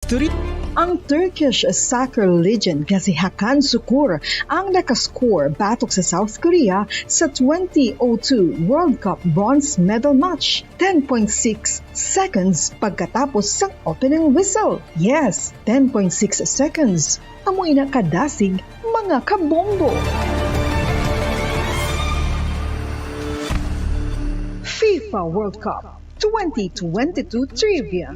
history. Ang Turkish soccer legend nga si Hakan Şükür ang nakascore batok sa South Korea sa 2002 World Cup bronze medal match. 10.6 seconds pagkatapos sa opening whistle. Yes, 10.6 seconds. Amoy na kadasig mga kabombo. FIFA World Cup 2022 Trivia.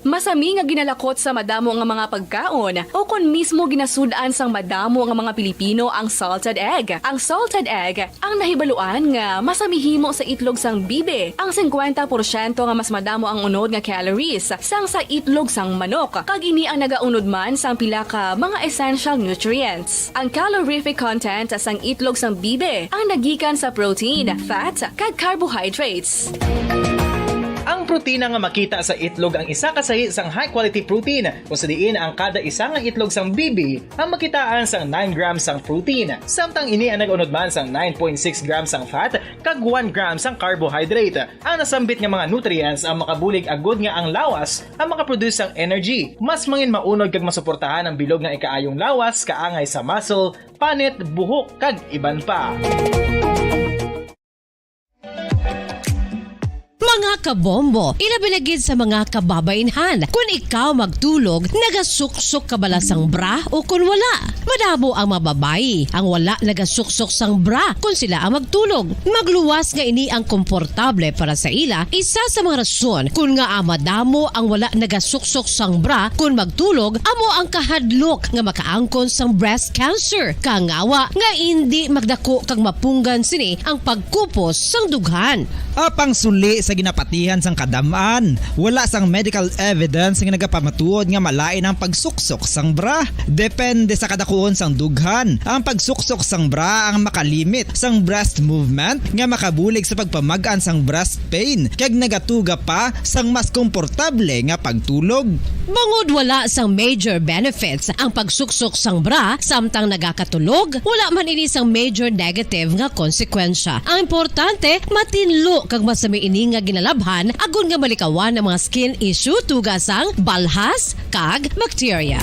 Masami nga ginalakot sa madamo nga mga pagkaon o kon mismo ginasudaan sang madamo nga mga Pilipino ang salted egg. Ang salted egg ang nahibaluan nga masamihimo sa itlog sang bibe. Ang 50% nga mas madamo ang unod nga calories sang sa itlog sang manok. Kag ini ang nagaunod man sang pila ka mga essential nutrients. Ang calorific content sang itlog sang bibe ang nagikan sa protein, fat, kag carbohydrates. Ang protina nga makita sa itlog ang isa kasahi sang high-quality protein kung sa diin ang kada isa nga itlog sang bibi ang makitaan sang 9 grams sang protein. Samtang ini ang nag-unod man sang 9.6 grams sang fat kag 1 gram sang carbohydrate. Ang nasambit nga mga nutrients ang makabulig agud nga ang lawas ang makaproduce sang energy. Mas mangin maunod kag masuportahan ang bilog nga ikaayong lawas kaangay sa muscle, panit, buhok kag iban pa. Mga kabombo, ilabilagid sa mga kababainhan. Kung ikaw magtulog, nagasuksok ka bala sang bra o kung wala. Madamo ang mababayi ang wala nagasuksok sang bra kung sila ang magtulog. Magluwas nga ini ang komportable para sa ila. Isa sa mga rason kung nga madamo ang wala nagasuksok sang bra kung magtulog, amo ang kahadlok nga makaangkon sang breast cancer. Kangawa nga hindi magdako kag mapunggan sini ang pagkupos sang dughan. Apang suli sa ginapatihan sang kadamaan, wala sang medical evidence nga nagapamatuod nga malain ang pagsuksok sang bra. Depende sa kadakuon sang dughan. Ang pagsuksok sang bra ang makalimit sang breast movement nga makabulig sa pagpamagaan sang breast pain kag nagatuga pa sang mas komportable nga pagtulog. Bangod wala sang major benefits ang pagsuksok sang bra samtang nagakatulog, wala man ini sang major negative nga konsekwensya. Ang importante, matinlo kag masami ini nga ginalabhan agon nga malikawan ang mga skin issue tugas sang balhas kag bacteria.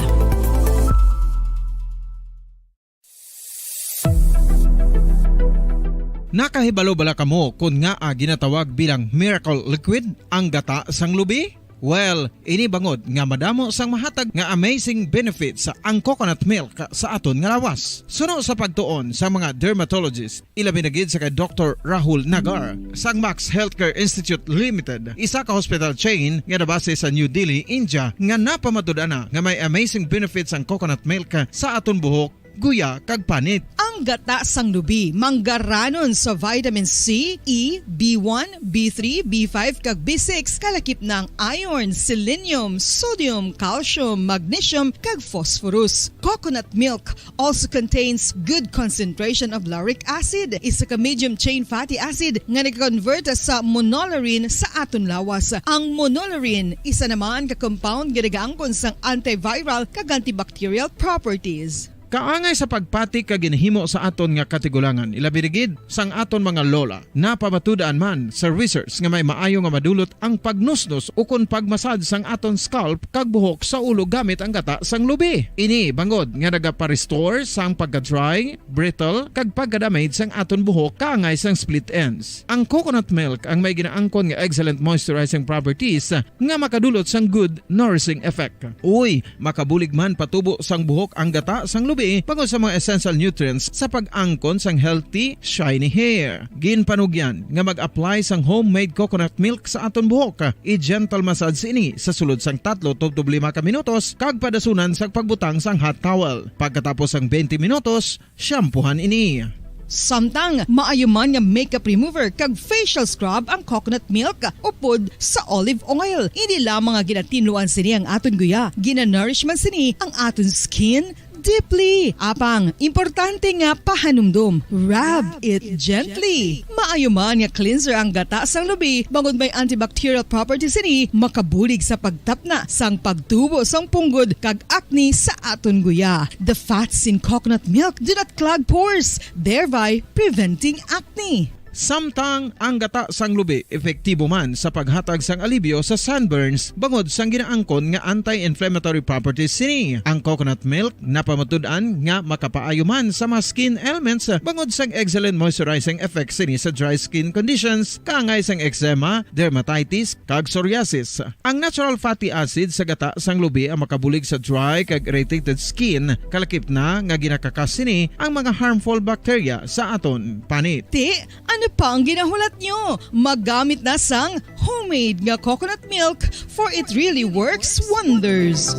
Nakahibalo bala kamo kung nga ginatawag bilang miracle liquid ang gata sang lubi? Well, ini bangod nga madamo sang mahatag nga amazing benefits sa ang coconut milk sa aton nga lawas. Suno sa pagtuon sa mga dermatologist, ilabi na gid sa kay Dr. Rahul Nagar sang Max Healthcare Institute Limited, isa ka hospital chain nga nabase sa New Delhi, India, nga napamatud-ana nga may amazing benefits ang coconut milk sa aton buhok, guya kag panit. Ang gata sang lubi manggaranon sa vitamin C, E, B1, B3, B5 kag B6 kalakip ng iron, selenium, sodium, calcium, magnesium kag phosphorus. Coconut milk also contains good concentration of lauric acid, isa ka medium chain fatty acid nga nag-convert sa monolarin sa aton lawas. Ang monolarin isa naman ka compound nga nagaangkon sang antiviral kag antibacterial properties. Kaangay sa pagpati ka ginhimo sa aton nga katigulangan, ilabirigid sang aton mga lola, napamatudan man sa research nga may maayo nga madulot ang pagnusnos o kon pagmasad sang aton scalp kag buhok sa ulo gamit ang gata sang lubi. Ini bangod nga nagapa-restore sang pagka-dry, brittle kag pagka-damage sang aton buhok kaangay sang split ends. Ang coconut milk ang may ginaangkon nga excellent moisturizing properties nga makadulot sang good nourishing effect. Uy, makabulig man patubo sang buhok ang gata sang lubi pangod sa mga essential nutrients sa pag-angkon sang healthy, shiny hair. Ginpanugyan nga mag-apply sang homemade coconut milk sa aton buhok. I-gentle massage ini sa sulod sang 3 to 5 ka minutos kag padasunan sa pagbutang sang hot towel. Pagkatapos sang 20 minutos, shampoohan ini. Samtang maayuman nga makeup remover kag facial scrub ang coconut milk upod sa olive oil. Hindi lamang nga ginatinluan sini ang aton guya, ginanourish man sini ang aton skin deeply. Apang, importante nga pahanumdum. Rub it gently. Maayo man nga cleanser ang gata sang lubi, bangod may antibacterial properties ini, makabulig sa pagtapna sang pagtubo sang punggod kag acne sa aton guya. The fats in coconut milk do not clog pores, thereby preventing acne. Samtang ang gata sang lubi epektibo man sa paghatag sang alibyo sa sunburns bangod sang ginaangkon nga anti-inflammatory properties sini. Ang coconut milk napamatud-an nga makapaayo man sa mga skin ailments bangod sang excellent moisturizing effect sini sa dry skin conditions kaangay sang eczema, dermatitis kag psoriasis. Ang natural fatty acid sa gata sang lubi ang makabulig sa dry kag irritated skin kalakip na nga ginakakas sini ang mga harmful bacteria sa aton panit. Ti, ano pa ang ginahulat nyo? Magamit na sang homemade nga coconut milk for it really works wonders.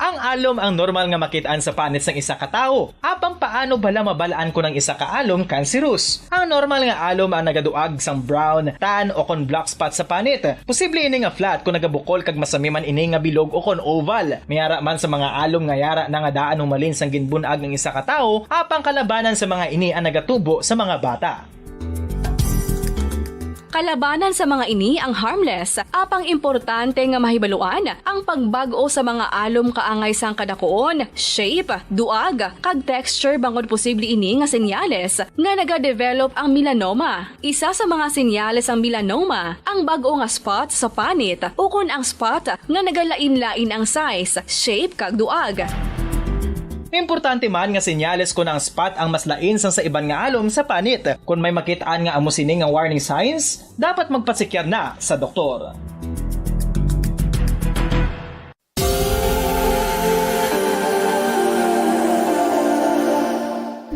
Ang alom ang normal nga makitaan sa panit sang isa ka tawo. Apang paano bala mabalaan ko ng isa ka alom cancerous? Ang normal nga alom ang nagaduag sang brown, tan o kon black spot sa panit. Posible ini nga flat kung nagabukol kag masami man ini nga bilog o kon oval. Mayara man sa mga alom nga yara na nga daan humalin sang ginbunag ng isa ka tawo, apang kalabanan sa mga ini ang nagatubo sa mga bata. Kalabanan sa mga ini ang harmless, apang importante nga mahibaluan ang pagbago sa mga alom kaangay sang kadakuon, shape, duag, kag texture bangod posible ini nga senyales nga nagadevelop ang melanoma. Isa sa mga senyales ang melanoma, ang bag-o nga spot sa panit o kun ang spot nga nagalain-lain ang size, shape kag duag. Importante man nga senyales kung ang spot ang mas lain sang sa iban nga alom sa panit. Kung may makitaan nga amo sini nga warning signs, dapat magpasikyar na sa doktor.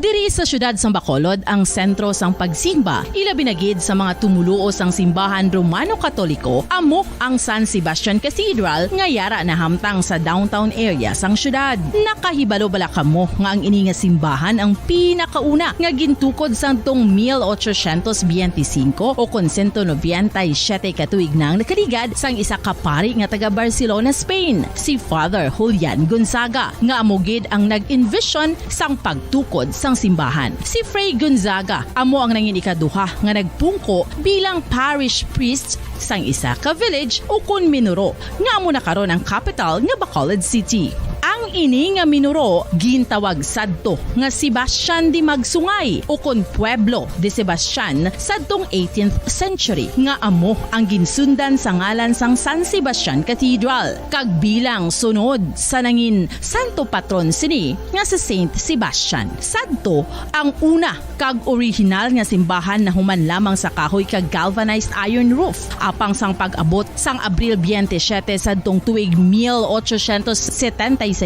Diri sa syudad sang Bacolod ang sentro sang pagsimba, ilabi na gid sa mga tumuluo sang simbahan Romano-Katoliko, amo ang San Sebastian Cathedral nga yara na hamtang sa downtown area sang syudad. Nakahibalo bala kamo nga ang ini nga simbahan ang pinakauna nga gintukod sang tong 1825 o kon 197 katuig nang nakaligad sang isa ka pari nga taga Barcelona, Spain, si Father Julian Gonzaga, nga amo gid ang nag-envision sang pagtukod sang simbahan. Si Fray Gonzaga amo ang nangin ikaduha nga nagpungko bilang parish priest sang isa ka village o kun minuro nga amo na karon ang capital nga Bacolod City. Ang ini nga minuro gintawag sadto nga Sebastian de Magsungay o kon Pueblo de Sebastian sadtong 18th century nga amo ang ginsundan sa ngalan sang San Sebastian Cathedral kag bilang sunod sa nangin santo patron sini nga si Saint Sebastian. Sadto ang una kag original nga simbahan na human lamang sa kahoy kag galvanized iron roof apang sang pag-abot sang Abril 27 sadtong tuig 1876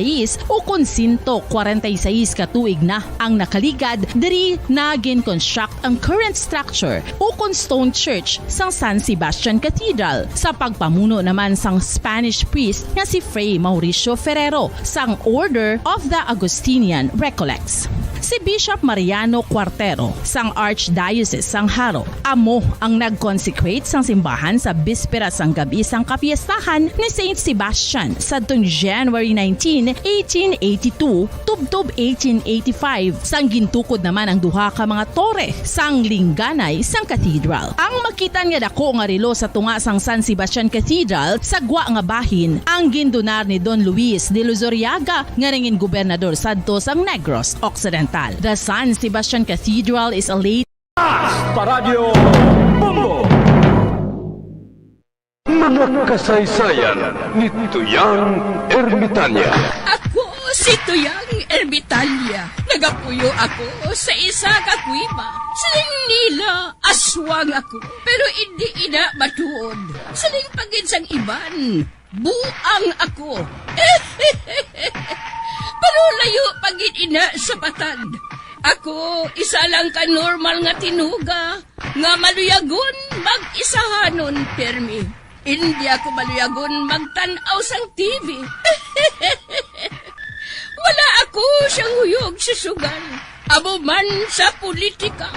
o kon 146 katuig na ang nakaligad diri na gin-construct ang current structure o kon stone church sang San Sebastian Cathedral sa pagpamuno naman sang Spanish priest nga si Fray Mauricio Ferrero sang Order of the Augustinian Recollects. Si Bishop Mariano Cuartero sang Archdiocese sang Haro amo ang nag-consecrate sang simbahan sa bispera sang gabi sang kapiestahan ni Saint Sebastian sadtong January 19, 1882 tubtob 1885 sang gintukod naman ang duha ka mga tore sang lingganay sang cathedral. Ang makitan nga dako nga relo sa tunga sang San Sebastian Cathedral sa gwa nga bahin ang gindonar ni Don Luis de Luzuriaga nga ringin gobernador sadto sang Negros Occidental. The San Sebastian Cathedral is a late Paradyo Bombo! Mga kasaysayan ni Tuyang Ermitanya. Ako si Tuyang Ermitanya. Nagapuyo ako sa isa ka kuiba. Siling nila, aswang ako. Pero hindi ina matuod. Siling pagin sang iban, buang ako. Pero layo pagin ina sa patad. Ako, isa lang ka normal nga tinuga, nga maluyagon mag-isahanon permi. Hindi ako maluyagon magtanaw sang TV. Wala ako siyang huyog sa sugal, abo man sa politika.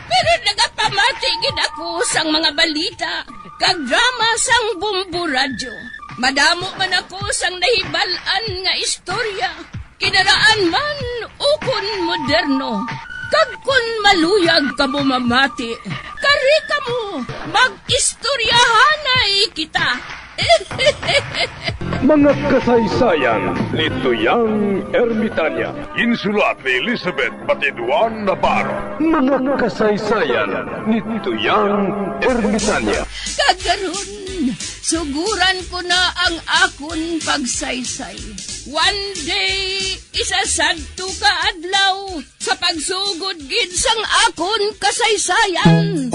Pero nagapamatigid ako sang mga balita, kag drama sang Bombo Radyo. Madamo man ako sang nahibalan nga istorya, kinaraan man ukon moderno. Kag kun maluyag ka mo mamati, kari ka mo, mag-istoryahanay kita. Mga kasaysayan ni Tuyang Ermitanya. Insulat ni Elizabeth Batiduan Navarro. Mga kasaysayan ni Tuyang Ermitanya. Kagaron, suguran ko na ang akon pagsaysay. One day, isasadto ka adlaw sa pagsugod gid sang akon kasaysayan.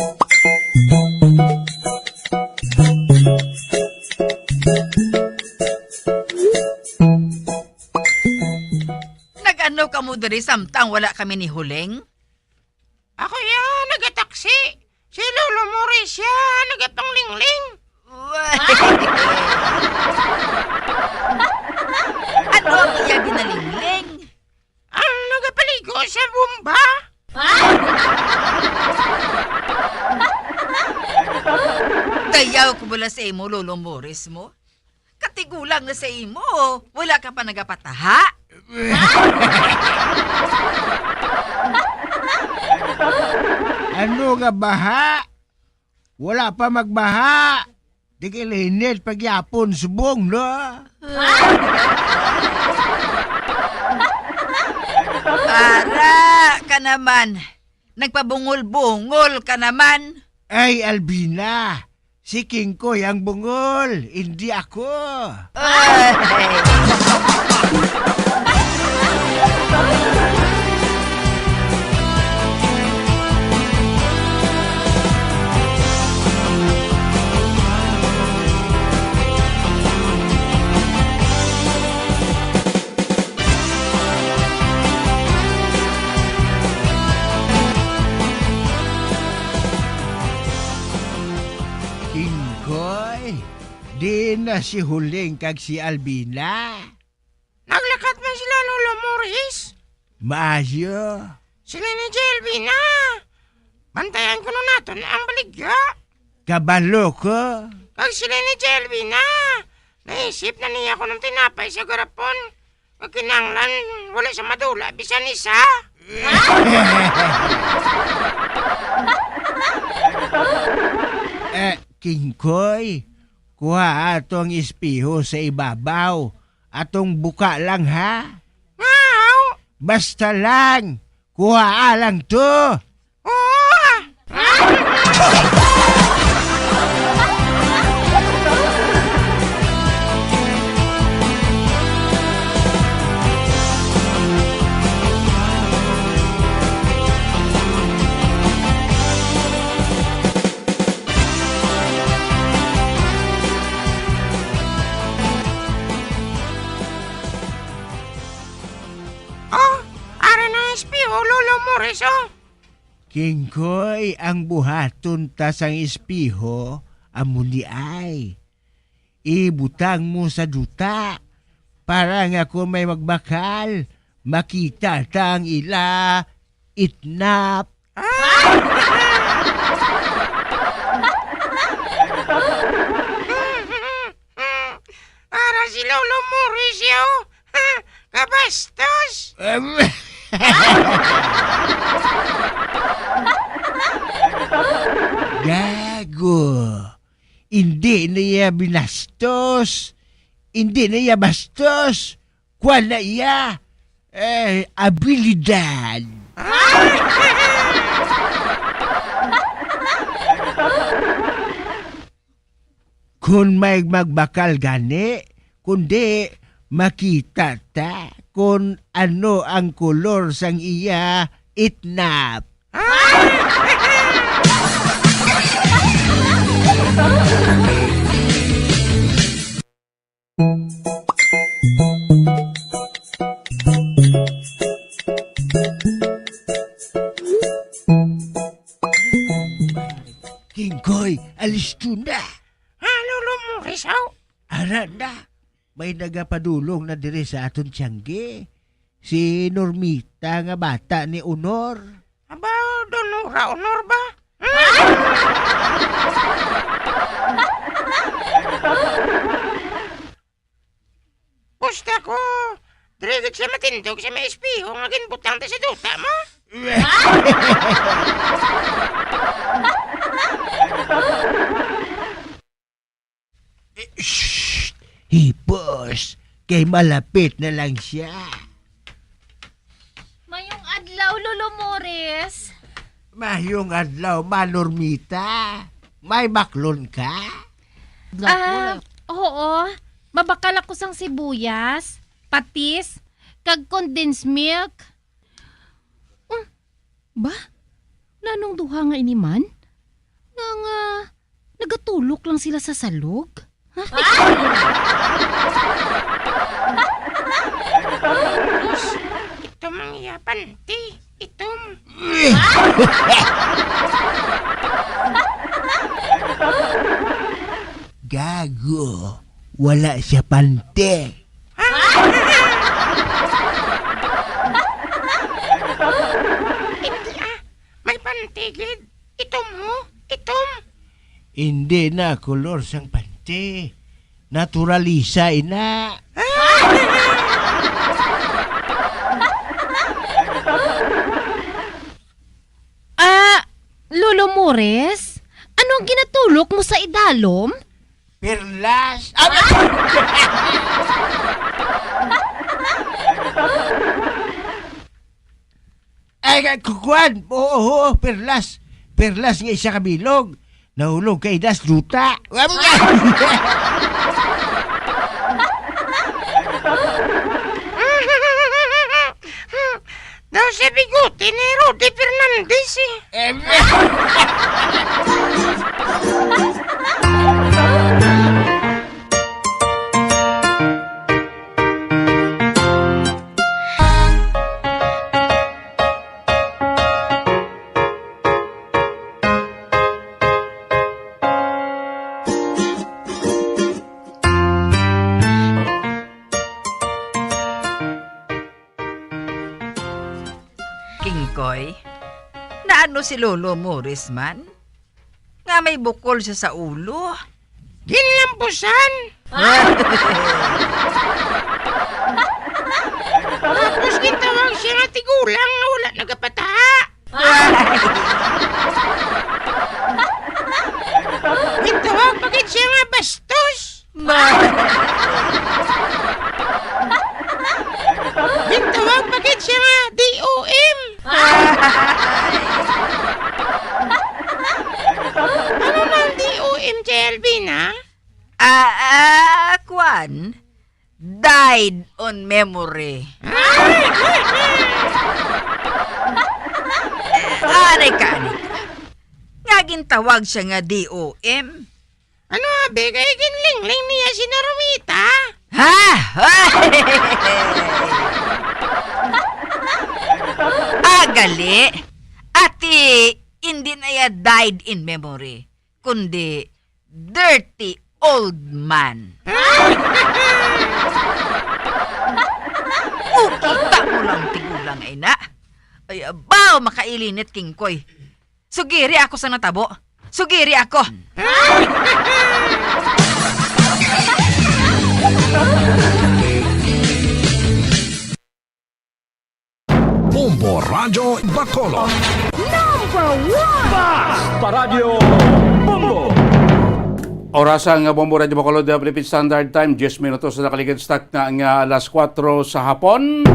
Nag-ano ka mo diri samtang wala kami ni Huling? Ako ya, nagataksi. Si Lolo Morris ya, nagapanglingling. Ano ang iya ginalingling? Ang nagapaligo sa bumba. Dayaw ko bala sa imo, Lolo Morris mo? Katigulang na sa imo, wala ka pa nagapataha? Ano nga baha? Wala pa magbaha. Di kilinit pagyapon subong, no? Para ka naman. Nagpabungol-bungol ka naman. Ay, Albina. Si King Koy ang bungol, hindi ako. King Koy, di na si Huling kag si Albina. Naglakat man sila, Lolo Morris. Maayo. Sila ni Jelvina. Bantayan ko na natin ang baligya. Kabalo ko. Kag sila ni Jelvina. Naisip na niya ko ng tinapay sa garapon. Pag kinanglan, wala sa madula, bisan isa. King Koy, kuha atong espiho sa ibabaw. Atong buka lang ha. Wow! Basta lang, kuha lang to. Lolo Morris, oh. King Koy, ang buhaton tas ang espiho, amo ni ay. Ibutang mo sa duta, para nga kung may magbakal, makita tang ila, itnap. Para si Lolo Morris, oh. Kabastos. Gago. Hindi na iya binastos. Hindi na iya bastos. Kuwan na iya abilidad. Kung may magbakal gani, kundi makita ta kung ano ang kolor sang iya itnap. King Koy, alis to na. Lolo Morris, oh. Ara na. May nagapadulong na dire sa aton tiyangge. Si Normita nga bata ni Honor. Aba, Donora Honor ba? Pusta ko. Dirigit siya matindog sa may espiho nga ginbutang ta sa duta mo. Shh! Diyos, kay malapit na lang siya. Mayong adlaw, Lolo Morris. Mayong adlaw, Normita. May baklon ka? Oo. Mabakal ako sang sibuyas, patis, kag condensed milk. Ba? Nanong duha nga iniman? Nga, nagatulok lang sila sa salog? Ito mga panty. Itom. Gago. Wala siya pante. Hindi may pantigid. Itom mo. Itom. Hindi na kolor sang pante. Naturalisa ina. Lolo Morris? Ano ang ginatulok mo sa idalom? Perlas. Ay, kukuan. Oo, perlas. Perlas nga isa kabilog. Nahulog kay Das Duta. Daw si Bigote ni Rudy Fernandez eh. Kingkoy, naano si Lolo Morris man? Nga may bukol siya sa ulo. Ginlampusan. Tapos gitawag siya nga tigulang nga wala nagapataha. Gitawag pagit siya nga bastos. Gitawag pagit siya nga DOM. Ano nang DOM, JLB na? Kwan? Died on memory. Aray ka. Nga gintawag siya nga DOM. Ano abe, kaya ginlingling niya si Normita? Ha? Gali. Ati, hindi na ya died in memory, kundi dirty old man. Kita mo lang tigulang ay na. Ay, abaw, makailinit, Kingkoy. Sugiri ako sa natabo. Sugiri ako. Bombo Radio Bacolod. Number 1! Basta Radio Bombo! Orasan nga Bombo Radio Bacolod, Philippine Standard Time, 10 minutos na nakaligid stock na ang alas 4 sa hapon.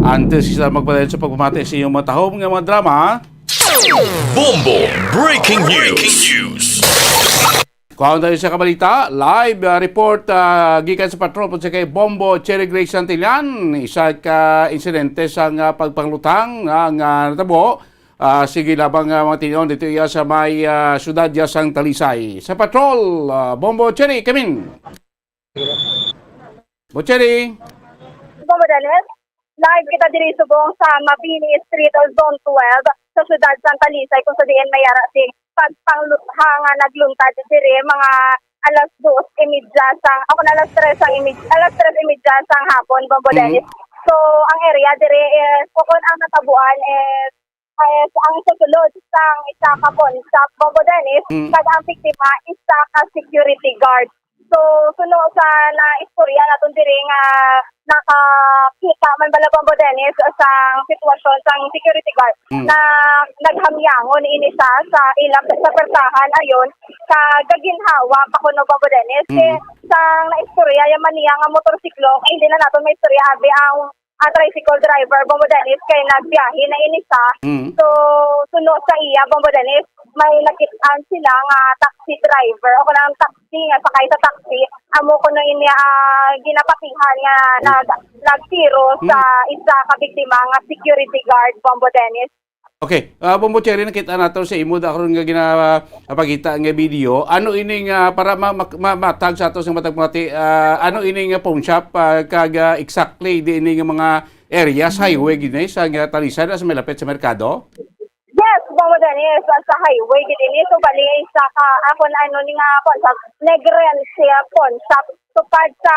Antes sila magpadayon sa pagpamati sa iyong matahom nga mga drama. Bombo Breaking News. Kung tayo sa kabalita, live report gikan sa patrol po sa kay Bombo Cherry Grace Santillan, isa ka insidente sa pagpanglutang ng natabo. Sige labang mga tinion dito iya sa may syudad ya sang Talisay. Sa patrol, Bombo Cherry, come in. Bombo Cherry. Bombo Dennis, live kita diri subong sa Mabini Street o Zone 12 sa syudad sang Talisay kung sa diin mayara si pagpanglutang nagluntad diri mga alas 2:30 sang ako na alas 3 sang hapon, Bombo Dennis. So ang area diri is kung ang natabuan is ang susulod sang isa ka sa Bombo Dennis, kag ang biktima isa ka security guard. So suno sa na istorya naton diri nga nakakita man bala Bombo Dennis sa sitwasyon sang security guard na naghamyangon ini sa ilang sa pertahan ayon sa gaginhawa pa kuno Bombo Dennis sang na istorya yaman niya nga motorsiklo ay hindi na naton may istorya abi ang tricycle driver Bombo Dennis kay nagbiyahe na ini sa so suno sa iya Bombo Dennis may nakitaan sila nga taxi driver o kanang taxi nga sakay sa taxi amo kuno ini ginapatihan nga nagtiro sa isa ka biktima nga security guard Bombo Dennis. Okay, Bombo Cherry, nakita nato sa imo da karon nga ginapakita nga video. Ano ini nga para matag sa ato sa matag mati, ano ini nga pawn shop kag exactly di ini nga mga areas highway gini sa Talisay sa malapit sa merkado? Yes, Bombo Dennis, sa highway gini so bali isa ka ako na ano ni nga pawn shop Negrencia pawn shop tupad sa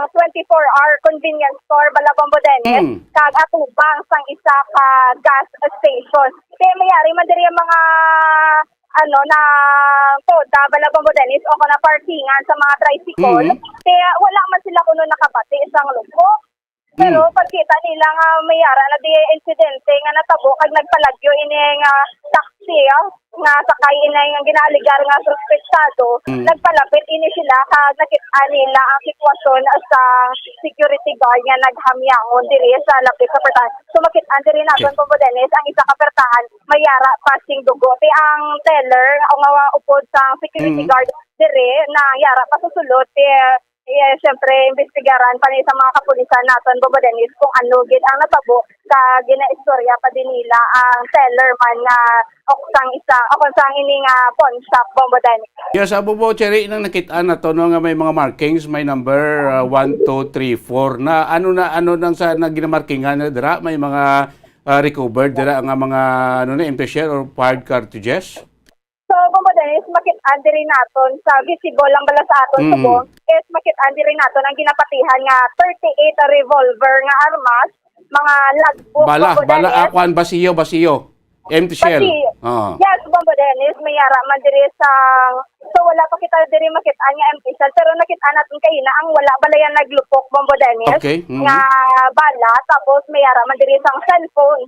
24-hour convenience store bala Bombo Dennis kag atubang sang isa ka gas station. Kaya mayari man diri mga ano na toda bala Bombo Dennis o kana parkingan sa mga tricycle. Kaya wala man sila kuno nakabati isang lupo. Pero pagkita nila nga mayara na di insidente nga natabo kag nagpalagyo ini nga taxi nga sakay ini nga ginaaligar nga suspektado nagpalapit ini sila kag nakita nila ang sitwasyon sa security guard nga naghamyangon diri sa lapit sa pertahan. So makita diri naton Bombo Dennis ang isa ka pertahan mayara passing dugo ti ang teller o nga upod sa security guard diri na yara pa susulod siyempre, investigaran pa sa mga kapulisan natin, Bombo Dennis, kung ano gid ang natabo sa ginaistorya pa din nila ang teller man nga oksang ini nga pawn shop, Bombo Dennis. Yes, Bombo Cherry, nang nakita na to no, nga may mga markings, may number 1, 2, 3, 4 na ano nang sa ginamarkingan na dira, may mga recovered dira nga mga empty shell or fired cartridges? So, Bombo Dennis, makit-an diri naton sa visible lang bala sa aton subong is makit-an diri naton ang ginapatihan nga 38 revolver nga armas, mga logbook Bala akuan basiyo. Empty shell. Yes, Bombo Dennis, may yara man diri sa so wala pa kita diri makit-an nga empty shell pero nakit-an naton kay na ang wala balayan naglupok Bombo Dennis nga bala tapos may yara man diri sang cellphone.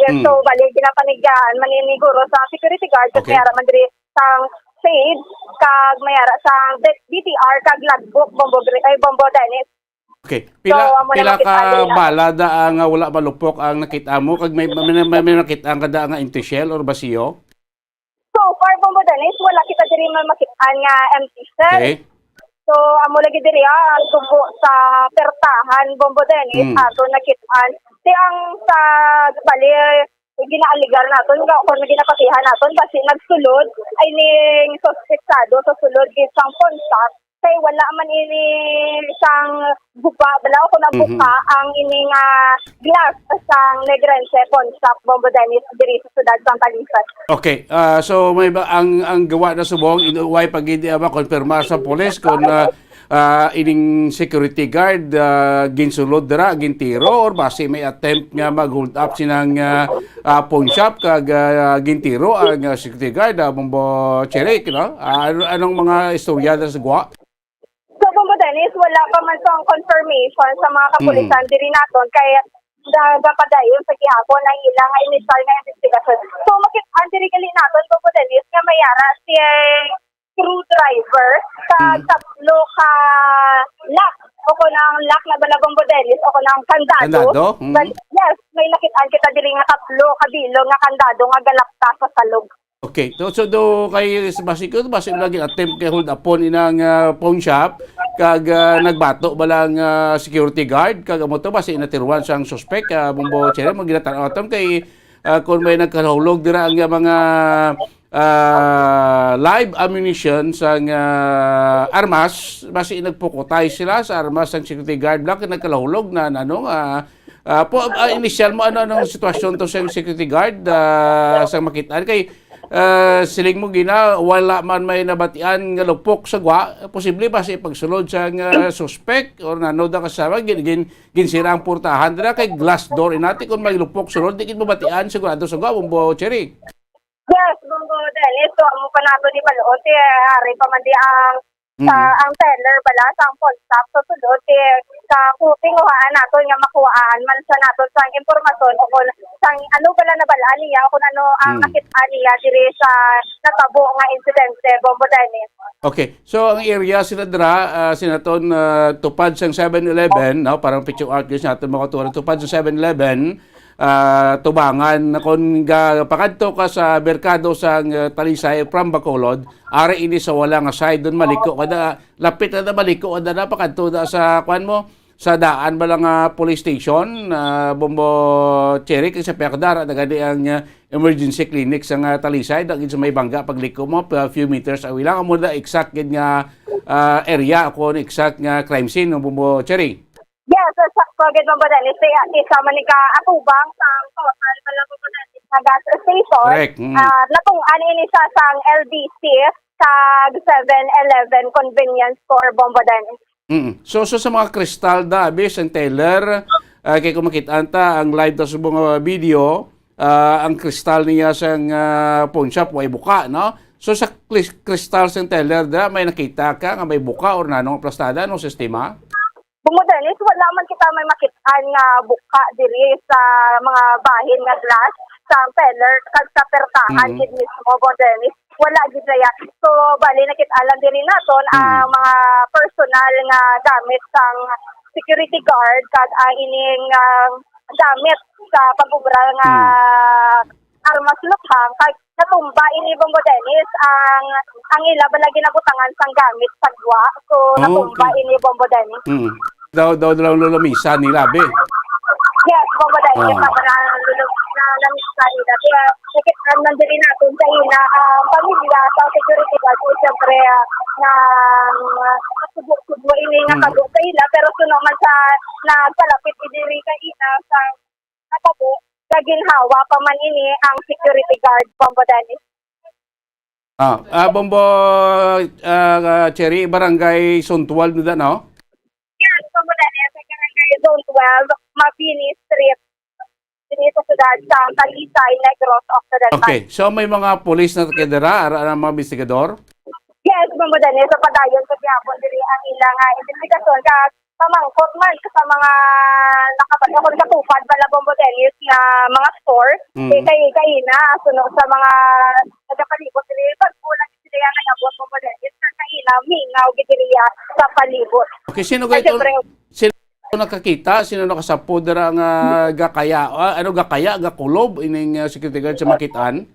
Yes, so bali ginapanigaan maniniguro sa security guard okay. Mayara man diri sang shade kag mayara sang DTR kag logbook Bombo Dennis. Okay. Pila ka bala da nga wala malupok ang nakita mo kag may nakita ang kada nga empty shell or basiyo? So far Bombo Dennis wala kita diri man makit-an nga empty shell. Okay. So amo lagi diri ang tubo sa pertahan Bombo Dennis ato nakit-an ti ang sa bali ginaaligar naton nga kung ginapatihan naton kasi nagsulod ay ning suspektado sa sulod gid sang pawn shop kay wala man ini sang buka bala ko na buka ang ini nga glass sang Negrense pawn shop Bombo Dennis diri sa siyudad sang Talisay. Okay, so may ang gawa na subong inuway pagid makonfirma sa pulis kung ining security guard ginsulod dira gintiro or base may attempt nga mag-hold up sinang pawn shop kag gintiro ang security guard Bombo Cherry no? Anong mga istorya sa gwa? So Bombo Dennis wala pa man tong confirmation sa mga kapulisan diri naton kay padayon sa gihapon ang ilang initial nga investigation. So makit-an diri gali naton Bombo Dennis nga mayara si crew driver sa tatlo ka lock o ko ng lock na bala Bombo Dennis o ko ng kandado. Yes, may nakita kita diri nga tatlo kabilo nga kandado nga galakta sa salog. Okay, so do kay basiko lagi attempt kay hold upon inang pawn shop kag nagbato balang security guard kag amo to base inatiruan sang suspect Bombo Cherry mo ginatan kay kung may nagkahulog dira ang mga live ammunition sang armas base nagpukutay sila sa armas sang security guard lang nagkalahulog na initial mo anong sitwasyon to sa security guard sang makitaan kay siling mo gina wala man may nabatian nga lupok sa gwa posible ba sa pagsulod sa suspect or nanood ang kasama ginsira ang portahan dira kay glass door inati kung may lupok sulod di kin mabatian sigurado sa gwa Bombo Cherry. Yes, Bombo Dennis, so amo pa nato di balot ari pa man di ang sa ang teller bala sa ang phone stop so sulod sa tinguhaan naton nga makuhaan man sa naton sang impormasyon o kung sang ano bala na bala niya kung ano ang nakita niya diri sa natabo nga insidente Bombo Dennis. Okay. So ang area sila dra sinaton tupad sang 7-Eleven, no? Parang picture art yun natin makaturan tupad sa 7-Eleven. Tubangan na kung pakadto ka sa merkado sa Talisay from Bacolod, ari ini sa wala nga side doon maliko kada lapit na maliko kada na pakadto da sa kuan mo sa daan ba lang police station Bombo Cherry kasi sa pekdara dagadi ang emergency clinic sa Talisay dagid sa may bangga pagliko mo a few meters away lang mo da exact gid nga area kung exact nga crime scene no Bombo Cherry. Yes, sakto gid Bombo Dennis isa man ni ka atubang sa total bala Bombo Dennis nga gas station. Correct. Natung-an ini sa sang LBC sa 7-Eleven convenience store Bombo Dennis. So sa mga kristal da abis ang teller kay kung makita anta ang live ta subong video ang kristal niya sa pawn shop way buka no. So sa kristal sa teller da may nakita ka nga may buka or nanong plastada no sistema? Bombo Dennis, wala man kita may makitaan nga buka diri sa mga bahin nga glass sa teller kag sa pertahan gid mismo Bombo Dennis. Wala gid ya. So bali nakita lang diri naton ang mga personal nga gamit sang security guard kag ang ining gamit sa pag-ubra nga armas lukhang kag natumba ini Bombo Dennis ang ila bala ginabutangan sang gamit sa gwa. So natumba ini Bombo Dennis. Daw lulamisa nila be. Yes, Bombo Dennis na lamisa nila. Kaya nakita nandiri natin sa ina pamilya sa security guard siyempre na subo ini nga kago sa ila pero suno man sa nagpalapit idiri ka ina sa nakago naginhawa pa man ini ang security guard Bombo Dennis. Bombo Cherry, Barangay Suntual nila, no? Yes, Bombo Dennis, sa Barangay Zone 12, Mabini Street, dito sa sudad sa Talisay, Negros, Occidental. Okay, so may mga polis na takidera, ang mga investigador? Yes, Bombo Dennis, sa padayon sa Quiapo, diri ang ilang investigasyon ka pamangkot man sa mga nakapagkakon katupad bala Bombo Dennis nga mga store kay na sunod sa mga nagapalibot diri pagkulang sila nga nabot Bombo Dennis kay na mingaw gidiriya sa palibot. Okay, sino nakakita, sino nakasapo dira nga gakaya gakulob ining security guard sa makitaan?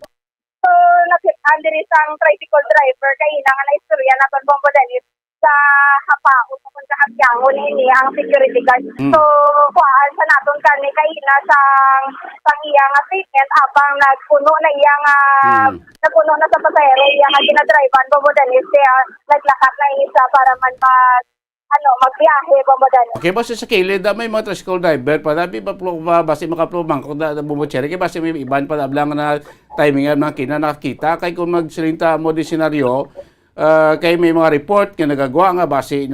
So nakitaan diri sang tricycle driver kay na nga naistorya na Bombo Dennis sa hapaon kung sa hagyangon ini ang security guard. So, kuhaan sa naton kani kay na sang iya nga statement abang nagpuno na iya nga nagpuno na sa pasahero iya nga ginadrivean Bombo Dennis kaya naglakat na isa para man magbiyahe Bombo Dennis. Okay, basta sa kilid may mga tricycle driver pa dabi pa basi makaplubang kung Bombo Cherry kay basi may iban pa ablang na timing na nakita kay kung magsilinta mo di senaryo kay may mga report nga nagagawa nga base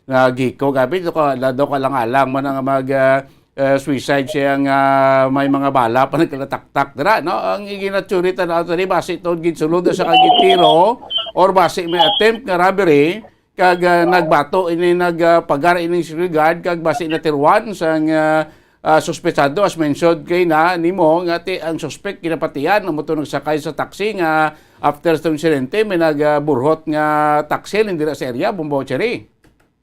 nagiko gabi daw ka lang alang man nga mag suicide siya nga may mga bala pa nagkalataktak dira no ang iginaturi tanaw tani base tod gid sulod sa kagitiro or base may attempt nga robbery kag nagbato ini nagpagar ini security guard kag base na tirwan sang suspetsado as mentioned kay na nimo nga ang suspect kinapatian ang motor nagsakay sa taxi nga after sa insidente may nagburhot nga taxi hindi sa area Bombo Cherry.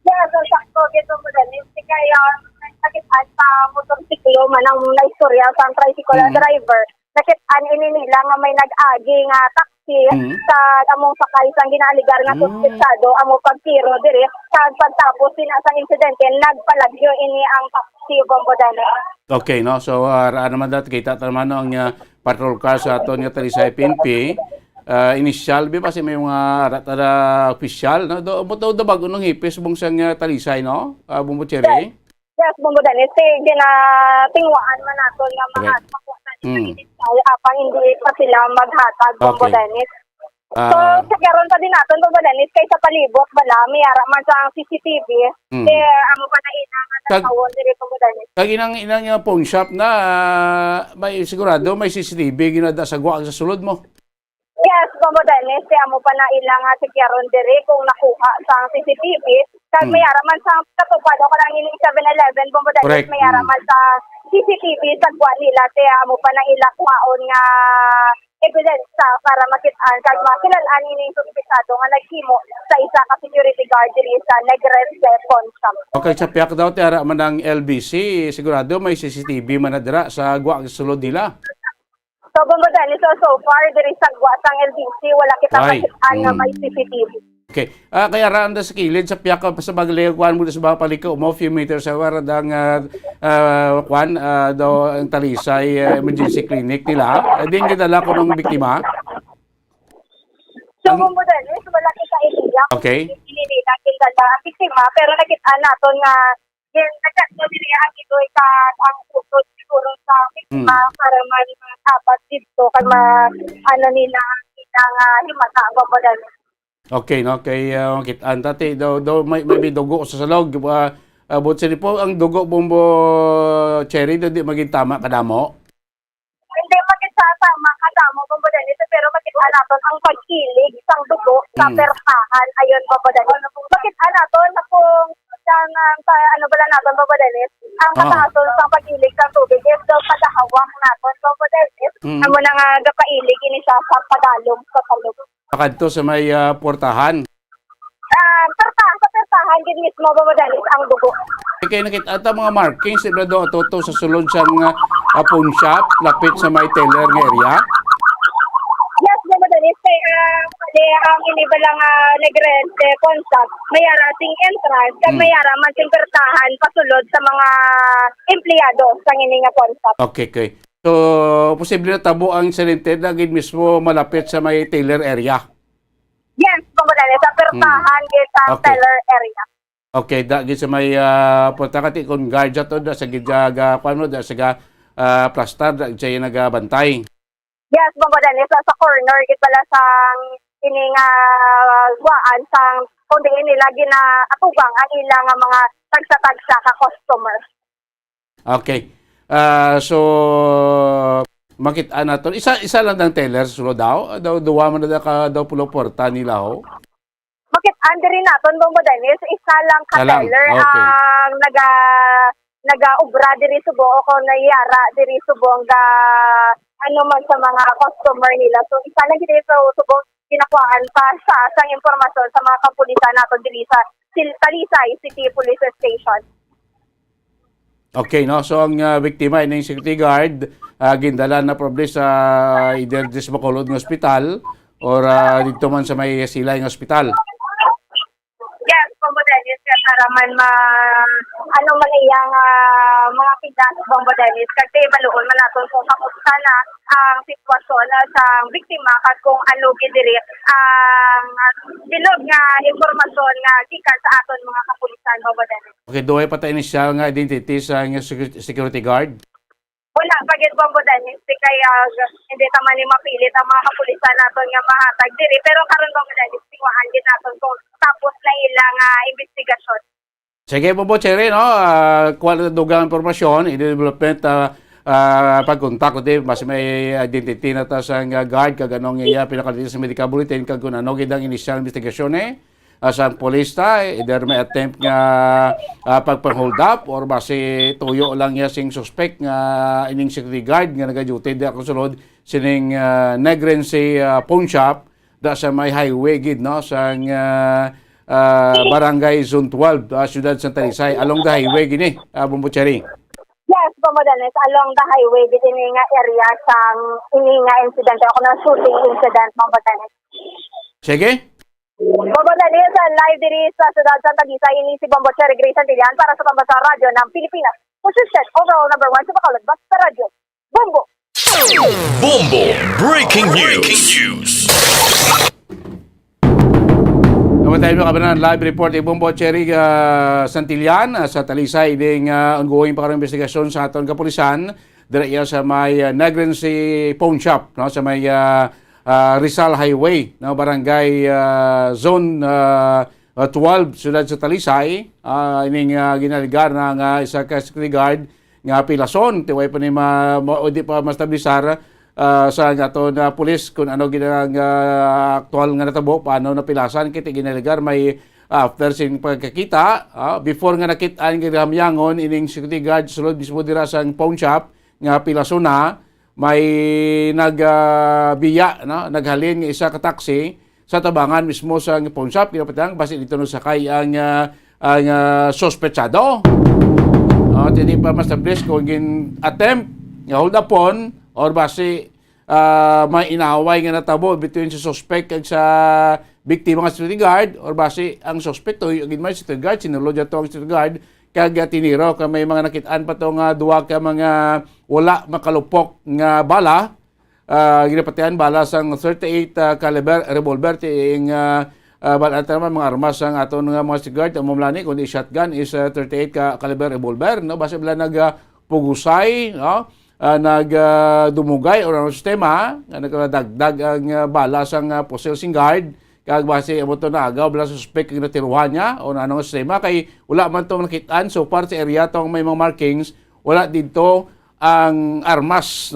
Yes, sakto gito mo din kaya nakitaan sa motorsiklo man ang naistorya sa tricycle driver nakitaan ini nila nga may nag-agi nga taxi sa among sakay sang ginaligar nga suspetsado amo pagtiro diri kag pagtapos sa insidente nagpalagyo ini ang taxi Bombo Dennis. Okay no so naman kita naman ang patrol car sa aton nga Talisay PNP initial bi kasi may mga official no do bago nung hipis bung sang Talisay no Bombo Cherry. Yes, Bombo Dennis tingwaan man naton nga mga apang hindi pa sila maghatag Bombo Dennis. So sa karon pa din naton Bombo Dennis kay sa palibot bala miyara man sa CCTV amo pa na ina nga nagawon diri Bombo Dennis. Kag inang pawn shop na may sigurado may CCTV ginada sa guwang sa sulod mo. Yes, Yes, Bombo Dennis, kaya mo pa na ilang sikyaron diri kung nakuha sa CCTV. Kag mayaraman sa katupad ako lang ining 7-Eleven, Bombo Dennis, Correct. mayaraman sa CCTV sa kuha nila, kaya mo pa na ilang kuhaon nga ebidensya para makitaan kag makilalaan ining suspetsado nga naghimo sa isa ka security guard diri sa Negrete Pawn Shop. Okay, sa piyak daw tiara man ng LBC, sigurado may CCTV man na dira sa guwa sulod nila. So, Bombo Dennis, so far, diri sa guwa sang LBC, wala kita Ay. makitaan nga may CCTV. Okay. Kaya raan sa kilid sa piyak sa baglaykuan mo sa paliko mo few meters away dang kwan daw ang Talisay emergency clinic nila. Din gidala ko ng biktima. So, Bombo Dennis, wala kita iiyak. Okay. Inilita kita ang biktima, pero nakita naton nga nagkatno diri ang ito ka ang pusod siguro sa biktima para man apat dito kag ano nila ang himata, Bombo Dennis. Okay, no? Kay kitaan tati daw may dugo sa salog. But sini po ang dugo Bombo Cherry di maging tama kadamo. Hindi makita tama kadamo, Bombo Dennis, pero makita naton ang pagkilig sang dugo sa pertahan ayon, Bombo Dennis. Makita naton na kung ano bala naton, Bombo Dennis, ang katason sang pagkilig sa tubig is daw padahawak naton, Bombo Dennis. Amo na nga gapailig ini siya sa padalom sa talog. Kadto sa may portahan. Sa pertahan gid mismo, Bombo Dennis, ang dugo. Kaya nakita ata mga markings sila do toto sa sulod sang pawn shop lapit sa may teller nga area. Yes, Bombo Dennis, kay ang inibalang Negrete Pawn Shop, mayara sing entrance kag mayara man sing pertahan pasulod sa mga empleyado sa ngini nga pawn shop. Okay. So, posible na tabo ang insidente na mismo malapit sa may teller area. Yes, Bombo Dennis, sa pertahan gid sa teller area. Okay, gid sa may punta ka ti kon guard to da sa gijaga kuno da sa plastar da jay nagabantay. Yes, Bombo Dennis, sa corner gid pala sang ining guwaan sang kundi nila ginaatubang ang ilang mga tagsa-tagsa ka customers. Okay. So makita naton isa lang ng teller sulo daw duwa man na ka daw pulo porta nila ho. Makita rin naton, Bombo Dennis, isa lang ka teller ang naga-ubra diri subo o kung nayara diri subong ga ano man sa mga customer nila. So isa lang diri sa subong ginakuhaan pa sang impormasyon sa mga kapulisan naton diri sa Talisay City Police Station. Okay, no? So ang biktima ay ng security guard, gindala na probably sa either this Bacolod ng hospital or dito man sa may Silay ng hospital. Yes, Bombo Dennis, para man ano man iyang mga pidas, Bombo Dennis, kasi maluon man naton kung kamusta na ang sitwasyon sa biktima kag kung ano gidiri ang bilog nga impormasyon nga gikan sa aton mga kapulisan, Bombo Dennis. Okay, duhay pa tayo initial nga identity sa security guard? Wala, pagit, Bombo Dennis, kaya hindi taman ni mapilit ang mga kapulisan naton nga mahatag diri, pero karon, Bombo Dennis, tingwahan din naton kung tapos na ilang investigasyon. Sige, Bombo Cherry, no? Kuha na dugang informasyon, i-development pagkontak ko din, mas may identity na ta sa guard, kag anong pinakalitin sa medical bulletin, kag kung ano gidang initial investigation sa polista, either may attempt nga pagpang-hold up or base tuyo lang niya sing suspect nga ining security guard nga nag-duty di ako sulod sining Negrete Pawn Shop da sa may highway gid no sa barangay Zone 12 Ciudad Santa Talisay along the highway gini Bombo Cherry. Yes, Bombo Dennis, along the highway gid ini nga area sang ini nga incident ako na shooting incident, Bombo Dennis. Sige. Bombo Dennis, live diri sa Ciudad Santa Talisay, ini si Bombo Cherry Grace Santillan para sa Pambasa Radio ng Pilipinas. Consistent overall number 1 sa Bacolod Basta Radio. Bombo! Bombo Breaking News. Namatay mo kabanan live report ni Bombo Cherry Santillan sa Talisay ding ongoing pa karong investigasyon sa aton kapulisan diri sa may Negrete Pawn Shop no sa may Rizal Highway na barangay Zone 12 Ciudad sa Talisay ining ginaligar na isa ka security guard nga pilason tiway pa ni di pa mastablisar sa aton pulis kung ano ginang aktual nga natabo, paano napilasan kiti ginaligar may after sing pagkakita, before nga nakitaan nga hamyangon ining security guard sulod mismo dira sa pawn shop nga pilason na, may nagbiya, naghalin nga isa ka taxi sa tabangan mismo sa pawn shop, kinapatang basi dito no sakay ang sospechado. Hindi pa ma-establish kung attempt nga hold upon or basi may inaway nga natabo between sa suspect kag sa biktima nga security guard or basi ang suspect to yung may security guard sinulod ato ang security guard kag tiniro kay may mga nakitaan pa to nga duwa ka mga wala makalupok nga bala, ginapatian bala sang 38 caliber revolver ting balanta naman mga armas ang aton nga mga security guard ang mamlani kundi shotgun is 38 caliber revolver, basi bala nagpugusay, nagdumugay o ang sistema nga nagdagdag ang bala sang possessing guard kag base amo to na agaw bala suspect nga natiruhan niya o anong sistema kay wala man to nakitaan so far sa area tong may mga markings wala dito ang armas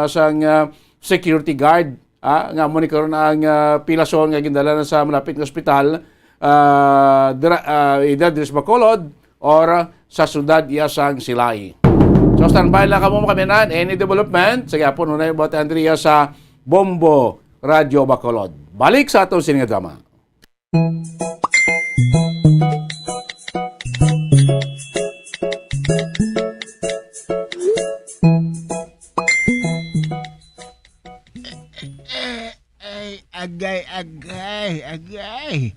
sang security guard nga mo ni karon ang pilason nga gindala na sa malapit nga ospital either sa Bacolod or sa sudad iya sang Silay. So standby lang kamo kaminan any development sa gyapon unay bote Andrea sa Bombo Radio Bacolod. Balik sa atong sininga drama. Agay.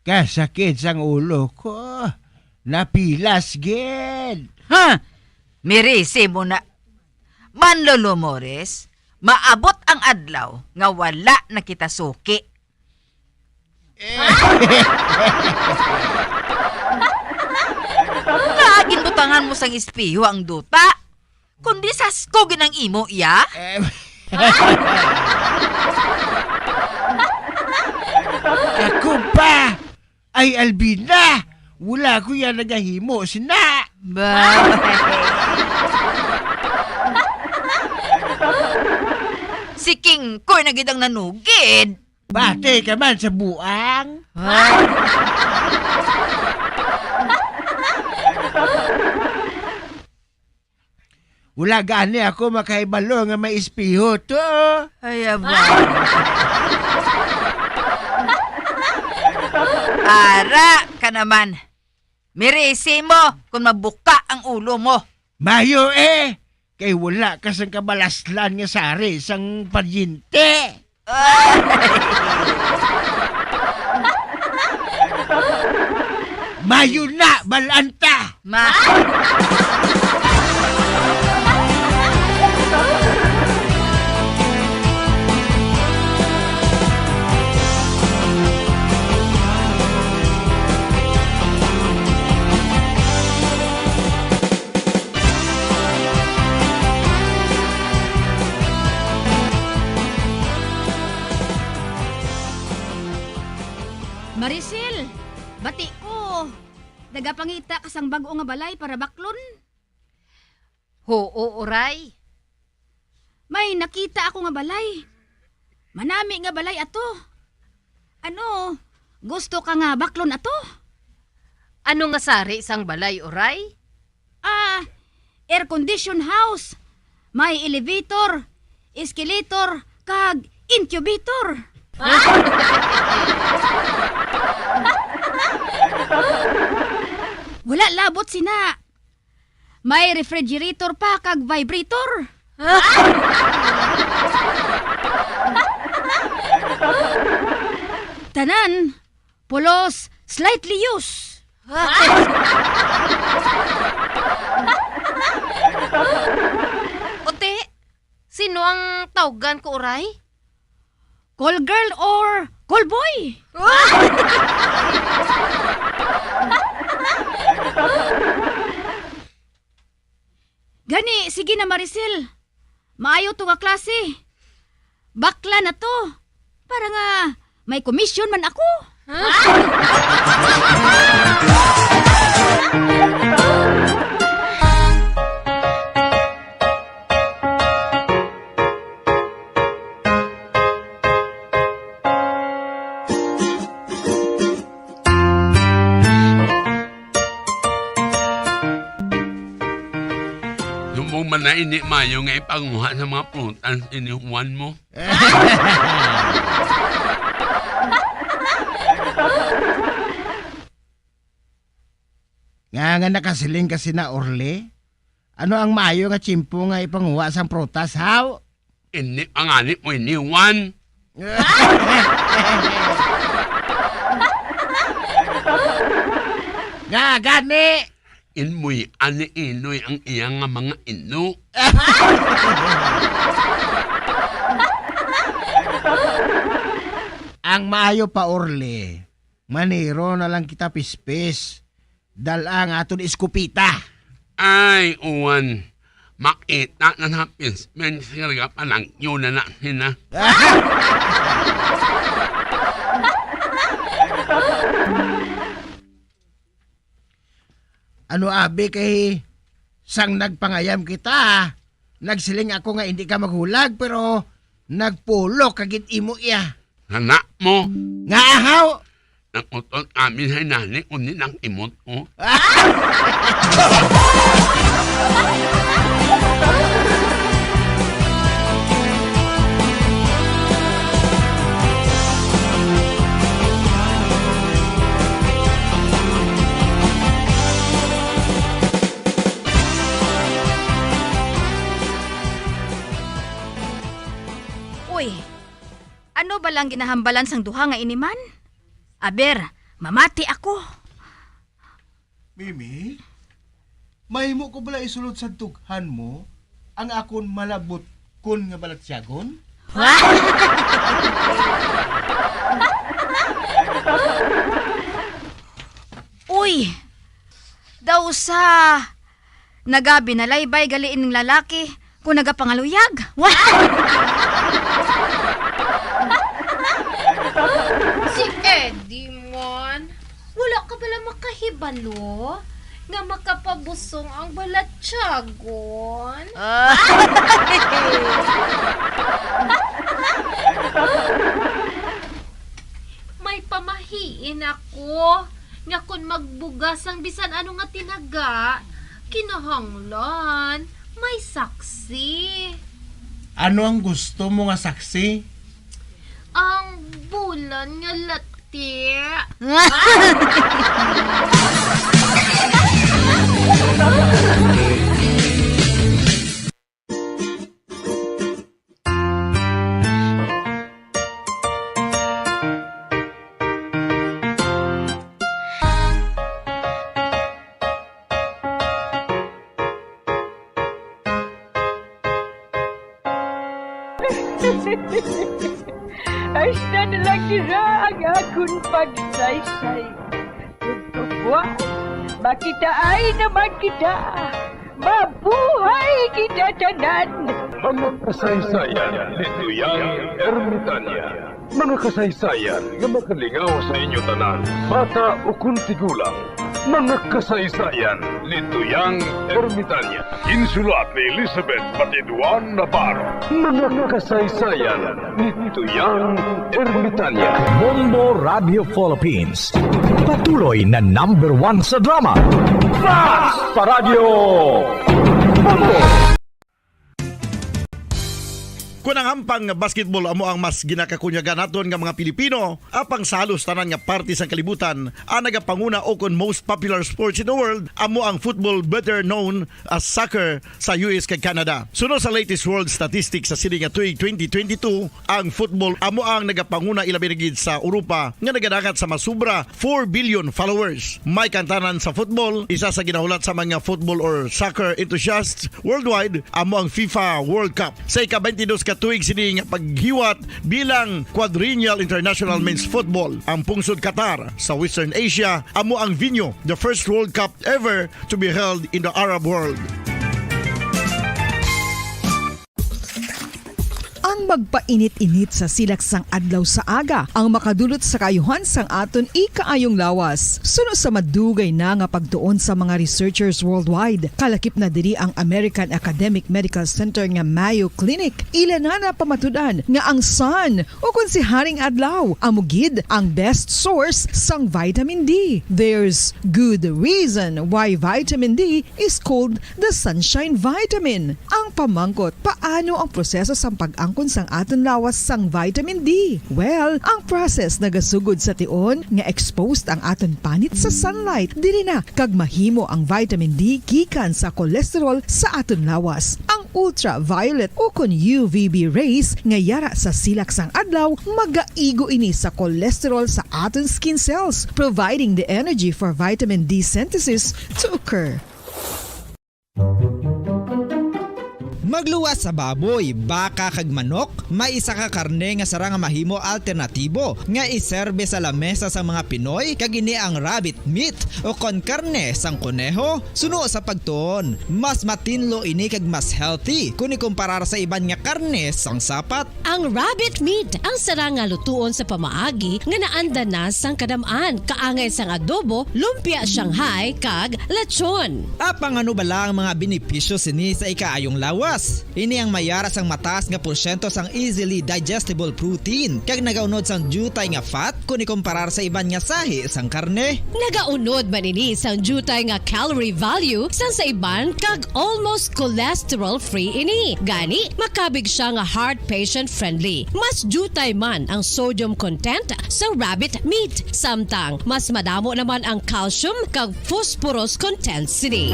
Kasakit sang ulo ko. Napilas gid. Ha? Mirisi mo na. Manlolo Mores, maabot ang adlaw nga wala na kita suki. Laging butangan mo sang espiyo ang duta. Kundi sasko ginang imo iya. Ako pa! Ay, Albina! Wala ko yan nagahimo sina! Si King Koy na gidang nanugid. Bate ka man sa buang. Wala gani ako makaibalo nga may espiho to. Ay, aba. Ara ka naman. Mirisi mo kung mabuka ang ulo mo. Mayo kay wala ka sang kabalaslan nga sari sang paryente. Mayo na, balanta! Maricel, bati ko. Nagapangita ka sang bago nga balay para baklon. Oo, oray. May nakita ako nga balay. Manami nga balay ato. Ano, gusto ka nga baklon ato? Ano nga sari sang balay, oray? Air condition house. May elevator, escalator, kag incubator. Wala labot sina. May refrigerator pa kag vibrator. Tanan, pulos slightly used. Ote, sino ang tawgan ko, oray? Call girl or call boy? Gani, sige na Maricel. Maayo to nga klase. Bakla na to. Para nga may komisyon man ako. na hindi mayo nga ipanguha sa mga prutas inihuan mo. Nga nakasiling kasi na Orle. Ano ang maayo nga chimpo nga ipanguha sang prutas, haw? Hindi panganip mo inihuan. Nga, gani! Inmoy ani-inoy ang iyang nga mga ino. Ang maayo pa, Orle. Maniro na lang kita pispis. Dalang aton iskupita. Ay, uwan. Makita na napis. Men sirga pa lang yun na sina. Ano abi kay sang nagpangayam kita. Nagsiling ako nga hindi ka maghulag pero nagpulo kagit imo iya. Anak mo. Nga ahaw. Nakutol kami sa nani kundi ng imot ko. Uy, ano ba lang ginahambalan sang duha nga iniman? Aber, mamati ako. Mimi, mahimo ko bala isulod sa tughan mo ang akon malabot kun nga balatsyagon? Uy, daw sa nagabi na laybay galiin ng lalaki kung nagapangaluyag. Si Eddie man, wala ka pala makahibalo nga makapabusong ang balatsyagon. May pamahiin ako nga kung magbugas ang bisan ano nga tinaga, kinahanglan may saksi. Ano ang gusto mo nga saksi? Ang bulan nga lati. Hasta na lang nila ang akong pagsaysay. Buwan, makita ay naman kita. Mabuhay kita tanan. Mga kasaysayan ni Tuyang Ermitanya. Mga kasaysayan nga makalingaw sa inyo tanan, bata o kuntigulang. Mga kasaysayan ni Tuyang Ermitanya. Insulat ni Elizabeth Batiduan Navarro. Mga kasaysayan ni Tuyang Ermitanya. Bombo Radio Philippines. Patuloy na #1 sa drama. Fast Paradio Bombo! Kung ang hampang basketball amo ang mas ginakakunyagan naton nga mga Pilipino, apang salos tanan nga parte sa kalibutan, ang nagapanguna o kon most popular sports in the world, amo ang football, better known as soccer sa US kag Canada. Sunod sa latest world statistics sa sining nga tuig 2022, ang football amo ang nagapanguna ilabi na gid sa Europa nga nagadagat sa masubra 4 billion followers. May kantanan sa football, isa sa ginahulat sa mga football or soccer enthusiasts worldwide, amo ang FIFA World Cup. Sa ika-22 ka tuig sining paghiwat bilang quadrennial international men's football. Ang pungsod Qatar sa Western Asia amo ang venue, the first World Cup ever to be held in the Arab world. Ang ang magpainit-init sa silak sang adlaw sa aga ang makadulot sa kayuhan sang aton ikaayong lawas. Suno sa madugay na nga pagtuon sa mga researchers worldwide, kalakip na diri ang American Academic Medical Center nga Mayo Clinic. Ilan na pamatudan nga ang sun o kung si Haring Adlaw amugid ang best source sang vitamin D. There's good reason why vitamin D is called the sunshine vitamin. Ang pamangkot, paano ang proseso sa pag-angkon sang aton lawas sang vitamin D? Well, ang process nagasugod sa tion nga exposed ang aton panit sa sunlight. Dili na kag mahimo ang vitamin D gikan sa cholesterol sa aton lawas. Ang ultraviolet o kun UVB rays nga yara sa silak sang adlaw magaigo ini sa cholesterol sa aton skin cells, providing the energy for vitamin D synthesis to occur. Magluwas sa baboy, baka kag manok, may isa ka karne nga sara nga mahimo alternatibo nga iserbe sa lamesa sa mga Pinoy kag ini ang rabbit meat o kon karne sang kuneho. Suno sa pagtuon, mas matinlo ini kag mas healthy kung ikumparar sa iban nga karne sang sapat. Ang rabbit meat ang sara nga lutuon sa pamaagi nga naanda na sang kadamaan, kaangay sang adobo, lumpia Shanghai kag lechon. Apang ano bala ang mga benepisyo sini sa ikaayong lawas? Ini ang mayara sang mataas nga porsyento sang easily digestible protein kag nagaunod sang jutay nga fat kung ikumparar sa iban nga sahi sang karne. Nagaunod man ini sang jutay nga calorie value sang sa iban kag almost cholesterol free ini. Gani makabig siya nga heart patient friendly. Mas jutay man ang sodium content sa rabbit meat, samtang mas madamo naman ang calcium kag phosphorus content sini.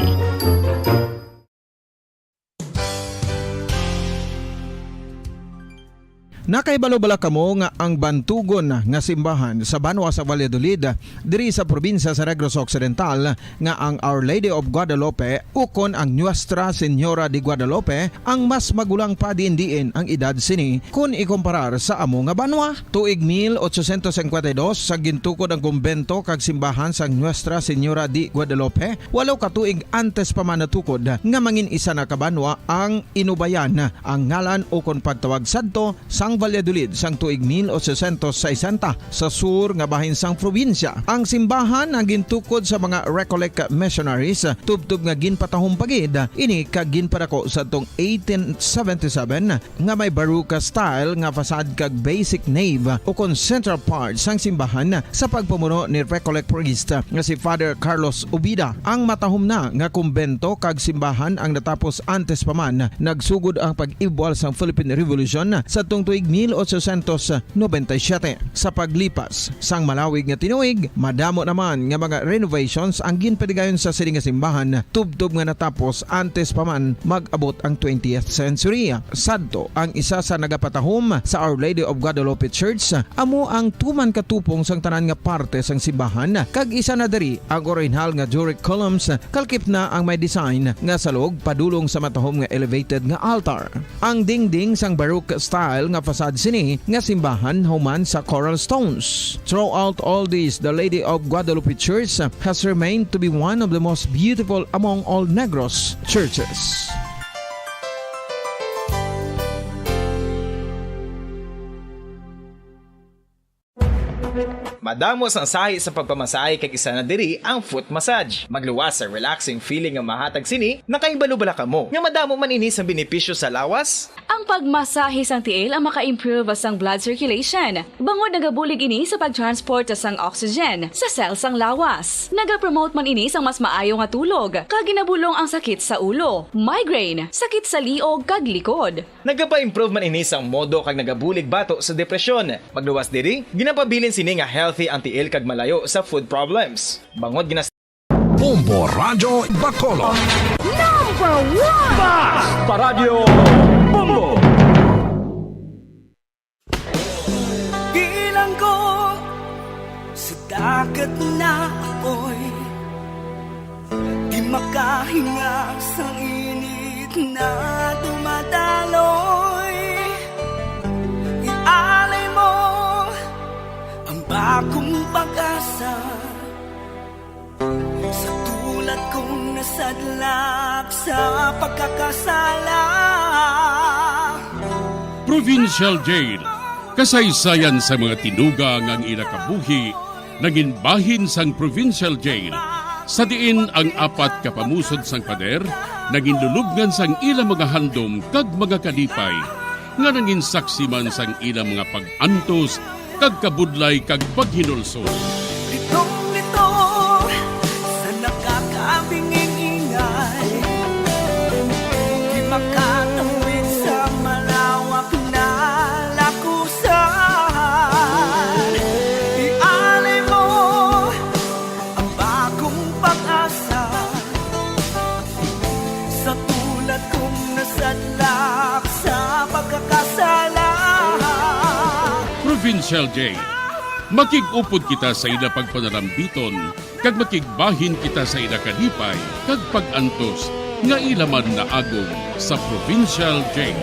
Nakaibalo-bala kamo nga ang bantugon nga simbahan sa Banwa sa Valladolid diri sa probinsya sa Negros Occidental nga ang Our Lady of Guadalupe ukon ang Nuestra Señora de Guadalupe ang mas magulang pa diin ang edad sini kung ikumparar sa amo nga banwa. Tuig 1852 sa gintukod ang kumbento kag simbahan sa Nuestra Señora de Guadalupe, walo ka tuig antes pa man natukod nga mangin isa na kabanwa ang inubayan ang ngalan ukon pagtawag sadto sang Valladolid sang tuig 1860 sa sur nga bahin sang probinsya. Ang simbahan ang gintukod sa mga Recollect missionaries tubtub nga ginpatahong pagid ini kag ginpadako sa tong 1877 nga may baroque style nga fasad kag basic nave o kon central part sang simbahan sa pagpamuno ni Recollect priest nga si Father Carlos Ubida. Ang matahom na nga kumbento kag simbahan ang natapos antes pa man nagsugod ang pag-ibwal sang Philippine Revolution sa tong tuig 1897. Sa paglipas sang malawig nga tinuig, madamo naman nga mga renovations ang ginpadigayon sa sining nga simbahan tubtob nga natapos antes pa man mag-abot ang 20th century. Sadto ang isa sa nagapatahom sa Our Lady of Guadalupe Church amo ang tuman katupong sang tanan nga parte sang simbahan kag isa na diri ang original nga Doric columns kalkip na ang may design nga salog padulong sa matahom nga elevated nga altar. Ang dingding sang baroque style nga fasad sini nga simbahan human sa coral stones. Throughout all this, the Lady of Guadalupe Church has remained to be one of the most beautiful among all Negros churches. Madamo sang sahi sa pagpamasahe kag isa na diri ang foot massage. Magluwas sa relaxing feeling nga mahatag sini, nakaibalo-bala kamo. Nga madamo man ini sa benepisyo sa lawas. Ang pagmasahe sang tiil ang maka-improve sang blood circulation. Bangod nagabulig ini sa pagtransport sang oxygen sa cell sang lawas. Nagapromote man ini sang mas maayo nga tulog. Kag ginabulong ang sakit sa ulo, migraine, sakit sa liog kag likod. Nagapa-improve man ini sang modo kag nagabulig bato sa depresyon. Magluwas diri, ginapabilin sini nga healthy ang tiil kag malayo sa food problems. Bangod Bombo Radyo Bacolod. Number 1! Basta Radio Bombo! Bilang ko sa dagat na apoy, di makahinga sa init na dumadaloy. Ialay mo ang bagong pag-asa sa tulad kong nasadlak sa pagkakasala. Provincial Jail. Kasaysayan sa mga tinugang ang inakabuhi, naging bahin sang Provincial Jail. Sa diin ang apat kapamusod sang pader, naging lulubngan sang ilang mga handom kag mga kalipay, nga naging saksi man sang ilang mga pag-antos, kag kabudlay kag paghinulsol. Litong-lito sa nakakabinging ingay, di makatawid sa malawak na lakusan. Ialay mo ang bagong pag-asa sa tulad kong nasadlak sa pagkakasala. Provincial Jail. Makig-upod kita sa ila pagpanarambiton, kag makigbahin kita sa ila kalipay, kag pag-antos, nga ilaman na agong sa Provincial Jail.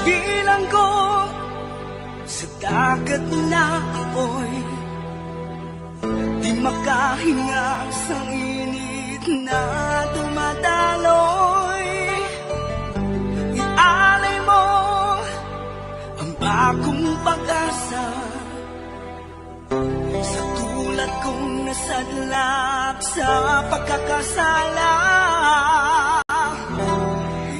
Bilang ko sa dagat na apoy, di makahinga sa init na dumadaloy. Ialay mo ang bagong pag-asa sa tulad kong nasadlak sa pagkakasala.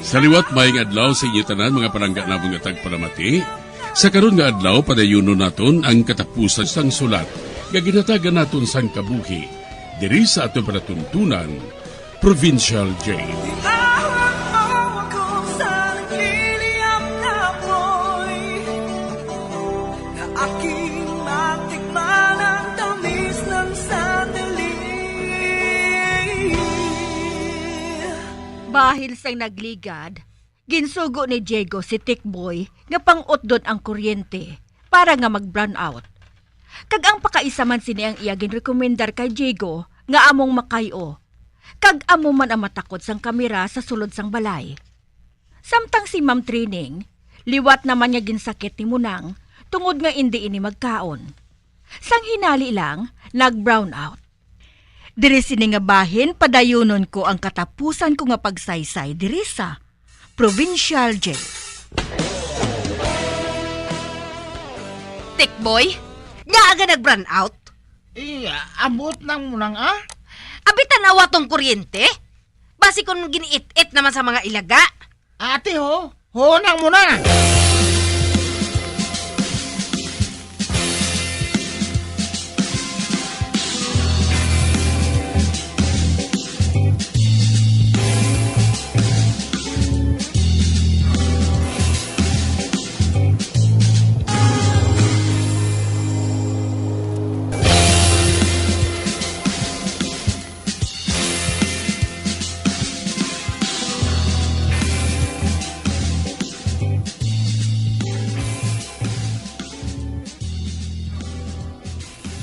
Sa liwat maing adlaw sa inyo tanan mga panangga na mga tagpalamati, sa karon nga adlaw padayuno naton ang katapusan sang sulat nga ginatagan naton sang kabuhi diri sa aton panatuntunan, Provincial Jail. Bahil sang nagligad, ginsugo ni Diego si Tikboy nga pang-utdon ang kuryente para nga mag-brown out. Kag ang pakaisa man sini ang iya ginrekomendar kay Diego nga among makayo. Kag amo man ang matakot sang kamera sa sulod sang balay. Samtang si Ma'am Trining, liwat naman niya ginsakit ni Munang tungod nga hindi ini magkaon. Sang hinali lang, nag-brown out. Diri sini nga bahin, padayunon ko ang katapusan ko nga pagsaysay diri sa Provincial Jail. Tikboy, nga aga nag-run out? Abot nang munang Abitan nawa tong kuryente? Basi kung giniit-it naman sa mga ilaga. Ate ho nang muna.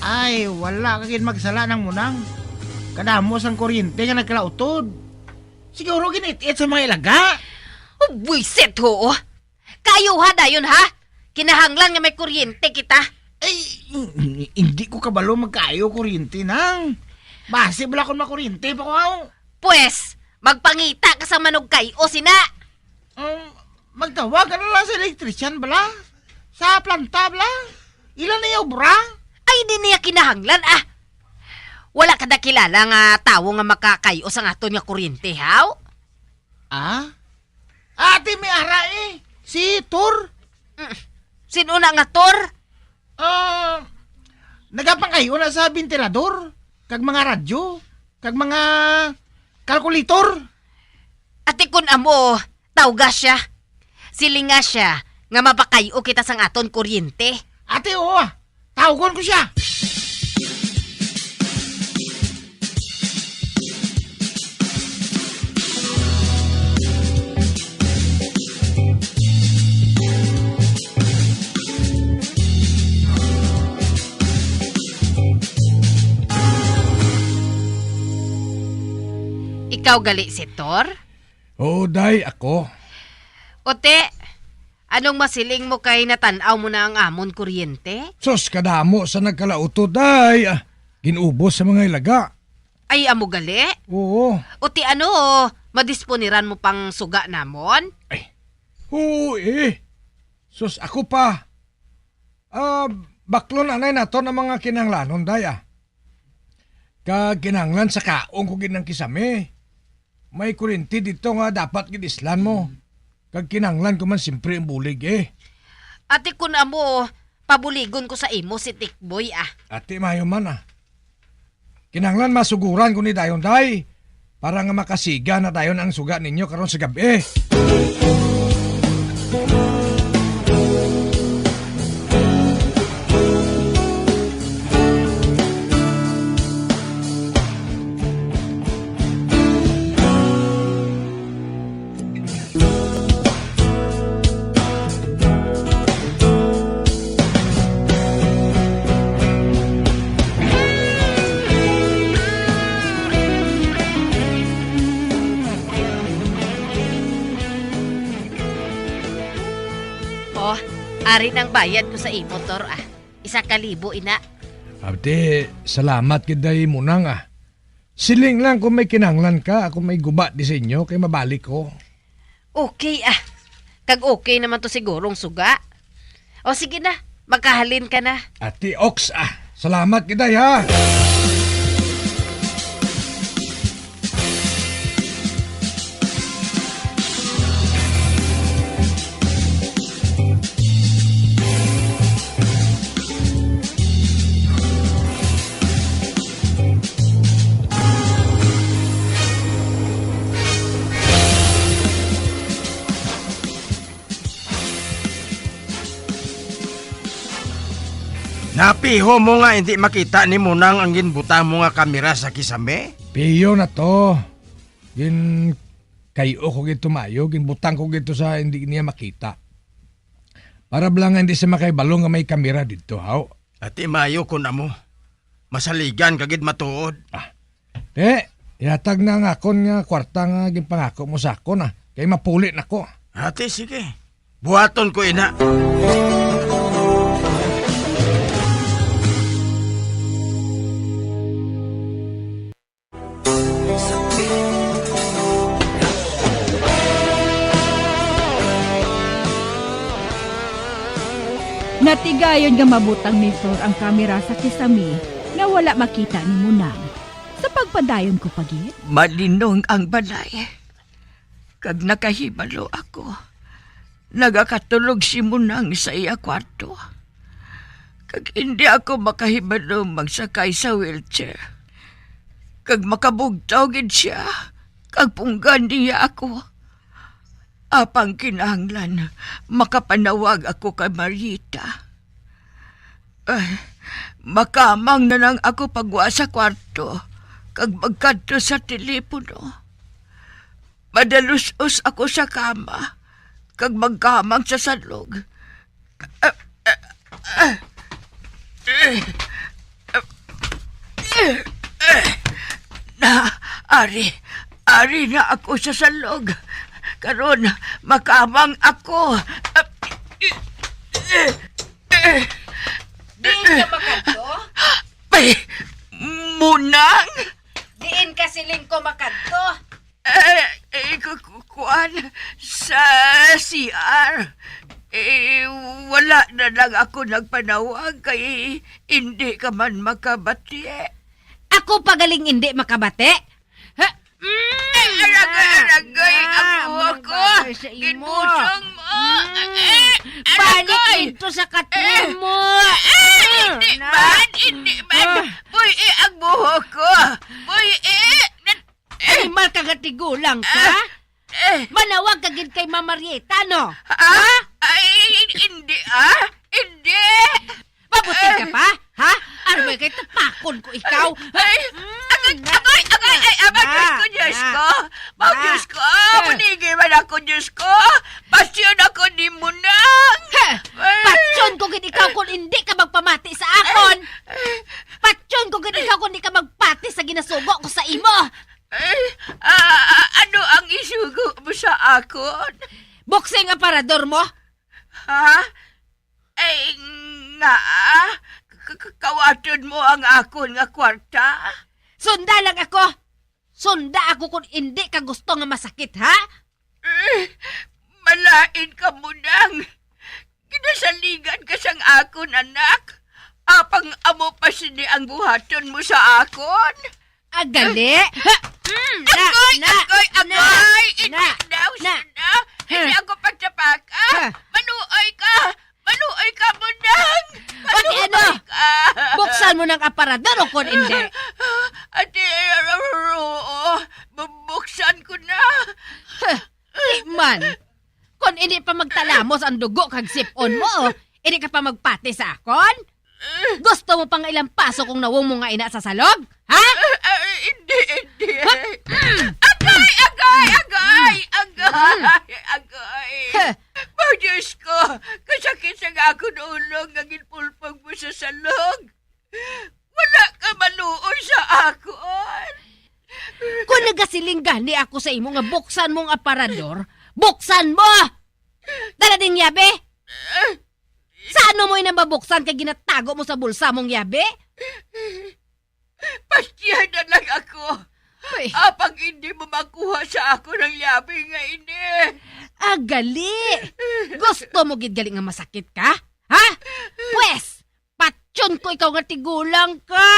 Ay, wala kagin magsala ng munang. Kadamos ang kuryente nga nagkalautod. Siguro ginit-it sa mga ilaga. Buisit ho. Kayo ha dayon ha? Kinahanglan nga may kuryente kita. Ay, hindi ko kabalo magkayo kuryente nang. Base bala kung makuryente pa ko. Pues, magpangita ka sa manog kayo sina. Magtawag ka na lang sa electrician bala. Sa planta bala. Ilan na yung bra? Ay, di niya kinahanglan Wala ka na kilala nga tawo nga makakayo sa aton nga kuryente, haw? Ate, may ara si Tor. Sino na nga Tor? Nagapangkayo na sa ventilador, kag mga radyo, kag mga kalkulator. Ate kun amo, tawga siya. Silinga siya, nga mapakayo kita sang aton kuryente. Ate, tawgon ko siya. Ikaw gali si Tor? Oo, day, ako. Ote, Anong masiling mo kay natanaw mo na ang amon kuryente? Sos, kadamo sa nagkalauto, day. Ginubos sa mga ilaga. Ay, amo gali? Oo. O ti ano, madisponiran mo pang suga namon? Oo Sos, ako pa. Baklo na nato ng mga kinanglanon, day. Kag kinanglan sa kaong ko ginang kisame. May kurinti dito nga dapat gidislan mo. Kag kinanglan ko man simpre ang bulig Ate kun amo, pabuligon ko sa imo si Tikboy Ate mayo man Kinanglan masuguran ko ni dayon day. Para nga makasiga na dayon ang suga ninyo karon sa gabi. Ari nang bayad ko sa imo, Tor, 1,000 ina. Ate, salamat kiday munang Siling lang kung may kinanglan ka, ako may guba di sa inyo, kay mabalik ko. Okay Kag okay naman to sigurong suga. O sige na, magkahalin ka na. Ate Ox, salamat kiday ha. Napiho mo nga hindi makita ni Munang ang ginbutang mo nga kamera sa kisame? Piyo na to. Kayo ko gito mayo, ginbutang ko gito sa hindi niya makita. Para blang hindi siya makaibalo nga may kamera dito, haw. Ati mayo ko na mo. Masaligan kagid matuod. Ihatag na nga akon nga kwarta nga ginpangako mo sa akon kay mapulit na ko. Ate, sige. Buhaton ko ina. Natigayon nga mabutang ni Sor ang kamera sa kisame nga wala makita ni Munang. Sa pagpadayon ko pagit. Malinong ang balay. Kag nakahibalo ako. Nagakatulog si Munang sa iya kwarto. Kag hindi ako makahibalo magsakay sa wheelchair. Kag makabugtaw gid siya. Kag punggan niya ako. Apang kinahanglan, makapanawag ako kay Marita. Makamang na lang ako pagwa sa kwarto, kag magkadto sa telepono. Madalusos ako sa kama, kag magkamang sa salog. Ari na ako sa salog. Karon, makamang ako. Diin ka makadto? Munang? Diin ka siling ko makadto? Kukuan sa CR. Wala na lang ako nagpanawag kay hindi ka man makabati. Ako pagaling hindi makabati? Aragay ang buha ko. Ginbusong mo. Balik dito sa katrin mo. Hindi man. Boy, ang buha ko. Boy, Animal kagatigulang ka? Manawag kagid kay Mama Marieta, no? Ay, hindi, Hindi. Mabuti ka pa? Ha? Ano ba kay tapakon ko ikaw? Abay, Diyos ko. Diyos ko. Manigi man ako, Diyos ko. Pasyon ako ni Munang. Pasyon ko gid ikaw kung hindi ka magpamati sa akon. Pasyon ko gid ikaw kung hindi ka magpati sa ginasugo ko sa imo. Ano ang isugo mo sa akon? Boxing aparador mo? Ha? Ay, nga, kawaton mo ang akon nga kwarta? Sunda lang ako. Sunda ako kung hindi ka gusto nga masakit, ha? Malain ka mo nang. Kinasaligan ka sang akon, anak. Apang amo pa sini ang buhaton mo sa akon. Agali? Agoy! Hindi daw siya na. Hindi ako pagtapaka. Manuoy ka! Manuoy ka mo nang! Manuoy ka! Buksan mo ng aparador o kung hindi? Ate, bubuksan ko na. Man, kung hindi pa magtalamos ang dugo kag sipon mo, hindi ka pa magpati sa akon? Gusto mo pang ilang paso kung nawong mo nga ina sa salog? Ha? Hindi. Agay! Oh, Diyos ko! Kasakit sa akong ulong nga ginpulpog mo sa salog. Wala ka maluoy sa akon. Kung nagasiling gani ako sa imo nga buksan mong aparador, buksan mo! Dala ding yabe? Saan mo inang babuksan kay ginatago mo sa bulsa mong yabe? Pastiyan na lang ako. Apang hindi mo makuha sa ako ng yabe nga ini. Gali! Gusto mo gid galing nga masakit ka? Ha? Pwes, patsyon ko ikaw nga tigulang ka!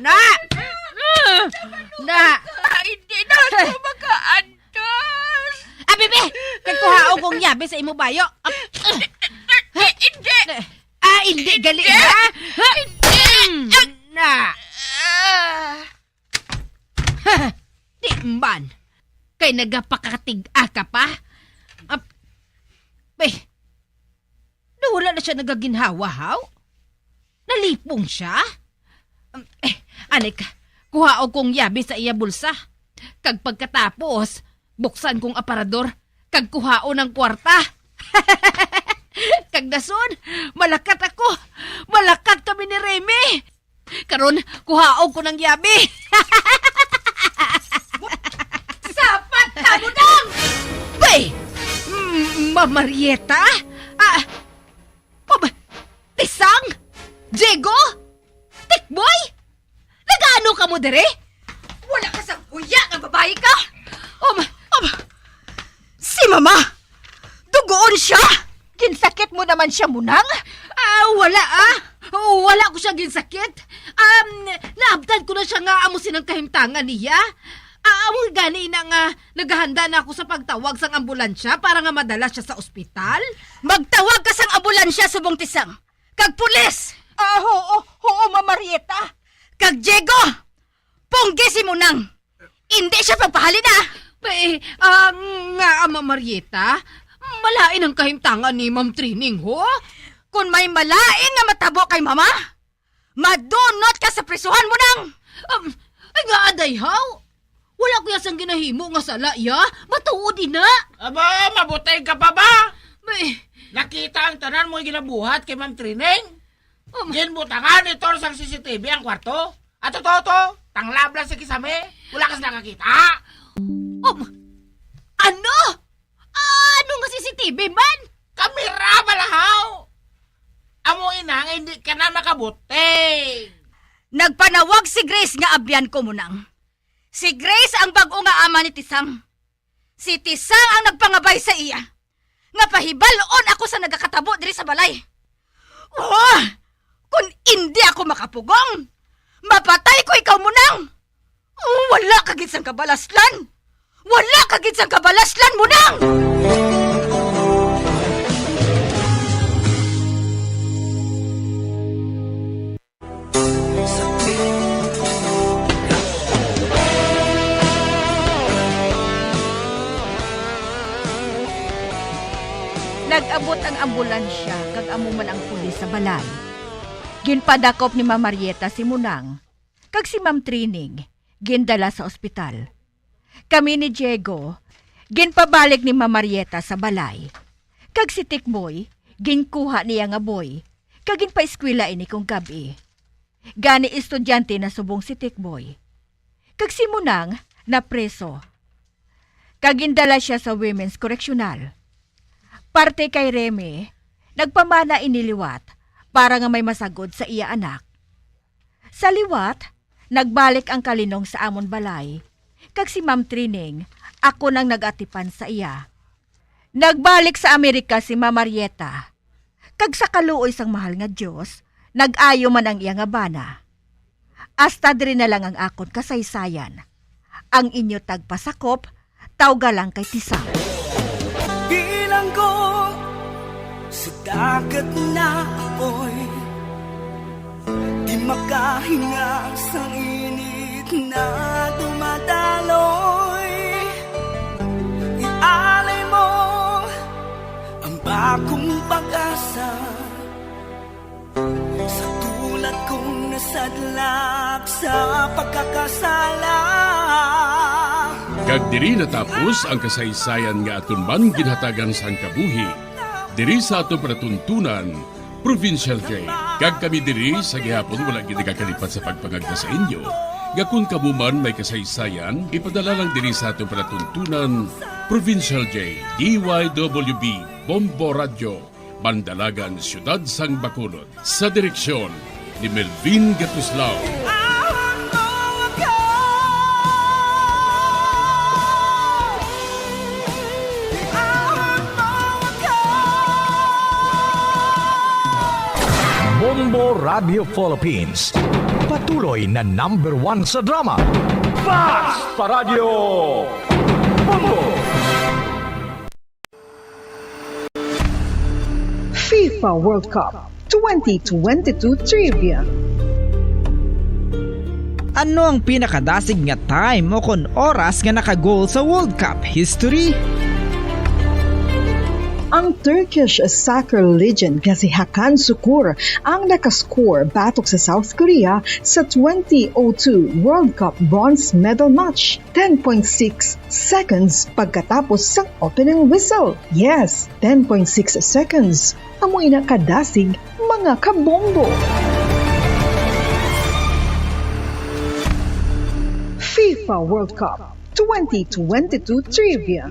Na! Hindi na ako makaantos! Bebe! Kagkuhaon kong yabe sa imo bayo. Hindi! Hindi gali ha? Na! Di man! Kay nagapakatig-a ka pa? Wala na siya nagaginhawa-haw? Nalipong siya? Anik, kuhaon kong yabe sa iya bulsa. Kag pagkatapos, buksan kong aparador, kag kuhaon ng kwarta. Kag dason, malakat ako. Malakat kami ni Remy. Karon, kuhaon ko ng yabe. Sapat na mo nang! Marieta? Tisang? Diego? Tikboy? Nagaano ka mo dere? Wala ka sa huya ng babae ka? Si Mama! Dugoon siya! Ginsakit mo naman siya munang? Wala Wala ko siya ginsakit. Naabtan ko na siya nga amusin ang kahimtangan niya. Gani na nga naghahanda na ako sa pagtawag sang ambulansya para nga madala siya sa ospital. Magtawag ka sang ambulansya, subong tisang. Kag pulis! Oo, Marieta. Kag Diego! Punggi si Munang! Hindi siya pagpahalin na! Marieta, malain ang kahimtangan ni Ma'am Trining, ho? Kung may malain nga matabo kay Mama, madunot ka sa prisuhan mo nang! Nga aday, how? Wala ko yasang ginahimo nga sala, ya? Matuod ina! Aba, mabutay ka pa ba? Nakita ang tanan mo ginabuhat kay Ma'am Trining? Ginbutangan ito sa CCTV ang kwarto? At totoo, tanglab lang sa kisame. Wala ka sa nakakita. Ano? Ano nga CCTV man? Kamera malahaw! Amo ina nga hindi ka na makabuti. Nagpanawag si Grace nga abyan ko munang. Si Grace ang bago nga ama ni Tisang. Si Tisang ang nagpangabay sa iya. Nga pahibalon ako sa nagakatabo diri sa balay. Kung hindi ako makapugong, mapatay ko ikaw munang. Wala kagid sang kabalaslan. Wala kagid sang kabalaslan munang. Nag-abot ang ambulansya kag amo man ang pulis sa balay. Ginpadakop ni Ma'am Marieta si Munang kag si Ma'am Trining gindala sa ospital. Kami ni Diego ginpabalik ni Ma'am Marieta sa balay. Kag si Tikboy ginkuha niya nga boy kag ginpaeskwela ini kong gabi. Gani estudyante na subong si Tikboy. Kag si Munang na preso. Kag gindala siya sa Women's Correctional. Parte kay Remy, nagpamana iniliwat para nga may masagod sa iya anak. Sa liwat, nagbalik ang kalinong sa amon balay, kag si Ma'am Trining, ako nang nagatipan sa iya. Nagbalik sa Amerika si Ma'am Marieta, kag sa kaluoy sang mahal nga Diyos, nag-ayo man ang iya nga bana. Hasta diri na lang ang akon kasaysayan. Ang inyo tagpasakop, tawga lang kay Tisang. Bilang ko sa dagat na apoy, di makahinga sa init na dumadaloy. Ialay mo ang bagong pag-asa sa tulad kong nasadlak sa pagkakasala. Kag diri natapos ang kasaysayan nga aton man ginhatagan sang kabuhi. Diri sa aton panatuntunan, Provincial J. Kag kami diri sa gihapon wala gid kakalipat sa pagpangagda sa inyo. Nga kung kamuman may kasaysayan, ipadala lang diri sa aton panatuntunan, Provincial J. DYWB Bombo Radio, Bandalagan, Siyudad sang Bacolod. Sa direksyon ni Melvin Gatuslao. Bombo Radio Philippines. Patuloy na #1 sa drama. Basta Radio Bombo! FIFA World Cup 2022 Trivia. Ano ang pinakadasig nga time o kon oras nga nakagol sa World Cup history? Ang Turkish soccer legend nga si Hakan Şükür ang nakascore batok sa South Korea sa 2002 World Cup bronze medal match. 10.6 seconds pagkatapos sa opening whistle. Yes, 10.6 seconds. Amoy na kadasig mga kabombo. FIFA World Cup 2022 Trivia.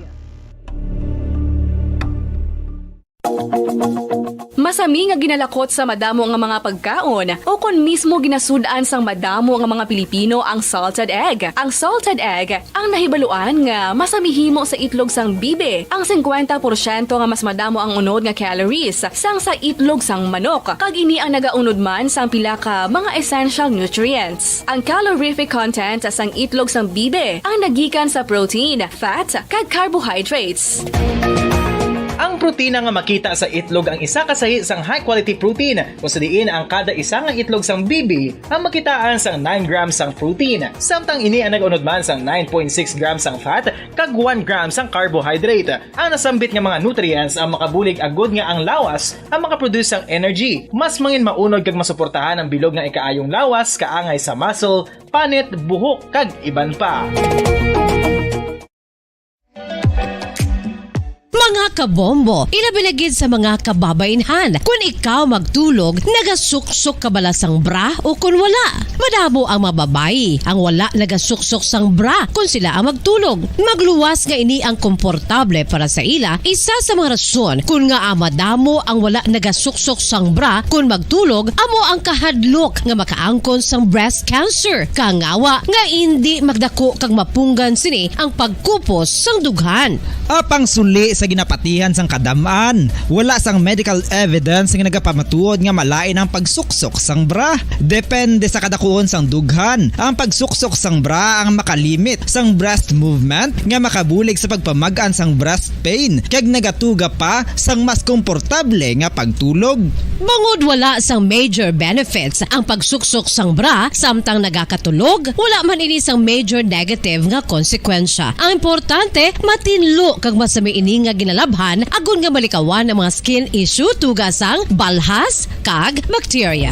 Masami nga ginalakot sa madamo nga mga pagkaon o kon mismo ginasudaan sang madamo nga mga Pilipino ang salted egg. Ang salted egg ang nahibaluan nga masamihimo sa itlog sang bibe. Ang 50% nga mas madamo ang unod nga calories sang sa itlog sang manok. Kag ini ang nagaunod man sang pila ka mga essential nutrients. Ang calorific content sang itlog sang bibe ang nagikan sa protein, fat, kag carbohydrates. Ang protina nga makita sa itlog ang isa kasahi sang high quality protein kung sa diin ang kada isa nga itlog sang bibi ang makitaan sang 9 grams sang protein. Samtang ini ang nag-unod man sang 9.6 grams sang fat kag 1 gram sang carbohydrate. Ang nasambit nga mga nutrients ang makabulig agud nga ang lawas ang makaproduce sang energy. Mas mangin maunod kag masuportahan ang bilog nga ikaayong lawas kaangay sa muscle, panit, buhok kag iban pa. Mga kabombo, ilabilagid sa mga kababainhan. Kung ikaw magtulog, nagasuksok ka bala sang bra o kung wala. Madamo ang mababayi ang wala nagasuksok sang bra kung sila ang magtulog. Magluwas nga ini ang komportable para sa ila, isa sa mga rason kung nga madamo ang wala nagasuksok sang bra kung magtulog, amo ang kahadlok nga makaangkon sang breast cancer. Kangawa nga hindi magdako kag mapunggan sini ang pagkupos sang dughan. Apang suli sa ginapatihan sang kadamaan, wala sang medical evidence nga nagapamatuod nga malain ang pagsuksok sang bra. Depende sa kadakuon sang dughan. Ang pagsuksok sang bra ang makalimit sang breast movement nga makabulig sa pagpamagan sang breast pain kag nagatuga pa sang mas komportable nga pagtulog. Bangod wala sang major benefits ang pagsuksok sang bra samtang nagakatulog, wala man ini sang major negative nga konsekwensya. Ang importante, matinlo kag masami ini nga ginalabhan agon nga malikawan ang mga skin issue tugasang balhas kag bacteria.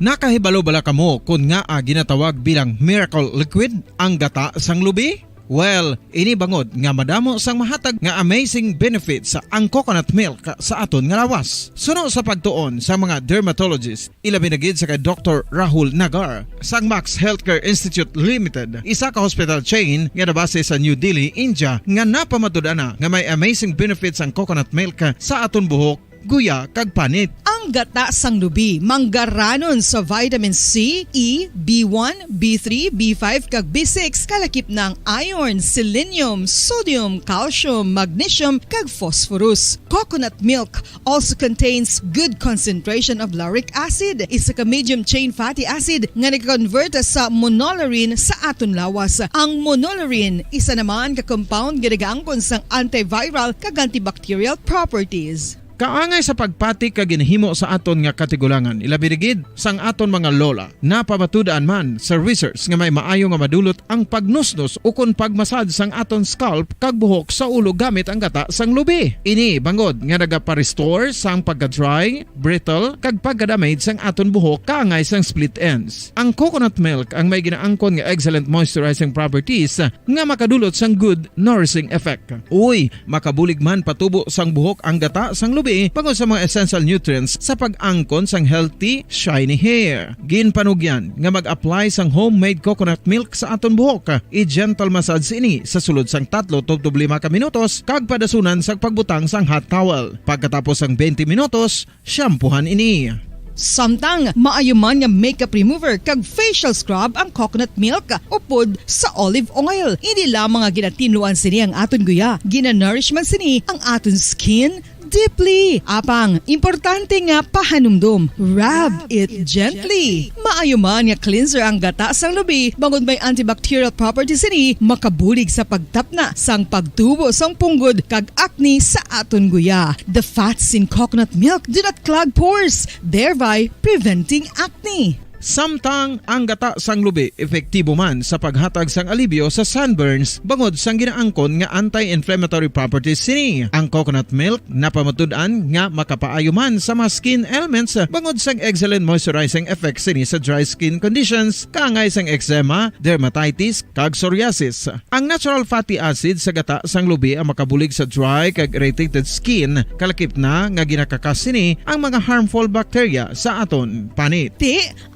Nakahibalo bala kamo kung nga ginatawag bilang miracle liquid ang gata sang lubi? Well, ini bangod nga madamo sang mahatag nga amazing benefits sa ang coconut milk sa aton nga lawas. Suno sa pagtuon sa mga dermatologist, ilabi na gid sa kay Dr. Rahul Nagar sang Max Healthcare Institute Limited, isa ka hospital chain nga nabase sa New Delhi, India, nga napamatud-ana nga may amazing benefits ang coconut milk sa aton buhok, guya kag panit. Ang gata sang lubi manggaranon sa vitamin C, E, B1, B3, B5 kag B6 kalakip ng iron, selenium, sodium, calcium, magnesium kag phosphorus. Coconut milk also contains good concentration of lauric acid, isa ka medium chain fatty acid nga nag-convert sa monolaurin sa aton lawas. Ang monolaurin isa naman ka compound nga nagaangkon sang antiviral kag antibacterial properties. Kaangay sa pagpati kag ginhimo sa aton nga katigulangan, ilabirigid sang aton mga lola, napamatudan man sa research nga may maayo nga madulot ang pagnusnos ukon pagmasad sang aton scalp kag buhok sa ulo gamit ang gata sang lubi. Ini bangod nga nagapa-restore sang pagka-dry, brittle kag pagka-damage sang aton buhok kaangay sang split ends. Ang coconut milk ang may ginaangkon nga excellent moisturizing properties nga makadulot sang good nourishing effect. Uy, makabulig man patubo sang buhok ang gata sang lubi bangod sa mga essential nutrients sa pag-angkon sang healthy, shiny hair. Ginpanugyan nga mag-apply sang homemade coconut milk sa aton buhok. I-gentle massage ini sa sulod sang 3 to 5 ka minutos kag padasunan sang pagbutang sang hot towel. Pagkatapos sang 20 minutos, shampoohan ini. Samtang maayo man nga makeup remover kag facial scrub ang coconut milk upod sa olive oil. Hindi lamang nga ginatinluan sini ang aton guya, gina-nourish man sini ang aton skin deeply. Apang, importante nga pahanumdum. Rub it gently. Maayo man nga cleanser ang gata sang lubi, bangod may antibacterial properties ini, makabulig sa pagtapna sang pagtubo sang punggod kag acne sa aton guya. The fats in coconut milk do not clog pores, thereby preventing acne. Samtang ang gata sang lubi epektibo man sa paghatag sang alibyo sa sunburns bangod sang ginaangkon nga anti-inflammatory properties sini. Ang coconut milk napamatud-an nga makapaayo man sa mga skin ailments bangod sang excellent moisturizing effect sini sa dry skin conditions kaangay sang eczema, dermatitis kag psoriasis. Ang natural fatty acid sa gata sang lubi ang makabulig sa dry kag irritated skin, kalakip na nga ginakakas sini ang mga harmful bacteria sa aton panit.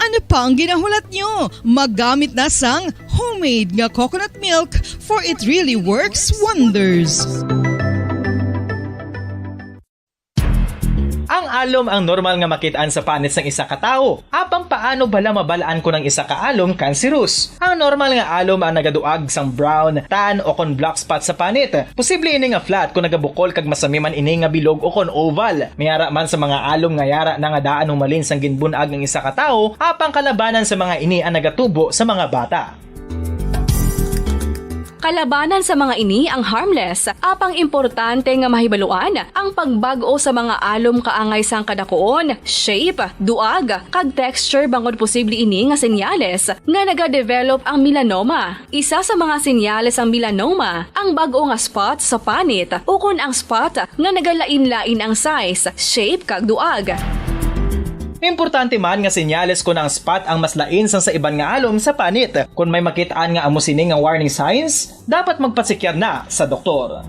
Ano pa ang ginahulat nyo? Maggamit na sang homemade nga coconut milk for it really works wonders. Ang alom ang normal nga makitaan sa panit sang isa ka tawo. Apang paano bala mabalaan ko ng isa ka alom cancerous? Ang normal nga alom ang nagaduag sang brown, tan o kon black spot sa panit. Posible ini nga flat kung nagabukol kag masami man ini nga bilog o kon oval. Mayara man sa mga alom nga yara na nga daan humalin sang ginbunag ng isa ka tawo, apang kalabanan sa mga ini ang nagatubo sa mga bata. Kalabanan sa mga ini ang harmless, apang importante nga mahibaluan ang pagbago sa mga alom kaangay sang kadakuon, shape, duag, kag texture bangod posible ini nga senyales nga nagadevelop ang melanoma. Isa sa mga senyales ang melanoma, ang bago nga spot sa panit o kun ang spot nga nagalain-lain ang size, shape, kag duag. Importante man nga senyales kung ang spot ang mas lain sang sa iban nga alom sa panit. Kung may makitaan nga amo sini nga warning signs, dapat magpasikyar na sa doktor.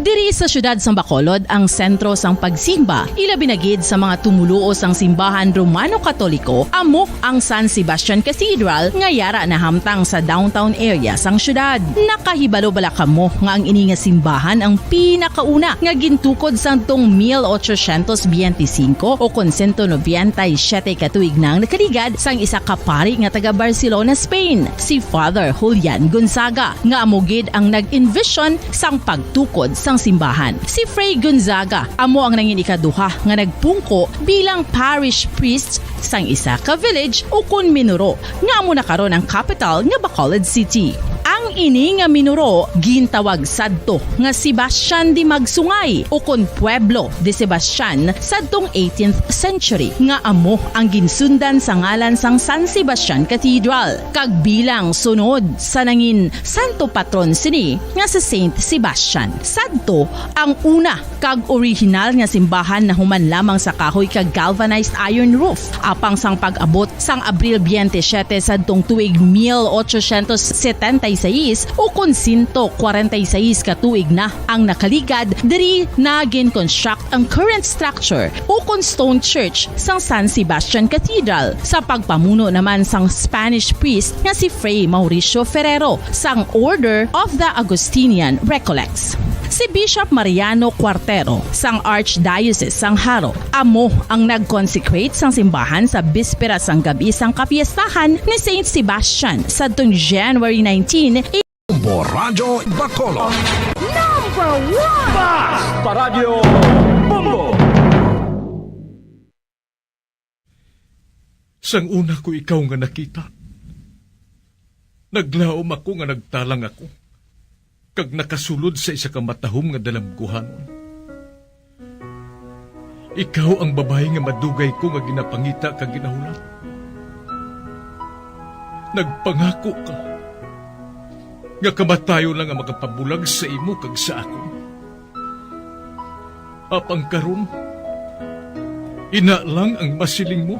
Diri sa syudad sang Bacolod ang sentro sang pagsimba, ilabi na gid sa mga tumuluo sang simbahan Romano-Katoliko, amo ang San Sebastian Cathedral nga yara na hamtang sa downtown area sang syudad. Nakahibalo bala kamo nga ang ini nga simbahan ang pinakauna nga gintukod sang tong 1825 o kon 197 katuig nang nakaligad sang isa ka pari nga taga Barcelona, Spain, si Father Julian Gonzaga, nga amo gid ang nag-envision sang pagtukod sang simbahan. Si Fray Gonzaga amo ang nangin ikaduha nga nagpungko bilang parish priest sang isa ka village o kun minuro nga amo na karon ang capital nga Bacolod City. Ang Ang ini nga minuro gintawag sadto nga Sebastian de Magsungay o kon Pueblo de Sebastian sadtong 18th century nga amo ang ginsundan sa ngalan sang San Sebastian Cathedral kag bilang sunod sa nangin santo patron sini nga sa Saint Sebastian. Sadto ang una kag original nga simbahan na human lamang sa kahoy kag galvanized iron roof apang sang pag-abot sang Abril 27 sadtong tuig 1876 o kon 146 ka tuig na ang nakaligad diri na gin-construct ang current structure o kon stone church sang San Sebastian Cathedral sa pagpamuno naman sang Spanish priest nga si Fray Mauricio Ferrero sang Order of the Augustinian Recollects. Si Bishop Mariano Cuartero sang Archdiocese sang Haro amo ang nag-consecrate sang simbahan sa bispera sang gabi sang kapiestahan ni Saint Sebastian sadtong January 19, Bumbo Radyo Bacolod. Number 1! Basta Radio Bumbo! Sang una ko ikaw nga nakita, naglaom ako nga nagtalang ako, kag nakasulod sa isa ka matahom nga dalamguhanon. Ikaw ang babae nga madugay ko nga ginapangita kag ginahulat. Nagpangako ka, nga kamatayo lang ang makapabulag sa imo kag sa akon. Apang karon, ina lang ang masiling mo.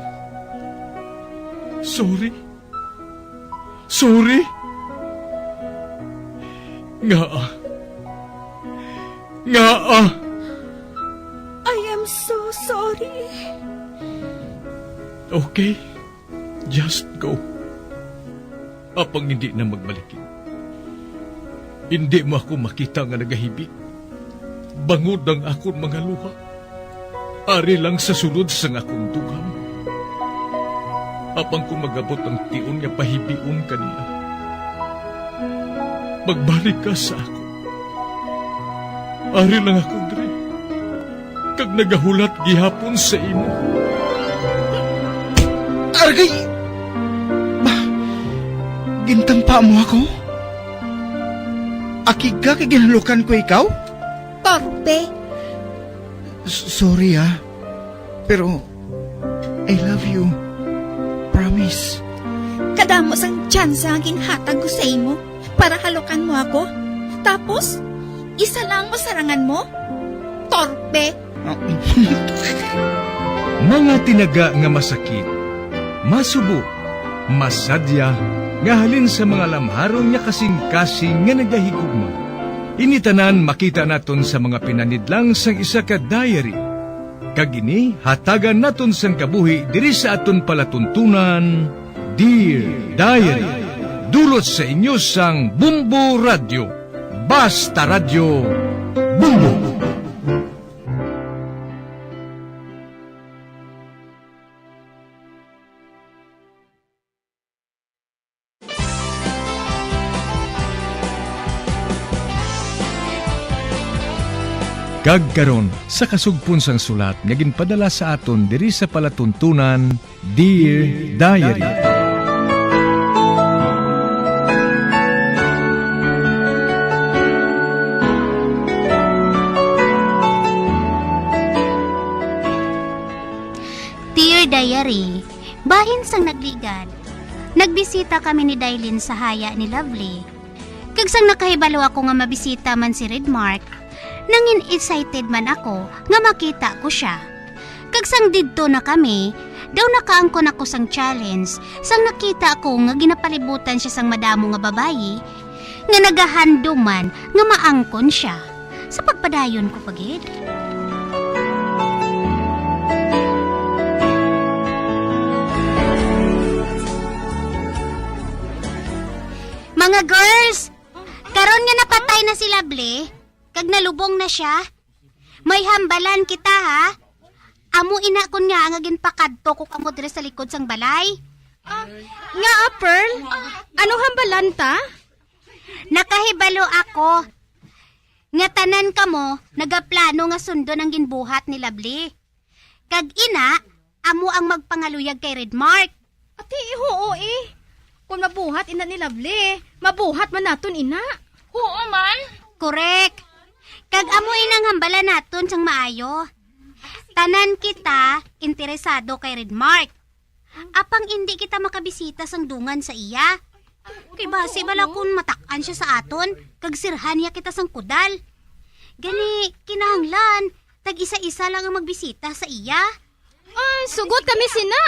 Sorry. Nga. I am so sorry. Okay, just go. Apang hindi na magbalikin. Hindi mo ako makita nga nagahibik. Bangod ang akong mga luha. Ari lang sa sulod sang akong dugang. Apang kung magabot ang tion nga pahibion kanila. Magbalik ka sa ako. Ari lang ako, Dre. Kag nagahulat gihapon sa imo. Argay! Gintampa mo ako? Akig ka kay ginalukan ko ikaw? Torpe! Sorry pero I love you. Promise. Kadamo sang tsansa ang ginhatag ko sa imo para halukan mo ako. Tapos, isa lang masarangan mo? Torpe! Mga tinaga nga masakit, masubo, masadya, nga halin sa mga lamharong nga kasing-kasing nga nagahigugma. Initanan makita naton sa mga pinanidlang sang isa ka diary. Kagini, hatagan naton sang kabuhi diri sa aton palatuntunan, Dear Diary. Dulot sa inyo sang Bumbo Radio. Basta Radio Bumbo. Kagkaron sa kasugpon sang sulat nga ginpadala sa aton diri sa palatuntunan, Dear Diary. Dear Diary, bahin sang nagligad. Nagbisita kami ni Dailin sa haya ni Lovely. Kag sang nakahibalo ako nga mabisita man si Redmark, nangin excited man ako nga makita ko siya. Kagsang didto na kami, daw nakaangkon ako sang challenge sang nakita ko nga ginapalibutan siya sang madamo nga babayi nga nagahanduman nga maangkon siya. Sa pagpadayon ko pagid. Mga girls, karon nga napatay na si Lovely, kag nalubong na siya. May hambalan kita ha. Amo ina kon nga ang ginpakadto ko kamo dire sa likod sang balay. Nga Pearl, ano hambalan ta? Nakahibalo ako. Nga tanan kamo nagaplano nga sundon ang ginbuhat ni Lovely. Kag ina, amo ang magpangaluyag kay Redmark. Ati oo eh. kung mabuhat ina ni Lovely. Mabuhat man naton ina. Oo man. Correct. Kag amo inang hambala naton sang maayo. Tanan kita interesado kay Redmark. Apang hindi kita makabisita sang dungan sa iya. Kay base bala kun matak-an siya sa aton, kag sirhan niya kita sang kudal. Gani, kinahanglan, tag isa-isa lang ang magbisita sa iya. Sugot kami sina.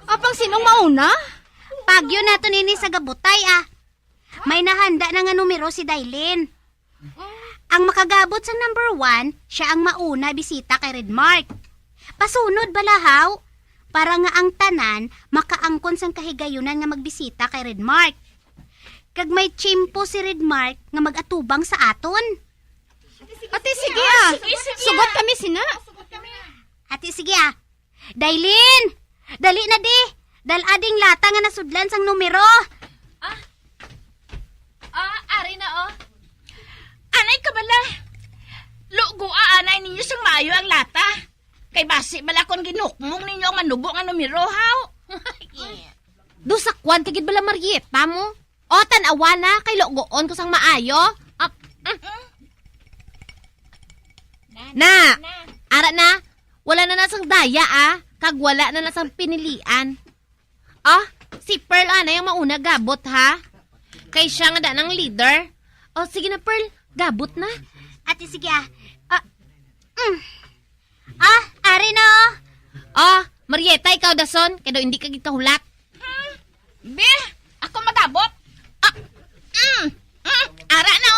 Apang sinong mauna? Pagyo naton ini sa gabutay May nahanda na nga numero si Dailin. Ang makagabot sa number 1, siya ang mauna bisita kay Redmark. Pasunod balahaw, para nga ang tanan makaangkon sang kahigayunan nga magbisita kay Redmark. Kag may chimpo si Redmark nga mag-atubang sa aton. Ate, sige Sugot kami sina. Ate, sige Dailin! Dali na di! Dalading lata nga nasudlan sang numero. Ari na Anay ka bala. Lugo aanay ninyo sang maayo ang lata. Kay basi bala kon ginukmong ninyo ang manubo nga numero, haw. Dusakwan kagid bala Marieta mo. O tanawa na kay logoon ko sang maayo. Na, ara na. Wala na nasang daya kag wala na nasang pinilian. Si Pearl yung mauna gabot ha. Kay siya nga ng leader. Sige na Pearl, gabot na. Ate, sige ari na Marieta, ikaw dason. Kaya daw hindi ka gitahulat. Be, ako magabot. Ara na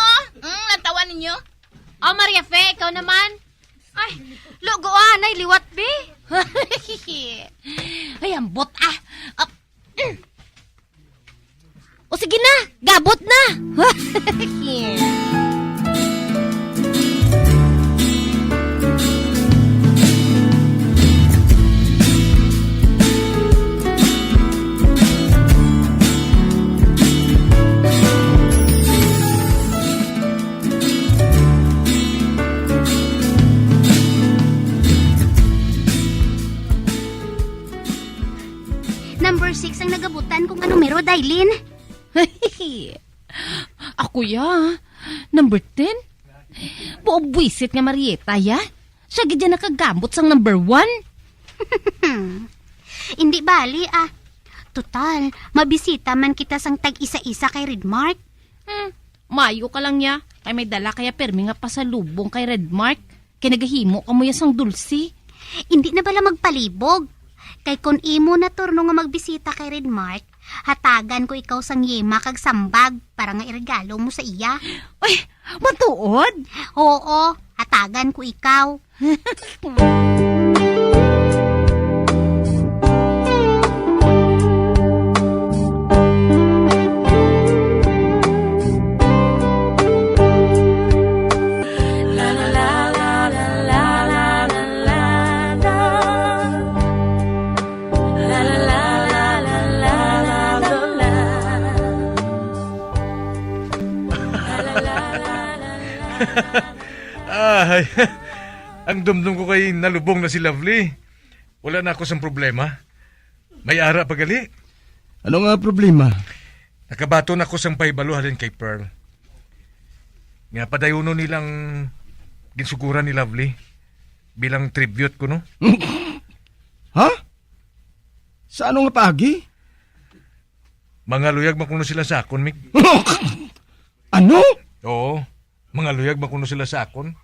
natawa ninyo. Maria Fe, ikaw naman. Ay, logo anay, liwat be. Ay, ambot O sige na, gabot na. Number 6 ang nagabutan kung ano numero, Dailin. Ako number 10? Buwisit nga Marieta ya. Siya gid nakagambot sang number 1. Hindi bali Total, mabisita man kita sang tag isa-isa kay Redmark. Mayo ka lang ya. Kay may dala kaya permi nga pasalubong kay Redmark. Kay nagahimo ka mo ya sang dulsi. Hindi na bala magpalibog. Kay kun imo na turno nga magbisita kay Redmark, hatagan ko ikaw sang yema kag sambag para nga iregalo mo sa iya. Ay, matuod? Oo, hatagan ko ikaw. Ang dumdum ko kay nalubong na si Lovely. Wala na ako sa problema. May ara pagali. Ano nga problema? Nakabaton ako sang paibalo halin kay Pearl. Nga padayuno nilang ginsuguran ni Lovely. Bilang tribute ko, no? Ha? Sa ano nga paagi? Mga luyag makuno sila sa akon, Mig. Ano? Oo. Mga luyag makuno sila sa akon.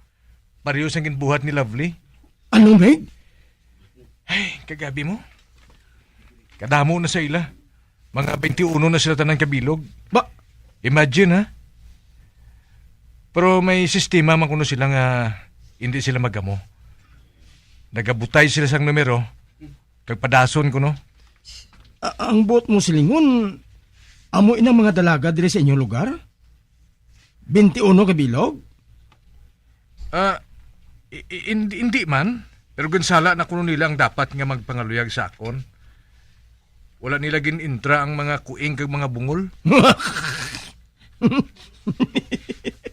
Parehas ang ginbuhat ni Lovely. Ano, Meg? Ay, kagabi mo. Kadamo na sa ila. Mga 21 na sila tanang kabilog. Imagine, ha? Pero may sistema man kuno sila nga hindi sila magamo. Nagabutay sila sang numero. Kagpadason ko, no? Ang buot mo silingon, amo inang mga dalaga dire sa inyong lugar? 21 kabilog? Hindi man. Pero gunsala na kuno nila ang dapat nga magpangaluyag sa akon. Wala nila gin-intra ang mga kuing kag mga bungol.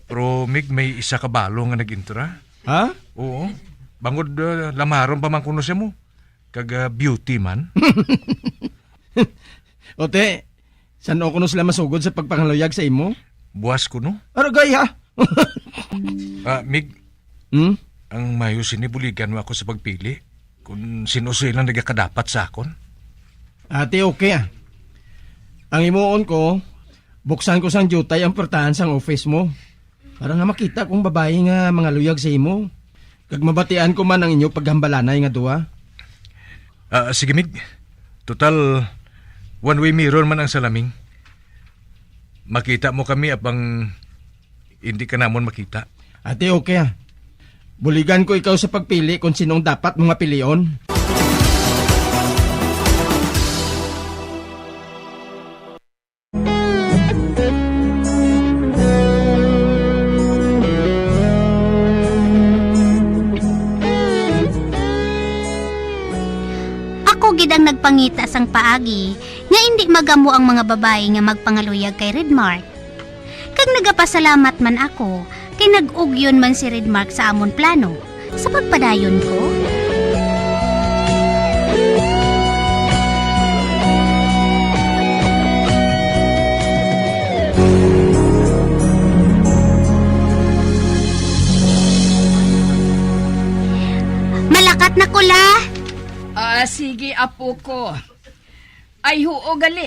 Pero Mig, may isa ka balo nga nag-intra. Ha? Oo. Bangod lamaron pa man kuno siya mo. Kag beauty man. Ote, San o kuno sila masugod sa pagpangaluyag sa imo? Buwas ko no? Aragay ha? Mig, ang mayo sinibuligan mo ako sa pagpili kung sino sila nagakadapat sa akon. Ate, okay ah. Ang imuon ko, buksan ko sang jutay ang portahan sang office mo. Para nga makita kung babae nga mga luyag sa imo. Kag mabatian ko man ang inyo paghambalanay nga duwa. Sige Mig, total one-way mirror man ang salaming. Makita mo kami apang hindi ka namon makita. Ate, okay ah. Buligan ko ikaw sa pagpili kung sinong dapat mga pilion. Ako gid ang nagpangita sang paagi nga hindi magamo ang mga babae nga magpangaluyag kay Redmark. Kag nagapasalamat man ako kay nag-ugyon man si Redmark sa amon plano sa pagpadayon ko. Malakat na kula. Sige, apo ko. Ay, huo gali.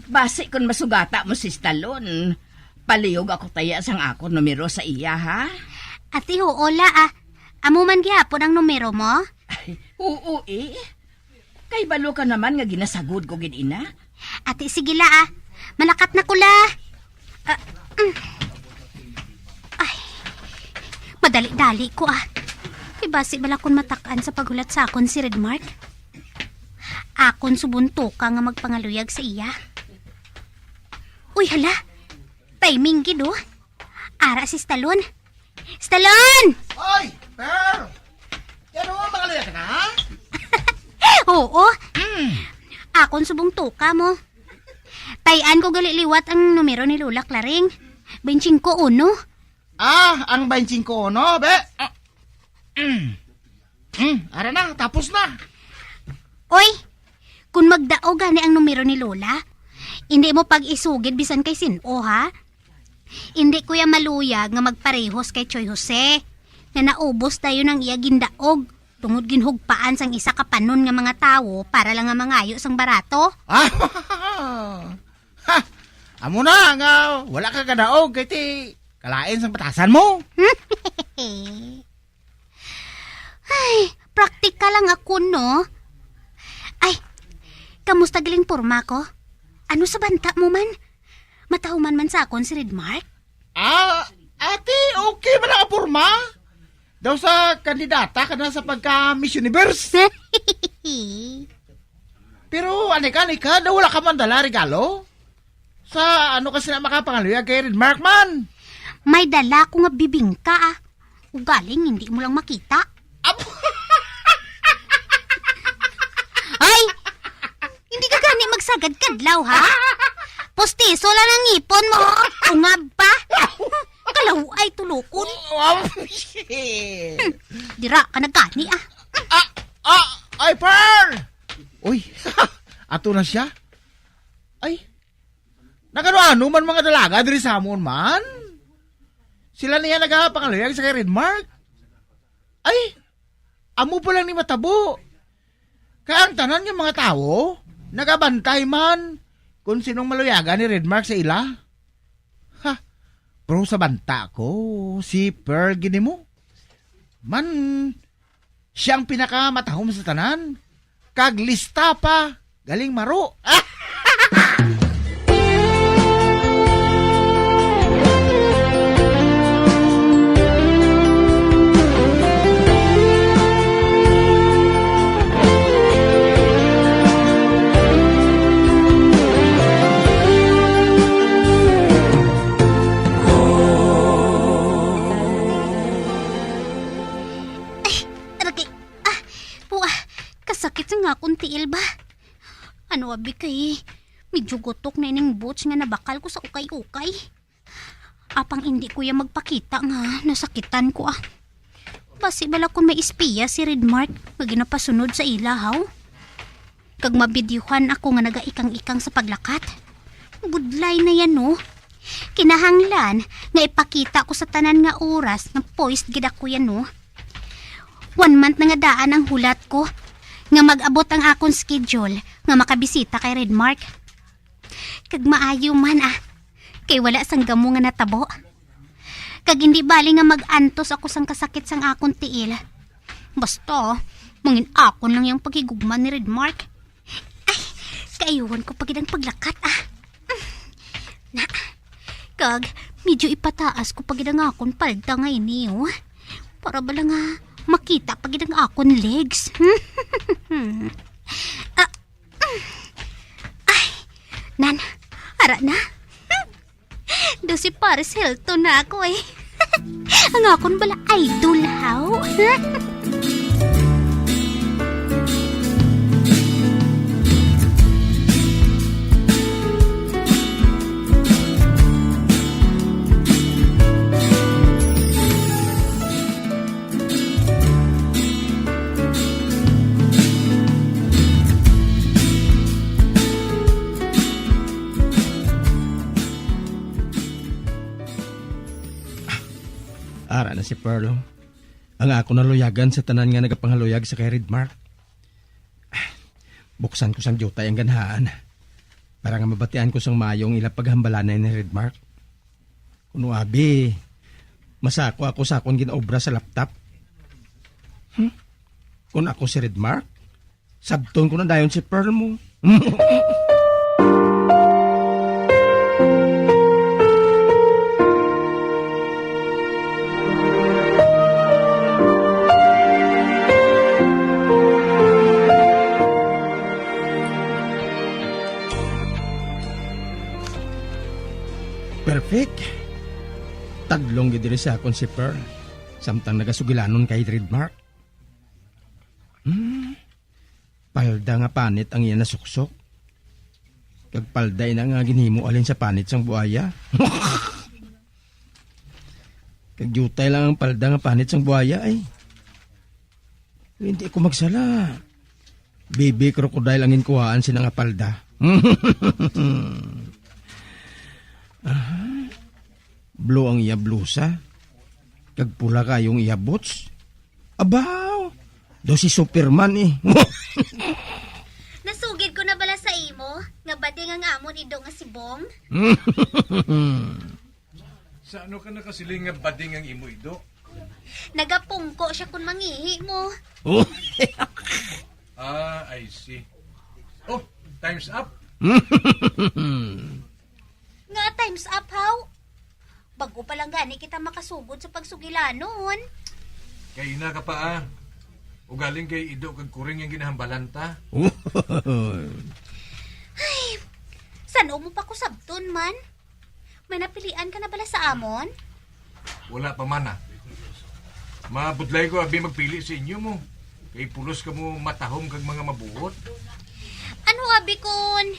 Basi kung masugata mo si Stallone, paliyog ako taya sang ako numero sa iya, ha? Ati huola ah. Amo man gihapon ang numero mo? Ay, oo eh. Kay balo ka naman nga ginasagod ko gid ina. Ati sigila ah. Malakat na kula. Ay. Madali-dali ko ah. Kay basi bala kon matakan sa paghulat sa akon si Redmark. Akon subunto ka nga magpangaluyag sa iya. Uy hala. Timing gid oh. Ara si Stallone. Stallone! Oy, Pearl! Yan mo, makaluyag ka na, ha? Oo. Akon subong tuka mo. Tayan ko galiliwat ang numero ni Lola Claring. 25-1. Ang 25-1, be? Ara na, tapos na. Oy, kung magdao gani ang numero ni Lola, hindi mo pag-isugid bisan kay sino, ha? Hindi kuya maluyag nga magparehos kay Choy Jose. Nga naubos tayo ng iya gindaog. Tungod ginhugpaan sang isa ka panon nga mga tawo para lang nga mangayo sang barato. Amo na nga, wala ka kadaog kay ti kalain sang batasan mo. Ay, praktikal lang ako, no? Ay, kamusta galing porma ko? Ano sa banta mo man? Matahuman man sa akon si Redmark? Ate, okay ba nakapurma? Daw sa kandidata ka na sa pagka-Miss Universe. Pero anika, daw wala ka man dala regalo? Sa ano kasi na makapangaluyag kay Redmark man? May dala ko nga bibingka ah. Ugaling hindi mo lang makita. Ay! Hindi ka gani magsagad kadlaw ha? Postiso lang ang ngipon mo. Ungab pa. Kalaw ay tulukon. Dira ka na gani ah. Ay, Pearl! Uy, ato na siya. Ay, nagano-ano man mga dalaga diri sa amon man? Sila niya nagapangaluyag sa kay Redmark. Ay, amo pa lang ni matabo. Kaya ang tanan yung mga tao, nagabantay man kung sinong maluyagan ni Redmark sa ila. Ha, pero sa banta ko, si Pearl gini mo. Man, siyang pinakamatahom sa tanan. Kaglista pa, galing maro. Sakit nga akong tiil ba? Ano abi kay? Medyo gutok na ining boots nga nabakal ko sa ukay-ukay. Apang hindi kuya magpakita nga nasakitan ko ah. Basi bala kung may espiya si Redmark nga ginapasunod sa ilahaw. Kag mabidyuhan ako nga nagaikang-ikang sa paglakat. Budlay na yan, no? Kinahanglan nga ipakita ko sa tanan nga oras nga poised gid ako yan, no? 1 month na nga daan ang hulat ko nga mag-abot ang akong schedule nga makabisita kay Redmark. Kag maayo man kay wala sang gamo nga natabo. Kag hindi bali nga mag-antos ako sang kasakit sang akong tiil. Basta, mungin akon lang yung paghigugman ni Redmark. Ay, kaayuhan ko pagidang paglakat Na, kag medyo ipataas ko pagidang akon palda ngayon niyo. Para bala nga makita pagidang akon legs. Ay, nan, ara na. Do si Paris Hilton na ako eh. Ang akon bala idol haw. Ara na si Pearl. Ang ako naluyagan sa tanan nga nagapangaluyag sa kay Redmark. Buksan ko sang jutay ang ganahan para nga mabatian ko sang mayong ila paghambalanay ni Redmark. Kuno abi, masako ako sa akong ginobra sa laptop. Kung ako si Redmark, sabton ko na dayon si Pearl mo. Perfect. Tadlong gid diri sa akon si Pearl. Samtang nagasugilanon kay Redmark. Palda nga panit ang iya nasuksok. Kag palday na nga ginhimo alin sa panit sang buaya. Kag jutay lang ang palda nga panit sang buaya ay. Hindi ako magsala. Baby crocodile ang inkuhaan sina nga palda. Blue ang iya blusa. Kag pula kayong iya boots. Abaw! Do si Superman eh. Nasugid ko na bala sa imo nga bading ang amon ido nga si Bong. Sa ano ka nakasiling nga bading ang imo ido? Nagapungko siya kun mangihi mo. I see. Oh, time's up. Nga time's up how? Bago pa lang gani kita makasugod sa pagsugilanon. Kay na ka pa Ugaling kay ido kag kuring yung ginahambalan ta. Ay, saan mo pa ko sabton man? May napilian ka na bala sa amon? Wala pa man Mabudlay ko abi magpili sa inyo mo. Kay pulos ka mo matahom kag mga mabuhot. Ano abi kun?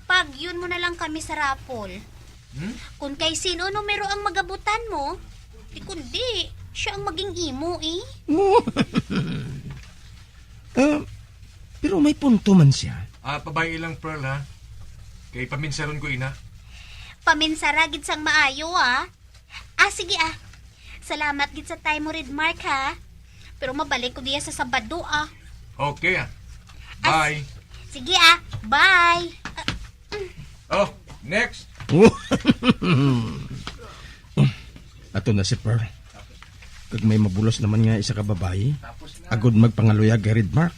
Pag yun mo na lang kami sa rapol. Kung kay sino numero ang magabutan mo, di kundi siya ang maging imo eh. Pero may punto man siya. Pabay ilang Pearl Kay paminsaron ko ina. Paminsara gid sang maayo sige Salamat gid sa time mo Redmark Pero mabalik ko diya sa Sabado Okay Bye. Sige bye. Oh, next. Ato na si Pearl. Kag may mabulos naman nga isa ka babae, agod magpangaluyag kay Redmark.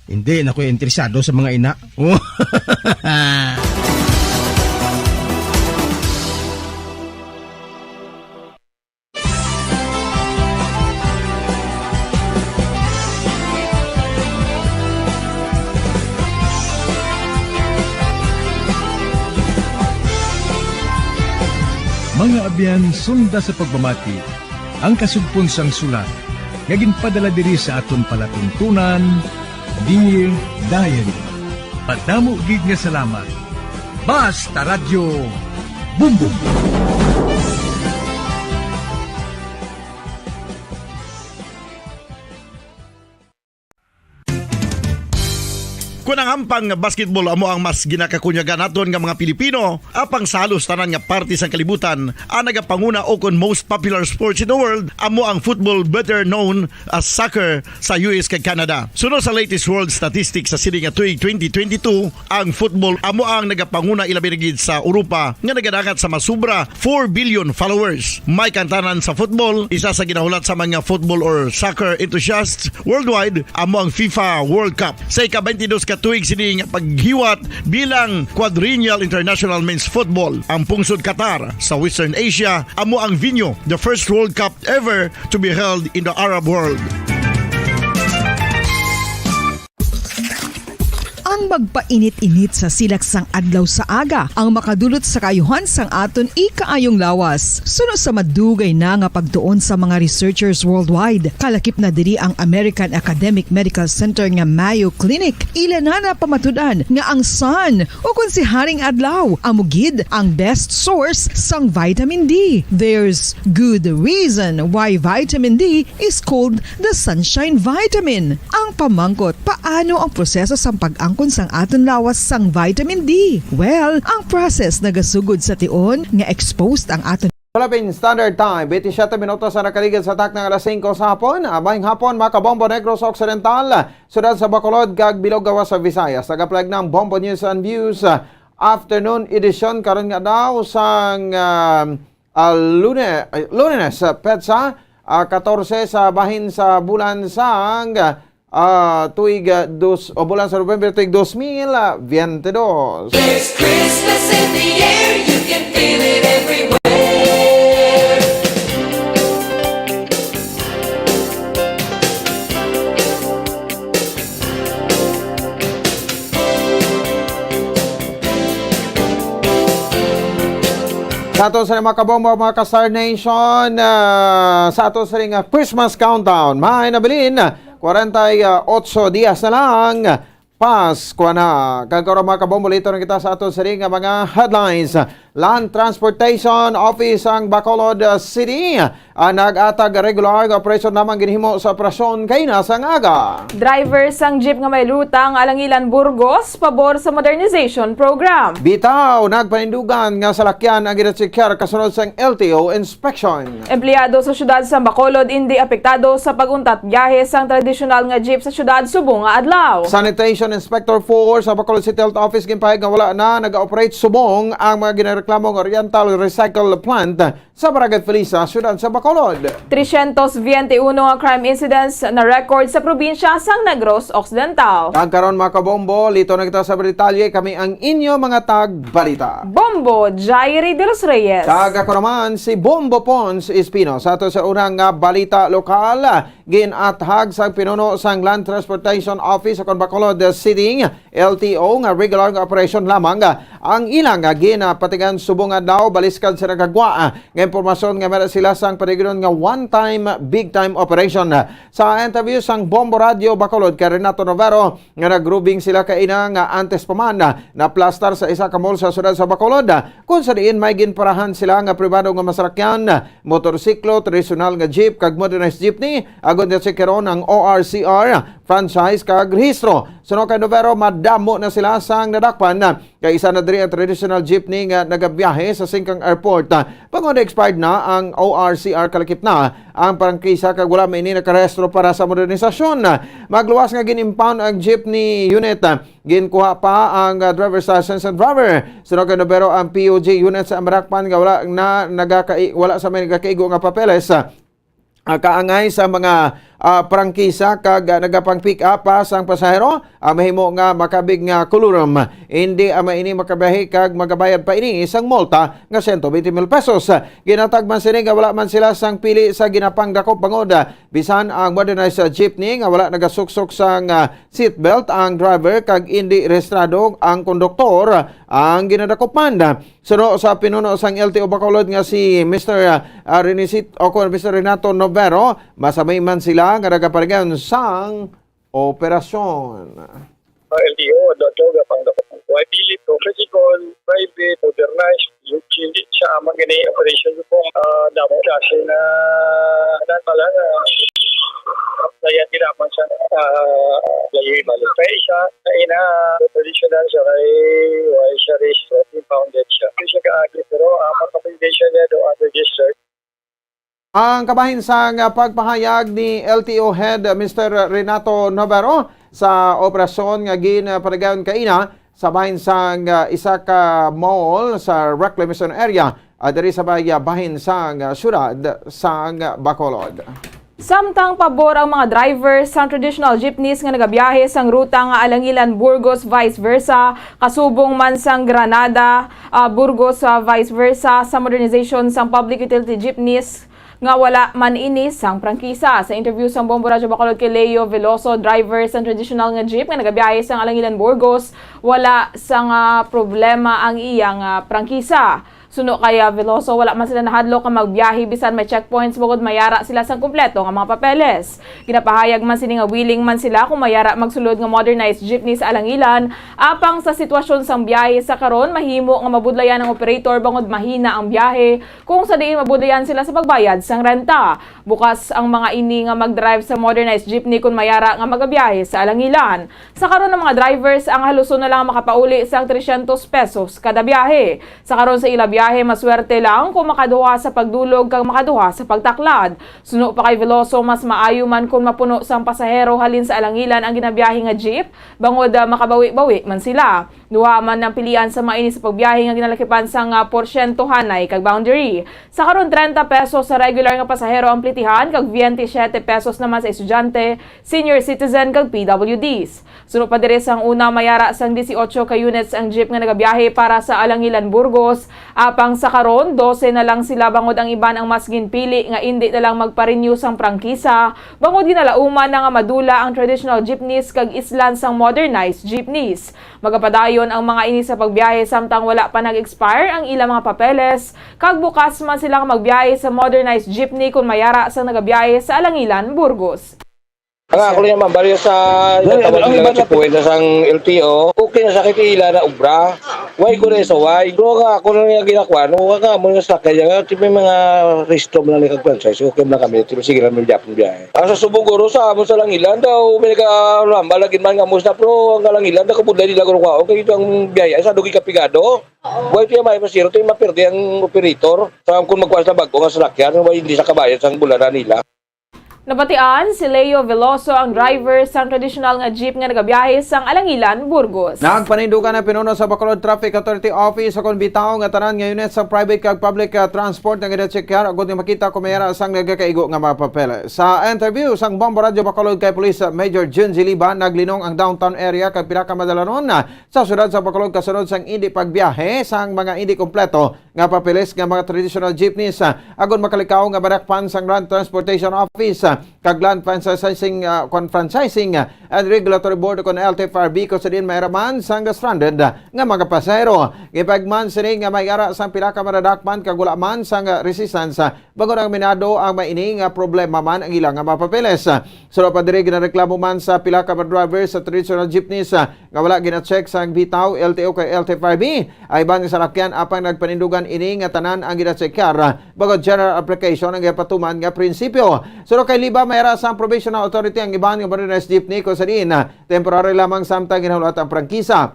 Hindi na ko interesado sa mga ina. Mga abyan, sunda sa pagmamati, ang kasugpon sang sulat, nga ginpadala diri sa aton palatuntunan, Dear Diary. Padamo gid nga salamat. Basta Radio Bumbum. Kung ang ampang basketball amo ang mas ginakakunyagan naton nga mga Pilipino, apang salos tanan nga parte sa kalibutan, ang nagapanguna o kon most popular sports in the world amo ang football, better known as soccer sa US kag Canada. Sunod sa latest world statistics sa sini nga tuig 2022, ang football amo ang nagapanguna ilabi na gid sa Europa nga nagadagat sa masubra 4 billion followers. May kantanan sa football, isa sa ginahulat sa mga football or soccer enthusiasts worldwide amo ang FIFA World Cup. Sa ika-22 ka tuig sini nga paghiwat bilang quadrennial international men's football. Ang pungsod Qatar sa Western Asia amo ang venue, the first World Cup ever to be held in the Arab world. Ang magpainit-init sa silaksang adlaw sa aga ang makadulot sa kayuhan sang aton ikaayong lawas. Suno sa madugay na nga pagtuon sa mga researchers worldwide, kalakip na diri ang American Academic Medical Center nga Mayo Clinic. Ila na pamatudan nga ang sun o kung si Haring Adlaw amugid ang best source sang vitamin D. There's good reason why vitamin D is called the sunshine vitamin. Ang pamangkot, paano ang proseso sang pag-angkon sang aton lawas sang vitamin D? Well, ang process nagasugod sa tion nga exposed ang aton Philippine Standard Time, 27 minutos sa nakaligid sa tak ng alas 5 sa hapon. Abayng hapon, mga kabombo Negros Occidental, sudad sa Bacolod, kag Bilog Gawas sa Visayas. Tagaplag ng Bombo News and Views, afternoon edition, karon nga daw sang Lunes, Petsa, 14 sa bahin sa bulan sang tuig bulan sa November tuig 2022. There's Christmas in the air, you can feel it everywhere. Sa ato sa mga kabombo, mga ka-Star Nation, sa ato sa ring Christmas countdown, may nabilin 48 dias na lang Pasko na. Kagkaroon mga kabombo, lito na kita sa ato sa ring mga headlines. Land Transportation Office ang Bacolod City nag-atag regular operation naman ginhimo sa operasyon kay nasang aga. Drivers ang jeep nga may lutang Alangilan Burgos pabor sa modernization program. Bitaw nagpanindugan nga salakyan ang ginatsikar kasunod sang LTO inspection. Empleyado sa syudad sa Bacolod hindi apektado sa paguntat biyahe sang tradisyonal nga jeep sa syudad Subong nga adlaw. Sanitation Inspector 4 sa Bacolod City Health Office ginpahig nga wala na nag-operate subong ang mga reklamong Oriental Recycle Plant sa Barangay Felisa, syudad sa Bacolod. 321 nga crime incidents na record sa probinsya sang Negros Occidental. Ang karon mga kabombo, lito na kita sa detalye, kami ang inyo mga tag-balita. Bombo, Jairi de los Reyes. Taga ko naman si Bombo Pons Espino. Sa ato sa unang balita lokal, ginathag sa pinuno sang Land Transportation Office sa Bacolod City, LTO nga regular nga operation lamang ang ilang ginapatigan subong daw baliskad sa nagagwa nga impormasyon nga meron sila sang panigiron nga one-time big time operation. Sa interview sang Bombo Radio Bacolod kay Renato Novero nga nagrubing sila kaina nga antes pa man na plastar sa isa ka mall sa syudad sa Bacolod kung sa diin may ginparahan sila nga pribado nga masakyan, motorsiklo, tradisyonal nga jeep kag modernized jeepney agon na si karon ang ORCR franchise kag rehistro. Suno kay Novero, madamo na sila sang nadakpan kay isa na diri ang traditional jeepney nga nagabiyahe sa Singkang Airport. Pagod expired na ang ORCR, kalakip na ang prangkisa kag wala may nakarehistro para sa modernisasyon. Magluwas nga ginimpound ang jeepney unit. Ginkuha pa ang driver's license and driver. Suno kay Novero, ang POJ unit sa Amarakpan nga wala sa may nagakaigo nga papeles. Kaangay sa mga prangkisa kag nagapang pick up sang pasahero mahimo nga makabig nga kulurum hindi maini makabiyahe kag magabayad pa ini isang multa nga 120,000 pesos. Ginatag man sini nga wala man sila sang pili sa ginapang dakop bangod bisan ang modernized jeepney nga wala nagasuksok sang seatbelt ang driver kag hindi rehistrado ang konduktor ang ginadakop man. Suno sa pinuno sang LTO Bacolod nga si Mr. Mr. Renato Novero, masamay man sila nga nagaparigan sang operasyon. LTO, dato gapang why pili to physical, private, modernized, yung hindi siya magani operation po damo kasi na pala na yan ginapan sa layoy malupay siya. Kaina, traditional siya kay why siya registered, impounded siya. Hindi siya kaagi, pero makapagbigay niya do unregistered. Ang kabahin sa pagpahayag ni LTO Head Mr. Renato Navarro sa operasyon nga ginapadayon kaina sa bahin sa isa ka mall sa reclamation area at diri sa bahin sa syudad sa Bacolod. Samtang pabor ang mga driver sa traditional jeepneys nga nagabiyahe sang ruta nga Alangilan Burgos vice versa, kasubong man sang Granada Burgos vice versa sa modernization sang public utility jeepneys nga wala man ini sang prangkisa. Sa interview sang Bombo Radyo Bacolod kay Leo Veloso, driver sa traditional nga jeep nga nagabiyahe sang Alangilan Burgos, wala sang problema ang iyang prangkisa. Suno kaya Veloso, wala man sila nahadlo ka magbiyahe bisan may checkpoints bukod mayara sila sang kumpleto nga mga papeles. Ginapahayag man sini nga willing man sila kung mayara magsulod nga modernized jeepney sa Alangilan apang sa sitwasyon sang biyahe sa karon mahimo nga mabudlayan ang operator bangod mahina ang biyahe kung sa diin mabudlayan sila sa pagbayad sang renta. Bukas ang mga ini nga mag-drive sa modernized jeepney kung mayara nga magabiyahe sa Alangilan. Sa karon ng mga drivers ang haluson na lang makapauli sang 300 pesos kada biyahe. Sa karon sa ila biyahe, maswerte lang kung makaduha sa pagdulog kag makaduha sa pagtaklad. Suno pa kay Veloso, mas maayo man kung mapuno sang pasahero halin sa Alangilan ang ginabiyahe nga jeep, bangod makabawi-bawi man sila. Duha man ang pilian sa mainis sa pagbiyahe nga ginalakipan sang porsyentohanay kag boundary. Sa karon 30 pesos sa regular nga pasahero ang plitihan kag 27 pesos naman sa estudyante, senior citizen kag PWDs. Suno pa diri sang una mayara sang 18 ka units ang jeep nga nagabiyahe para sa Alangilan Burgos. Apang sa karon 12 na lang sila bangod ang iban ang mas ginpili nga indi na lang magpa-renew sang prangkisa. Bangod ginalauman na nga madula ang traditional jeepneys kag islan sang modernized jeepneys. Magapadayon ang mga ini sa pagbiyahe samtang wala pa nag-expire ang ilang mga papeles. Kag bukas man sila magbiyahe sa modernized jeepney kung mayara sa nagabiyahe sa Alangilan Burgos. Ako rin naman, bariya sa ang iba na puwede sang LTO, okay na sa kitila na ubra. Why ko rin sa why? Pero nga ako na yung ginakwa, no, nga mo nga sa kanya, nga may mga resto mo na nagkag-franchise, okay mo na kami, sige na may Japon biyahe. Ang sa Subuguro sa amon sa Langilan daw, may nagka-ramba, lagin man nga mo na, pero ang Langilan, nakabudlay nila ko rin okay ito ang biyahe, sa dugi kapigado. Why ito yung may masiro, ito yung mapirdi ang operator. Sa kung magkwas na bago nga salakyan, why hindi sa kabayan sa bulanan nila. Nabatian si Leo Veloso, ang driver sa traditional nga jeep nga nagabiyahe sang Alangilan, Burgos. Nagpanindugan na pinuno sa Bacolod Traffic Authority Office sa bitaw nga tanan nga unit sa private kag public transport nga gina-checkar agud nga makita kung mayara sang nagakaigo nga mga papel. Sa interview sang Bombo Radyo Bacolod kay Police Major Jun Ziliba, naglinong ang downtown area kag pinakamadalan sa syudad sa Bacolod kasunod sang hindi pagbiyahe sang mga hindi kompleto nga papeles nga mga traditional jeepneys agud makalikaw nga barakpan sang Land Transportation Office kag Land Franchising and Regulatory Board kon LTFRB ko sa din mayraman sang stranded nga mga pasahero. Gipagman sini nga mayara sang pila ka madadakpan kag wala man sang resistance bago ang minado ang maining problema man ang ilang nga mapapeles. Suro pa diri ginareklamo man sa pila ka driver sa traditional jeepneys nga wala gina-check sang bitaw LTO kay LTFRB ay ban sa lakyan apang nagpanindugan ini nga tanan ang gina-checkar bago general application ang gipatuman nga prinsipyo. Suro kay liba mayara sa provisional authority ang iban nga modernized jeepney ko sa din temporary lamang samtang ginahulot ang prangkisa.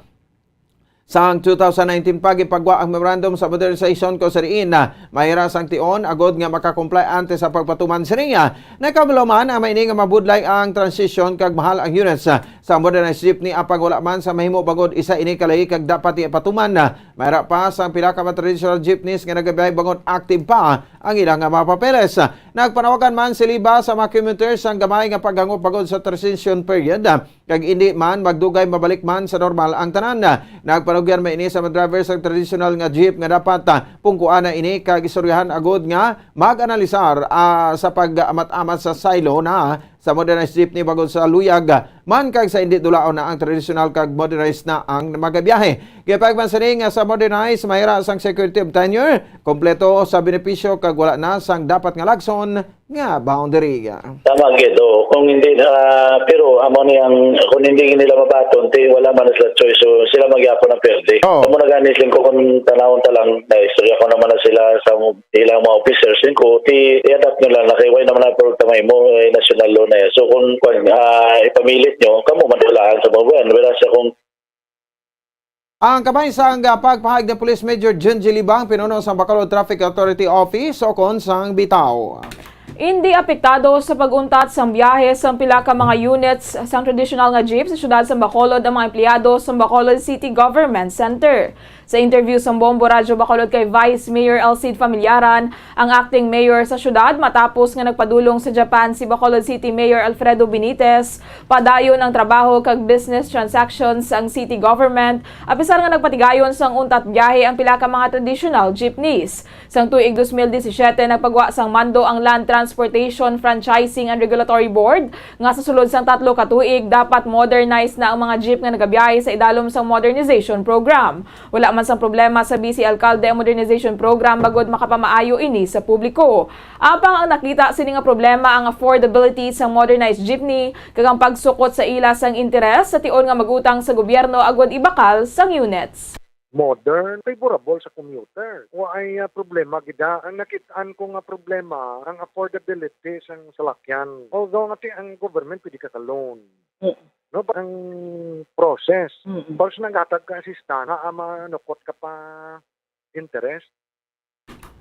Sang 2019 pa gipagwa ang memorandum sa modernization ko sa diin mayra sang tion agod nga makakomply ante sa pagpatuman siniya. Nakabuloman ang maining nga mabudlay ang transition kag mahal ang units sa modernized jeepney apang wala man sa mahimo bagod isa ini kalay kag dapat ipatuman mayra pa sang pila ka traditional jeepneys nga nagabiyahe bagod active pa ang ilang nga mga papeles. Nagpanawagan man si Liba sa mga commuters ang gamay nga paghangop bagod sa transition period kag hindi man magdugay mabalik man sa normal ang tanan. Nagpanugyan may ini sa mga drivers ng traditional nga jeep nga dapat pungkuan na ini kag istoryahan agod nga mag-analisar sa pag-amat-amat sa silo na sa modernized jeepney bagod sa luyag man kag sa hindi dulaon na ang traditional kag modernized na ang magabiyahe. Gipagman sa nga sa modernized mayra sang security of tenure kompleto sa benepisyo kag wala na sang dapat nga lagson nga boundary. Tama gid kung hindi pero amo niyang kung hindi nila mabaton wala man sila choice so sila magyapon ang perde. Amo na ganis ko kung tanawon ta lang na istorya ko naman na sila sa ilang mga officers din ko i-adapt nila na kay way naman na programa mo national law na yan. So kung ipamilit nyo kamo madalaan sa mga wala sa kung ang kamay sa pagpahayag ng Police Major Junji Libang, pinuno sa Bacolod Traffic Authority Office o kon sang bitaw. Hindi apektado sa pag-untat sang biyahe sa pila ka mga units sang traditional nga jeep sa syudad sa Bacolod ang mga empleyado sa Bacolod City Government Center. Sa interview sa Bombo Radyo Bacolod kay Vice Mayor Elcid Familiaran, ang acting mayor sa syudad matapos nga nagpadulong sa Japan si Bacolod City Mayor Alfredo Benitez, padayon ang trabaho kag business transactions ang city government, apisar nga nagpatigayon sang untat biyahe ang pila ka mga traditional jeepneys. Sang tuig 2017 nagpagwa sang mando ang Land Transportation Franchising and Regulatory Board nga sa sulod sang 3 ka tuig dapat modernize na ang mga jeep nga nagabiyahe sa idalom sang modernization program. Wala man sang problema sa BC Alcalde ang modernization program bagod makapamaayo ini sa publiko. Apang ang nakita sini nga problema ang affordability sang modernized jeepney kag ang pagsukot sa ila sang interes sa tion nga magutang sa gobyerno agod ibakal sang units. Modern, favorable sa commuter. O ay problema gida. Ang nakitaan ko nga problema, ang affordability sa salakyan. Although ang government pwede ka loan. No, ang process. Baros naghatag ka asistan, manukot ka pa interest.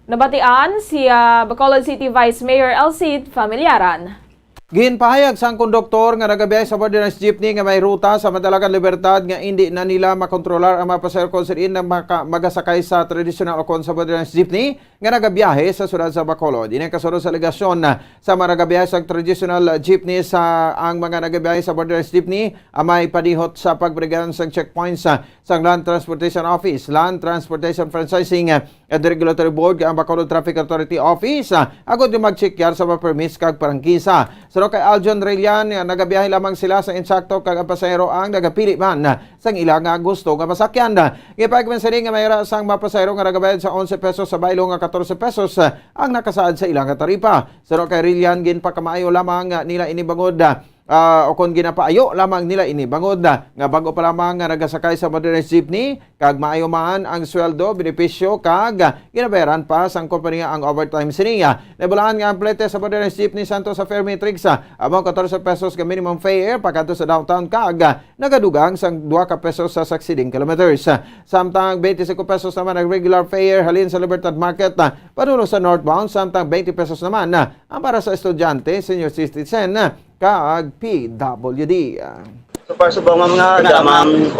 Nabatian si Bacolod City Vice Mayor Elcid Familiaran. Ginpahayag sang konduktor nga nagabiyahe sa modernized jeepney nga may ruta sa Madalagan Libertad nga hindi na nila makontrolar ang mga pasahero kung saan na magasakay sa traditional o kon sa modernized jeepney nga nagabiyahe sa sudad sa Bacolod. Ini kasunod sa alegasyon sa mga nagabiyahe sa traditional jeepney sa ang mga nagabiyahe sa modernized jeepney may padihot sa pagbrigaran sa checkpoints sa Land Transportation Office, Land Transportation Franchising and Regulatory Board ang Bacolod Traffic Authority Office agod yung mag-check sa mga permits kag parangkisa. Pero kay Aljon Relian, nagabiyahe lamang sila sa insakto kag ang pasahero ang nagapili man sang ilang nga gusto nga masakyan. Gipagman sa nga mayra sang mga pasahero nga nagabayad sa 11 pesos sa baylo nga 14 pesos ang nakasaad sa ilang nga taripa. Pero kay Relian ginpakamaayo lamang nila inibangod o kung ginapaayo lamang nila inibangod nga bago pa lamang nga nagasakay sa modernized jeepney kag maayo man ang sweldo, benepisyo kag ginabayaran pa sang kompanya ang overtime siniya. Nabulaan nga ang plete sa modernized jeepney Santo sa Fair Matrix among 14 pesos ka minimum fare pagkadto sa downtown kag nagadugang sang 2 ka pesos sa succeeding kilometers. Samtang 25 pesos naman ang regular fare halin sa Libertad Market padulong sa northbound, samtang 20 pesos naman ang para sa estudyante, senior citizen kag PWD. So far sa mga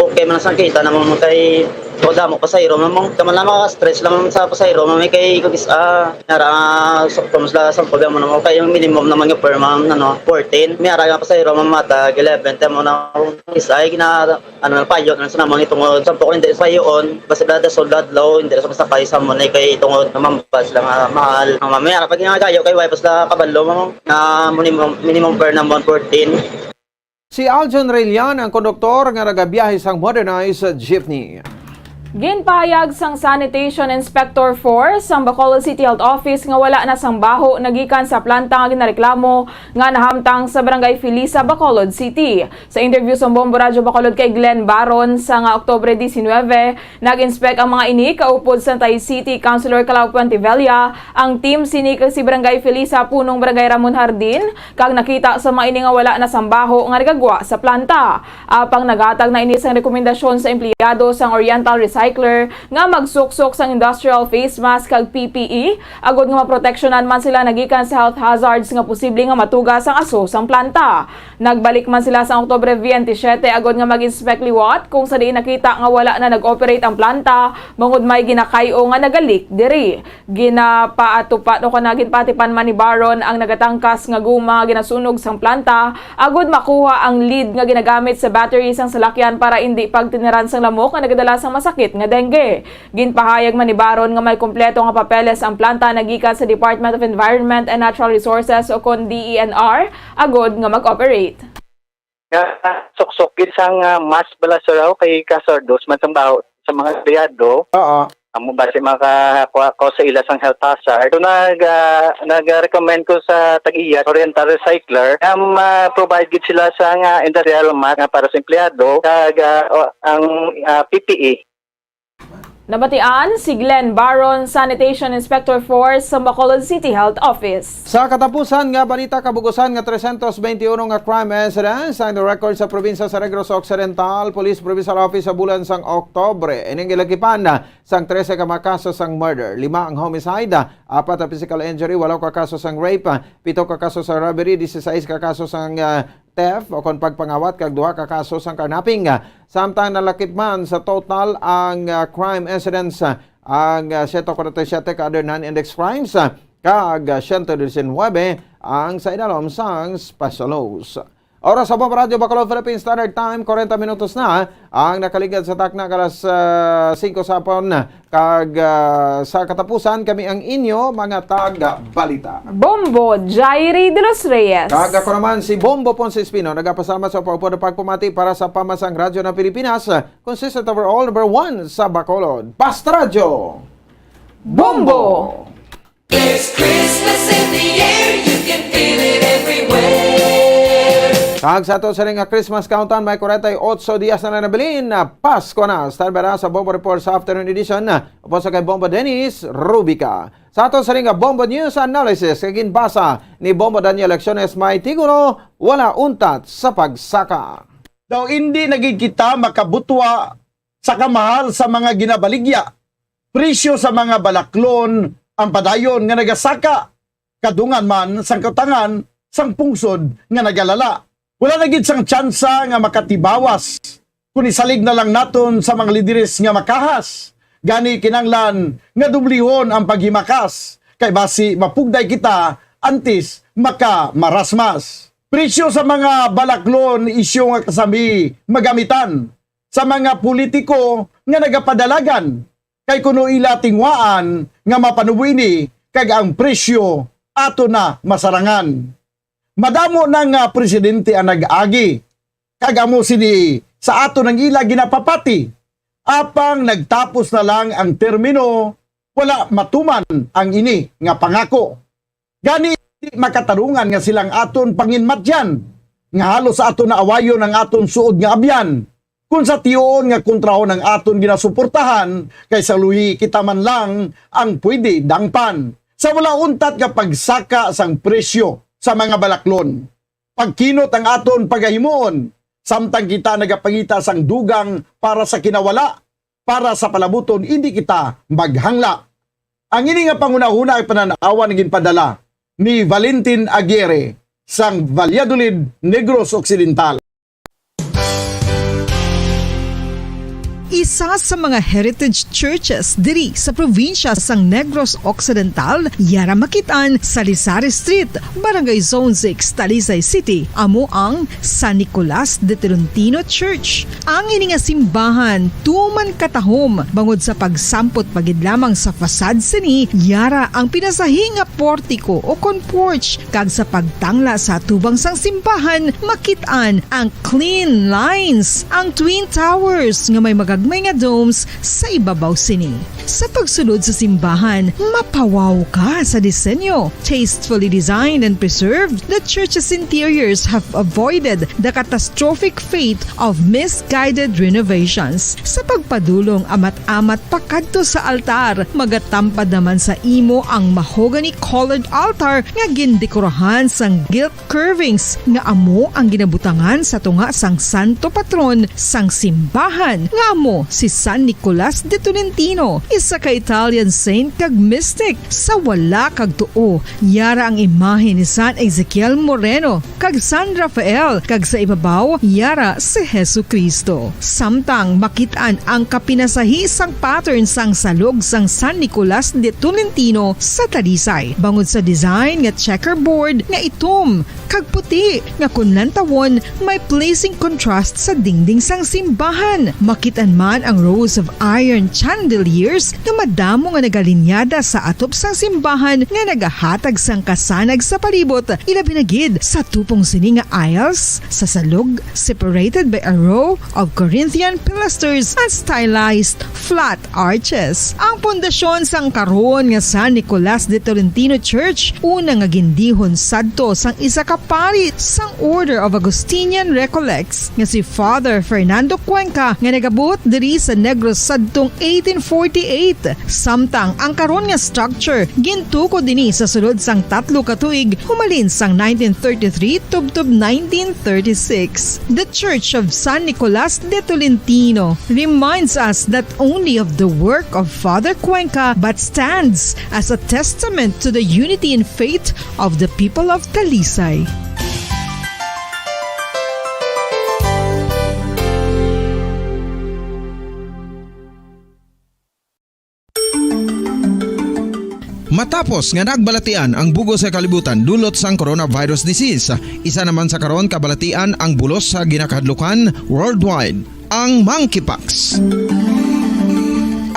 okay man sa kita naman kay toda mo pasayro mamong kaman lamang ka stress lamang sa pasayro may kay kugis nara so kumusla sa problema mo kay yung minimum naman yung per month 14 may ara nga pasayro mamata 11 temo na isay gina payo na sa namon itong sa ko hindi sa yon basta dada soldad law hindi sa pasakay sa mo kay itong mampas lang mahal may ara pag ginagayo kay wife basta kabalo mamong na minimum per naman 14. Si Aljon Relian ang konduktor nga nagabiyahe sang modernized jeepney. Ginpahayag sang Sanitation Inspector 4 sang Bacolod City Health Office nga wala na sang baho nagikan sa planta nga ginareklamo nga nahamtang sa Barangay Felisa, Bacolod City. Sa interview sa Bombo Radyo Bacolod kay Glenn Baron sa nga Oktubre 19, nag-inspect ang mga ini kaupod sa Tay City Councilor Calao Puentevilla, ang team sinik si Barangay Felisa punong Barangay Ramon Hardin kag nakita sa mga ini nga wala na sang baho nga nagagwa sa planta. Apang nagatag na ini sang rekomendasyon sa empleyado sang Oriental Recycler nga magsuksok sang industrial face mask kag PPE agod nga maproteksyonan man sila nagikan sa health hazards nga posible nga matugas ang aso sang planta. Nagbalik man sila sa Oktubre 27 agod nga mag-inspect liwat kung sa diin nakita nga wala na nag-operate ang planta bangod may ginakayo nga nagalik diri. Ginapaatupat o kanagin patipan man ni Baron ang nagatangkas nga guma ginasunog sang planta agod makuha ang lead nga ginagamit sa battery sang salakyan para hindi pagtiniran sang lamok nga nagadala sang masakit nga dengue. Ginpahayag man ni Baron nga may kompleto nga papeles ang planta nagikan sa Department of Environment and Natural Resources o kon DENR agod nga mag-operate. Suksok sang mas bala sa kay kasardos man sang baho sa mga empleyado. Oo. Amo base makakuha ko sa ila sang health hazard. So nag-recommend ko sa Tag-iya Oriental Recycler provide gid sila sa industrial mask para sa empleyado kag ang PPE Nabatian si Glenn Baron, Sanitation Inspector Force sa Bacolod City Health Office. Sa katapusan nga balita kabugusan nga 321 nga crime incidents ang record sa probinsya sa Negros Occidental Police Provincial Office sa bulan sang Oktobre. Ining gilagipan na sang 13 ka mga kaso sang murder, 5 ang homicide, 4 ang physical injury, 8 ka kaso sang rape, 7 ka kaso sang robbery, 16 ka kaso sang theft o kon pagpangawat kag 2 ka kaso sang carnapping. Samtang nalakip man sa total ang crime incidents ang 147 ka other non-index crimes kag 119 ang sa idalom sang special laws. Oras sa Bomba Radio Bacolod Philippine Standard Time, 40 minutos na ang nakaligad sa takna alas 5 sapon kag sa katapusan kami ang inyo mga taga-balita. Bombo Jairi de los Reyes. Kag ako naman si Bombo Ponce Espino, nagapasama sa pagpumati para sa Pamasang Radyo ng Pilipinas, consistent overall number 1 sa Bacolod. Basta Radio! Bombo! There's Christmas in the air, you can feel it everywhere. Kag sa ito sa ring Christmas countdown, may 48 dias na nabilin na Pasko na. Start ba na sa Bombo Report sa afternoon edition upon sa kay Bombo Dennis Rubica. Sa ito sa ring Bombo News Analysis, kagin basa ni Bombo Daniel Lecciones, may tigulo, wala untat sa pagsaka. Daw hindi naging kita makabutwa sa kamahal sa mga ginabaligya. Presyo sa mga balaklon ang padayon nga nagasaka. Kadungan man sang kautangan sang pungsod nga nagalala. Wala na gid sang tsansa nga makatibawas. Kung isalig na lang naton sa mga lideres nga makahas. Gani kinanglan nga dublihon ang paghimakas. Kay basi mapugday kita antes makamarasmas. Presyo sa mga balaklon isyo nga kasami magamitan. Sa mga politiko nga nagapadalagan. Kay kuno ila tingwaan nga mapanubuini kag ang presyo ato na masarangan. Madamo ng presidente ang nag-agi. Kagamo sini sa ato ng ila ginapapati. Apang nagtapos na lang ang termino, wala matuman ang ini nga pangako. Gani makatarungan nga silang aton panginmatyan. Nga halos sa aton na awayon ang aton suod nga abyan. Kung sa tiyoon nga kontrahon ang aton ginasuportahan, kaysa luhi kita man lang ang pwede dangpan. Sa wala untat nga pagsaka sang presyo sa mga balaklon. Pagkinot ang aton pagahimuon, samtang kita nagapangita sang dugang para sa kinawala, para sa palabuton, hindi kita maghangla. Ang ini nga pangunahuna ay pananawan ng ginpadala ni Valentin Aguirre sang Valladolid, Negros Occidental. Isa sa mga heritage churches diri sa probinsya sang Negros Occidental, yara makitaan sa Lisari Street, Barangay Zone 6, Talisay City, amo ang San Nicolas de Tolentino Church. Ang ini nga simbahan tuman katahom bangod sa pagsampot pagid lamang sa fasad sini, yara ang pinasahi nga portiko o kon porch, kag sa pagtangla sa tubang sang simbahan makitaan ang clean lines, ang twin towers nga may magagmay nga domes sa ibabaw sini. Sa pagsulod sa simbahan, mapawaw ka sa disenyo. Tastefully designed and preserved, the church's interiors have avoided the catastrophic fate of misguided renovations. Sa pagpadulong amat-amat pakadto sa altar, magatampad naman sa imo ang mahogany colored altar nga gindekorahan sang gilt curvings nga amo ang ginabutangan sa tunga sang santo patron sang simbahan nga amo si San Nicolas de Tolentino, isa ka Italian saint kag mystic. Sa wala kag tuo, yara ang imahe ni San Ezekiel Moreno kag San Rafael, kag sa ibabaw yara si Hesu Kristo. Samtang makitaan ang kapinasahi sang pattern sang salog sang San Nicolas de Tolentino sa Talisay, bangod sa design nga checkerboard nga itom kag puti nga kunlantawon may pleasing contrast sa dingding sang simbahan. Makitaan man ang rows of iron chandeliers nga madamo nga nagalinyada sa atop sang simbahan nga nagahatag sang kasanag sa palibot, ilabi na gid sa tupong sini nga aisles sa salog, separated by a row of Corinthian pilasters and stylized flat arches. Ang pundasyon sang karon nga San Nicolas de Tolentino Church una nga gindihon sadto sang isa ka pari sang Order of Augustinian Recollects nga si Father Fernando Cuenca nga nagabot diri sa Negros sadtong 1848. Samtang ang karon nga structure gintuko dinhi sa sulod sang 3 ka tuig humalin sang 1933 tubtob 1936. The Church of San Nicolas de Tolentino reminds us not only of the work of Father Cuenca but stands as a testament to the unity and faith of the people of Talisay. Matapos nga nagbalatian ang bugos sa kalibutan dulot sang coronavirus disease, isa naman sa karon kabalatian ang bulos sa ginakahadlukan worldwide, ang monkeypox.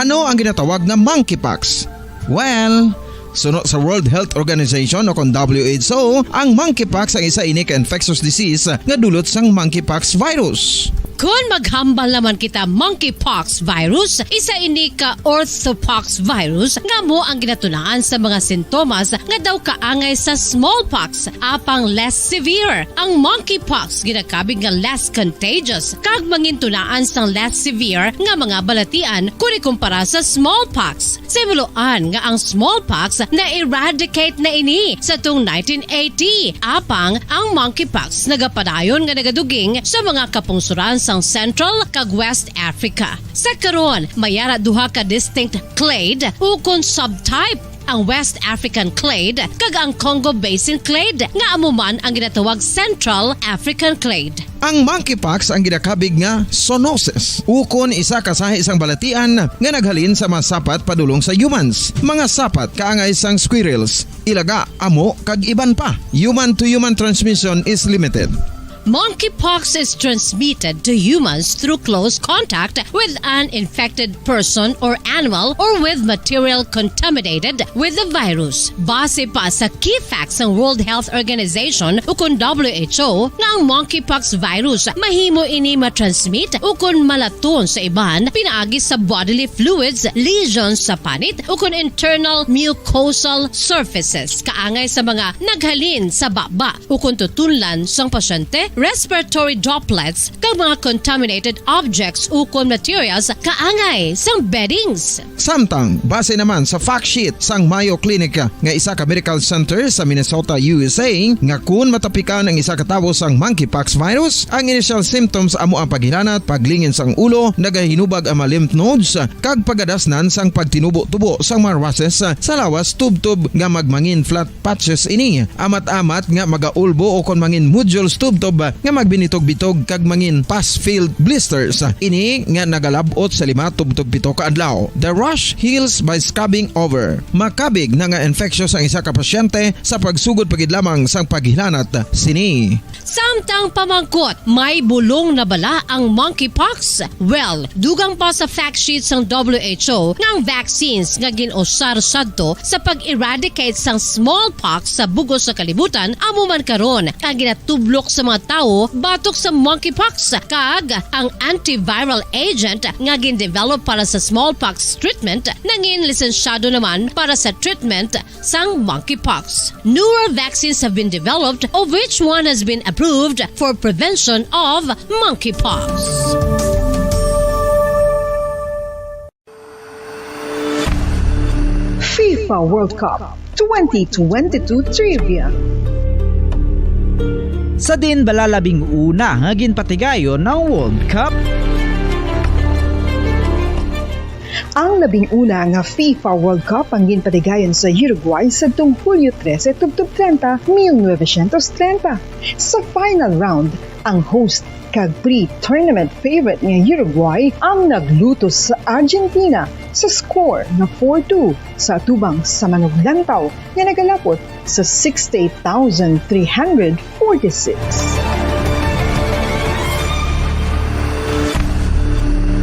Ano ang ginatawag na monkeypox? Well, sunod sa World Health Organization o kung WHO, ang monkeypox ang isa ini ka infectious disease nga dulot sang monkeypox virus. Kung maghambal naman kita monkeypox virus, isa ini ka orthopox virus nga mo ang ginatunaan sa mga sintomas nga daw kaangay sa smallpox apang less severe. Ang monkeypox ginakabig nga less contagious kag mangintunaan sang less severe nga mga balatian kung ikumpara sa smallpox. Simuloan nga ang smallpox na eradicate na ini sa tung 1980 apang ang monkeypox nagapadayon nga nagaduging sa mga kapungsuran sang Central kag West Africa. Sa karon, mayara duha ka distinct clade ukon subtype, ang West African clade kag ang Congo Basin clade nga amuman ang ginatawag Central African clade. Ang monkeypox ang ginakabig nga zoonosis. Ukon isa kasahi isang balatian nga naghalin sa mga sapat padulong sa humans. Mga sapat kaangay sang squirrels, ilaga, amo kag iban pa. Human to human transmission is limited. Monkeypox is transmitted to humans through close contact with an infected person or animal or with material contaminated with the virus. Base pa sa key facts ng World Health Organization ukon WHO nga ang monkeypox virus mahimo ini matransmit ukon malaton sa iban pinaagi sa bodily fluids, lesions sa panit ukon internal mucosal surfaces kaangay sa mga naghalin sa baba ukon tutunlan sang pasyente, respiratory droplets kag mga contaminated objects ukon materials kaangay sang beddings. Samtang base naman sa fact sheet sang Mayo Clinic nga isa ka medical center sa Minnesota, USA, nga kun matapikan ang isa ka tawo sang monkeypox virus, ang initial symptoms amo ang paghilanat, paglingin sang ulo, nagahinubag ang mga lymph nodes kag pagadasnan sang pagtinubo-tubo sang mga rashes sa lawas tubtob nga magmangin flat patches ini. Amat-amat nga magaulbo o kon mangin nodules tubtob nga magbinitog-bitog kag mangin pus-filled blisters. Ini nga nagalabot sa 5 tubtob 7 ka adlaw. The rash heals by scabbing over. Makabig na nga infectious ang isa ka pasyente sa pagsugod pagid lamang sang paghilanat sini. Samtang pamangkot, may bulong na bala ang monkeypox? Well, dugang pa sa fact sheet sang WHO nga ang vaccines nga ginusar sadto sa pag-eradicate sang smallpox sa bugos sa kalibutan amo man karon ang ginatublok sa mga tao batok sa monkeypox kag ang antiviral agent nga gin-develop para sa smallpox treatment nangin lisensyado naman para sa treatment sang monkeypox. Newer vaccines have been developed of which one has been approved for prevention of monkeypox. FIFA World Cup 2022 Trivia. Sa din balalabing una nga ginpatigayon ng World Cup. Ang labing una nga FIFA World Cup ang ginpatigayon sa Uruguay sa Hulyo 13, 1930. Sa final round, ang host kag pre-tournament favorite nga Uruguay ang naglutos sa Argentina sa score na 4-2 sa atubang sa manuglantaw nga nagalapot sa 68,346.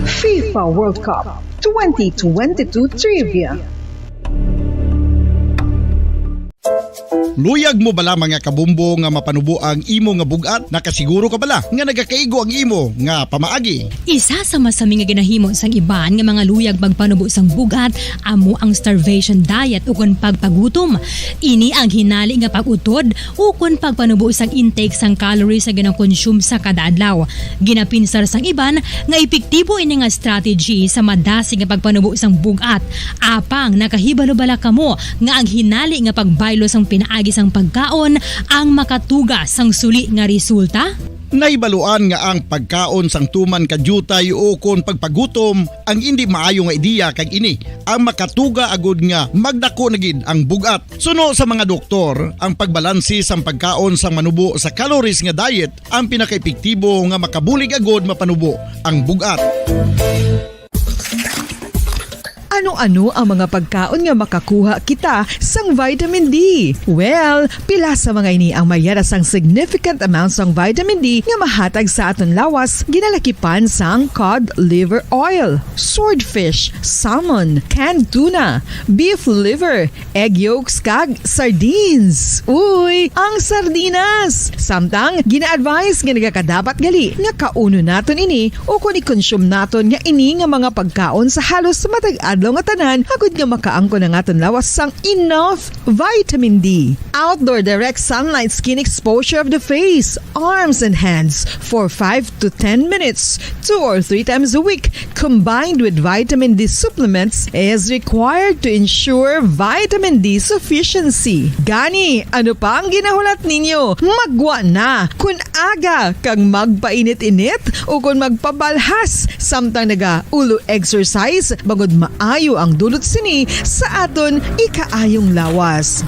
FIFA World Cup 2022 Trivia. Luyag mo bala mga kabumbo nga mapanubo ang imo nga bugat? Nakasiguro ka bala nga nagakaigo ang imo nga pamaagi? Isa sa masami nga ginahimo sang iban nga mga luyag magpanubo sang bugat amo ang starvation diet ukon pagpagutom. Ini ang hinali nga pag-utod ukon pagpanubo sang intake sang calories sa gina-consume sa kada adlaw. Ginapinsar sang iban nga epektibo ini nga strategy sa madasig nga pagpanubo sang bugat. Apang nakahibalo-bala kamo nga ang hinali nga pagbaylo sang pinaagi sang pagkaon ang makatuga sang suli nga resulta? Naibaluan nga ang pagkaon sang tuman kadyutay o kon pagpagutom ang hindi maayo nga ideya kag ini ang makatuga agud nga magdako na gid ang bugat. Suno sa mga doktor, ang pagbalansi sang pagkaon sang manubo sa calories nga diet ang pinakaepektibo nga makabulig agud mapanubo ang bugat. Ano-ano ang mga pagkaon nga makakuha kita sang vitamin D? Well, pila sa mga ini ang mayara sang significant amount sang vitamin D nga mahatag sa aton lawas ginalakipan sang cod liver oil, swordfish, salmon, canned tuna, beef liver, egg yolks kag sardines. Uy, ang sardinas! Samtang gina-advise nga nagakadapat gali nga kauno naton ini o kung i-consume naton nga ini nga mga pagkaon sa halos matag-adlaw nga tanan agud nga makaangko na nga lawas sang enough vitamin D. Outdoor direct sunlight skin exposure of the face, arms and hands for 5 to 10 minutes 2 or 3 times a week combined with vitamin D supplements is required to ensure vitamin D sufficiency. Gani, ano pa ang ginahulat ninyo? Magwa na kun aga kang magpainit-init o kun magpabalhas samtang naga-ulo exercise bagod maayo ang dulot sini sa aton ikaayong lawas.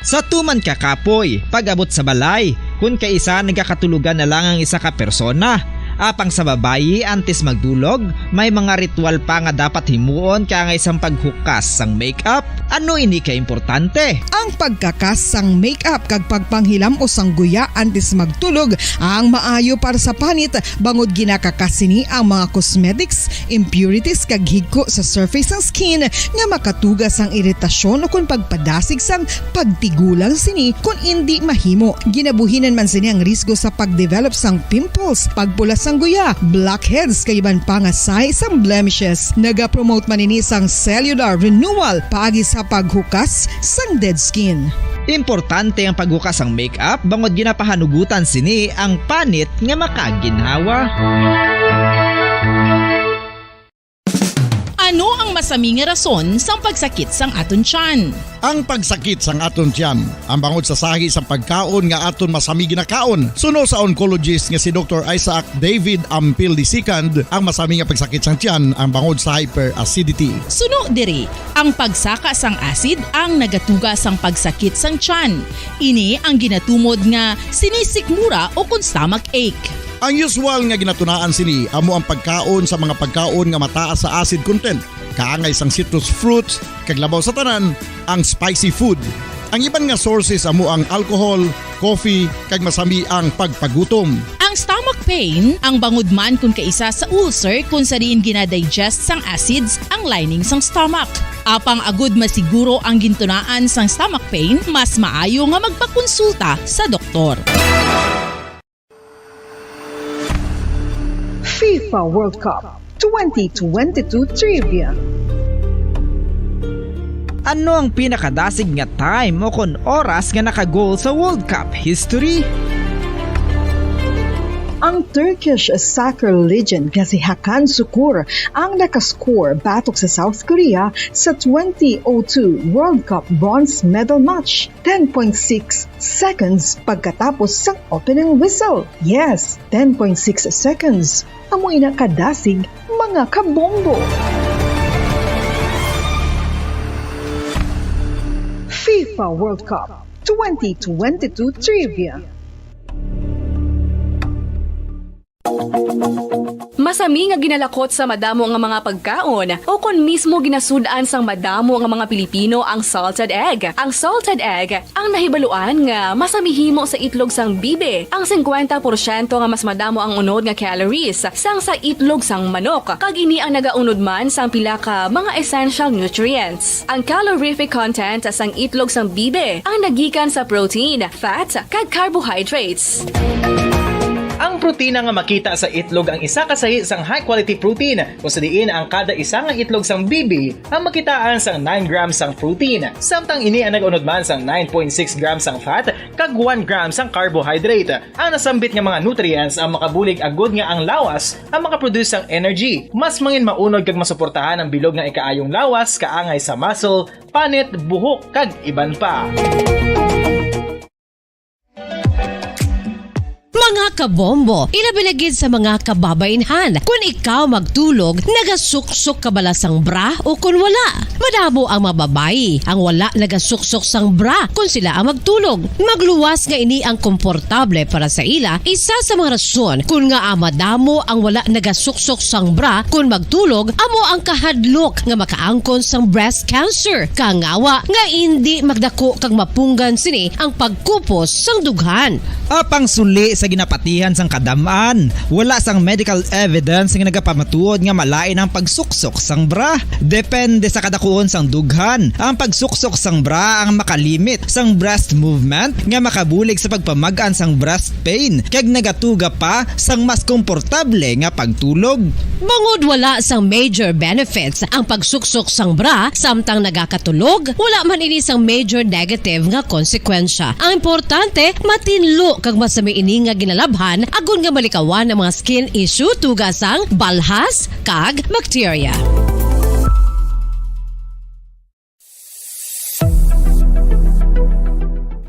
Sa tuman ka kapoy, pag-abot sa balay, kung kaisa nagkakatulugan na lang ang isa ka persona, apang sa babayi antes magdulog, may mga ritual pa nga dapat himuon kaya nga isang paghukas sang makeup. Ano ini ka importante? Ang pagkakas sang makeup kag pagpanghilam o sang guya antes magtulog ang maayo para sa panit bangod ginakakas sini ang mga cosmetics, impurities kag higko sa surface ng skin nga makatugas ang iritasyon o kung pagpadasig sang pagtigulang sini kung hindi mahimo. Ginabuhinan man sini ang risgo sa pagdevelop sang pimples, pagpula sang guya, blackheads kay iban pa nga size sang blemishes. Naga-promote man ini sang cellular renewal paagi sa paghukas sang dead skin. Importante ang paghukas ang makeup bangod ginapahanugutan sini ang panit nga makaginhawa. Ano ang masami nga rason sang pagsakit sang aton tiyan? Ang pagsakit sang aton tiyan ang bangod sa sahi sa pagkaon nga aton masami ginakaon. Suno sa oncologist nga si Dr. Isaac David Ampil II, ang masami nga pagsakit sang tiyan ang bangod sa hyperacidity. Suno diri, ang pagsaka sang acid ang nagatuga sang pagsakit sang tiyan. Ini ang ginatumod nga sinisikmura o kung stomach ache. Ang usual nga ginatunaan sini amo ang pagkaon sa mga pagkaon nga mataas sa acid content, kaangay sang citrus fruits, kag labaw sa tanan ang spicy food. Ang iban nga sources amo ang alcohol, coffee, kag masami ang pagpagutom. Ang stomach pain ang bangod man kung kaisa sa ulcer kung sa diin ginadigest sang acids ang lining sang stomach. Apang agud masiguro ang gintunaan sang stomach pain, mas maayo nga magpakonsulta sa doktor. FIFA World Cup 2022 Trivia. Ano ang pinakadasig nga time o kon oras nga nakagol sa World Cup history? Ang Turkish soccer legend nga si Hakan Şükür ang nakascore batok sa South Korea sa 2002 World Cup bronze medal match 10.6 seconds pagkatapos sa opening whistle. Yes, 10.6 seconds. Amoy na kadasig mga kabombo. FIFA World Cup 2022 Trivia. Masami nga ginalakot sa madamo nga mga pagkaon o kon mismo ginasudaan sang madamo nga mga Pilipino ang salted egg. Ang salted egg ang nahibaluan nga masamihimo sa itlog sang bibe. Ang 50% nga mas madamo ang unod nga calories sang sa itlog sang manok. Kag ini ang nagaunod man sang pila ka mga essential nutrients. Ang calorific content sang itlog sang bibe ang nagikan sa protein, fat, kag carbohydrates. Ang protina nga makita sa itlog ang isa kasahi sang high quality protein kung sa diin ang kada isa nga itlog sang bibi ang makitaan sang 9 grams sang protein. Samtang ini ang nag-unod man sang 9.6 grams sang fat kag 1 grams sang carbohydrate. Ang nasambit nga mga nutrients ang makabulig agud nga ang lawas ang makaproduce sang energy. Mas mangin maunod kag masuportahan ang bilog nga ikaayong lawas kaangay sa muscle, panit, buhok kag iban pa. Mga kabombo, ilabinagid sa mga kababainhan. Kung ikaw magtulog, nagasuksok ka bala sang bra o kung wala. Madamo ang mababayi ang wala nagasuksok sang bra kung sila ang magtulog. Magluwas nga ini ang komportable para sa ila. Isa sa mga rason kung nga madamo ang wala nagasuksok sang bra kung magtulog, amo ang kahadlok nga makaangkon sang breast cancer. Kangawa nga hindi magdako kag mapunggan sini ang pagkupos sang dughan. Apang suli sa ginapatihan sang kadamaan, wala sang medical evidence nga nagapamatuod nga malain ang pagsuksok sang bra. Depende sa kadakuon sang dughan. Ang pagsuksok sang bra ang makalimit sang breast movement nga makabulig sa pagpamagaan sang breast pain kag nagatuga pa sang mas komportable nga pagtulog. Bangod wala sang major benefits ang pagsuksok sang bra samtang nagakatulog, wala man ini sang major negative nga konsekwensya. Ang importante, matinlo kag masami ini nga ginalabhan agon nga malikawan ang mga skin issue tugas ang balhas kag bacteria.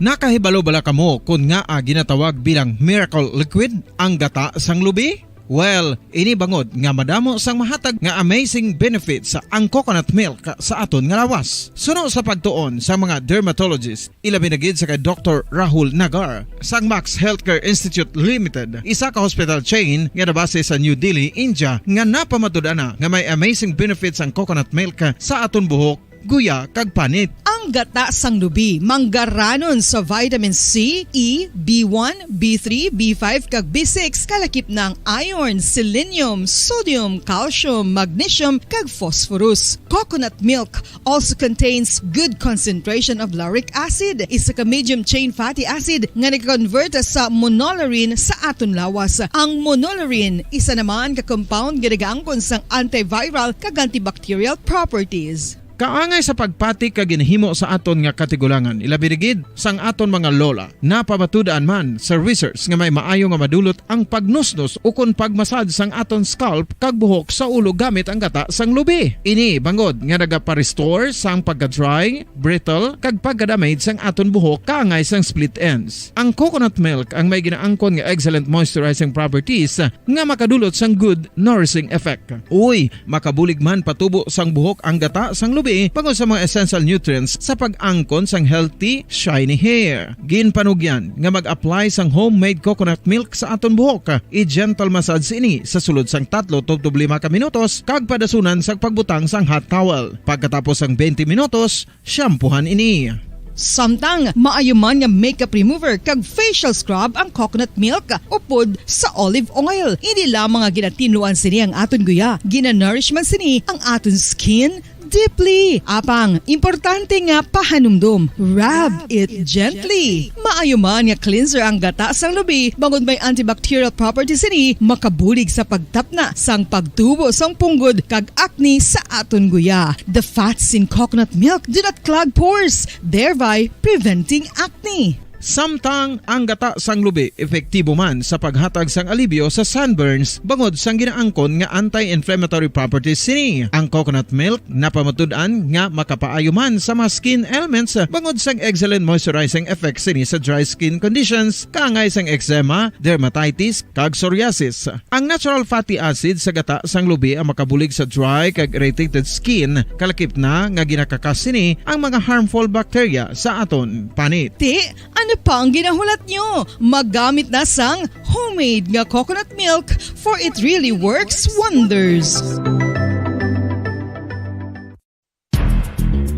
Nakahibalo bala kamo kung nga ginatawag bilang miracle liquid ang gata sang lubi? Well, ini bangod nga madamo sang mahatag nga amazing benefits sa ang coconut milk sa aton nga lawas. Suno sa pagtuon sa mga dermatologist, ilabi na gid sa kay Dr. Rahul Nagar sang Max Healthcare Institute Limited, isa ka hospital chain nga nabase sa New Delhi, India, nga napamatud-ana nga may amazing benefits ang coconut milk sa aton buhok, guya kag panit. Ang gata sang lubi manggaranon sa vitamin C, E, B1, B3, B5 kag B6 kalakip ng iron, selenium, sodium, calcium, magnesium kag phosphorus. Coconut milk also contains good concentration of lauric acid, isa ka medium chain fatty acid nga nag-convert sa monolarin sa aton lawas. Ang monolarin isa naman ka compound nga nagaangkon sang antiviral kag antibacterial properties. Kaangay sa pagpati ka ginhimo sa aton nga katigulangan, ilabirigid sang aton mga lola. Napamatudan man sa research nga may maayo nga madulot ang pagnusnos o kon pagmasad sang aton scalp kag buhok sa ulo gamit ang gata sang lubi. Ini bangod nga nagapa-restore sang pagka-dry, brittle kag pagka-damage sang aton buhok kaangay sang split ends. Ang coconut milk ang may ginaangkon nga excellent moisturizing properties nga makadulot sang good nourishing effect. Uy, makabulig man patubo sang buhok ang gata sang lubi pagod sa mga essential nutrients sa pag-angkon sang healthy, shiny hair. Ginpanugyan nga mag-apply sang homemade coconut milk sa aton buhok. I-gentle massage ini sa sulod sang 3 to 5 ka minutos kag padasunan sang pagbutang sang hot towel. Pagkatapos sang 20 minutos, shampoohan ini. Samtang maayo man nga makeup remover kag facial scrub ang coconut milk upod sa olive oil. Hindi lamang nga ginatinuan sini ang aton guya, ginanourishman sini ang aton skin deeply. Apang, importante nga pahanumdum. Rub it gently. Maayo man nga cleanser ang gata sang lubi, bangod may antibacterial properties ini, makabulig sa pagtapna sang pagtubo sang punggod kag acne sa aton guya. The fats in coconut milk do not clog pores, thereby preventing acne. Samtang ang gata sang lubi epektibo man sa paghatag sang alibyo sa sunburns bangod sang ginaangkon nga anti-inflammatory properties sini. Ang coconut milk napamatud-an nga makapaayo man sa mga skin ailments bangod sang excellent moisturizing effects sini sa dry skin conditions kaangay sang eczema, dermatitis kag psoriasis. Ang natural fatty acid sa gata sang lubi ang makabulig sa dry kag irritated skin kalakip na nga ginakakas sini ang mga harmful bacteria sa aton panit. Ti, ano Ano pa ang ginahulat nyo? Maggamit na sang homemade nga coconut milk for it really works wonders.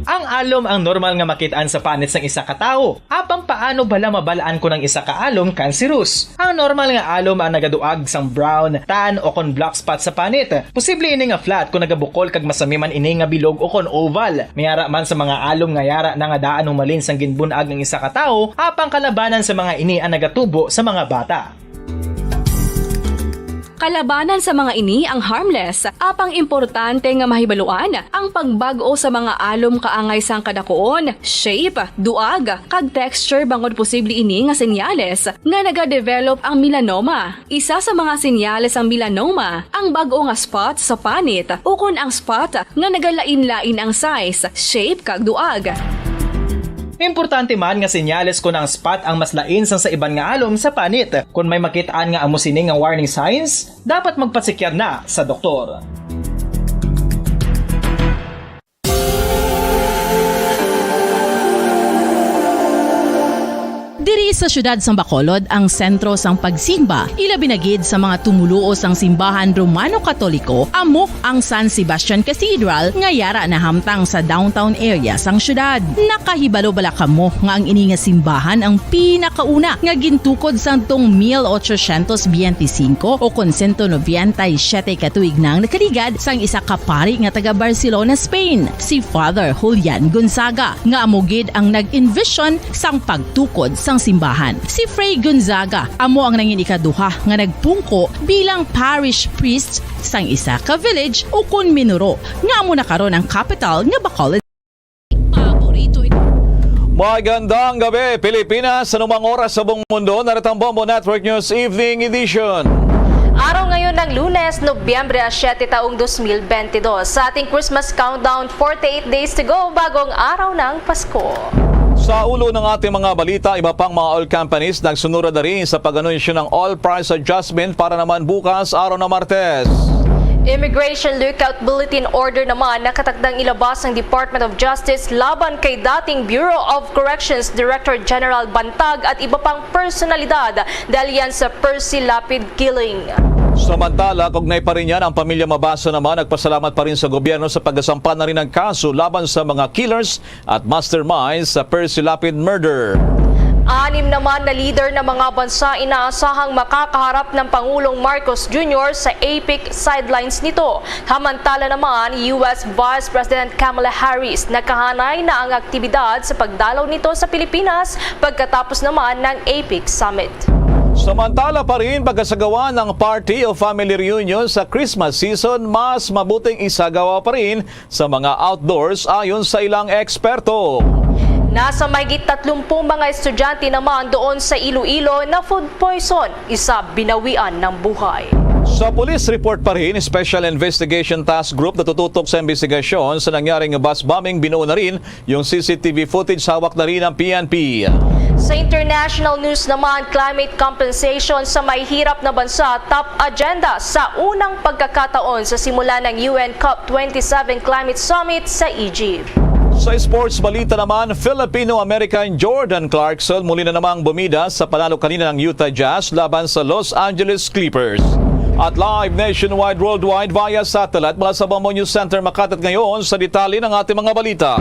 Ang alom ang normal nga makitaan sa panit sang isa ka tawo. Apang paano bala mabalaan ko ng isa ka alom cancerous? Ang normal nga alom ang nagaduag sang brown, tan o kon black spot sa panit. Posible ini nga flat kung nagabukol kag masami man ini nga bilog o kon oval. Mayara man sa mga alom nga yara na nga daan humalin sang ginbunag ng isa ka tawo, apang kalabanan sa mga ini ang nagatubo sa mga bata. Kalabanan sa mga ini ang harmless, apang importante nga mahibaluan ang pagbago sa mga alom kaangay sang kadakuon, shape, duag, kag texture bangod posible ini nga senyales nga nagadevelop ang melanoma. Isa sa mga senyales ang melanoma, ang bago nga spot sa panit o kun ang spot nga nagalain-lain ang size, shape kag duag. Importante man nga senyales kung ang spot ang mas lain sang sa iban nga alom sa panit. Kung may makitaan nga amo sini nga warning signs, dapat magpasikyar na sa doktor. Diri sa syudad sang Bacolod ang sentro sang pagsimba, ilabi na gid sa mga tumuluo sang simbahan Romano-Katoliko, amo ang San Sebastian Cathedral nga yara na hamtang sa downtown area sang syudad. Nakahibalo bala kamo nga ang ini nga simbahan ang pinakauna nga gintukod sang tong 1825 o kon 197 katuig nang nakaligad sang isa ka pari nga taga Barcelona, Spain, si Father Julian Gonzaga, nga amo gid ang nag-envision sang pagtukod sang simbahan. Si Fray Gonzaga amo ang nangin ikaduha nga nagpungko bilang parish priest sang isa ka village o kun minuro nga amo na karon ang capital nga Bacolod. Magandang gabi, Pilipinas. Sa anumang oras sa buong mundo, narito ang Bombo Network News Evening Edition. Araw ngayon ng Lunes, Nobyembre 7 taong 2022. Sa ating Christmas countdown, 48 days to go bagong araw ng Pasko. Sa ulo ng ating mga balita, iba pang mga oil companies nagsunod na rin sa pag-anunsyo ng oil price adjustment para naman bukas, araw ng Martes. Immigration Lookout Bulletin Order naman nakatakdang ilabas ng Department of Justice laban kay dating Bureau of Corrections Director General Bantag at iba pang personalidad dahil yan sa Percy Lapid killing. Samantala, kaugnay pa rin yan, ang pamilya Mabasa naman nagpasalamat pa rin sa gobyerno sa paggasampa na rin ng kaso laban sa mga killers at masterminds sa Percy Lapid murder. 6 naman na leader ng mga bansa inaasahang makakaharap ng Pangulong Marcos Jr. sa APEC sidelines nito. Samantala naman, US Vice President Kamala Harris nakahanay na ang aktibidad sa pagdalaw nito sa Pilipinas pagkatapos naman ng APEC Summit. Samantala pa rin, pagkasagawa ng party o family reunion sa Christmas season, mas mabuting isagawa pa rin sa mga outdoors ayon sa ilang eksperto. Nasa mahigit 30 mga estudyante naman doon sa Iloilo na food poison, isa binawian ng buhay. Sa police report pa rin, Special Investigation Task Group na tututok sa investigasyon sa nangyaring bus bombing, binuo na rin yung CCTV footage, hawak na rin ng PNP. Sa international news naman, climate compensation sa may hirap na bansa, top agenda sa unang pagkakataon sa simula ng UN COP27 Climate Summit sa Egypt. Sa sports balita naman, Filipino-American Jordan Clarkson muli na namang bumida sa panalo kanina ng Utah Jazz laban sa Los Angeles Clippers. At live nationwide, worldwide via satellite mula sa Bombo News Center Makati ngayon sa detalye ng ating mga balita.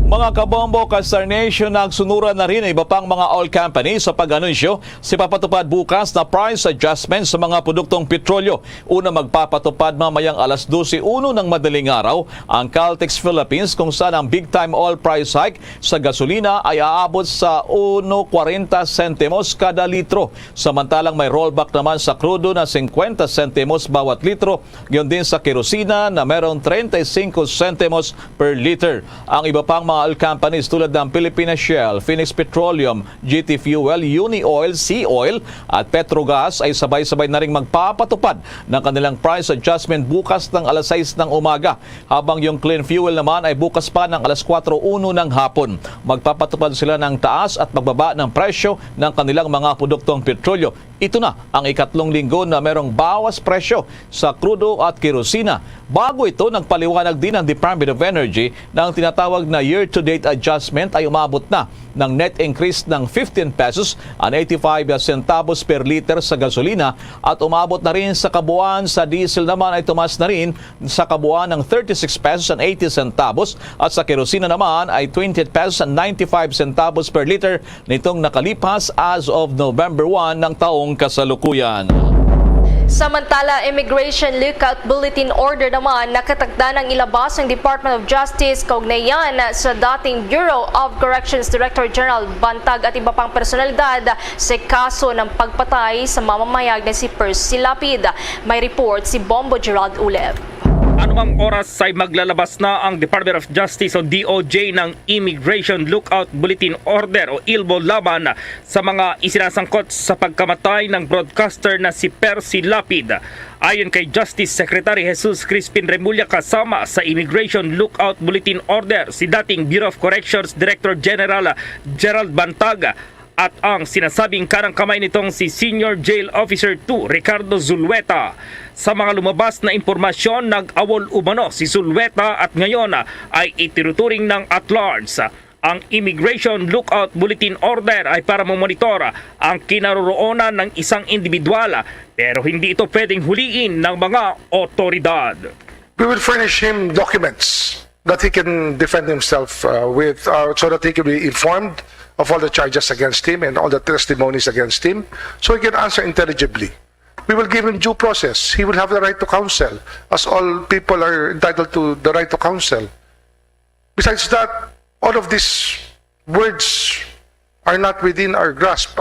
Mga kabombo, Star Nation, nagsunuran na rin iba pang mga oil companies sa pag-anunsyo si papatupad bukas na price adjustment sa mga produktong petrolyo. Una magpapatupad mamayang alas 12:01 ng madaling araw ang Caltex Philippines kung saan ang big time oil price hike sa gasolina ay aabot sa 1.40 centimos kada litro. Samantalang may rollback naman sa crudo na 50 centimos bawat litro. Gayon din sa kerosina na merong 35 centimos per liter. Ang iba pang mga oil companies tulad ng Philippine Shell, Phoenix Petroleum, GT Fuel, Uni Oil, Sea Oil at Petrogas ay sabay-sabay na rin magpapatupad ng kanilang price adjustment bukas ng alas 6 ng umaga, habang yung Clean Fuel naman ay bukas pa ng alas 4:01 ng hapon. Magpapatupad sila ng taas at pagbaba ng presyo ng kanilang mga produktong petrolyo. Ito na ang ikatlong linggo na merong bawas presyo sa crudo at kerosina. Bago ito, nagpaliwanag din ang Department of Energy ng tinatawag na year year-to-date adjustment ay umabot na ng net increase ng 15 pesos and 85 centavos per liter sa gasolina at umabot na rin sa kabuuan sa diesel naman ay tumas na rin sa kabuuan ng 36 pesos and 80 centavos at sa kerosina naman ay 20 pesos and 95 centavos per liter nitong nakalipas as of November 1 ng taong kasalukuyan. Samantala, Immigration Lookout Bulletin Order naman nakatagda ng ilabas ng Department of Justice kaugnayan sa dating Bureau of Corrections Director General Bantag at iba pang personalidad sa kaso ng pagpatay sa mamamayag na si Percy Lapid. May report si Bombo Gerald Uleb. Anumang oras ay maglalabas na ang Department of Justice o DOJ ng Immigration Lookout Bulletin Order o ILBO laban sa mga isinasangkot sa pagkamatay ng broadcaster na si Percy Lapid. Ayon kay Justice Secretary Jesus Crispin Remulla, kasama sa Immigration Lookout Bulletin Order si dating Bureau of Corrections Director General Gerald Bantag at ang sinasabing kanang kamay nitong si Senior Jail Officer 2 Ricardo Zulueta. Sa mga lumabas na impormasyon, nag-awol umano si Zulueta at ngayon ay itinuturing ng at large. Ang Immigration Lookout Bulletin Order ay para mamonitor ang kinaroroonan ng isang individual pero hindi ito pwedeng huliin ng mga otoridad. We will furnish him documents that he can defend himself with so that he can be informed of all the charges against him and all the testimonies against him so he can answer intelligibly. We will give him due process. He will have the right to counsel, as all people are entitled to the right to counsel. Besides that, all of these words are not within our grasp.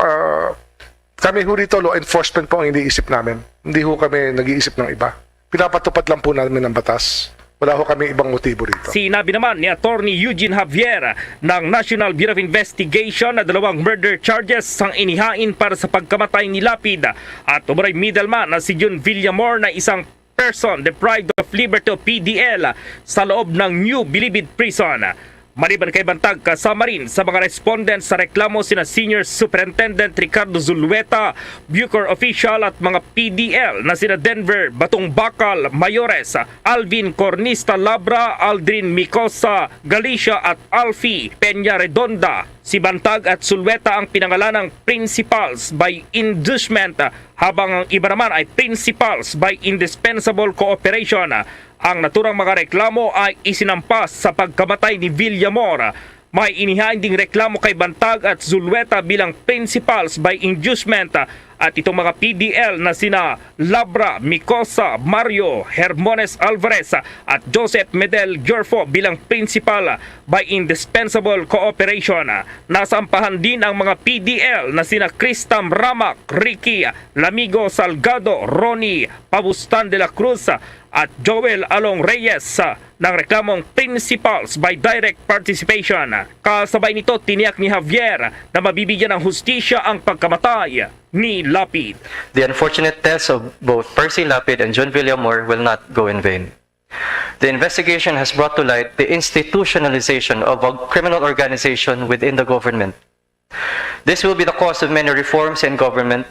Kami ho rito, law enforcement po ang iniisip namin. Hindi ho kami nag-iisip ng iba. Pinapatupad lang po namin ng batas. Wala ho kami ibang motibo rito. Sinabi naman ni Attorney Eugene Javier ng National Bureau of Investigation na 2 murder charges ang inihain para sa pagkamatay ni Lapid at umuray middleman na si June Villamor na isang person deprived of liberty o PDL sa loob ng New Bilibid Prison. Maliban kay Bantag, kasama rin sa mga respondents sa reklamo sina Senior Superintendent Ricardo Zulueta, Bucor official at mga PDL na sina Denver Batong Bakal Mayores, Alvin Cornista Labra, Aldrin Micosa Galicia at Alfie Peña Redonda. Si Bantag at Zulueta ang pinangalanang principals by inducement habang ang iba naman ay principals by indispensable cooperation. Ang naturang mga reklamo ay isinampas sa pagkamatay ni Villamor. May inihain ding reklamo kay Bantag at Zulueta bilang principals by inducement at itong mga PDL na sina Labra, Micosa, Mario, Hermones Alvarez at Joseph Medel Giorfo bilang principal by indispensable cooperation. Nasampahan din ang mga PDL na sina Cristam Ramac, Ricky Lamigo Salgado, Ronnie Pabustan de la Cruz at Joel Along Reyes ng reklamong principals by direct participation. Kasabay nito, tiniyak ni Javier na mabibigyan ng hustisya ang pagkamatay ni Lapid. The unfortunate deaths of both Percy Lapid and John Villamor will not go in vain. The investigation has brought to light the institutionalization of a criminal organization within the government. This will be the cause of many reforms in government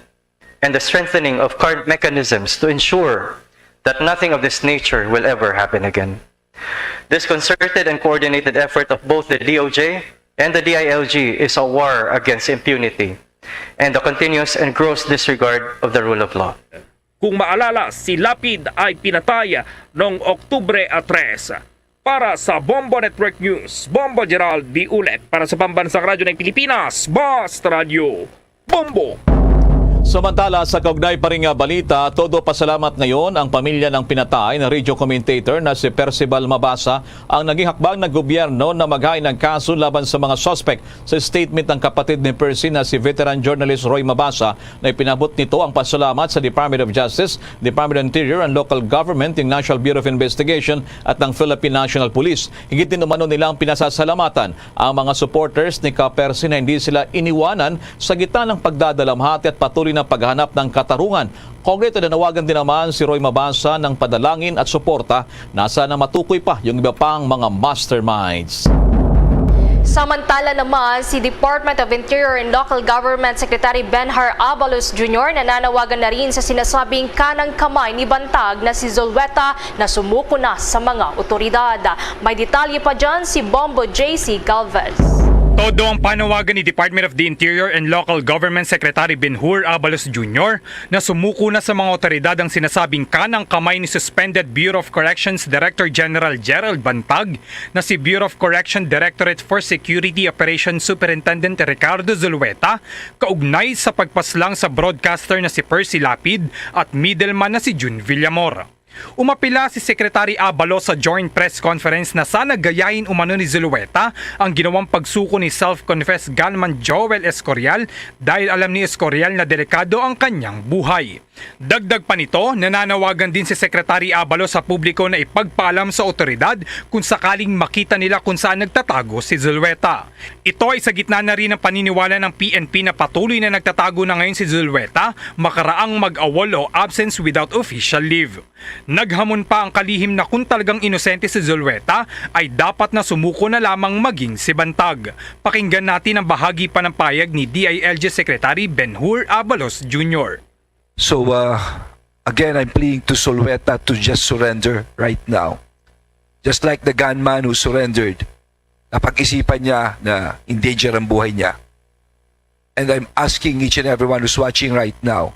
and the strengthening of current mechanisms to ensure that nothing of this nature will ever happen again. This concerted and coordinated effort of both the DOJ and the DILG is a war against impunity and the continuous and gross disregard of the rule of law. Kung maalala, si Lapid ay pinatay noong Oktubre 3. Para sa Bombo Network News, Bombo Gerald B. Ulet. Para sa Pambansang Radyo ng Pilipinas, Basta Radio, Bombo! Samantala sa kaugnay pa ring balita, todo pasalamat ngayon ang pamilya ng pinatay na radio commentator na si Percival Mabasa ang naging hakbang ng gobyerno na maghain ng kaso laban sa mga suspect sa statement ng kapatid ni Percy na si veteran journalist Roy Mabasa na ipinabot nito ang pasalamat sa Department of Justice, Department of Interior and Local Government, ng National Bureau of Investigation at ng Philippine National Police. Higit din umano nilang pinasasalamatan ang mga supporters ni Percy na hindi sila iniwanan sa gitna ng pagdadalamhati at patuloy na paghahanap ng katarungan. Kongreso na nawagan din naman si Roy Mabasa ng padalangin at suporta na sana matukoy pa yung iba pang mga masterminds. Samantala naman, si Department of Interior and Local Government Secretary Benhar Abalos Jr. nananawagan na rin sa sinasabing kanang kamay ni Bantag na si Zulueta na sumuko na sa mga otoridad. May detalye pa dyan si Bombo JC Galvez. Todo ang panawagan ni Department of the Interior and Local Government Secretary Benhur Abalos Jr. na sumuko na sa mga otoridad ang sinasabing kanang kamay ni Suspended Bureau of Corrections Director General Gerald Bantag na si Bureau of Correction Directorate for Security Operations Superintendent Ricardo Zulueta kaugnay sa pagpaslang sa broadcaster na si Percy Lapid at middleman na si June Villamor. Umapila si Secretary Abalos sa joint press conference na sana gayahin umano ni Zulueta ang ginawang pagsuko ni self-confessed gunman Joel Escorial dahil alam ni Escorial na delikado ang kanyang buhay. Dagdag pa nito, nananawagan din si Secretary Abalos sa publiko na ipagpaalam sa otoridad kung sakaling makita nila kung saan nagtatago si Zulueta. Ito ay sa gitna na rin ng paniniwala ng PNP na patuloy na nagtatago na ngayon si Zulueta makaraang mag-awol o absence without official leave. Naghamon pa ang kalihim na kung talagang inosente si Zulueta ay dapat na sumuko na lamang maging si Bantag. Pakinggan natin ang bahagi pa ng payag ni DILG Secretary Benhur Abalos Jr. So again, I'm pleading to Zulueta to just surrender right now. Just like the gunman who surrendered, napag-isipan niya na in danger ang buhay niya. And I'm asking each and everyone who's watching right now,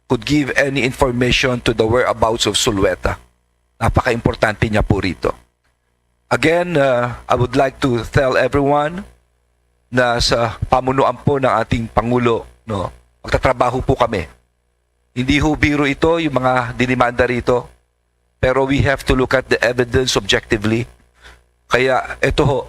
could give any information to the whereabouts of Zulueta. Napaka-importante niya po rito. Again, I would like to tell everyone na sa pamunuan po ng ating Pangulo, no, magtatrabaho po kami. Hindi ho biro ito yung mga dinimanda rito, pero we have to look at the evidence objectively. Kaya ito ho,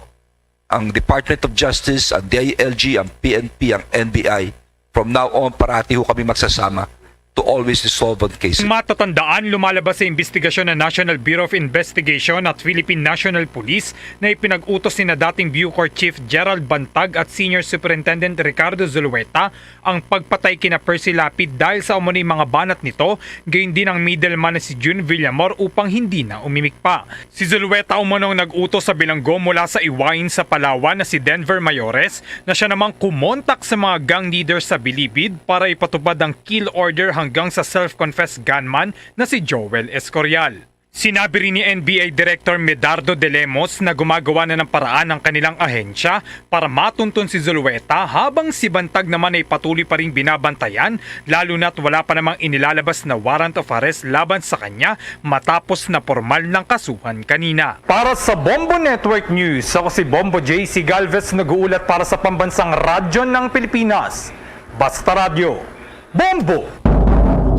ang Department of Justice, ang DILG, ang PNP, ang NBI, from now on parati ho kami magsasama to always resolve on cases. Matatandaan, lumalabas sa investigasyon ng National Bureau of Investigation at Philippine National Police na ipinag-utos ni na dating Bucor Chief Gerald Bantag at Senior Superintendent Ricardo Zulueta ang pagpatay kina Percy Lapid dahil sa umano'y mga banat nito, gayon din ang middleman na si June Villamor upang hindi na umimik pa. Si Zulueta umanong nag-utos sa bilanggo mula sa Iwain sa Palawan na si Denver Mayores na siya namang kumontak sa mga gang leaders sa Bilibid para ipatupad ang kill order hanggang sa self-confessed gunman na si Joel Escorial. Sinabi rin ni NBI Director Medardo de Lemos na gumagawa na ng paraan ang kanilang ahensya para matuntun si Zulueta habang si Bantag naman ay patuloy pa rin binabantayan lalo na't wala pa namang inilalabas na warrant of arrest laban sa kanya matapos na formal ng kasuhan kanina. Para sa Bombo Network News, ako si Bombo JC Galvez nag-uulat para sa pambansang radyo ng Pilipinas. Basta Radio, Bombo!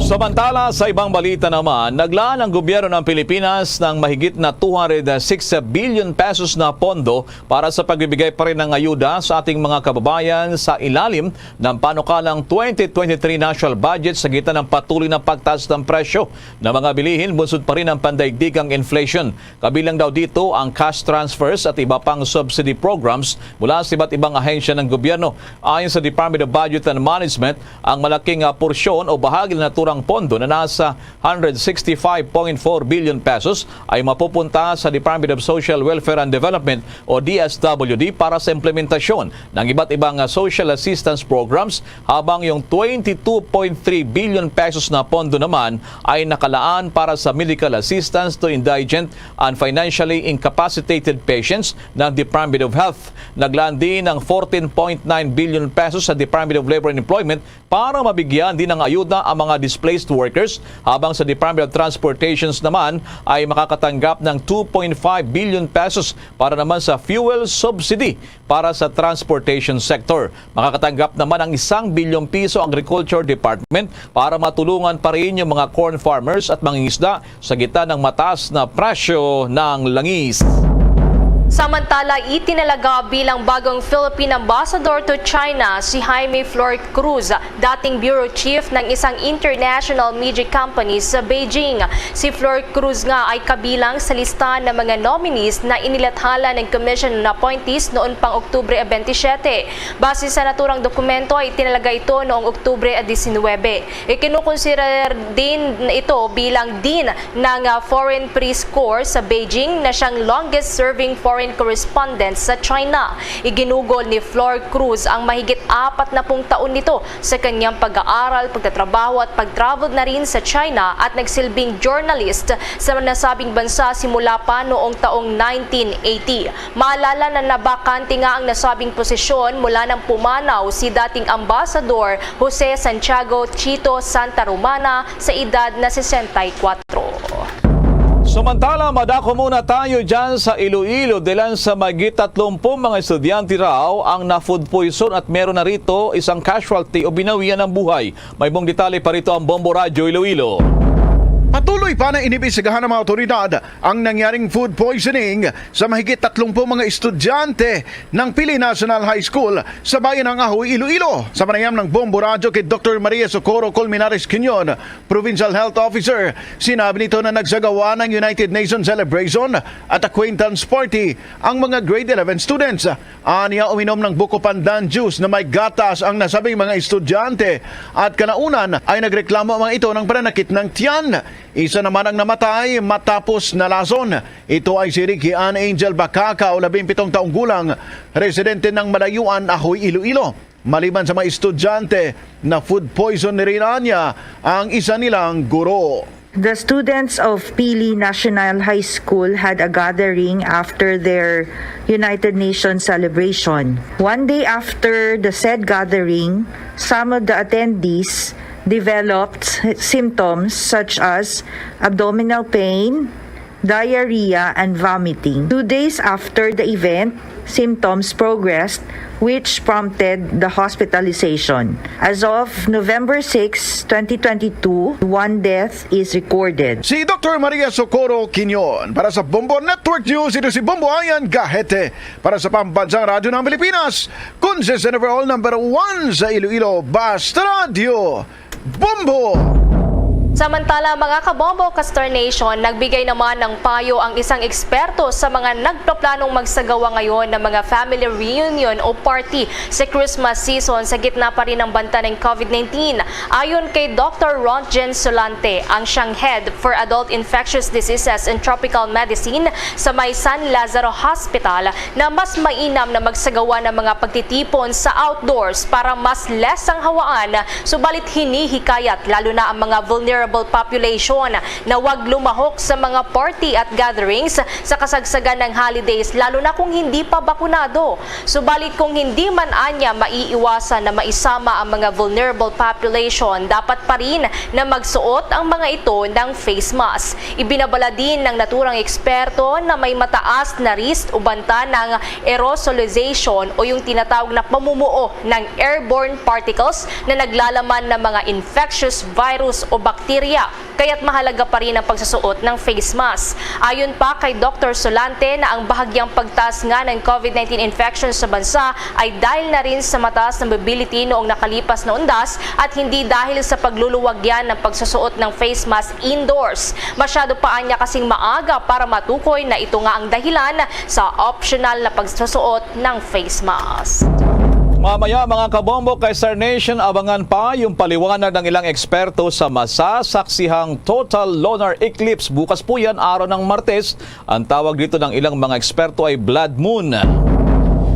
Samantala, sa ibang balita naman, naglaan ang gobyerno ng Pilipinas ng mahigit na 206 billion pesos na pondo para sa pagbibigay pa rin ng ayuda sa ating mga kababayan sa ilalim ng panukalang 2023 national budget sa gitna ng patuloy na pagtaas ng presyo ng mga bilihin, bunsod pa rin ang pandaigdigang inflation. Kabilang daw dito ang cash transfers at iba pang subsidy programs mula sa iba't ibang ahensya ng gobyerno. Ayon sa Department of Budget and Management, ang malaking porsyon o bahagi na naturang pondo na nasa 165.4 billion pesos ay mapupunta sa Department of Social Welfare and Development o DSWD para sa implementasyon ng iba't ibang social assistance programs, habang yung 22.3 billion pesos na pondo naman ay nakalaan para sa medical assistance to indigent and financially incapacitated patients ng Department of Health. Naglaan din ng 14.9 billion pesos sa Department of Labor and Employment para mabigyan din ng ayuda ang mga displaced workers, habang sa Department of Transportation naman ay makakatanggap ng 2.5 billion pesos para naman sa fuel subsidy para sa transportation sector. Makakatanggap naman ang 1 bilyong piso ang Agriculture Department para matulungan pa rin yung mga corn farmers at mangingisda sa gitna ng mataas na presyo ng langis. Samantala, itinalaga bilang bagong Philippine Ambassador to China si Jaime Flor Cruz, dating Bureau Chief ng isang international media company sa Beijing. Si Flor Cruz nga ay kabilang sa listahan ng mga nominees na inilathala ng Commission on Appointees noon pang Oktubre 27. Base sa naturang dokumento ay itinalaga ito noong Oktubre 19. Ikinukonsider din ito bilang Dean ng Foreign Peace Corps sa Beijing na siyang longest-serving foreign foreign correspondents sa China. Iginugol ni Flor Cruz ang mahigit 40 taon nito sa kanyang pag-aaral, pagtatrabaho at pag-travel na rin sa China at nagsilbing journalist sa nasabing bansa simula pa noong taong 1980. Maalala na nabakante nga ang nasabing posisyon mula nang pumanaw si dating Ambassador Jose Santiago Chito Santa Romana sa edad na 64. Samantala, madako muna tayo dyan sa Iloilo dahil sa mahigit 30 mga estudyante raw ang na-food poison at meron na rito isang casualty o binawian ng buhay. May buong detalye pa rito ang Bombo Radyo Iloilo. Patuloy pa na inibisigahan ng mga otoridad ang nangyaring food poisoning sa mahigit 30 mga estudyante ng Pili National High School sa bayan ng Ahoy, Iloilo. Sa panayam ng Bombo Radyo kay Dr. Maria Socorro Colmenares Quinyon, Provincial Health Officer, sinabi nito na nagsagawa ng United Nations Celebration at Acquaintance Party ang mga grade 11 students. Aniya uminom ng buko pandan juice na may gatas ang nasabing mga estudyante at kanaunan ay nagreklamo mga ito ng pananakit ng tiyan. Isa naman ang namatay matapos nalason. Ito ay si Ricky Ann Angel Bacaka o 17 taong gulang, residente ng Malayuan, Ahoy, Iloilo. Maliban sa mga estudyante na food poison ni Rinanya ang isa nilang guro. The students of Pili National High School had a gathering after their United Nations celebration. One day after the said gathering, some of the attendees developed symptoms such as abdominal pain, diarrhea, and vomiting. 2 days after the event, symptoms progressed, which prompted the hospitalization. As of November 6, 2022, 1 death is recorded. Si Dr. Maria Socorro Quinyon para sa Bombo Network News. Ito si Bombo Ayan Gahete para sa Pambansang Radyo ng Pilipinas. Consistent overall number 1 sa Iloilo, Basta Radio, Bombo! Samantala, mga kabombo Castor Nation, nagbigay naman ng payo ang isang eksperto sa mga nagpaplanong magsagawa ngayon ng mga family reunion o party sa Christmas season sa gitna pa rin ng banta ng COVID-19. Ayon kay Dr. Rontgen Solante, ang siyang head for adult infectious diseases and tropical medicine sa may San Lazaro Hospital, na mas mainam na magsagawa ng mga pagtitipon sa outdoors para mas less ang hawaan, subalit hinihikayat lalo na ang mga vulnerable population na huwag lumahok sa mga party at gatherings sa kasagsagan ng holidays, lalo na kung hindi pa bakunado. Subalit kung hindi man anya maiiwasan na maisama ang mga vulnerable population, dapat pa rin na magsuot ang mga ito ng face mask. Ibinabala din ng naturang eksperto na may mataas na risk o banta ng aerosolization o yung tinatawag na pamumuo ng airborne particles na naglalaman ng mga infectious virus o bacteria, kaya't mahalaga pa rin ang pagsusuot ng face mask. Ayon pa kay Dr. Solante na ang bahagyang pagtaas nga ng COVID-19 infections sa bansa ay dahil na rin sa mataas na mobility noong nakalipas na undas at hindi dahil sa pagluluwag yan ng pagsusuot ng face mask indoors. Masyado pa anya kasing maaga para matukoy na ito nga ang dahilan sa optional na pagsusuot ng face mask. Mamaya mga kabombo kay Star Nation, abangan pa yung paliwanag ng ilang eksperto sa masasaksihang total lunar eclipse. Bukas po yan, araw ng Martes. Ang tawag dito ng ilang mga eksperto ay blood moon.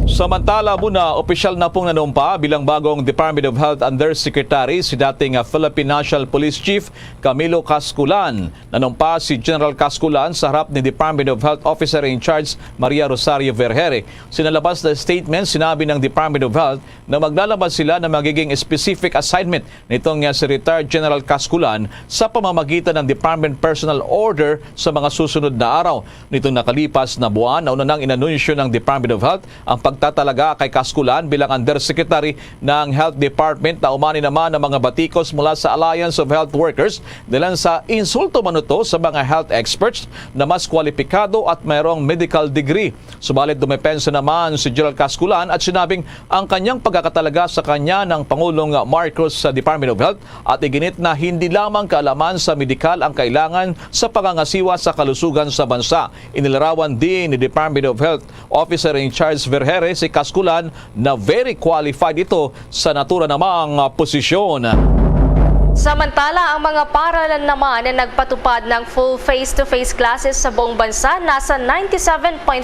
Samantala muna, opisyal na pong nanumpa bilang bagong Department of Health Undersecretary si dating Philippine National Police Chief Camilo Casculan. Nanumpa si General Casculan sa harap ni Department of Health Officer in Charge Maria Rosario Vergere. Sinalabas na statement, sinabi ng Department of Health na maglalabas sila na magiging specific assignment nitong si retired General Casculan sa pamamagitan ng Department Personal Order sa mga susunod na araw. Nitong nakalipas na buwan, nauna nang inanunsyo ng Department of Health ang pagtatalaga kay Casculan bilang Undersecretary ng Health Department na umani naman ng mga batikos mula sa Alliance of Health Workers dahil sa insulto manuto sa mga health experts na mas kwalipikado at mayroong medical degree. Subalit dumepensa naman si General Casculan at sinabing ang kanyang pagkakatalaga sa kanya ng Pangulong Marcos sa Department of Health at iginit na hindi lamang kaalaman sa medikal ang kailangan sa pangangasiwa sa kalusugan sa bansa. Inilarawan din ni Department of Health Officer in Charge Vergere si Casculan na very qualified ito sa natura namang posisyon. Samantala, ang mga paaralan naman na nagpatupad ng full face-to-face classes sa buong bansa nasa 97.5%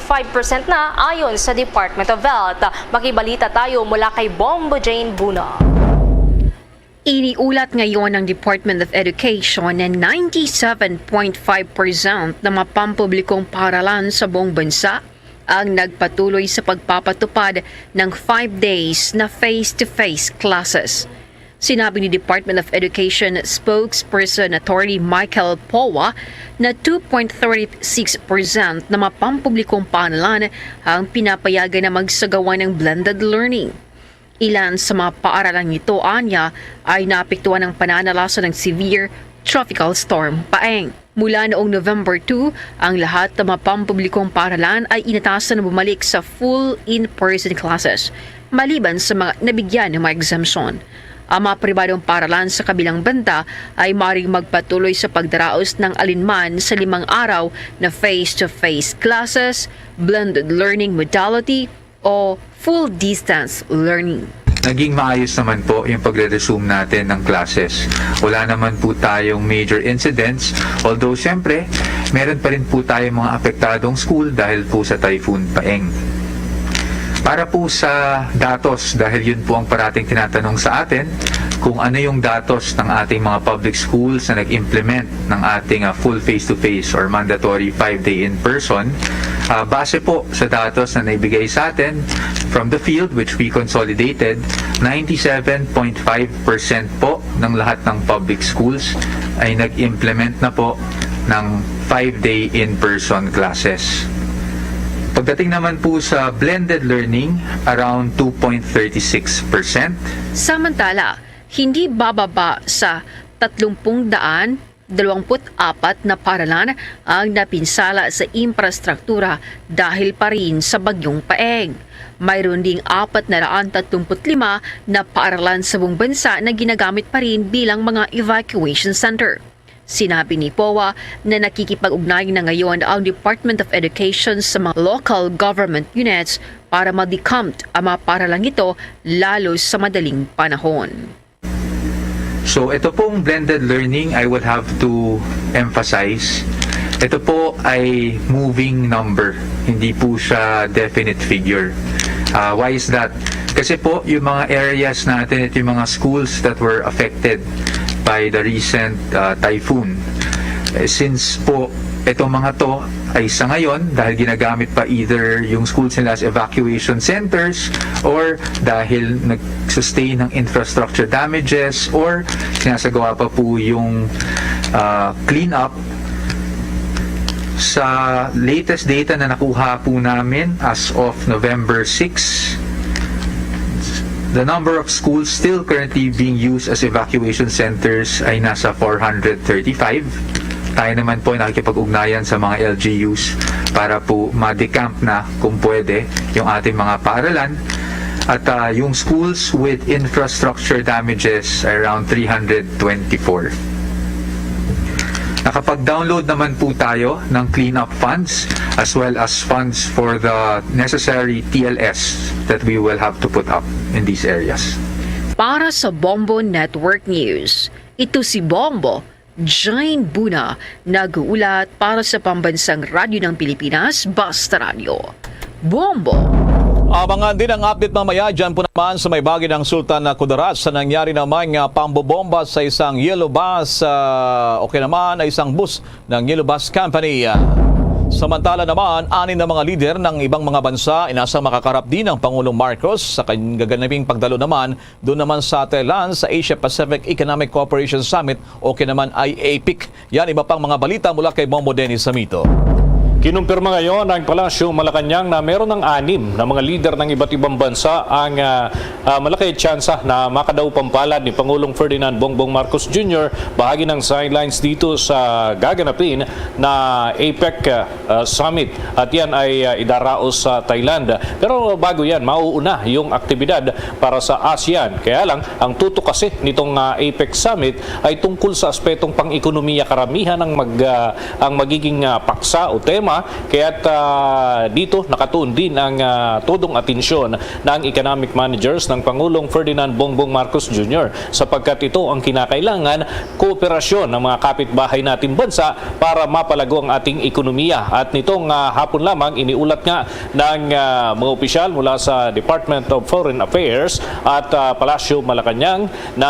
na ayon sa Department of Health. Makibalita tayo mula kay Bombo Jane Buna. Iniulat ngayon ng Department of Education na 97.5% ng mga pampublikong paaralan sa buong bansa ang nagpatuloy sa pagpapatupad ng 5 days na face-to-face classes. Sinabi ni Department of Education spokesperson Attorney Michael Powa na 2.36% na mga pampublikong paaralan ang pinapayagan na magsagawa ng blended learning. Ilan sa mga paaralang ito, anya, ay naapektuhan ng pananalasa ng severe tropical storm Paeng. Mula noong November 2, ang lahat ng mga pampublikong paaralan ay inatasan na bumalik sa full in-person classes, maliban sa mga nabigyan ng mga exemption. Ang mga pribadong paaralan sa kabilang banda ay maaaring magpatuloy sa pagdaraos ng alinman sa 5 araw na face-to-face classes, blended learning modality, o full distance learning. Naging maayos naman po yung pagre-resume natin ng classes. Wala naman po tayong major incidents, although siyempre, meron pa rin po tayong mga apektadong school dahil po sa Typhoon Paeng. Para po sa datos, dahil yun po ang parating tinatanong sa atin, kung ano yung datos ng ating mga public schools na nag-implement ng ating full face-to-face or mandatory 5-day in-person, base po sa datos na naibigay sa atin from the field which we consolidated, 97.5% po ng lahat ng public schools ay nag-implement na po ng 5-day in-person classes. Pagdating naman po sa blended learning, around 2.36%. Samantala, hindi bababa sa 324 na paaralan ang napinsala sa infrastruktura dahil pa rin sa bagyong Paeng. Mayroon ding 435 na paaralan sa buong bansa na ginagamit pa rin bilang mga evacuation center. Sinabi ni Powa na nakikipag-ugnay na ngayon ang Department of Education sa mga local government units para ma-decompt ang mga paaralang ito lalo sa madaling panahon. So ito pong blended learning, I would have to emphasize, ito po ay moving number, hindi po siya definite figure. Why is that? Kasi po yung mga areas natin, ito yung mga schools that were affected by the recent typhoon. Since po itong mga to ay sa ngayon dahil ginagamit pa either yung schools nila as evacuation centers or dahil nag-sustain ng infrastructure damages or sinasagawa pa po yung clean up. Sa latest data na nakuha po namin as of November 6, the number of schools still currently being used as evacuation centers ay nasa 435. Tayo naman po ay nakikipag-ugnayan sa mga LGUs para po ma-decamp na kung pwede yung ating mga paaralan. At yung schools with infrastructure damages ay around 324. Nakapag-download naman po tayo ng cleanup funds as well as funds for the necessary TLS that we will have to put up in these areas. Para sa Bombo Network News, ito si Bombo Jane Buna, nag-uulat para sa Pambansang Radyo ng Pilipinas, Basta Radio. Bombo! Abangan din ang update mamaya dyan po naman sa may bagay ng Sultan Kudarat sa nangyari naman pambobomba sa isang yellow bus naman ay isang bus ng Yellow Bus Company. Samantala naman, 6 na mga lider ng ibang mga bansa inasang makakarap din ng Pangulong Marcos sa kanyang gaganaping pagdalo naman doon naman sa Thailand sa Asia Pacific Economic Cooperation Summit o naman ay APEC. Yan iba pang mga balita mula kay Bombo Dennis Samito. Kinumpirma ngayon ng Palasyo Malacanang na meron ng 6 na mga lider ng iba't ibang bansa ang malaki tsansa na makadaw pampalad ni Pangulong Ferdinand Bongbong Marcos Jr. bahagi ng sidelines dito sa gaganapin na APEC Summit at yan ay idaraos sa Thailand. Pero bago yan, mauuna yung aktibidad para sa ASEAN. Kaya lang, ang tutok kasi nitong APEC Summit ay tungkol sa aspetong pang-ekonomiya karamihan ang magiging paksa o tema programa, kaya't dito nakatuon din ang todong atensyon ng economic managers ng Pangulong Ferdinand Bongbong Marcos Jr. sapagkat ito ang kinakailangan kooperasyon ng mga kapitbahay nating bansa para mapalago ang ating ekonomiya. At nitong hapon lamang iniulat nga ng mga opisyal mula sa Department of Foreign Affairs at Palasyo Malacanang na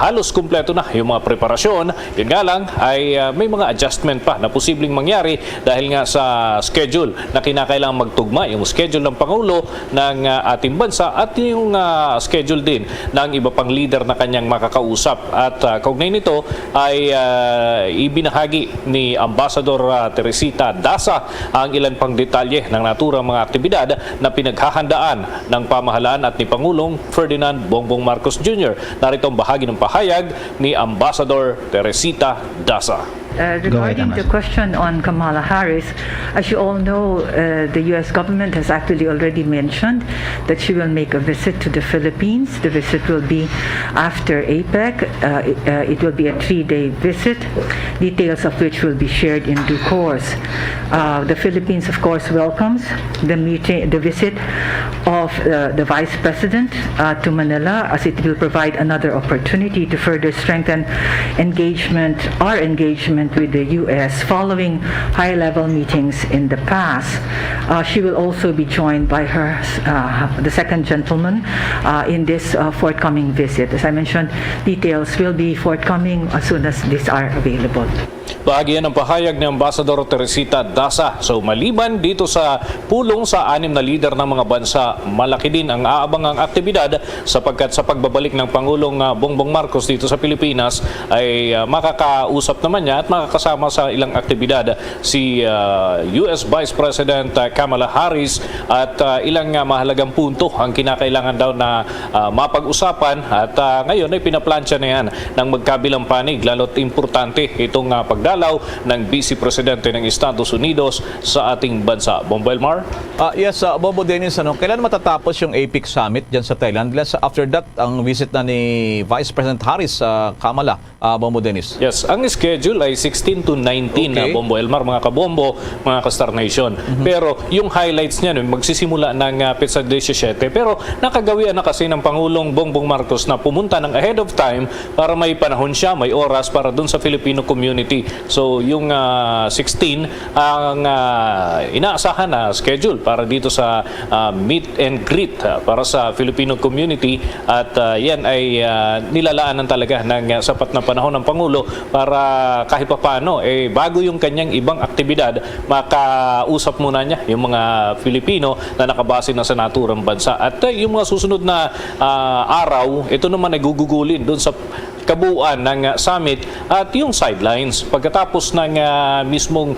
halos kumpleto na yung mga preparasyon. Yun nga lang ay may mga adjustment pa na posibleng mangyari dahil nga sa schedule na kinakailangan magtugma, yung schedule ng Pangulo ng ating bansa at yung schedule din ng iba pang leader na kanyang makakausap. At kaugnay nito ay ibinahagi ni Ambassador Teresita Daza ang ilan pang detalye ng naturang mga aktibidad na pinaghahandaan ng pamahalaan at ni Pangulong Ferdinand Bongbong Marcos Jr. Narito ang bahagi ng pahayag ni Ambassador Teresita Daza. Regarding the question on Kamala Harris, as you all know, the U.S. government has actually already mentioned that she will make a visit to the Philippines. The visit will be after APEC. It will be a 3-day visit, details of which will be shared in due course. The Philippines, of course, welcomes the visit of the Vice President to Manila, as it will provide another opportunity to further strengthen our engagement with the U.S. following high-level meetings in the past. She will also be joined by the second gentleman in this forthcoming visit. As I mentioned, details will be forthcoming as soon as these are available. Bahagi yan ang pahayag ni Ambassador Teresita Daza. So maliban dito sa pulong sa 6 na leader ng mga bansa, malaki din ang aabangang aktibidad sapagkat sa pagbabalik ng Pangulong Bongbong Marcos dito sa Pilipinas ay makakausap naman niya at makakasama sa ilang aktibidad si US Vice President Kamala Harris at ilang mahalagang punto ang kinakailangan daw na mapag-usapan at ngayon ay pinaplansya na yan ng magkabilang panig, lalo't importante itong pagdalaw ng Vice Presidente ng Estados Unidos sa ating bansa. Bombo Elmar? Yes, Bobo Dennis, kailan matatapos yung APEC Summit dyan sa Thailand? After that, ang visit na ni Vice President Harris sa Kamala, Bombo Dennis. Yes, ang schedule ay 16 to 19 na Bombo Elmar, mga kabombo, mga ka-Star Nation. Pero yung highlights niya magsisimula ng petsa 17 pero nakagawian na kasi ng Pangulong Bongbong Marcos na pumunta ng ahead of time para may panahon siya, may oras para dun sa Filipino community. So yung 16 ang inaasahan na schedule para dito sa meet and greet para sa Filipino community at yan ay nilalaanan talaga ng sapat na panahon ng Pangulo para kahit pa paano bago yung kanyang ibang aktibidad makausap muna niya yung mga Filipino na nakabase na sa naturang bansa at yung mga susunod na araw ito naman ay gugugulin doon sa kabuuan ng summit at yung sidelines. Pagkatapos ng mismong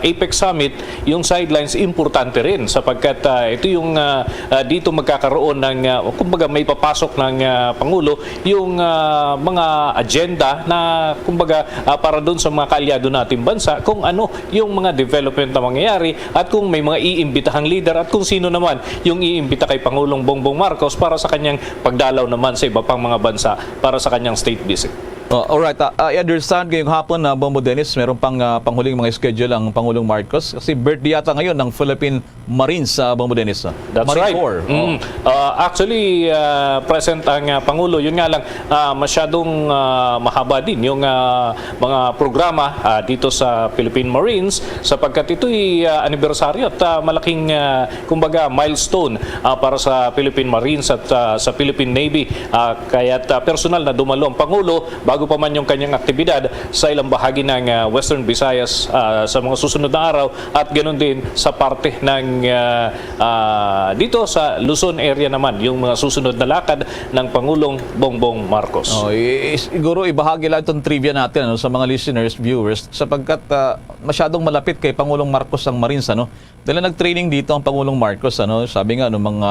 APEC Summit, yung sidelines importante rin sapagkat ito yung dito magkakaroon ng kumbaga may papasok ng Pangulo yung mga agenda na kumbaga para doon sa mga kaalyado nating bansa kung ano yung mga development na mangyayari at kung may mga iimbitahang leader at kung sino naman yung iimbita kay Pangulong Bongbong Marcos para sa kanyang pagdalaw naman sa iba pang mga bansa para sa kanyang state visit. Alright, I understand ngayong hapon na Bombo Dennis, meron pang panghuling mga schedule ang Pangulong Marcos kasi birthday yata ngayon ng Philippine Marines sa Bombo Dennis. That's Marine right. Corps. Actually, present ang Pangulo. Yun nga lang, masyadong mahaba din yung mga programa dito sa Philippine Marines sapagkat ito'y anibersaryo at malaking kumbaga milestone para sa Philippine Marines at sa Philippine Navy. Kaya't personal na dumalo ang Pangulo bago pa man yung kanyang aktibidad sa ilang bahagi ng Western Visayas sa mga susunod na araw at ganoon din sa parte ng dito sa Luzon area naman yung mga susunod na lakad ng Pangulong Bongbong Marcos. Siguro ibahagi lang itong trivia natin sa mga listeners, viewers sapagkat masyadong malapit kay Pangulong Marcos ang Marines dahil nag-training dito ang Pangulong Marcos sabi nga mga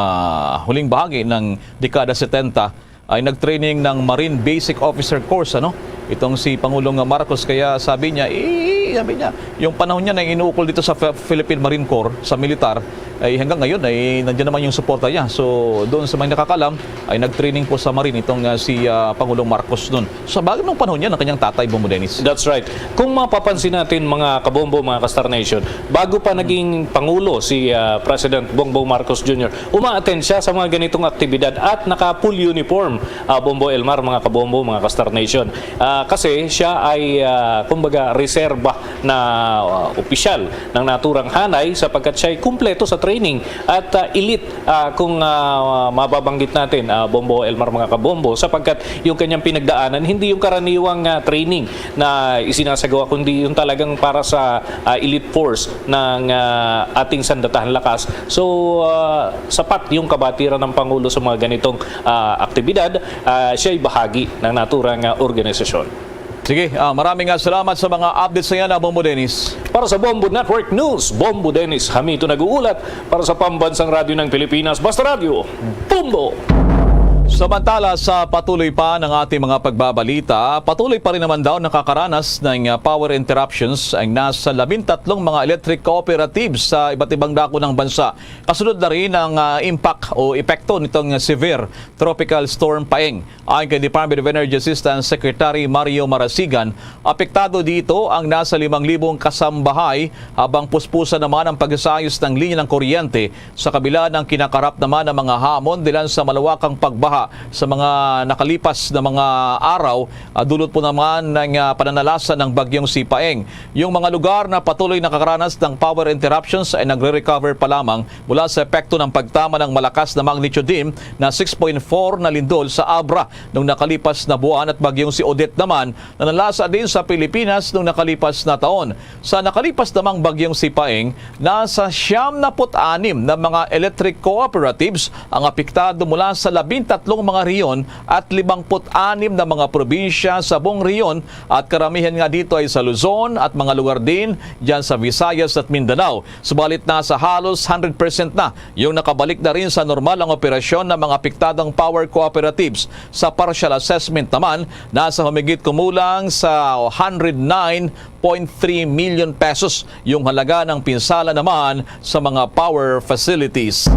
huling bahagi ng dekada 70 ay nag-training ng Marine Basic Officer Course itong si Pangulong Marcos kaya sabi niya Kasi sabi niya, yung panahon niya na inuukol dito sa Philippine Marine Corps, sa militar, ay hanggang ngayon ay nandiyan naman yung suporta niya. So doon sa mga nakakalam ay nag-training po sa Marine itong si Pangulong Marcos noon. Sa bagay ng panahon niya ng kanyang tatay, Bombo Dennis. That's right. Kung mapapansin natin mga kabombo, mga ka-Star Nation, bago pa naging Pangulo si President Bongbong Marcos Jr., uma-attend siya sa mga ganitong aktibidad at naka-full uniform, Bombo Elmar, mga kabombo, mga ka-Star Nation. Kasi siya ay kumbaga reserba na opisyal ng naturang hanay sapagkat siya ay kumpleto sa training at elite kung mababanggit natin, Bombo Elmar, mga kabombo, sapagkat yung kanyang pinagdaanan hindi yung karaniwang training na isinasagawa kundi yung talagang para sa elite force ng ating sandatahan lakas. So sapat yung kabatiran ng Pangulo sa mga ganitong aktibidad. Siya ay bahagi ng naturang organisasyon. Sige, maraming salamat sa mga updates na yan, Bombo Dennis. Para sa Bombo Network News, Bombo Dennis Hamito nag-uulat para sa Pambansang Radyo ng Pilipinas, Basta Radio, Bombo! Samantala, sa patuloy pa ng ating mga pagbabalita, patuloy pa rin naman daw nakakaranas ng power interruptions ang nasa 13 mga electric cooperatives sa iba't ibang dako ng bansa. Kasunod na rin ang impact o epekto nitong severe tropical storm Paeng. Ayon kay Department of Energy Assistant Secretary Mario Marasigan, apektado dito ang nasa 5,000 kasambahay habang puspusan naman ang pagsasayos ng linya ng kuryente sa kabila ng kinakarap naman ng mga hamon dilan sa malawakang pagbaha sa mga nakalipas na mga araw, dulot po naman ng pananalasan ng bagyong si Paeng. Yung mga lugar na patuloy nakakaranas ng power interruptions ay nagre-recover pa lamang mula sa epekto ng pagtama ng malakas na magnitude na 6.4 na lindol sa Abra noong nakalipas na buwan at bagyong si Odette naman na nalasa din sa Pilipinas noong nakalipas na taon. Sa nakalipas namang bagyong si Paeng, nasa 76 na mga electric cooperatives ang apektado mula sa 13 mga riyon at 56 na mga probinsya sa buong riyon at karamihan nga dito ay sa Luzon at mga lugar din dyan sa Visayas at Mindanao. Subalit nasa halos 100% na yung nakabalik na rin sa normal ang operasyon ng mga apektadong power cooperatives. Sa partial assessment naman, nasa humigit kumulang sa 109.3 million pesos yung halaga ng pinsala naman sa mga power facilities.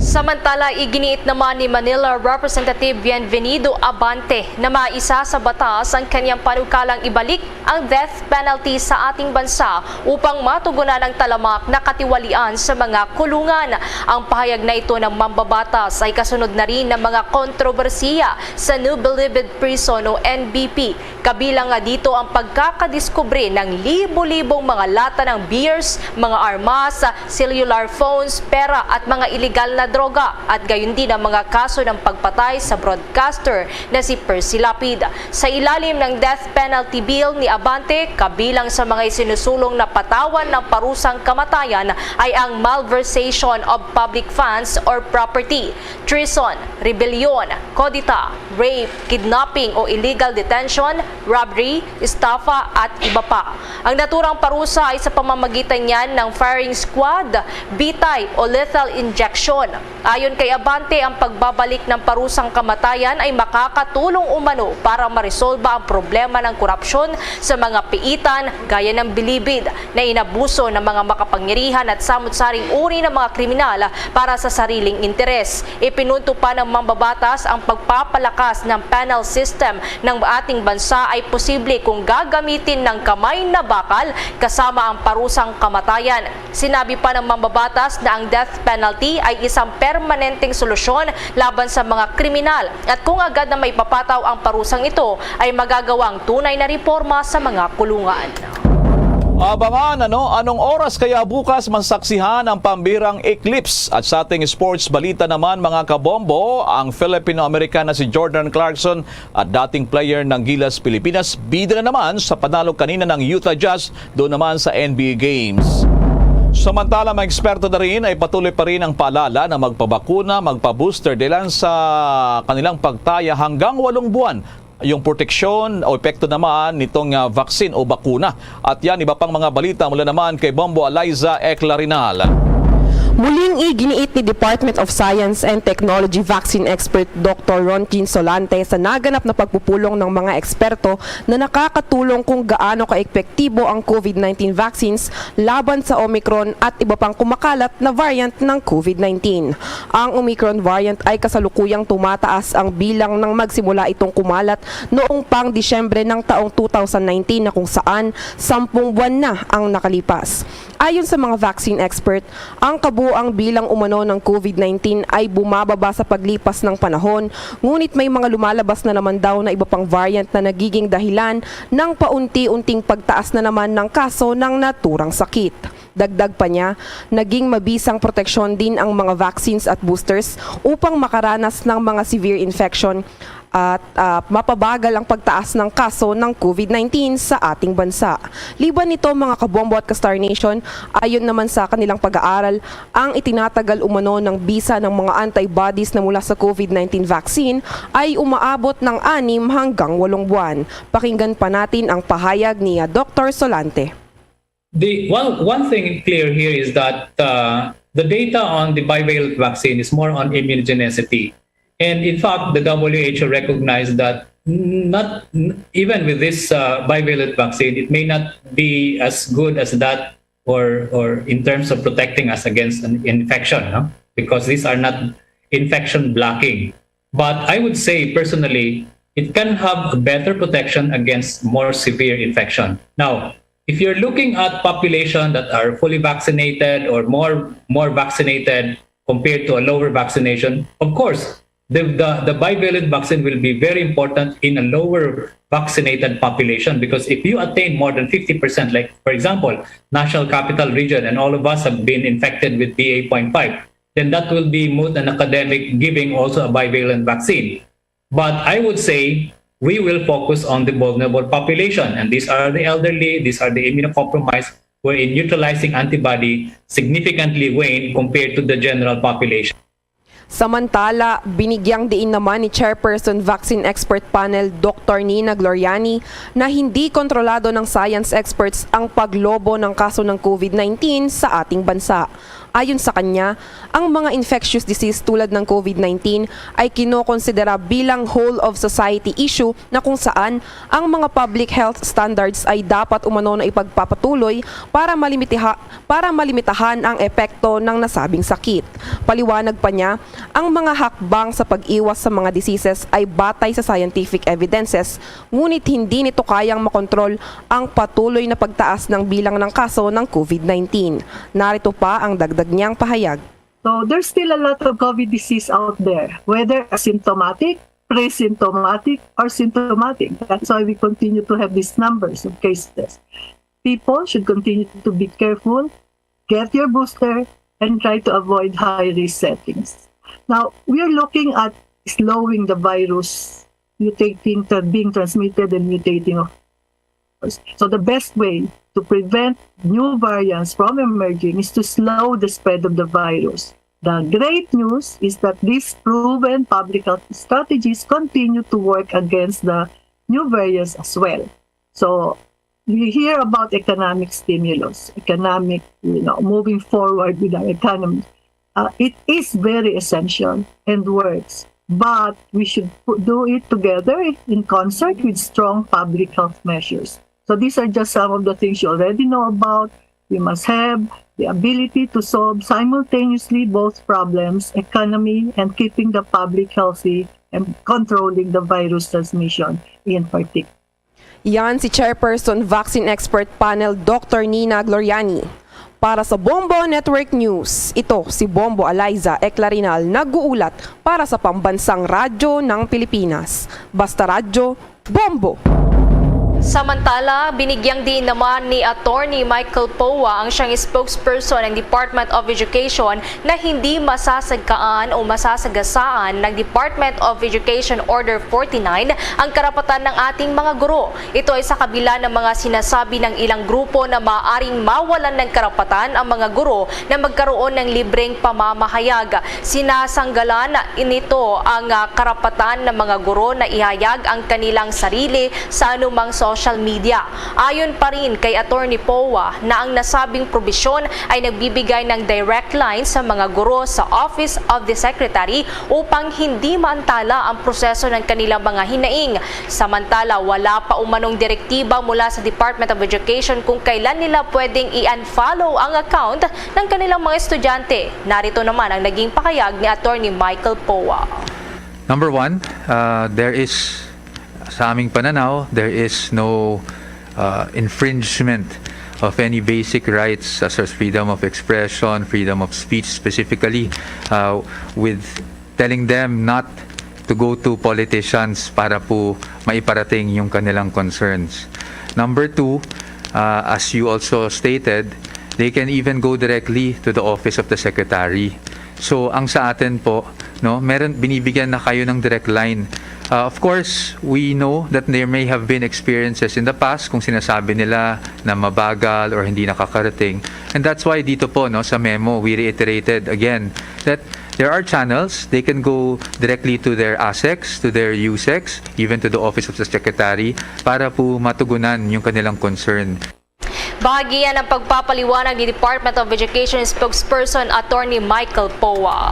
Samantala, iginiit naman ni Manila Representative Bienvenido Abante na maisa sa batas ang kanyang panukalang ibalik ang death penalty sa ating bansa upang matugunan ang talamak na katiwalian sa mga kulungan. Ang pahayag na ito ng mambabatas ay kasunod na rin ng mga kontrobersiya sa New Bilibid Prison o NBP. Kabilang nga dito ang pagkakadiskubre ng libo-libong mga lata ng beers, mga armas, cellular phones, pera at mga iligal na droga at gayon din ang mga kaso ng pagpatay sa broadcaster na si Percy Lapid. Sa ilalim ng death penalty bill ni Abante, kabilang sa mga isinusulong na patawan ng parusang kamatayan ay ang malversation of public funds or property, treason, rebellion, kodita, rape, kidnapping o illegal detention, robbery, estafa at iba pa. Ang naturang parusa ay sa pamamagitan niyan ng firing squad, bitay o lethal injection. Ayon kay Abante, ang pagbabalik ng parusang kamatayan ay makakatulong umano para maresolba ang problema ng korupsyon sa mga piitan gaya ng bilibid na inabuso ng mga makapangyarihan at samut-saring uri ng mga kriminal para sa sariling interes. Ipinunto pa ng mambabatas ang pagpapalakas ng penal system ng ating bansa ay posible kung gagamitin ng kamay na bakal kasama ang parusang kamatayan. Sinabi pa ng mambabatas na ang death penalty ay isang permanenteng solusyon laban sa mga kriminal at kung agad na may papataw ang parusang ito ay magagawang tunay na reforma sa mga kulungan. Abangan, anong oras kaya bukas masaksihan ang pambirang eclipse? At sa ating sports balita naman mga kabombo, ang Filipino-American na si Jordan Clarkson at dating player ng Gilas Pilipinas, bida na naman sa panalo kanina ng Utah Jazz doon naman sa NBA Games. Samantala, mga eksperto na rin ay patuloy pa rin ang paalala na magpabakuna, magpa-booster dahil sa kanilang pagtaya hanggang 8 buwan yung proteksyon o epekto naman nitong vaccine o bakuna. At yan, iba pang mga balita mula naman kay Bombo Eliza Eclarinal. Muling iginiit ni Department of Science and Technology vaccine expert Dr. Rontin Solante sa naganap na pagpupulong ng mga eksperto na nakakatulong kung gaano ka-epektibo ang COVID-19 vaccines laban sa Omicron at iba pang kumakalat na variant ng COVID-19. Ang Omicron variant ay kasalukuyang tumataas ang bilang ng magsimula itong kumalat noong pang Disyembre ng taong 2019 na kung saan 10 buwan na ang nakalipas. Ayon sa mga vaccine expert, ang kabuang bilang umano ng COVID-19 ay bumababa sa paglipas ng panahon, ngunit may mga lumalabas na naman daw na iba pang variant na nagiging dahilan ng paunti-unting pagtaas na naman ng kaso ng naturang sakit. Dagdag pa niya, naging mabisang proteksyon din ang mga vaccines at boosters upang makaranas ng mga severe infection at mapabagal ang pagtaas ng kaso ng COVID-19 sa ating bansa. Liban nito mga kabombo at ka-Star Nation, ayon naman sa kanilang pag-aaral, ang itinatagal umano ng bisa ng mga antibodies na mula sa COVID-19 vaccine ay umaabot ng 6 hanggang 8 buwan. Pakinggan pa natin ang pahayag ni Dr. Solante. The one thing clear here is that the data on the bivalent vaccine is more on immunogenicity. And in fact, the WHO recognized that not even with this bivalent vaccine, it may not be as good as that or in terms of protecting us against an infection, no? Because these are not infection blocking. But I would say personally, it can have a better protection against more severe infection. Now, if you're looking at population that are fully vaccinated or more vaccinated compared to a lower vaccination, of course, the bivalent vaccine will be very important in a lower vaccinated population, because if you attain more than 50%, like for example, National Capital Region and all of us have been infected with BA.5, then that will be moot and academic giving also a bivalent vaccine. But I would say we will focus on the vulnerable population, and these are the elderly, these are the immunocompromised, wherein neutralizing antibody significantly wane compared to the general population. Samantala, binigyang diin naman ni Chairperson Vaccine Expert Panel Dr. Nina Gloriani na hindi kontrolado ng science experts ang paglobo ng kaso ng COVID-19 sa ating bansa. Ayon sa kanya, ang mga infectious disease tulad ng COVID-19 ay kinokonsidera bilang whole of society issue na kung saan ang mga public health standards ay dapat umano na ipagpapatuloy para malimitahan ang epekto ng nasabing sakit. Paliwanag pa niya, ang mga hakbang sa pag-iwas sa mga diseases ay batay sa scientific evidences, ngunit hindi nito kayang makontrol ang patuloy na pagtaas ng bilang ng kaso ng COVID-19. Narito pa ang dagdag niyang pahayag. So there's still a lot of COVID disease out there, whether asymptomatic, pre-symptomatic, or symptomatic. That's why we continue to have these numbers of cases. People should continue to be careful, get your booster, and try to avoid high-risk settings. Now, we are looking at slowing the virus mutating, being transmitted and mutating. So the best way to prevent new variants from emerging is to slow the spread of the virus. The great news is that these proven public health strategies continue to work against the new variants as well. So we hear about economic stimulus, moving forward with our economy. It is very essential and works, but we should do it together in concert with strong public health measures. So these are just some of the things you already know about. We must have the ability to solve simultaneously both problems, economy, and keeping the public healthy and controlling the virus transmission in particular. Yan si Chairperson Vaccine Expert Panel Dr. Nina Gloriani. Para sa Bombo Network News, ito si Bombo Aliza Eclarinal nag-uulat para sa Pambansang Radyo ng Pilipinas. Basta Radyo, Bombo! Samantala, binigyang din naman ni Attorney Michael Powa ang siyang spokesperson ng Department of Education na hindi masasagkaan o masasagasaan ng Department of Education Order 49 ang karapatan ng ating mga guro. Ito ay sa kabila ng mga sinasabi ng ilang grupo na maaaring mawalan ng karapatan ang mga guro na magkaroon ng libreng pamamahayag. Sinasanggalan nito ang karapatan ng mga guro na ihayag ang kanilang sarili sa anumang social social media. Ayon pa rin kay Attorney Powa na ang nasabing probisyon ay nagbibigay ng direct line sa mga guro sa Office of the Secretary upang hindi maantala ang proseso ng kanilang mga hinaing. Samantala, wala pa umanong direktiba mula sa Department of Education kung kailan nila pwedeng i-unfollow ang account ng kanilang mga estudyante. Narito naman ang naging pakayag ni Attorney Michael Powa. Number one, there is, sa aming pananaw, there is no infringement of any basic rights such as freedom of expression, freedom of speech specifically, with telling them not to go to politicians para po maiparating yung kanilang concerns. Number two, as you also stated, they can even go directly to the Office of the Secretary. So ang sa atin po, no, binibigyan na kayo ng direct line. Of course, we know that there may have been experiences in the past kung sinasabi nila na mabagal or hindi nakakarating. And that's why dito po, no, sa memo, we reiterated again that there are channels. They can go directly to their ASECs, to their USECs, even to the Office of the Secretary para po matugunan yung kanilang concern. Bahagi yan ang pagpapaliwanag ni Department of Education spokesperson Attorney Michael Powa.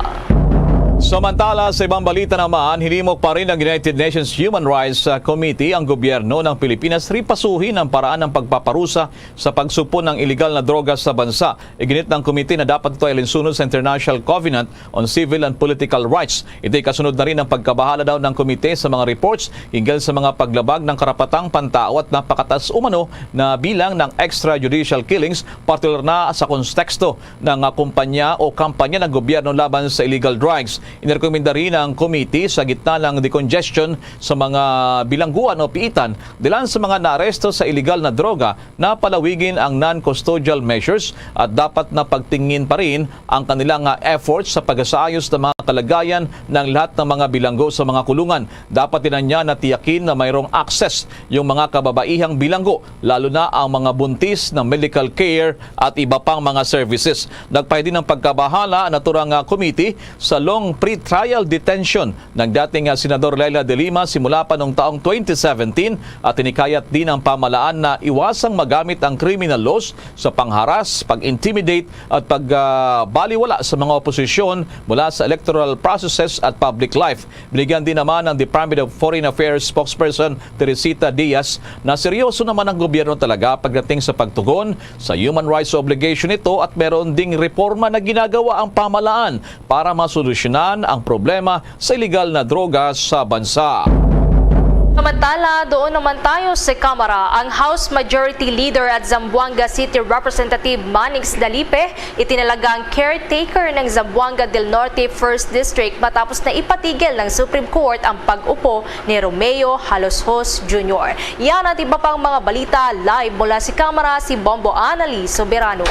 Samantala, sa ibang balita naman, hinimok pa rin ng United Nations Human Rights Committee ang gobyerno ng Pilipinas ripasuhin ang paraan ng pagpaparusa sa pagsupon ng iligal na droga sa bansa. Iginit ng committee na dapat ito ay alinsunod sa International Covenant on Civil and Political Rights. Ito'y kasunod na rin ang pagkabahala daw ng komite sa mga reports hinggil sa mga paglabag ng karapatang pantao at napakataas umano na bilang ng extrajudicial killings, partikular na sa konteksto ng kumpanya o kampanya ng gobyerno laban sa illegal drugs. Inirekomenda rin ng committee sa gitna ng decongestion sa mga bilangguan o piitan dilan sa mga naaresto sa illegal na droga na palawigin ang non-custodial measures at dapat na pagtingin pa rin ang kanilang efforts sa pag-aayos ng mga kalagayan ng lahat ng mga bilanggo sa mga kulungan. Dapat din niya na tiyakin na mayroong access yung mga kababaihang bilanggo, lalo na ang mga buntis ng medical care at iba pang mga services. Nagpahid din ng pagkabahala ang naturang committee sa long pre-trial detention ng dating Senador Leila de Lima simula pa noong taong 2017 at tinikayat din ang pamalaan na iwasang magamit ang criminal laws sa pangharas, pag-intimidate at pagbaliwala sa mga oposisyon mula sa electoral processes at public life. Binigyan din naman ng Department of Foreign Affairs spokesperson Teresita Diaz na seryoso naman ang gobyerno talaga pagdating sa pagtugon sa human rights obligation nito at meron ding reforma na ginagawa ang pamalaan para masolusyonan ang problema sa iligal na droga sa bansa. Samantala, doon naman tayo sa Kamara, ang House Majority Leader at Zamboanga City Representative Manix Dalipe itinalagang caretaker ng Zamboanga del Norte 1st District matapos na ipatigil ng Supreme Court ang pag-upo ni Romeo Haloshos Jr. Yan at iba pang mga balita live mula sa Kamara, si Bombo Anali Soberano.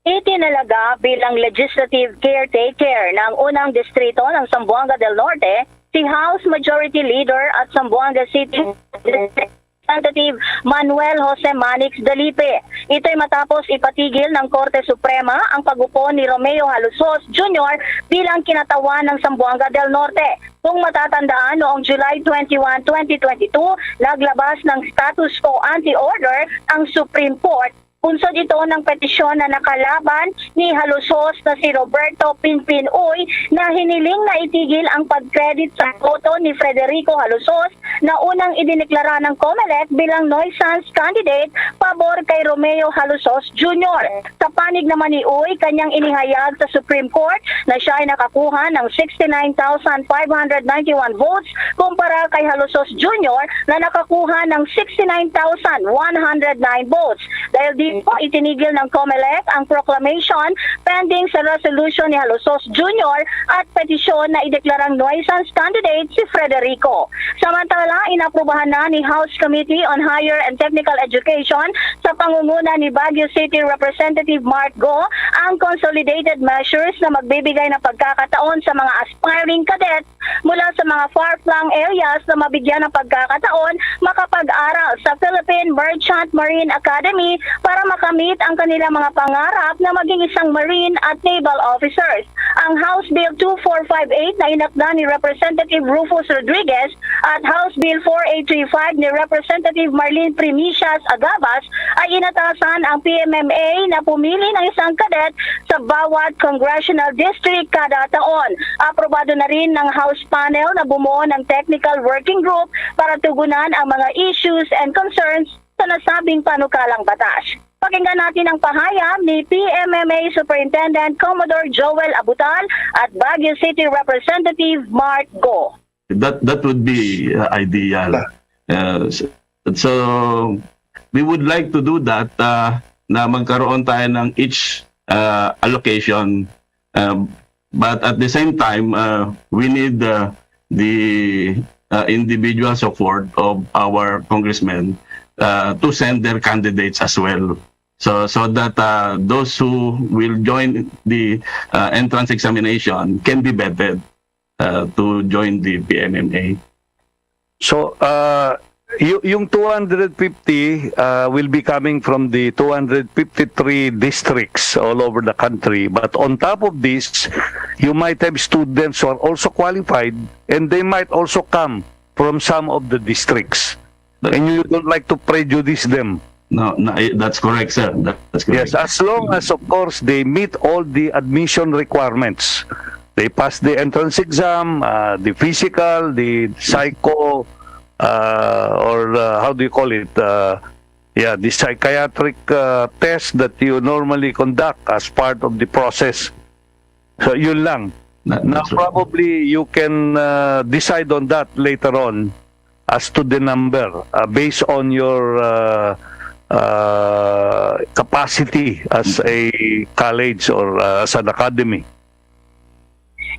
Itinalaga bilang legislative caretaker ng unang distrito ng Zamboanga del Norte si House Majority Leader at Zamboanga City Representative Manuel Jose Manix Dalipe. Ito'y matapos ipatigil ng Korte Suprema ang pag-upo ni Romeo Haloshos Jr. bilang kinatawan ng Zamboanga del Norte. Kung matatandaan, noong July 21, 2022, naglabas ng status quo ante-order ang Supreme Court. Punsod ito ng petisyon na nakalaban ni Haloshos na si Roberto Pinpin Uy na hiniling na itigil ang pag-credit sa boto ni Frederico Haloshos na unang idineklara ng COMELEC bilang nuisance candidate pabor kay Romeo Haloshos Jr. Sa panig naman ni Uy, kanyang inihayag sa Supreme Court na siya ay nakakuha ng 69,591 votes kumpara kay Haloshos Jr. na nakakuha ng 69,109 votes. Dahil dito itinigil ng COMELEC ang proclamation pending sa resolution ni Haloshos Jr. at petisyon na ideklarang nuisance candidate si Frederico. Samantala, inaprubahan na ni House Committee on Higher and Technical Education sa pangunguna ni Baguio City Representative Mark Go ang consolidated measures na magbibigay ng pagkakataon sa mga aspiring cadets mula sa mga far-flung areas na mabigyan ng pagkakataon makapag-aral sa Philippine Merchant Marine Academy para makamit ang kanilang mga pangarap na maging isang marine at naval officers. ang House Bill 2458 na inakda ni Representative Rufus Rodriguez at House Bill 4835 ni Representative Marlene Primicias Agabas ay inatasan ang PMMA na pumili ng isang kadet sa bawat congressional district kada taon. Aprobado na rin ng House panel na bumuo ng technical working group para tugunan ang mga issues and concerns sa nasabing panukalang batas. Pakinggan natin ang pahayag ni PMMA Superintendent Commodore Joel Abutal at Baguio City Representative Mark Go. That would be ideal. So we would like to do that na magkaroon tayo ng each allocation, but at the same time we need the individual support of our congressmen to send their candidates as well. So that those who will join the entrance examination can be vetted to join the PMMA. So, yung 250 will be coming from the 253 districts all over the country. But on top of this, you might have students who are also qualified and they might also come from some of the districts. And you don't like to prejudice them. No, that's correct, sir. That's correct. Yes, as long as, of course, they meet all the admission requirements. They pass the entrance exam, the physical, the psycho, how do you call it? The psychiatric test that you normally conduct as part of the process. So, yun lang. Now, probably you can decide on that later on as to the number based on your capacity as a college or as an academy.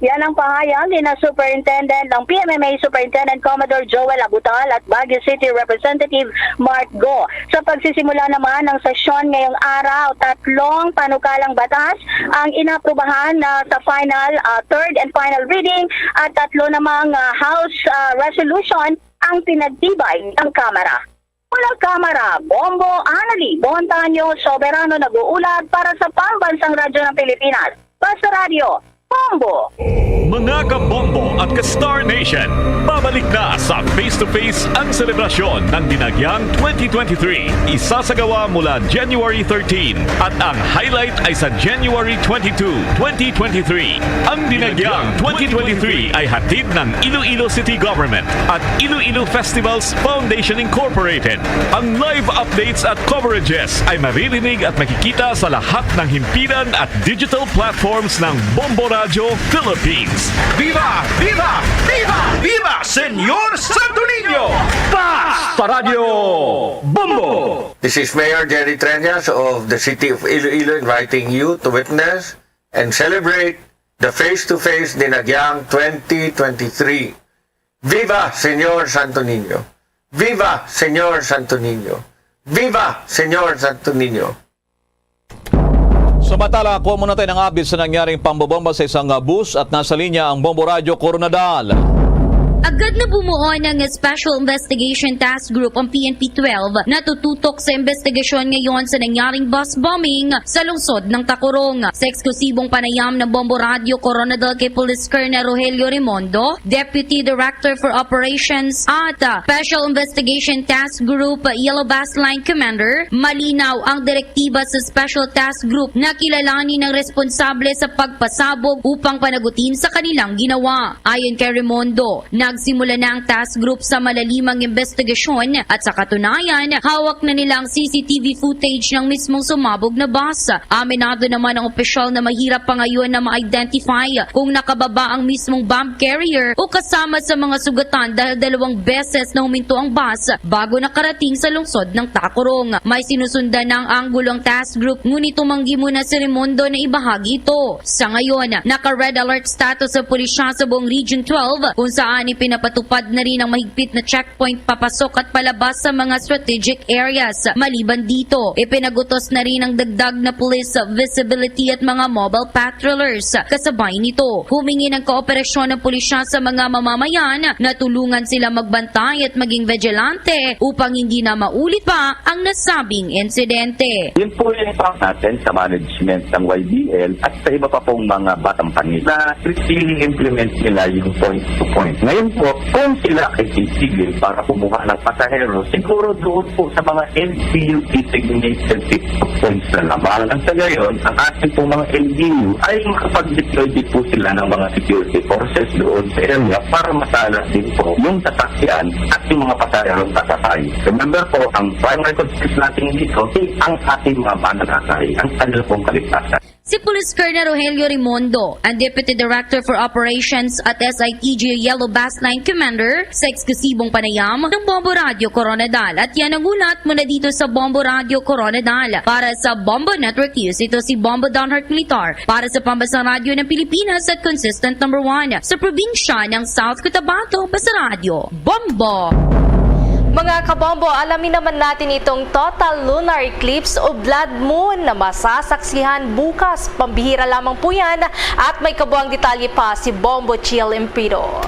Yan ang pahayag ni na Superintendent ng PMMA Superintendent Commodore Joel Abutal at Baguio City Representative Mark Go. Sa pagsisimula naman ng sesyon ngayong araw, 3 panukalang batas ang inaprubahan sa final, third and final reading at 3 namang House resolution ang pinagtibay ng Kamara. Walang Kamara, Bombo Anali, Bontanyo, Soberano nag-uulat para sa Pambansang Radyo ng Pilipinas. Basta Radio, Bombo! Mga kabombo at ka-Star Nation, babalik na sa face-to-face ang selebrasyon ng Dinagyang 2023. Isasagawa mula January 13 at ang highlight ay sa January 22, 2023. Ang Dinagyang 2023 ay hatid ng Iloilo City Government at Iloilo Festivals Foundation Incorporated. Ang live updates at coverages ay maririnig at makikita sa lahat ng himpilan at digital platforms ng Bombo Radio Philippines. Viva! Viva! Viva! Viva! Senyor Santo Niño! Basta Radio Bombo! This is Mayor Jerry Treñas of the City of Iloilo inviting you to witness and celebrate the face-to-face Dinagyang 2023. Viva Senyor Santo Niño! Viva Senyor Santo Niño! Viva Senyor Santo Niño! Samantala, kuha muna tayo ng update sa nangyaring pambobomba sa isang bus at nasa linya ang Bombo Radio Coronadal. Agad na bumuo ng Special Investigation Task Group ang PNP-12 na tututok sa investigasyon ngayon sa nangyaring bus bombing sa lungsod ng Tacurong. Sa eksklusibong panayam ng Bombo Radio Coronadal kay Police Colonel Rogelio Rimondo, Deputy Director for Operations at Special Investigation Task Group Yellow Bass Line Commander, malinaw ang direktiba sa Special Task Group na kilalanin ng responsable sa pagpasabog upang panagutin sa kanilang ginawa. Ayon kay Rimondo, nagsimula na ang task group sa malalimang investigasyon at sa katunayan, hawak na nila ang CCTV footage ng mismong sumabog na bus. Aminado naman ang opisyal na mahirap pa ngayon na ma-identify kung nakababa ang mismong bomb carrier o kasama sa mga sugatan dahil 2 beses na huminto ang bus bago nakarating sa lungsod ng Tacurong. May sinusundan ng anggulo ang task group ngunit tumanggi muna si Rimondo na ibahagi ito. Sa ngayon, naka-red alert status sa pulisya sa buong Region 12 kung saan pinapatupad na rin ang mahigpit na checkpoint papasok at palabas sa mga strategic areas. Maliban dito, ipinagutos na rin ang dagdag na police visibility at mga mobile patrollers. Kasabay nito, humingi ng kooperasyon ng pulisya sa mga mamamayan na tulungan sila magbantay at maging vigilante upang hindi na maulit pa ang nasabing insidente. Yun po yung impact natin sa management ng YBL at sa iba pa pong mga batang pangil na strictly implement nila yung point to point. Ngayon po, kung sila ay titigil para kumuha ng pasahero, siguro doon po sa mga LGU designated points na lamang. Ang sa gayon, ang ating pong mga LGU ay makapag-deploy din po sila ng mga security forces doon sa area para masalas din po yung sasakyan at yung mga pasahero sasakay. Remember po, ang primary concern natin dito ay ang ating mga mananakay, ang kanila pong kaligtasan. Si Police Colonel Rogelio Rimondo, ang Deputy Director for Operations at SITG Yellow Bass Line Commander sa eksklusibong panayam ng Bombo Radio Coronadal. At yan ang ulat mula dito sa Bombo Radio Coronadal. Para sa Bombo Network News, ito si Bombo Donhart Militar para sa Pambansang Radio ng Pilipinas at consistent number 1 sa probinsya ng South Cotabato, Basa Radio, Bombo! Mga kabombo, alamin naman natin itong total lunar eclipse o blood moon na masasaksihan bukas. Pambihira lamang po yan at may kabuang detalye pa si Bombo Chill Imprido.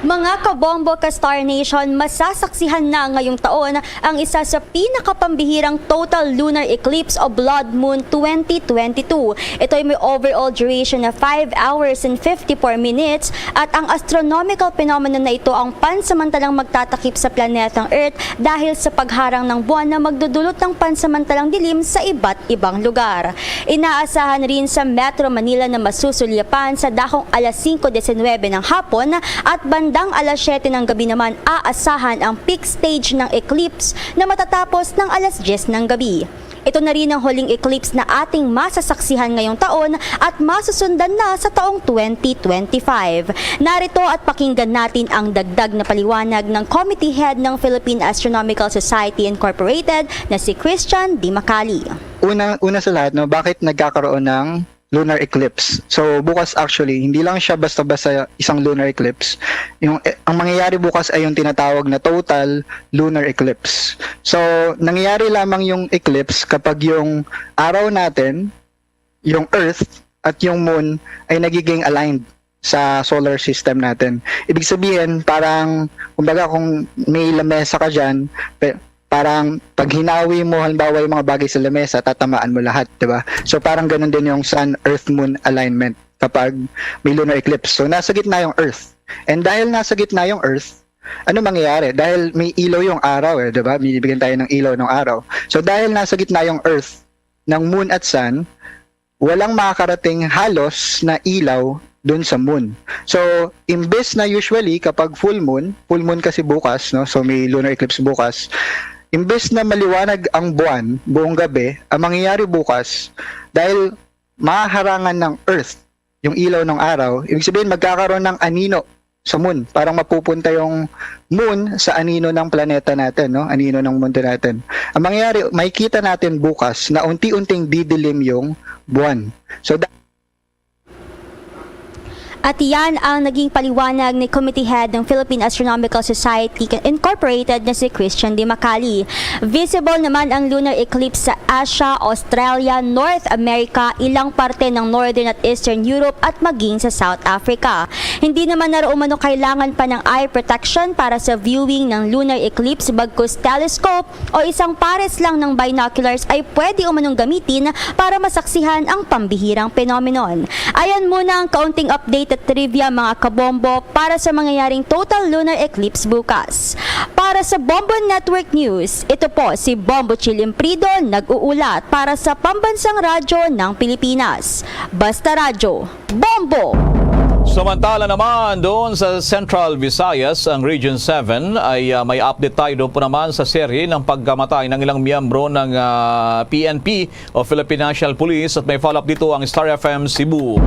Mga kabombo ka Star Nation, masasaksihan na ngayong taon ang isa sa pinakapambihirang total lunar eclipse o blood moon 2022. Ito ay may overall duration na 5 hours and 54 minutes at ang astronomical phenomenon na ito ang pansamantalang magtatakip sa planetang Earth dahil sa pagharang ng buwan na magdudulot ng pansamantalang dilim sa iba't ibang lugar. Inaasahan rin sa Metro Manila na masusulyapan sa dakong alas 5:19 ng hapon at bandang alas 7 ng gabi naman aasahan ang peak stage ng eclipse na matatapos ng alas 10 ng gabi. Ito na rin ang huling eclipse na ating masasaksihan ngayong taon at masusundan na sa taong 2025. Narito at pakinggan natin ang dagdag na paliwanag ng Committee Head ng Philippine Astronomical Society Incorporated na si Christian Dimacali. Una sa lahat, bakit nagkakaroon ng lunar eclipse? So bukas actually, hindi lang siya basta-basta isang lunar eclipse. Ang mangyayari bukas ay yung tinatawag na total lunar eclipse. So nangyayari lamang yung eclipse kapag yung araw natin, yung Earth at yung Moon ay nagiging aligned sa solar system natin. Ibig sabihin, parang kumbaga kung may lamesa ka dyan, parang pag hinawi mo halimbawa yung mga bagay sa lamesa, tatamaan mo lahat, di ba? So parang ganun din yung Sun-Earth-Moon alignment kapag may lunar eclipse. So nasa gitna yung Earth. And dahil nasa gitna yung Earth, ano mangyayari? Dahil may ilaw yung araw, di ba? Binibigyan tayo ng ilaw ng araw. So dahil nasa gitna yung Earth, ng Moon at Sun, walang makakarating halos na ilaw dun sa Moon. So, imbes na usually kapag full moon kasi bukas, no? So may lunar eclipse bukas, imbes na maliwanag ang buwan buong gabi, ang mangyayari bukas, dahil mahaharangan ng Earth yung ilaw ng araw, ibig sabihin magkakaroon ng anino sa Moon. Parang mapupunta yung Moon sa anino ng planeta natin, no? Anino ng mundo natin. Ang mangyayari, makikita natin bukas na unti-unting didilim yung buwan. So, at yan ang naging paliwanag ni Committee Head ng Philippine Astronomical Society Incorporated na si Christian Dimacali. Visible naman ang lunar eclipse sa Asia, Australia, North America, ilang parte ng Northern at Eastern Europe at maging sa South Africa. Hindi naman naroon kailangan pa ng eye protection para sa viewing ng lunar eclipse bagkus telescope o isang pares lang ng binoculars ay pwede umanong gamitin para masaksihan ang pambihirang phenomenon. Ayan muna ang kaunting update at trivia mga kabombo para sa mangyayaring total lunar eclipse bukas. Para sa Bombo Network News, ito po si Bombo Chilimprido nag-uulat para sa Pambansang Radyo ng Pilipinas. Basta Radyo, Bombo! Samantala naman doon sa Central Visayas, ang Region 7 ay may update tayo doon po naman sa serye ng pagkamatay ng ilang miyembro ng PNP o Philippine National Police at may follow-up dito ang Star FM Cebu.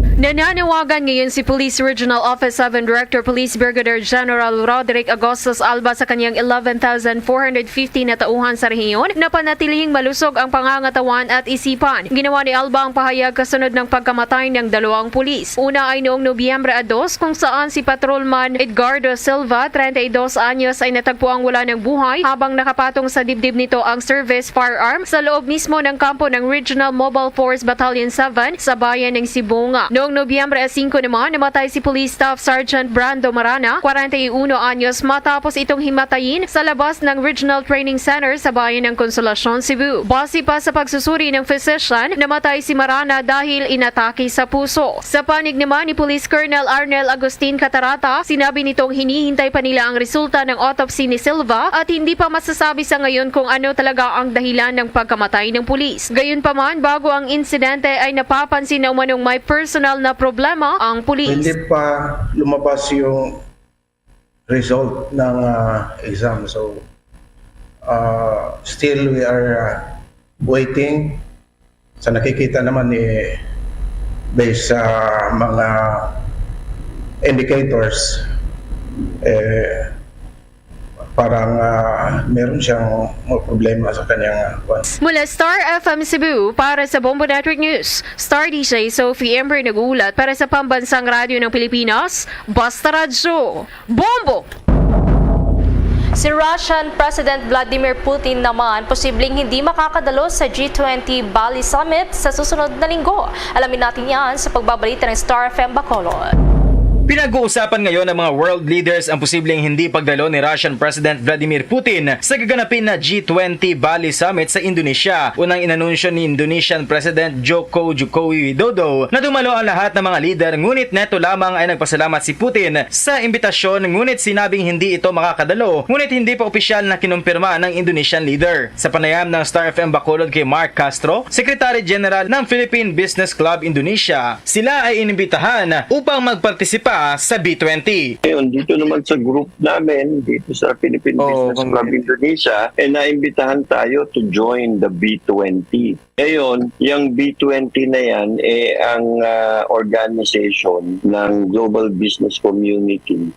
Nananawagan ngayon si Police Regional Office 7 Director Police Brigadier General Roderick Agustos Alba sa kanyang 11,450 na tauhan sa rehiyon na panatilihing malusog ang pangangatawan at isipan. Ginawa ni Alba ang pahayag kasunod ng pagkamatay ng 2 pulis. Una ay noong Nobyembre 2 kung saan si Patrolman Edgardo Silva, 32 anyos ay natagpuang wala ng buhay habang nakapatong sa dibdib nito ang service firearm sa loob mismo ng kampo ng Regional Mobile Force Battalion 7 sa bayan ng Sibunga. Noong Nobyembre 5 naman, namatay si Police Staff Sergeant Brando Marana, 41 anyos, matapos itong himatayin sa labas ng Regional Training Center sa bayan ng Consolacion, Cebu. Base pa sa pagsusuri ng physician, namatay si Marana dahil inatake sa puso. Sa panig naman ni Police Colonel Arnel Agustin Catarata, sinabi nitong hinihintay pa nila ang resulta ng autopsy ni Silva at hindi pa masasabi sa ngayon kung ano talaga ang dahilan ng pagkamatay ng pulis. Gayunpaman, bago ang insidente ay napapansin na umanong may personal na problema ang pulis. Hindi pa lumabas yung result ng exam. So, still we are waiting. Sa nakikita naman based sa mga indicators, parang meron siyang problema sa kanyang Mula Star FM Cebu, para sa Bombo Network News, Star DJ Sophie Ember nag-uulat para sa Pambansang Radyo ng Pilipinas, Basta Radyo, Bombo! Si Russian President Vladimir Putin naman posibleng hindi makakadalo sa G20 Bali Summit sa susunod na linggo. Alamin natin yan sa pagbabalita ng Star FM Bacolod. Pinag-uusapan ngayon ng mga world leaders ang posibleng hindi pagdalo ni Russian President Vladimir Putin sa gaganapin na G20 Bali Summit sa Indonesia. Unang inanunsyo ni Indonesian President Joko Widodo na dumalo ang lahat ng mga leader, ngunit neto lamang ay nagpasalamat si Putin sa imbitasyon, ngunit sinabing hindi ito makakadalo, ngunit hindi pa opisyal na kinumpirma ng Indonesian leader. Sa panayam ng Star FM Bacolod kay Mark Castro, Secretary General ng Philippine Business Club Indonesia, sila ay inimbitahan upang magpartisipa sa B20. Ngayon, dito naman sa group namin, dito sa Philippine Business Club Indonesia, naimbitahan tayo to join the B20. Ngayon, yung B20 na yan, ang organization ng global business community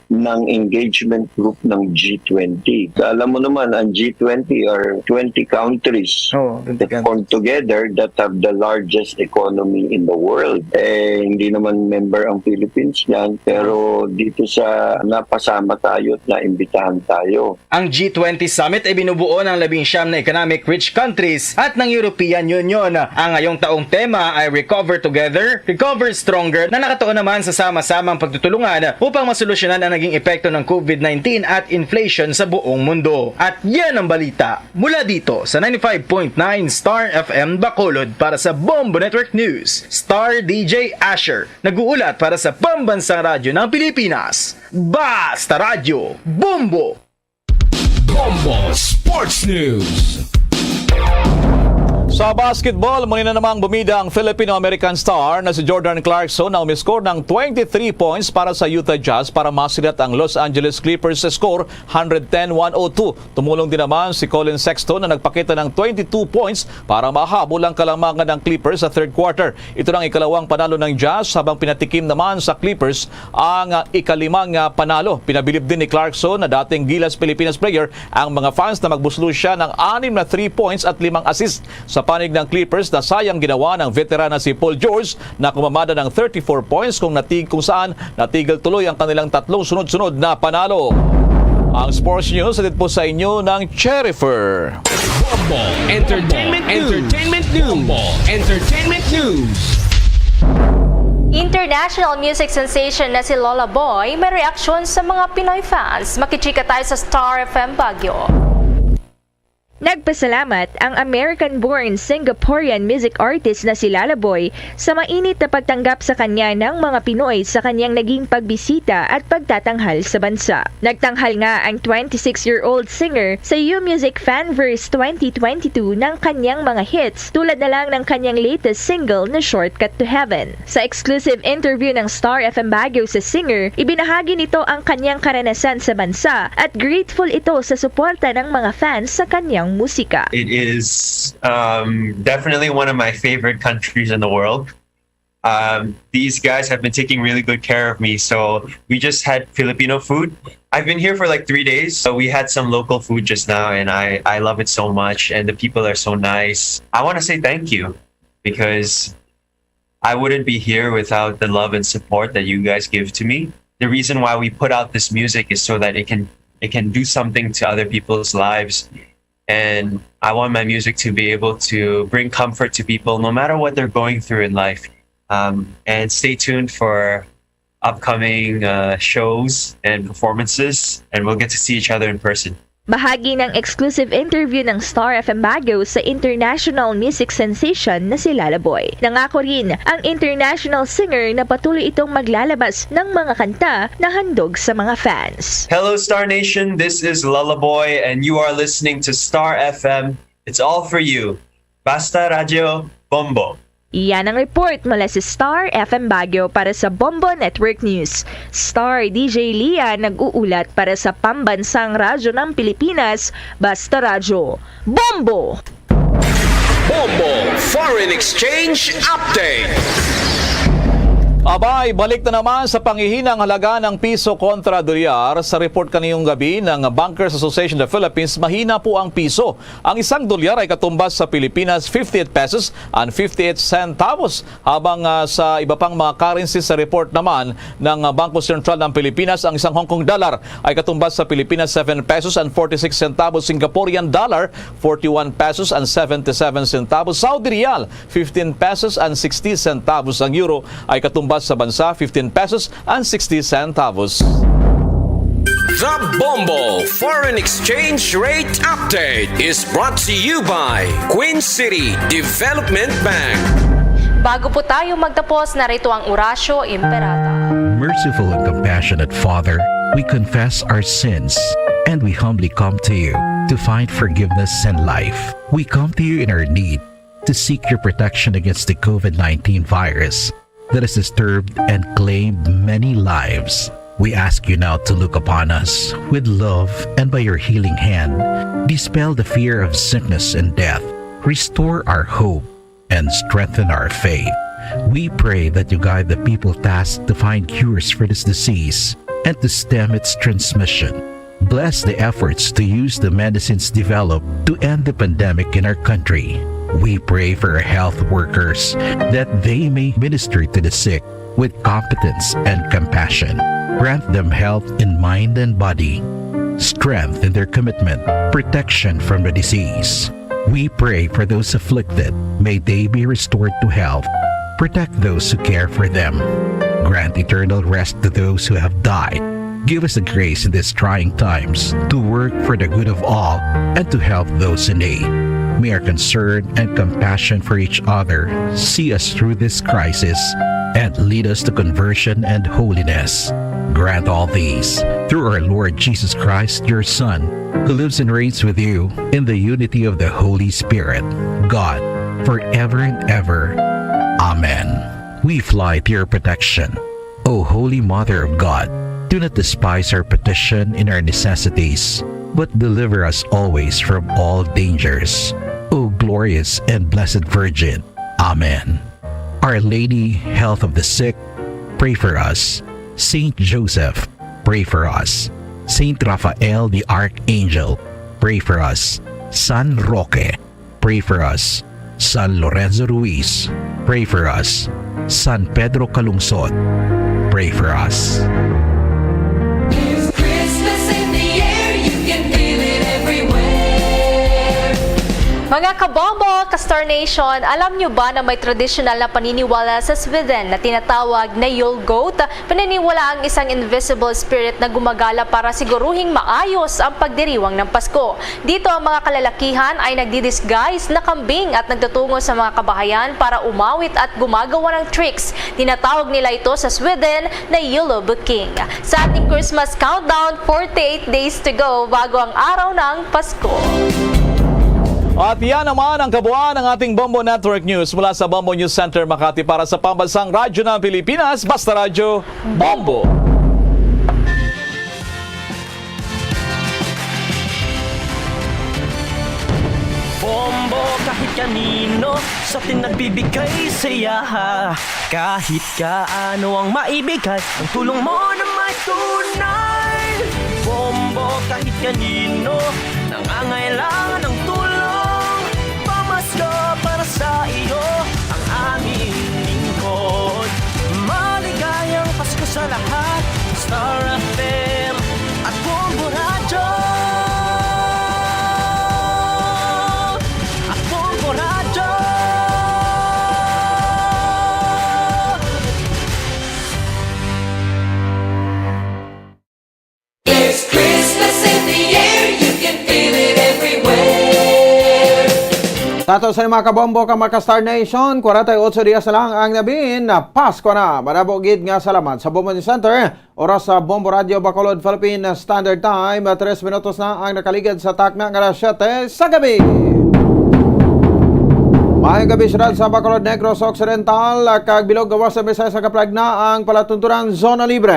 ng engagement group ng G20. So, alam mo naman, ang G20 are 20 countries that form together that have the largest economy in the world. Hindi naman member ang Philippines yan, pero dito sa napasama tayo at naimbitahan tayo. Ang G20 Summit ay binubuo ng 19 na economic rich countries at ng European Union. Ang ngayong taong tema ay Recover Together, Recover Stronger, na nakatuon naman sa sama-samang pagtutulungan upang masolusyonan ang naging epekto ng COVID-19 at inflation sa buong mundo. At yan ang balita mula dito sa 95.9 Star FM Bacolod para sa Bombo Network News. Star DJ Asher, nag-uulat para sa Pambansang Radyo ng Pilipinas. Basta Radyo, Bombo! Bombo Sports News. Sa basketball, muli na namang bumida ang Filipino-American star na si Jordan Clarkson na umiscore ng 23 points para sa Utah Jazz para masilat ang Los Angeles Clippers sa score 110-102. Tumulong din naman si Colin Sexton na nagpakita ng 22 points para mahabol ang kalamangan ng Clippers sa third quarter. Ito ang ikalawang panalo ng Jazz habang pinatikim naman sa Clippers ang ikalimang panalo. Pinabilib din ni Clarkson na dating Gilas Pilipinas player ang mga fans na magbuslo siya ng 6 na 3 points at 5 assists. Sa panig ng Clippers, na sayang ginawa ng veteran na si Paul George na kumamada ng 34 points kung saan natigil tuloy ang kanilang tatlong sunod-sunod na panalo. Ang sports news atid po sa inyo ng Cherifer. Bombo Entertainment News. International music sensation na si Lola Boy may reaksyon sa mga Pinoy fans. Makichika tayo sa Star FM Baguio. Nagpasalamat ang American-born Singaporean music artist na si Lalaboy sa mainit na pagtanggap sa kanya ng mga Pinoy sa kanyang naging pagbisita at pagtatanghal sa bansa. Nagtanghal nga ang 26-year-old singer sa U-Music Fanverse 2022 ng kanyang mga hits tulad na lang ng kanyang latest single na Shortcut to Heaven. Sa exclusive interview ng Star FM Baguio sa singer, ibinahagi nito ang kanyang karanasan sa bansa at grateful ito sa suporta ng mga fans sa kanyang musika. It is definitely one of my favorite countries in the world. These guys have been taking really good care of me. So we just had Filipino food. I've been here for like 3 days. So we had some local food just now, and I love it so much. And the people are so nice. I want to say thank you, because I wouldn't be here without the love and support that you guys give to me. The reason why we put out this music is so that it can do something to other people's lives. And I want my music to be able to bring comfort to people no matter what they're going through in life. And stay tuned for upcoming shows and performances, and we'll get to see each other in person. Bahagi ng exclusive interview ng Star FM Baguio sa international music sensation na si Lalaboy. Nangako rin ang international singer na patuloy itong maglalabas ng mga kanta na handog sa mga fans. Hello Star Nation, this is Lalaboy and you are listening to Star FM. It's all for you. Basta Radio Bombo. Iyan ang report mula sa Star FM Baguio para sa Bombo Network News. Star DJ Lia nag-uulat para sa Pambansang Radyo ng Pilipinas, Basta Radyo Bombo! Bombo Foreign Exchange Update. Abay, balik na naman sa panghihinang halaga ng piso kontra dolyar. Sa report kaniyong gabi ng Bankers Association of the Philippines, mahina po ang piso. Ang isang dolyar ay katumbas sa Pilipinas 58 pesos and 58 centavos. Habang sa iba pang mga currencies sa report naman ng Bangko Sentral ng Pilipinas, ang isang Hong Kong dollar ay katumbas sa Pilipinas 7 pesos and 46 centavos. Singaporean dollar 41 pesos and 77 centavos. Saudi Riyal 15 pesos and 60 centavos. Ang euro ay katumbas sa bansa 15 pesos and 60 centavos. The Bombo Foreign Exchange Rate Update is brought to you by Queen City Development Bank. Bago po tayo magtapos, narito ang Orasyo Imperata. Merciful and compassionate Father, we confess our sins and we humbly come to you to find forgiveness and life. We come to you in our need to seek your protection against the COVID-19 virus that has disturbed and claimed many lives. We ask you now to look upon us with love and by your healing hand, dispel the fear of sickness and death, restore our hope, and strengthen our faith. We pray that you guide the people tasked to find cures for this disease and to stem its transmission. Bless the efforts to use the medicines developed to end the pandemic in our country. We pray for our health workers that they may minister to the sick with competence and compassion. Grant them health in mind and body, strength in their commitment, protection from the disease. We pray for those afflicted. May they be restored to health. Protect those who care for them. Grant eternal rest to those who have died. Give us the grace in these trying times to work for the good of all and to help those in need. May our concern and compassion for each other see us through this crisis and lead us to conversion and holiness. Grant all these through our Lord Jesus Christ, your Son, who lives and reigns with you in the unity of the Holy Spirit, God, forever and ever. Amen. We fly to your protection. O Holy Mother of God, do not despise our petition in our necessities, but deliver us always from all dangers. O glorious and blessed Virgin. Amen. Our Lady, health of the sick, pray for us. Saint Joseph, pray for us. Saint Raphael the Archangel, pray for us. San Roque, pray for us. San Lorenzo Ruiz, pray for us. San Pedro Calungsod, pray for us. Mga kabombo, ka-Star Nation, alam nyo ba na may traditional na paniniwala sa Sweden na tinatawag na Yule Goat? Paniniwala ang isang invisible spirit na gumagala para siguruhing maayos ang pagdiriwang ng Pasko. Dito ang mga kalalakihan ay nagdi-disguise na kambing at nagtutungo sa mga kabahayan para umawit at gumagawa ng tricks. Tinatawag nila ito sa Sweden na Julebukking. Sa ating Christmas countdown, 48 days to go bago ang araw ng Pasko. At yan naman ang kabuuan ng ating Bombo Network News mula sa Bombo News Center Makati para sa Pambansang Radyo ng Pilipinas, Basta Radyo Bombo! Bombo kahit kanino, sa atin nagbibigay saya. Kahit kaano ang maibigay, ang tulong mo na may tunay. Bombo kahit kanino, nangangailangan ng tulong. Pamasko para sa iyo, ang aming lingkod. Maligayang Pasko sa lahat, Star FM at Bombo Radyo. At Bombo Radyo. It's Christmas in the air, you can feel it everywhere. Tato sa mga kabombo ka mga Star Nation, 48 dias na lang ang nabin na Pasko na. Manabogid nga salamat sa Bombo Center. Oras sa Bombo Radio Bacolod, Philippine Standard Time. 3 minutos na ang nakaligid sa takna ng alas 7 sa gabi. Mahayang gabi sirad sa Bacolod Negros Occidental. Kagbilog gawas sa Bisaya sa kaplag na ang palatuntunan Zona Libre.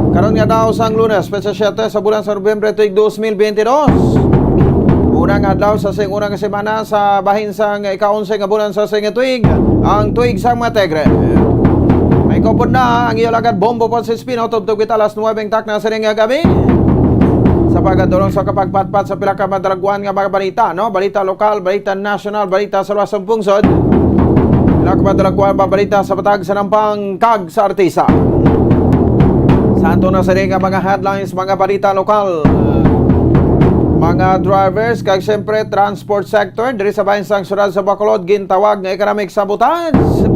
Karon nga daw sang Lunes, Petsa 7 sa bulan sa Nobyembre tuig 2022. Unang adlaw sa sing unang semana sa bahin sang ika-11 nga bulan sa sing tuig, ang tuig sang Mategre. May kopod na ang iyo lagad Bombo Ponce Spino tubtog kita alas 9 tak na sa nga gabi. Sa pagadulong sa kapagpatpat sa pila ka madragwan nga mga balita, no? Balita lokal, balita national, balita sa luwas ng pungsod. Pila ka madragwan balita sa patag sa nampang kag sa artista. Santo na sa nga mga headlines, mga balita lokal. Mga drivers, kag siyempre transport sector, diri sa bahin sang syudad sa Bacolod, gintawag nga economic sabotage.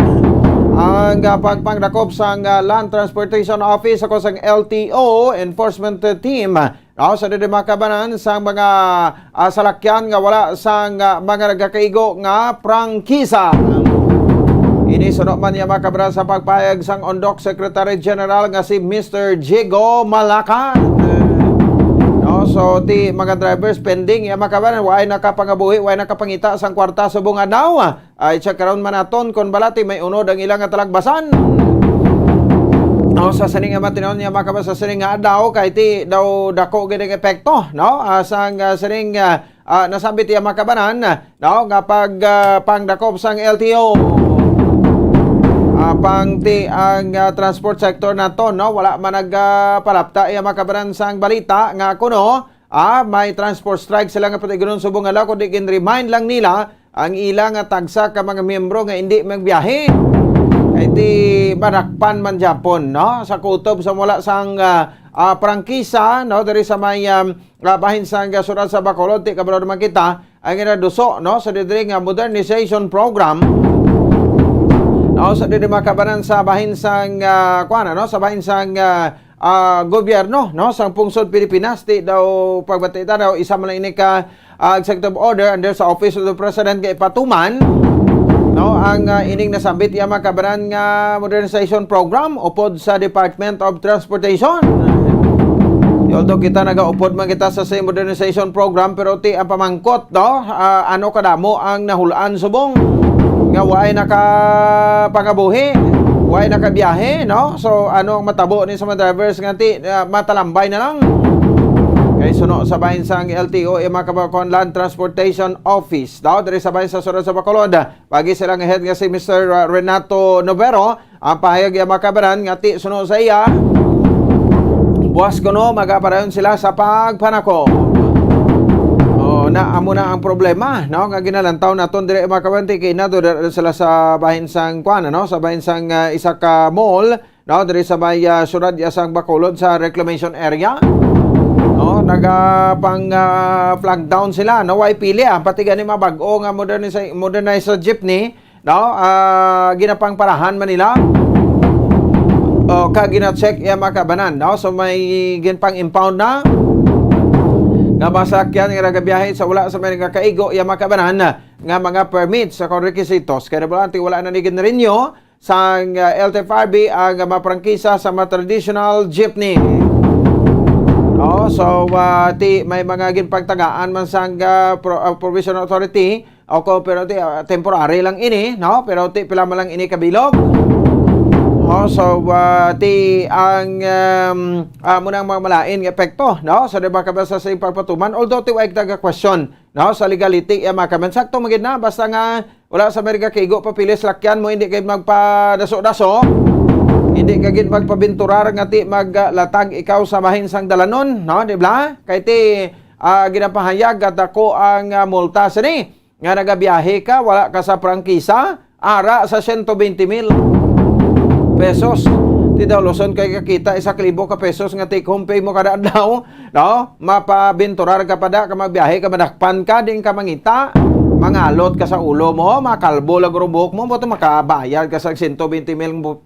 Ang pagpangdakop sang Land Transportation Office ako sang LTO Enforcement Team. Sa didimakabanan sang mga salakyan nga wala sang mga nagkakaigo nga prangkisa. Inisunod man niya makabra sa pagpayag sang Ondok Secretary General nga si Mr. Jigo Malacan. So ti mga drivers pending ya makabanan way nakapangabuhi, way nakapangita sang kwarta subong adlaw. Ay check karon manaton kon balati may unod ang ilang talagbasan. Sa sining matinon niya makaba sa sining adlaw kay ti daw dako gid ang epekto, no? Sang sining nasabit ya makabanan, no? Nga pag pangdakop sang LTO. Pangti ang transport sector nato, no? Wala man nagpalapta iya makabaran sang balita nga kuno may transport strike sila nga patigunon subong adlaw kundi gin-remind lang nila ang ilang tagsa ka mga miyembro nga hindi magbiyahe. Kay ti barakpan man Japon, no? Sa kutob sa mula sang prangkisa, no? Diri sa may bahin sang syudad sa Bacolod, ti kabalo man kita ang inaduso, no? Sa diri nga modernization program. Sa dili makabanan sa bahin sang no? Sa bahin sang gobyerno, no? Sang pungsod Pilipinas ti daw pagbatita daw isa man lang ini ka executive order under sa Office of the President kay patuman, no? Ang ining nasambit iya makabanan nga modernization program upod sa Department of Transportation. Although kita nagaupod man kita sa same modernization program pero ti ang pamangkot, no? Ano kadamo ang nahulaan subong nga way nakapangabuhi, way nakabiyahe, no? So ano ang matabo ni sa mga drivers nga ti matalambay na lang. Kay suno sa bahin sang LTO Makabakon Land Transportation Office. Daw diri sa bahin sa syudad sa Bacolod. Pagi silang head nga si Mr. Renato Novero, ang pahayag ya makabaran nga ti suno sa iya. Buwas kuno magaparayon sila sa pagpanako. Na amo na ang problema, no? Nga ginalantaw naton dire makabanti kay nato sila sa bahin sang no? Sa bahin sang isa ka mall, no? Dire sa bay syudad sang Bacolod sa reclamation area. No, nagapang flag down sila, no? Way pili pati gani mabag-o nga modernized jeepney, no? Ginapang parahan man nila. Ka gina-check ya makabanan, no? So may ginpang impound na nga masakyan nga nagabiyahe sa wala sa mga kaigo iya makabanan nga mga permits sa requisitos kaya nabulanti wala na nigin rin nyo sa LTFRB ang maprangkisa sa mga traditional jeepney. So may mga ginpagtagaan man sa provisional authority pero temporary lang ini, no? Pero pila man lang ini kabilog. So ti ang munang mga malain nga epekto, no? So diba kabasa sa pagpatuman, although ti waig taga question, no? Sa legality makaman sakto magid na basta nga wala sa Amerika kay igo papilis lakyan mo hindi kay magpadaso-daso. Hindi kagid magpabinturar nga ti maglatag ikaw sa mahinsang dalanon, no? Di ba? Kay ti ginapahayag at ako ang multa sini nga nagabiyahe ka wala ka sa prangkisa ara sa 120,000 pesos. Ti daw Luzon kay kakita 1,000 ka pesos nga take home pay mo kada adlaw, no? Mapabinturar ka pada ka magbiyahe ka madakpan ka din ka mangita. Mangalot ka sa ulo mo, makalbo lang rubok mo, moto makabayad ka sa 120,000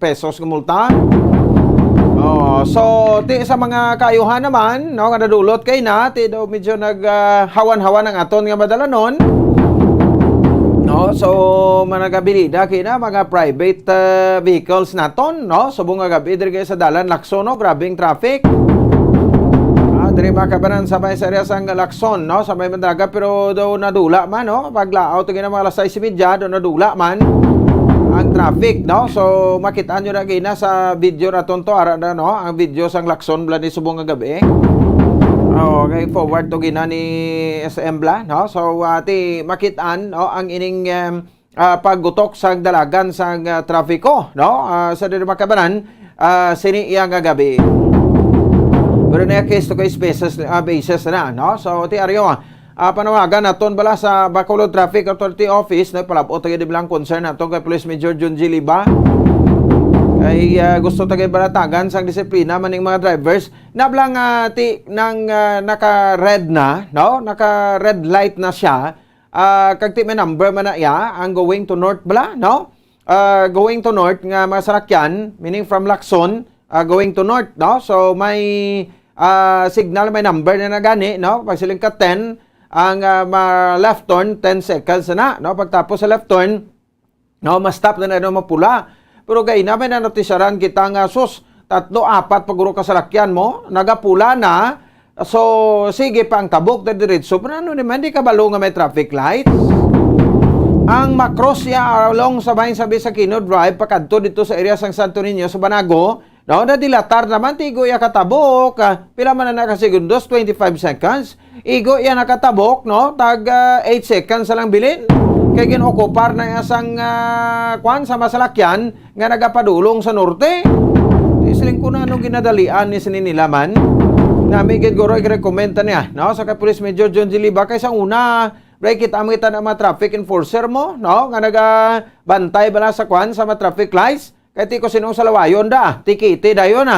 pesos ng multa. So ti sa mga kaayuhan naman, no, nga nadulot kay na, ti daw medyo naghawan-hawan ang aton nga madalanon. No, so managabilida kay na mga private vehicles naton, no? Subong nga gabi diri kay sa dalan Lacson, no, grabing traffic. Diri makabanan sa may area sang Lacson, no, sa may Mandaga pero daw nadula man, no, paglaaw to gina mga 6:30 do nadula man ang traffic, no. So makita nyo na gina sa video naton to ara na, no, ang video sang Lacson bla ni subong nga gabi. Okay, forward to gina ni SM bla, no. So ati makitaan, no, ang ining paggutok sa dalagan sang trafiko, no, sa diri makabanan sini iya nga gabi. Pero na case to case basis na, no? So ti aryo panawagan naton bala sa Bacolod Traffic Authority Office na palabot tagay bilang concern naton kay Police Major John G. Liba. Ay gusto tagay balatagan sang disiplina maning mga drivers na blang ti nang naka-red na, no? Naka-red light na siya. Kag ti may number man na iya ang going to north bala, no? Going to north nga mga sarakyan, meaning from Lacson going to north, no? So may signal, may number na nagani, no? Pag siling ka 10 ang left turn 10 seconds na, no? Pagtapos sa left turn, no, ma-stop na mapula. Pero gay na may nanotisyaran kita nga sus 3-4 paguro ka sa lakyan mo, nagapula na. So sige pa ang tabok na diretso, pero ano naman di ka balo nga may traffic lights. Ang macross ya along sa bahin sabi sa Kino Drive pakadto dito sa area sang Santo Niño sa Banago. No, na dilatar naman ti igo ya katabok. Pila man na nakasegundos, 25 seconds. Igo ya nakatabok, no, tag 8 seconds lang bilin. Kay ginokupar na asang kwan sa masalakyan nga nagapadulong sa norte. Isling ko na anong ginadalian ni sininilaman. Nami gid goro i-recommend niya, no, sa kay Police Major John G. Liba kay sa una break it amita na mga traffic enforcer mo, no, nga nagabantay bala sa kwan sa mga traffic lights. Kaya ti ko sinong salawayon da, tikiti dayon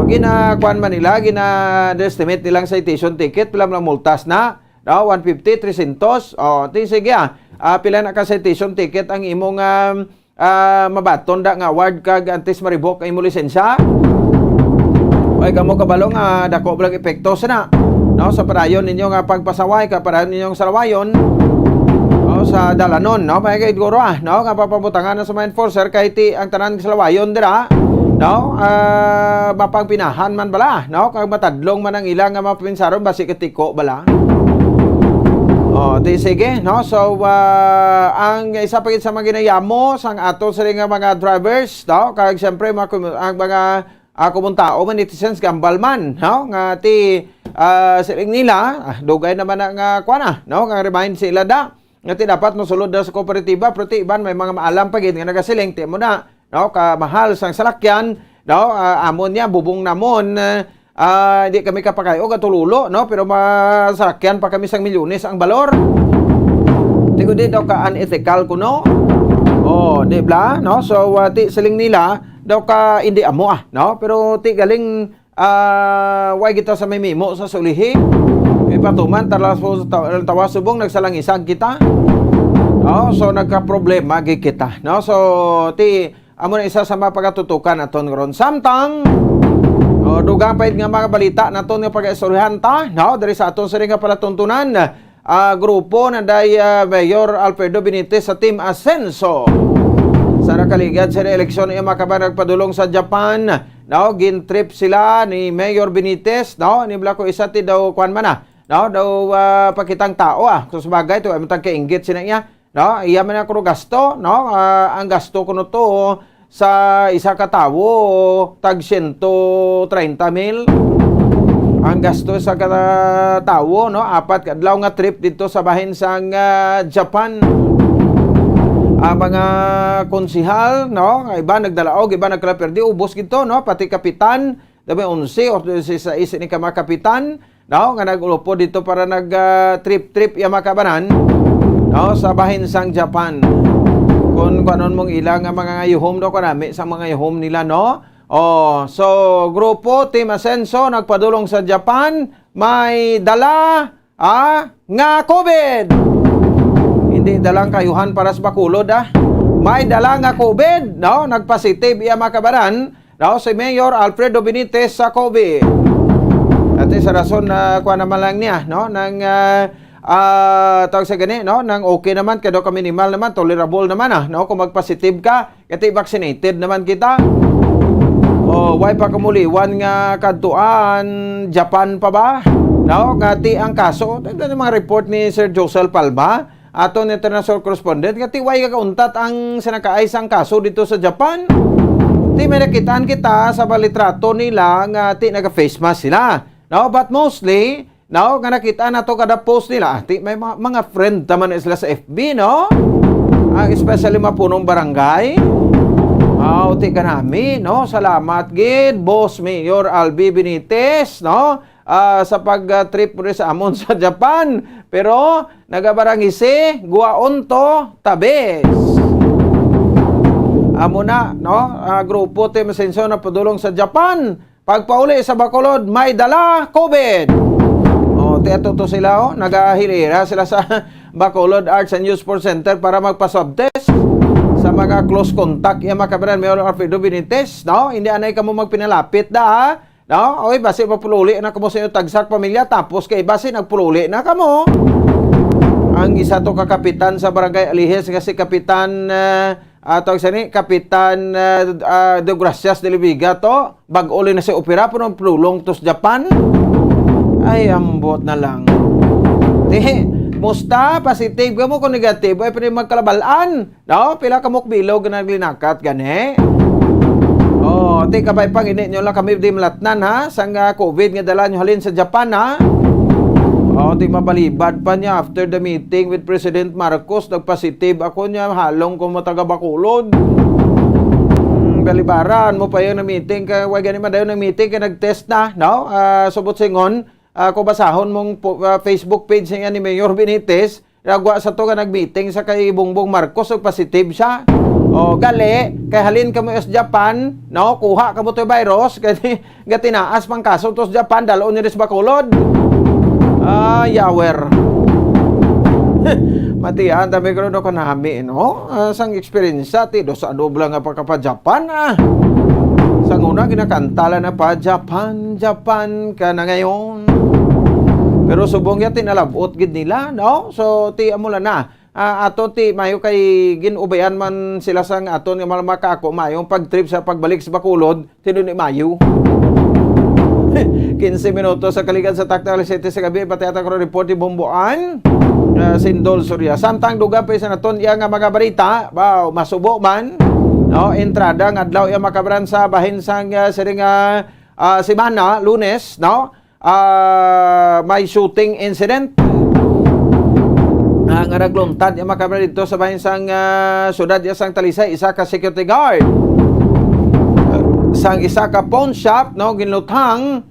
gina-kwan man nila, gina-estimate nilang citation ticket, pila lang multas na, no? 150, 300, ti sige pila na ka citation ticket ang imong mabaton da nga award kag antes maribok ang imong lisensya. Ay kamo kabalo nga dako blang epekto sana, no, sa padayon ninyo nga pagpasaway ka padayon ninyong salawayon sa dalanon, no, may kay guro no, nga papabutangan na sa mga enforcer kay ti ang tanan sa lawayon dira, no, mapagpinahan man bala, no, kag matadlong man ang ilang nga mapinsaron basi ketiko bala. Di sige, no, so ang isa pa gid sa mga ginayamo sang ato sa mga drivers, no, kag siyempre ang mga kumuntao man netizens gambal man, no, nga ti siling nila dugay naman nga kuana, no, nga remind sila da nga dapat mosulod daw sa kooperatiba pero iban may mga maalam pa gid nga nagasiling ti mo na, no, kamahal sang salakyan, no, amon niya bubong namon di kami kapakayo katululo, no, pero masakyan pa kami sang milyones ang balor. Tigo di daw ka unethical kuno. Di bla, no, so ti siling nila daw ka hindi amo no, pero ti galing way kita sa may mimo sa sulihi. Patuman tawa subong nagsalangisag kita, no, so nagka-problema gid kita, no, so ti amo na isa sa mga pagatutukan naton ron samtang dugang pahit nga mga balita naton nga pag-istoryahan ta, no, diri sa aton sa nga palatuntunan grupo na day Mayor Alfredo Benitez sa Team Ascenso sa nakaligad sa eleksyon ay makaba nagpadulong sa Japan, no, gintrip sila ni Mayor Benitez, no, ni Blako isa ti daw kwan man no, daw pakitang tao so sabagay to ay matang kainggit sina iya, no, iya man ako gasto, no, ang gasto kuno to sa isa ka tawo tag 130,000 ang gasto sa kada tawo, no? 4 kadlaw nga trip dito sa bahin sang Japan. Ang mga konsihal, no? Iba nagdalaog, iba nagkalaperdi, ubos gito, no? Pati kapitan, dabi 11 o 16 ni ka mga kapitan, no? Nga nagulupo dito para nag-trip ya makabanan, no? Sa bahin sang Japan. Kung kanon mong ilang mga ngayuhom do kanami sa mga ngayuhom nila, no? Oh, so grupo Team Asenso nagpadulong sa Japan, may dala nga COVID. Hindi dalang kayuhan para sa bakulod May dala nga COVID, no? Nagpositive iya makabaran, no? Si Mayor Alfredo Benitez sa COVID. At sa rason na kuha naman lang niya, no? Nang tawag sa gani, no? Nang okay naman, kado ka minimal naman, tolerable naman no? Kung magpositive ka, kasi vaccinated naman kita. O, why pa kamuliwan nga kadtuan, Japan pa ba? No? Ngati ang kaso, ito yung mga report ni Sir Josel Palma, aton international correspondent, ngati why kakauntat ang sinakaay sang kaso dito sa Japan. Di may nakitaan kita sa balitrato nila ngati naka-face mask sila. No? But mostly, no, nga nakita na to kada post nila, ati may mga friend naman sila sa FB, no? Especially mapunong barangay. Uti ka nami, no? Salamat gid, Boss Mayor Albi Benitez, no? Sa pag-trip mo sa amon sa Japan. Pero, nagabarangisi, guwaon to, tabes. Amo na, no? Grupo Team Asenso na padulong sa Japan. Pagpauli sa Bacolod, may dala COVID. Teto to sila, nagahilira sila sa Bacolod Arts and Youth Sports Center para magpa-swab-test sa mga close contact yung makabaran Mayor Alfredo Benitez, no? Hindi anay ka mo magpinalapit no? Oy, basi mapululi na kamo sa iyo tagsak pamilya, tapos kay basi nagpululi na kamo. Ang isa to kakapitan sa Barangay Alihes kasi Kapitan tawag sa ni Kapitan De Gracias de Libiga to, bag-uli na si opera po ng pulong to sa Japan. Ay, ambot na lang. Musta, positive ka mo kung negative, ay pwede magkalabalaan. No? Pila ka mukbilog na naglinakat, gani. Ti kabay pang ini nyo lang kami di malatnan, ha? Sang COVID nga dala nyo halin sa Japan, ha? Ti mabalibad pa niya after the meeting with President Marcos, nagpositive ako niya, halong kung mataga Bacolod. Balibaran mo pa yung na-meeting, kaya gani man dayo na-meeting, kaya nag-test na, no? Subot singon, kung basahon mong Facebook page niya ni Mayor Benitez, nagwa sa to ka nag-meeting sa kay Bongbong Marcos, positive siya. Gali, kay halin ka mo sa Japan, no? Kuha ka mo to virus, kaya tinaas pang kaso to sa Japan, daloon niya sa Bacolod. Yawer. Matiyan, dami ko rin ako nami, no? Sang experience ti do sa dobla nga pagkapa-Japan, Sang una, kinakantala na pa, Japan, Japan ka na ngayon. Pero subong yatin alabot gid nila, no? So ti amula na. Ato ti mayo kay ginubayan man sila sang aton nga malmaka ako mayong pagtrip sa pagbalik sa Bacolod, tinuni mayo. 15 minutos sa kaligan sa Tactical City sa gabi, pati ata ko report ni Bomboan. Sindol Surya. Samtang duga pa sa naton iya nga mga balita, wow, masubo man. No, entrada nga adlaw iya makabran sa bahin sang siring semana, Lunes, no? May shooting incident nga nagluntad yung makabra dito sa bahin sang syudad sang Talisay, isa ka security guard sang isa ka pawn shop, no, ginluthang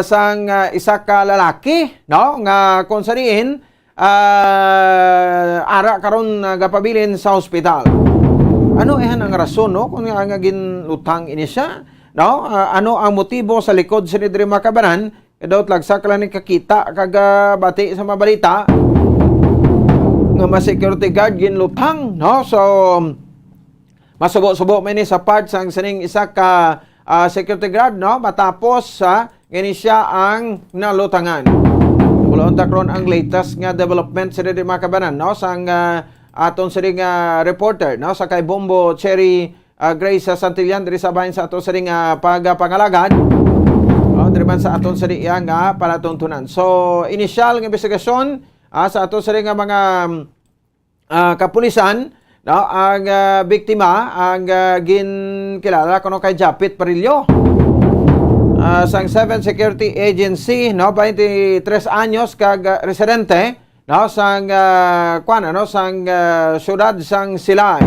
sang isa ka lalaki, no, nga kung sariin ara karon gapabilin sa hospital. Ano ang rason, no, kung nga ginluthang ini siya? No? Ano ang motibo sa likod sa Nidri Makabanan? Daw lagsak lang ni kakita kagabati sa mabalita nga ma-security guard ginlutang, no? So masubo-subo man ni sa part sang saning isa ka security guard, no? Matapos ngani siya ang nalutangan. Wala unta karon ang latest nga development sa Nidri Makabanan, no? Sang aton siring reporter, no? Sa kay Bombo Cherry Grace sa Santillan diri sa bahin sa aton sa pagpangalagad, diri man sa aton sa iya nga palatuntunan. So initial nga investigasyon sa aton sa mga kapulisan no, ang biktima ang ginkilala kuno kay Japit Parillo. Sang 7 Security Agency, no, 23 anyos kag residente, no, sang sang syudad sang Silay.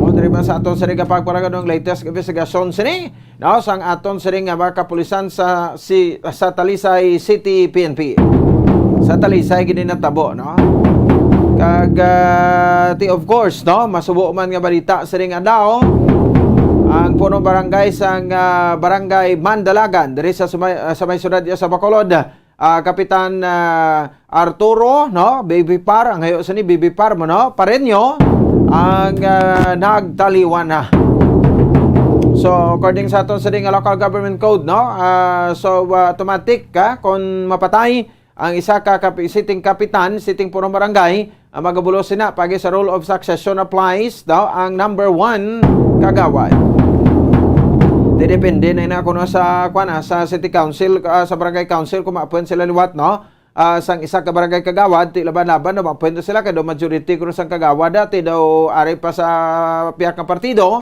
O diri man sa aton sa pagparagan ng latest investigasyon sini, no, sang aton sa mga kapulisan sa Talisay City PNP. Sa Talisay gini natabo, no. Kag of course, no, masubo man nga balita sa ring adlaw ang punong barangay sang barangay Mandalagan diri sa may syudad sa Bacolod, Kapitan Arturo, no, Baby Par ang hayo sa ni Baby Par mo, no, Pareño ang nagtaliwan na. So according sa aton sa local government code, no, automatic kung mapatay ang isa ka sitting kapitan, sitting punong barangay, ang magabulo sina pagi sa rule of succession applies daw ang number 1 kagawad. Depende na kuno sa sa city council, sa barangay council kung ma-appoint sila liwat, no, sang isa ka barangay kagawad ti laban-laban na ma-appoint sila kay do majority kuno sang kagawad dati daw ari pa sa piyak nga partido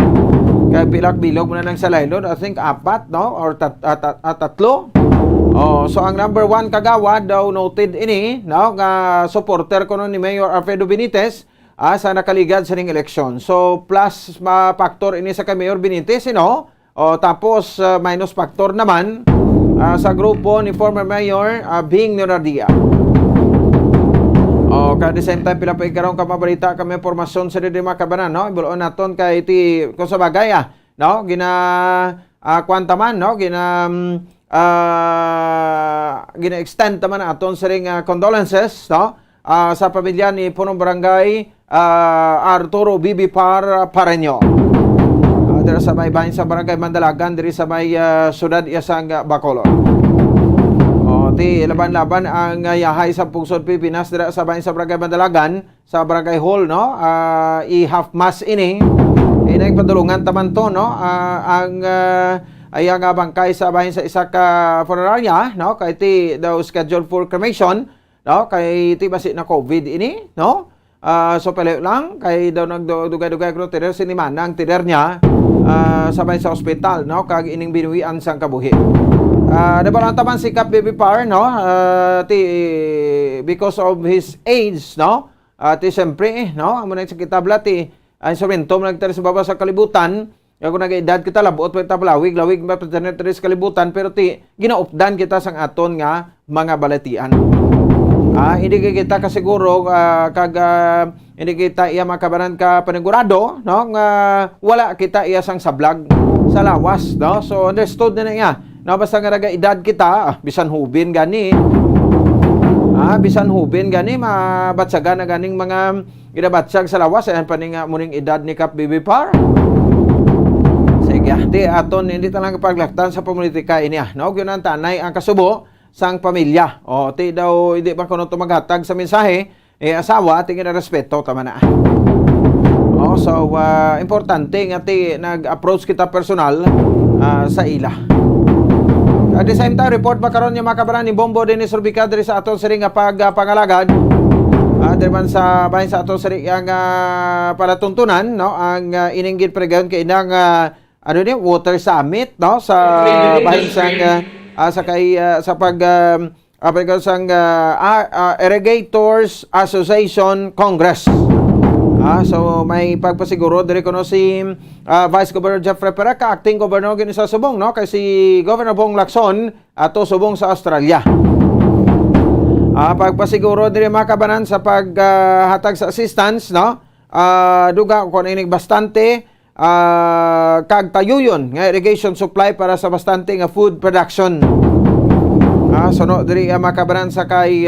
kay pilak bilog mo na ng salaylod, I think 4, no, or 3. So ang number 1 kagawad daw noted ini, no, nga supporter kuno ni Mayor Alfredo Benitez sa nakaligad sa ning eleksyon. So plus factor ini sa kay Mayor Benitez, no. Tapos minus factor naman sa grupo ni former Mayor Bing Leonardia. At the same time pila pa ikaroon ka mabalita kami impormasyon sa diri makabanan, no, ibuloon naton kay iti kung sa bagay no, gina kwantaman, no, gina-extend naman aton sa ring condolences, no, sa pamilya ni punong barangay Arturo Bibi Pareño. Diri sa may bahin sa barangay Mandalagan diri sa may syudad isang Bacolod. Ti laban-laban ang yahay sa pungsod Pilipinas diri sa bahin sa barangay Mandalagan sa barangay hall, no, i-half mass ini nagpadulungan taman to, no, ang ayang bangkay sa bahin sa isa ka funeraria, no, kay ti daw scheduled for cremation, no, kay ti basi na COVID ini, no. So pala lang kay daw nagdugay-dugay ko tider sinimana ang tider niya sabay sa ospital, no, kag ining binuwian sang kabuhi. Nabalanta man si Kap Baby Par, no, because of his age, no, ti siyempre, no, amo na sa kitabla ti instrumento mo nagtari sa baba sa kalibutan. Kung nag-edad kita labot pa ta lawig ba sa kalibutan, pero ti ginaupdan kita sang aton nga mga balatian. Hindi kita kasiguro hindi kita iya makabaran ka panigurado, no, nga wala kita iya sang sablag sa lawas, no. So understood na iya, no, basta nga naga-edad kita bisan hubin gani mabatsagan na ganing mga ginabatsag sa lawas ayan pa nga muning edad ni Kap Baby Par. Sige, di aton hindi talang paglaktan sa politika ini, no, gyud tanay ang kasubo sang pamilya. Ti daw hindi ba kuno tumaghatag sa mensahe asawa tingin na respeto tama na. So importante nga ti nag-approach kita personal sa ila. At the same time report makaron yung makabaran ni Bombo Dennis Rubica diri sa aton siring nga pangalagad diri man sa bahin sa aton siring nga palatuntunan, no, ang ininggit pregayon kay inang water summit, no, sa bahin sang sang Irrigators Association Congress. So may pagpasiguro diri kuno si Vice Governor Jeffrey Peraca, acting governor gini sa Subong, no, kay si Governor Bong Lacson ato Subong sa Australia. Pagpasiguro diri makabanan sa paghatag sa assistance, no, duga ko inig bastante kag tayuyon nga irrigation supply para sa bastante nga food production. Sono diri makabanan sa kay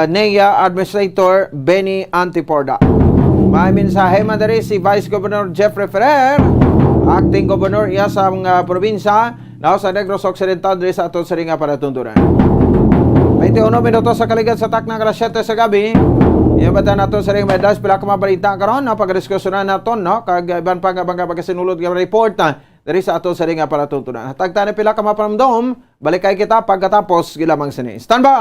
NEA Administrator Benny Antiporda. May mensahe man diri si Vice Governor Jeffrey Ferrer, acting governor iya sa mga probinsya sa Negros Occidental diri sa aton siring nga palatuntunan. 21 minutos sa kaligad sa takna alas 7 sa gabi. Ibatan naton sa ring medals pila ka mabalita karon na pagdiskusyonan naton, no, kag iban pa nga pagkasinulod nga report diri sa aton sa ring nga palatuntunan. Tagtani pila ka maparamdom, balik kay kita pagkatapos gilamang sini. Stand by.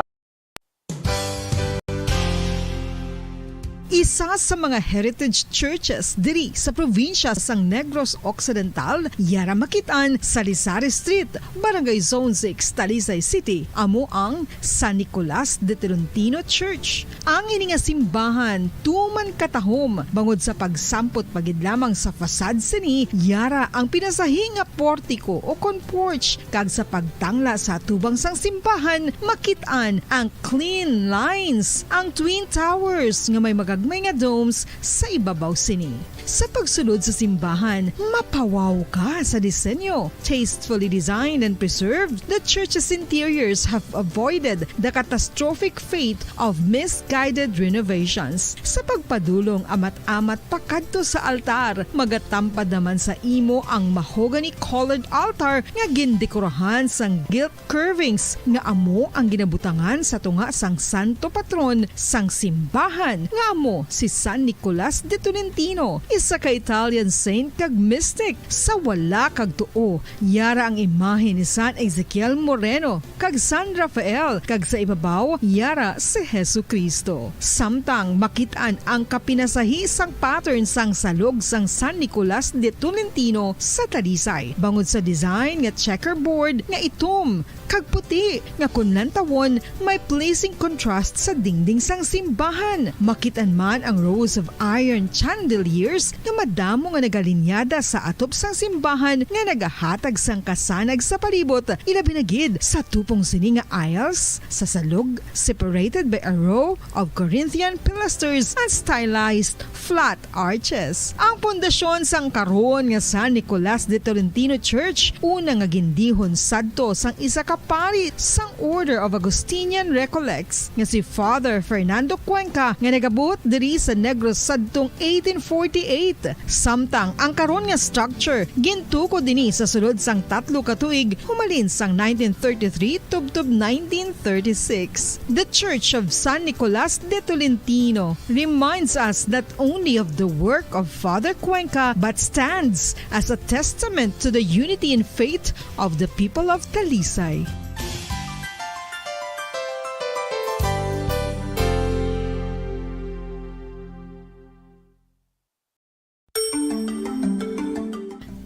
isa sa mga heritage churches diri sa probinsya sang Negros Occidental, yara makitaan sa Rizal Street, Barangay Zone 6, Talisay City, amo ang San Nicolas de Tolentino Church. Ang ini nga simbahan tuman katahom bangod sa pagsampot pagid lamang sa fasad sini, yara ang pinasahi nga portiko o kon porch, kag sa pagtangla sa tubang sang simbahan makitaan ang clean lines, ang twin towers nga may magagmay nga domes sa ibabaw sini. Sa pagsulod sa simbahan, mapawaw ka sa disenyo. Tastefully designed and preserved, the church's interiors have avoided the catastrophic fate of misguided renovations. Sa pagpadulong amat-amat pakadto sa altar, magatampad naman sa imo ang mahogany colored altar nga gindekorahan sang gilt curvings nga amo ang ginabutangan sa tunga sang santo patron sang simbahan nga amo si San Nicolas de Tolentino, isa ka Italian saint kag mystic. Sa wala kag tuo, yara ang imahe ni San Ezekiel Moreno kag San Rafael, kag sa ibabaw yara si Jesucristo. Samtang makitaan ang kapinasahi sang pattern sang salog sang San Nicolas de Tolentino sa Talisay, bangod sa design nga checkerboard nga itom kag puti nga kunlan tawon may pleasing contrast sa dingding sang simbahan. Makitan man ang rows of iron chandeliers nga madamo nga nagalinyada sa atop sang simbahan nga nagahatag sang kasanag sa palibot, ilabi na gid sa tupong sini nga aisles sa salog separated by a row of Corinthian pilasters and stylized flat arches. Ang pundasyon sang karon nga San Nicolas de Tolentino Church una nga gindihon sadto sang isa ka pari sang Order of Augustinian Recollects nga si Father Fernando Cuenca nga nagabot diri sa Negros sadtong 1848. Samtang ang karon nga structure gintuko dinhi sa sulod sang 3 ka tuig humalin sang 1933 tubtob 1936. The Church of San Nicolas de Tolentino reminds us not only of the work of Father Cuenca but stands as a testament to the unity and faith of the people of Talisay.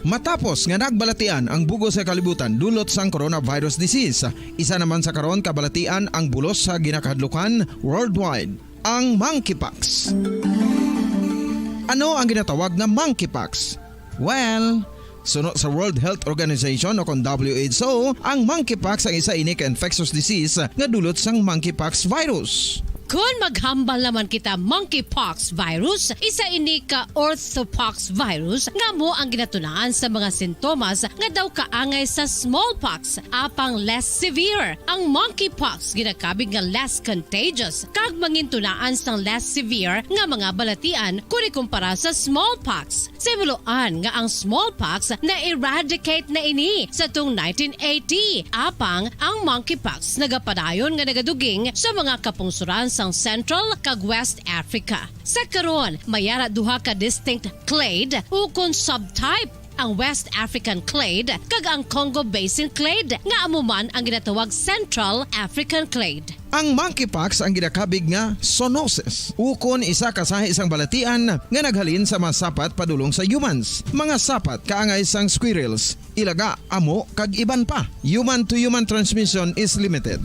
Matapos nga nagbalatian ang bugo sa kalibutan dulot sang coronavirus disease, isa naman sa karon kabalatian ang bulos sa ginakahadlukan worldwide, ang monkeypox. Ano ang ginatawag na monkeypox? Well, sunod sa World Health Organization o kon WHO, ang monkeypox ang isa ini ka infectious disease nga dulot sang monkeypox virus. Kung maghambal naman kita monkeypox virus, isa ini ka orthopox virus nga mo ang ginatunaan sa mga sintomas nga daw kaangay sa smallpox, apang less severe. Ang monkeypox ginakabig nga less contagious kag mangintunaan sang less severe nga mga balatian kung ikumpara sa smallpox. Simuloan nga ang smallpox na eradicate na ini sa tung 1980, apang ang monkeypox nagapadayon nga nagaduging sa mga kapungsuran sang Central kag West Africa. Sa karon, mayara duha ka distinct clade ukon subtype, ang West African clade kag ang Congo Basin clade nga amuman ang ginatawag Central African clade. Ang monkeypox ang ginakabig nga zoonosis, ukon isa kasahi isang balatian nga naghalin sa mga sapat padulong sa humans. Mga sapat kaangay sang squirrels, ilaga, amo kag iban pa. Human to human transmission is limited.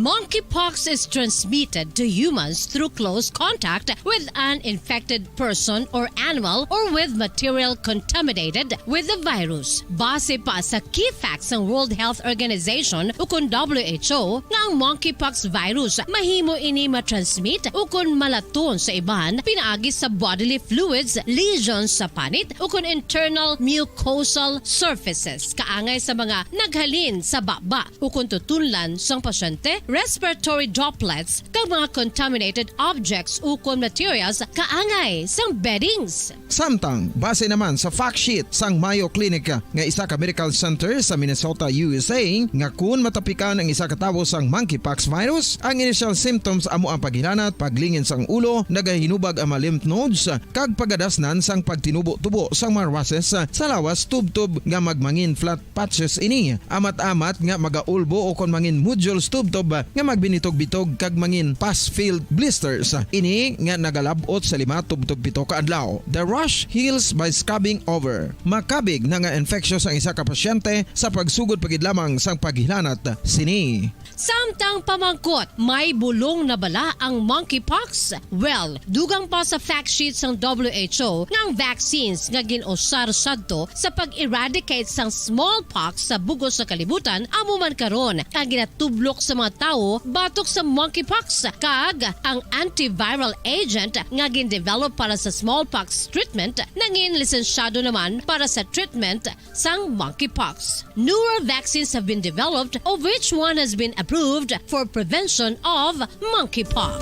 Monkeypox is transmitted to humans through close contact with an infected person or animal or with material contaminated with the virus. Base pa sa key facts ng World Health Organization ukon WHO nga ang monkeypox virus mahimo ini matransmit ukon malaton sa iban pinaagi sa bodily fluids, lesions sa panit ukon internal mucosal surfaces kaangay sa mga naghalin sa baba ukon tutunlan sang pasyente, respiratory droplets kag mga contaminated objects ukon materials kaangay sang beddings. Samtang base naman sa fact sheet sang Mayo Clinic nga isa ka medical center sa Minnesota, USA, nga kun matapikan ang isa ka tawo sang monkeypox virus, ang initial symptoms amo ang paghinanat, paglingin sang ulo, nagahinubag ang mga lymph nodes kag pagadasnan sang pagtinubo-tubo sang mga rashes sa lawas tubtob nga magmangin flat patches ini. Amat-amat nga magaulbo o kon mangin nodules tubtob nga magbinitog-bitog kag mangin pus-filled blisters. Ini nga nagalabot sa 5-7 ka adlaw. The rush heals by scabbing over. Makabig na nga infectious ang isa ka pasyente sa pagsugod pagid lamang sang paghilanat sini. Samtang pamangkot, may bulong na bala ang monkeypox? Well, dugang pa sa fact sheet ng WHO nga ang vaccines nga ginusar sadto sa pag-eradicate sang smallpox sa bugos sa kalibutan amo man karon ang ginatublok sa mga tao batok sa monkeypox kag ang antiviral agent nga gin-develop para sa smallpox treatment nangin lisensyado naman para sa treatment sang monkeypox. Newer vaccines have been developed of which one has been approved for prevention of monkeypox.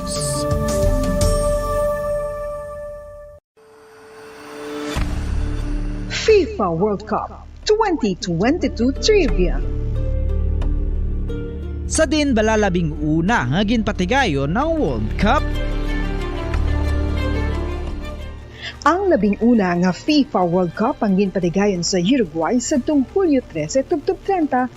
FIFA World Cup 2022 Trivia. Sa din balalabing una nga ginpatigayon ng World Cup. Ang labing-una nga FIFA World Cup ang ginpatigayon sa Uruguay sa Hulyo 13, 1930.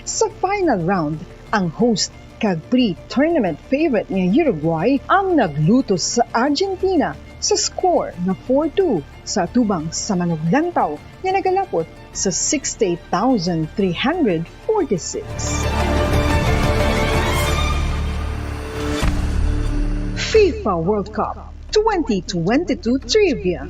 Sa final round, ang host kag pre-tournament favorite nga Uruguay ang naglutos sa Argentina sa score na 4-2 sa tubang sa manuglantaw nga nagalapot sa 68,346. FIFA World Cup 2022 Trivia.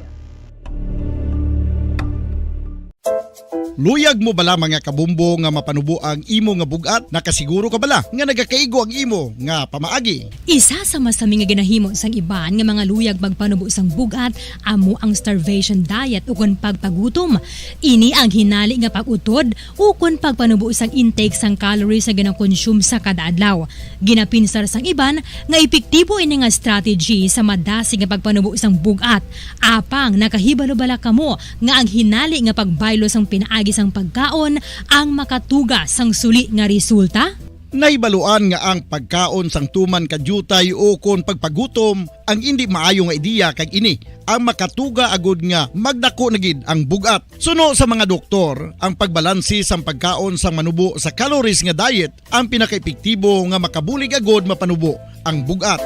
Luyag mo bala mga kabumbo nga mapanubo ang imo nga bugat? Nakasiguro ka bala nga nagakaigo ang imo nga pamaagi? Isa sa masami nga ginahimo sang iban nga mga luyag magpanubo sang bugat amo ang starvation diet ukon pagpagutom. Ini ang hinali nga pag-utod ukon pagpanubo sang intake sang calories nga gina-consume sa kada adlaw. Ginapinsar sang iban nga epektibo ini nga strategy sa madasi nga pagpanubo sang bugat. Apang nakahibalo-bala kamo nga ang hinali nga pagbaylo sang pinaagi sang pagkaon ang makatuga sang suli nga resulta? Naibaluan nga ang pagkaon sang tuman kadyutay o kon pagpagutom ang hindi maayo nga ideya kag ini ang makatuga agud nga magdako na gid ang bugat. Suno sa mga doktor, ang pagbalansi sang pagkaon sang manubo sa calories nga diet ang pinakaepektibo nga makabulig agud mapanubo ang bugat.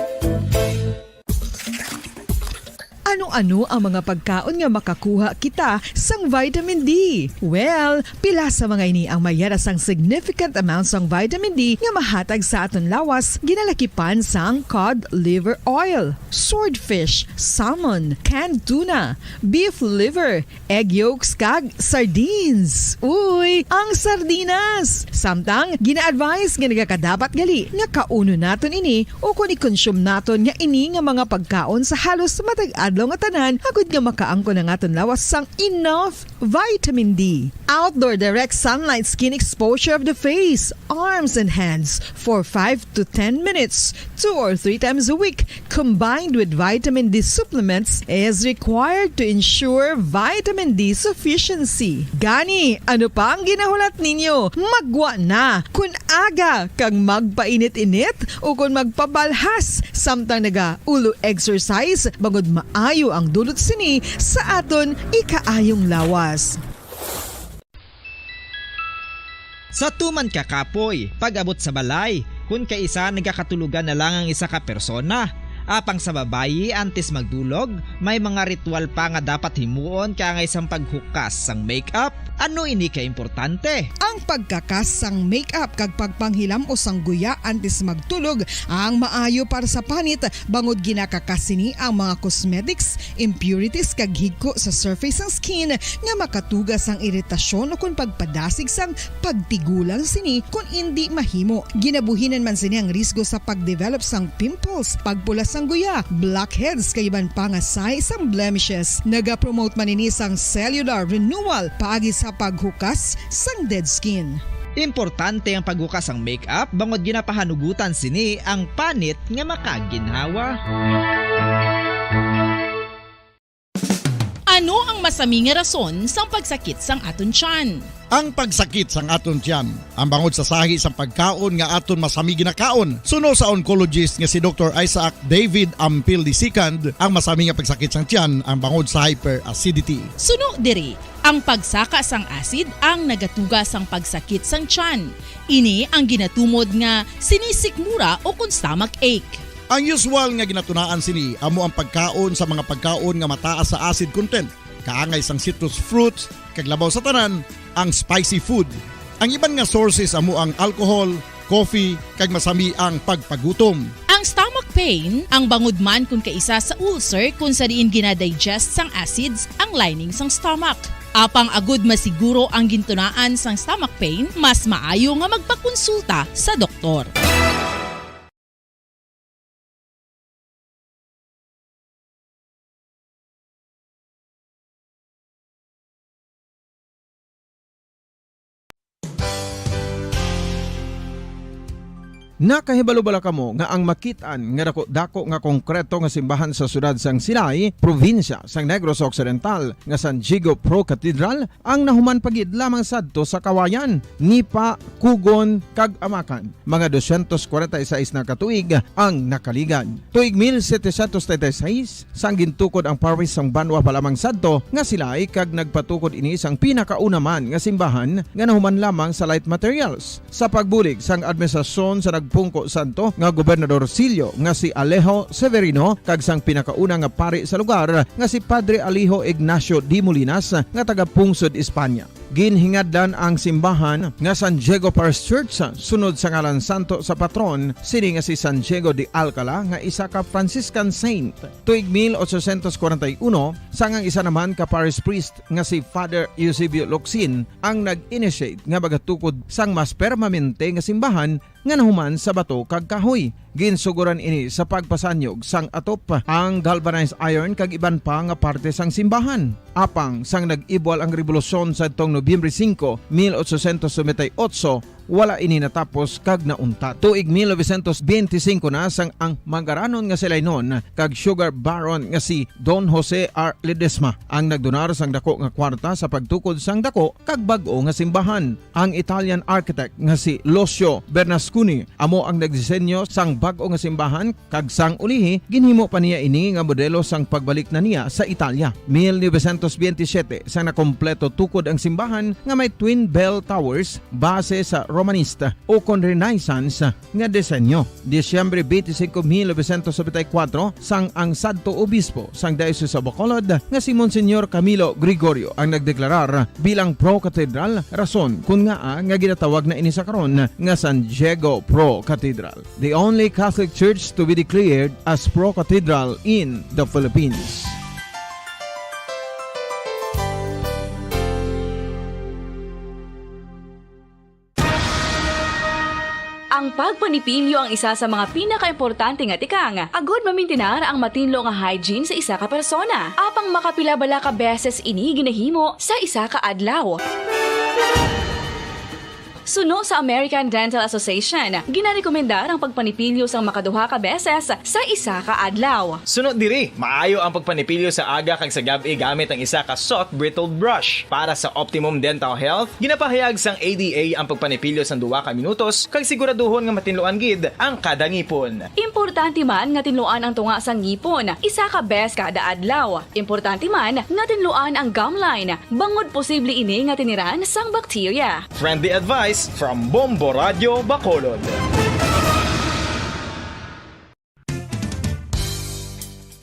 Ano-ano ang mga pagkaon nga makakuha kita sang vitamin D? Well, pila sa mga ini ang mayara sang significant amount sang vitamin D nga mahatag sa aton lawas ginalakipan sang cod liver oil, swordfish, salmon, canned tuna, beef liver, egg yolks kag sardines. Uy, ang sardinas! Samtang gina-advise nga nagakadapat gali nga kauno naton ini o kung i-consume naton nga ini nga mga pagkaon sa halos matag adlaw nga tanan agud nga makaangko na aton lawas sang enough vitamin D. Outdoor direct sunlight skin exposure of the face, arms and hands for 5 to 10 minutes 2 or 3 times a week combined with vitamin D supplements is required to ensure vitamin D sufficiency. Gani, ano pa ang ginahulat ninyo? Magwa na kun aga kang magpainit-init o kun magpabalhas samtang naga-ulo exercise bagod maayo ang dulot sini sa aton ikaayong lawas. Sa tuman ka kapoy, pag-abot sa balay, kung kaisa nagkakatulugan na lang ang isa ka persona. Apang sa babayi antes magdulog, may mga ritual pa nga dapat himuon kaya nga isang paghukas sang makeup. Ano ini ka importante? Ang pagkakas sang makeup kag pagpanghilam o sang guya antes magtulog ang maayo para sa panit bangod ginakakas sini ang mga cosmetics, impurities kag higko sa surface sang skin nga makatugas sang iritasyon o kung pagpadasig sang pagtigulang sini kung hindi mahimo. Ginabuhinan man sini ang risgo sa pagdevelop sang pimples, pagpula sang guya, blackheads kay iban pa nga size sang blemishes. Naga-promote man ini sang cellular renewal paagi sa paghukas sang dead skin. Importante ang paghukas ang makeup bangod ginapahanugutan sini ang panit nga makaginhawa. Ngano ang masami nga rason sang pagsakit sang aton tiyan? Ang pagsakit sang aton tiyan, ang bangod sa sahi sang pagkaon nga aton masami ginakaon. Suno sa oncologist nga si Dr. Isaac David Ampil II, ang masami nga pagsakit sang tiyan ang bangod sa hyperacidity. Suno diri, ang pagsaka sang acid ang nagatuga sang pagsakit sang tiyan. Ini ang ginatumod nga sinisikmura o kung stomach ache. Ang usual nga ginatunaan sini amo ang pagkaon sa mga pagkaon nga mataas sa acid content, kaangay sang citrus fruits, kag labaw sa tanan ang spicy food. Ang iban nga sources amo ang alcohol, coffee, kag masami ang pagpagutom. Ang stomach pain, ang bangod man kung kaisa sa ulcer kung sa diin ginadigest sang acids ang lining sang stomach. Apang agud masiguro ang gintunaan sang stomach pain, mas maayo nga magpakonsulta sa doktor. Nakahibalo bala kamo nga ang makitaan nga dako nga konkreto nga simbahan sa sudad sang Sinay, probinsya sang Negros Occidental nga San Diego Pro Cathedral ang nahuman pagid lamang sadto sa kawayan, Nipa, Kugon, kag Amakan. Mga 246 na katuig ang nakaligan. Tuig 1736 sang gintukod ang parish sang Banwa pa lamang sadto nga sila ay kag nagpatukod ini sang pinakauna man nga simbahan nga nahuman lamang sa light materials. Sa pagbulig sang administrasyon sa Pungko Santo nga Gobernador Silio nga si Alejo Severino kag sang pinakauna nga pari sa lugar nga si Padre Alijo Ignacio D. Molinas nga taga Pungsod, Espanya. Ginhingadlan ang simbahan nga San Diego Parish Church sunod sa ngalan santo sa patron sini nga si San Diego de Alcala nga isa ka Franciscan saint. Tuig 1841 sangang isa naman ka parish priest nga si Father Eusebio Locsin ang nag-initiate nga bagatukod sang mas permanente nga simbahan nga nahuman sa bato kag kahoy. Ginsuguran ini sa pagpasanyog sang atop ang galvanized iron kag iban pa nga parte sang simbahan. Apang sang nag-ibwal ang revolusyon sa tong Nobyembre 5, 1898, wala ini natapos kag nauntat. Tuig 1925 na sang ang mangaranon nga sila noon kag sugar baron nga si Don Jose R. Ledesma ang nagdonar sang dako nga kwarta sa pagtukod sang dako kag bag-o nga simbahan. Ang Italian architect nga si Lucio Bernasconi amo ang nagdisenyo sang bag-o nga simbahan kag sang ulihi ginhimo pa niya ini nga modelo sang pagbalik na niya sa Italia. 1927 sang nakompleto tukod ang simbahan nga may twin bell towers base sa Romanista o kon Renaissance nga disenyo. Disyembre 25, 1974 sang ang sadto obispo sang Diocese sa Bacolod nga si Monsignor Camilo Gregorio ang nagdeklarar bilang Pro Cathedral, rason kung nga ginatawag na ini sa karon nga San Diego Pro Cathedral, the only Catholic church to be declared as Pro Cathedral in the Philippines. Ang pagpanipilyo ang isa sa mga pinaka-importante nga tikang. Agod mamintinar ang matinlo nga hygiene sa isa ka persona. Apang makapilabala ka beses ini ginahimo sa isa ka adlaw. Suno sa American Dental Association, ginarekomendar ang pagpanipilyo sang makaduha ka beses sa isa ka adlaw. Sunod diri, maayo ang pagpanipilyo sa aga kag sa gabi gamit ang isa ka soft brittled brush. Para sa optimum dental health, ginapahayag sang ADA ang pagpanipilyo sang 2 ka minutos kag siguraduhon nga matinloan gid ang kada ngipon. Importante man nga tinluan ang tunga sang ngipon, isa ka bes kada adlaw. Importante man nga tinluan ang gum line, bangod posible ini nga tiniran sang bakterya. Friendly advice from Bombo Radio Bacolod.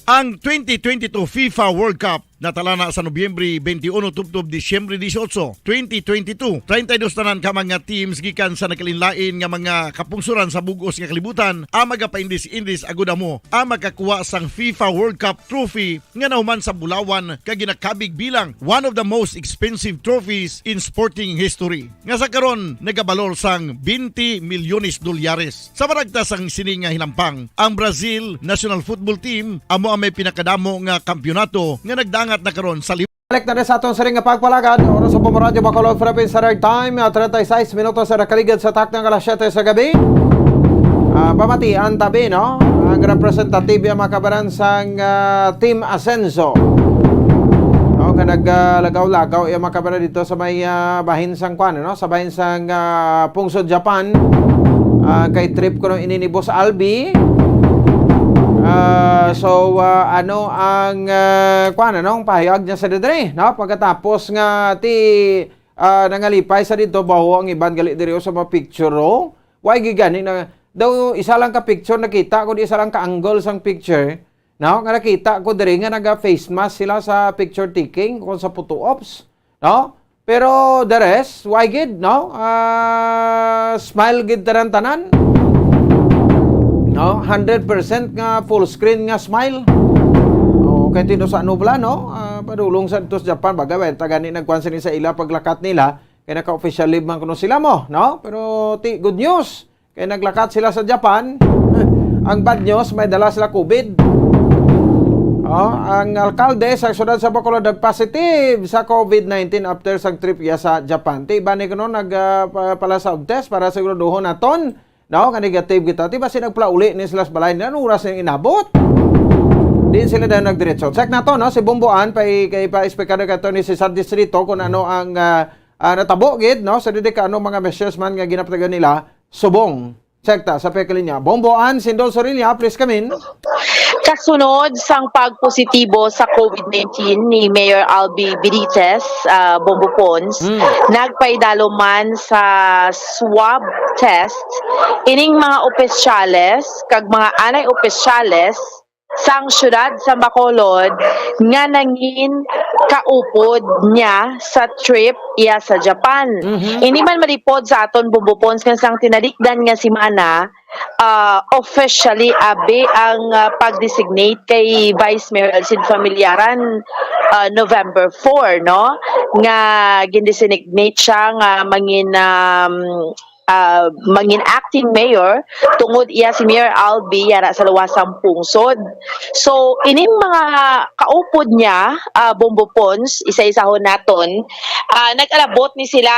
Ang 2022 FIFA World Cup natala na sa Nobyembre 21 tubtob Disyembre 18, 2022. 32 tanan ka mga teams gikan sa nakalinlain nga mga kapungsuran sa bugos nga kalibutan ang magapaindis-indis agud mo ang makakuha sang FIFA World Cup trophy nga nahuman sa Bulawan kag ginakabig bilang one of the most expensive trophies in sporting history. Nga sa karon nagabalor sang 20 milyones dolyares. Sa baragta sang sini nga hinampang, ang Brazil National Football Team amo ang may pinakadamo nga kampyonato nga nagdangat na karon sa balik na rin sa atong saring nga pagpalagad. Oras sa Pomoradyo Bacolod Philippines Standard Time, 36 minutos sa nakaligad sa tak ng alas 7 sa gabi. Pamati ang tabi, no? Ang representative ang makabaran sang Team Ascenso. No, nga naglagaw-lagaw iya makabara dito sa may bahin sang kwan, no? Sa bahin sang Pungsod, Japan. Kay trip ko nung ini ni Boss Albi. Ano ang kwan, ano, pahayag niya sa didre, no? Pagkatapos nga ti nangalipay sa dito bawo ang iban gali diri sa mga picture ro. Why gigani na daw isa lang ka picture nakita ko, di isa lang ka angle sang picture. No, nga nakita ko diri nga naga face mask sila sa picture taking kung sa photo ops, no? Pero the rest, why gid, no? Smile gid tanan. No, 100% nga full screen nga smile. O kay tino sa anubla, no? Padulong sa tos Japan bagay tagani nagkuan sini sa ila paglakat nila kay naka-official leave man kuno sila mo, no? Pero good news, kay naglakat sila sa Japan. Ang bad news, may dala sila COVID. Ang alkalde sa syudad sa Bacolod nag-positive sa COVID-19 after sa trip niya sa Japan. Ti ba ni kuno nagpala sa test para siguraduhon naton, no, nga negative kita. Ti ba si nagpula uli ni sila sa balay na oras nang inabot. Din sila daw nagdiretso. Check na to, no, si Bumbuan kay pa-speaker kato ni Cesar Distrito kung ano ang natabo gid, no, sa didi ka ano mga measures man nga ginapatagan nila subong. Check ta sa pekalinya. Bumbuan, Sindol Sorilla, please come in. Kasunod sang pagpositibo sa COVID-19 ni Mayor Albi Benitez, Bombo Pons, nagpaidalo man sa swab test ining mga opisyales kag mga anay opisyales sang syudad sa Bacolod nga nangin kaupod niya sa trip iya sa Japan. Ini man maripod sa aton Bombo Pons nga sang tinalikdan nga si Mana officially abi ang pag-designate kay Vice Mayor Elcid Familiaran November 4, no, nga gin-designate siya nga mangin acting mayor tungod iya si Mayor Albi yara sa luwasang Pungsod. So ining mga kaupod niya, Bombo Pons, isa-isahon naton, nag-alabot ni sila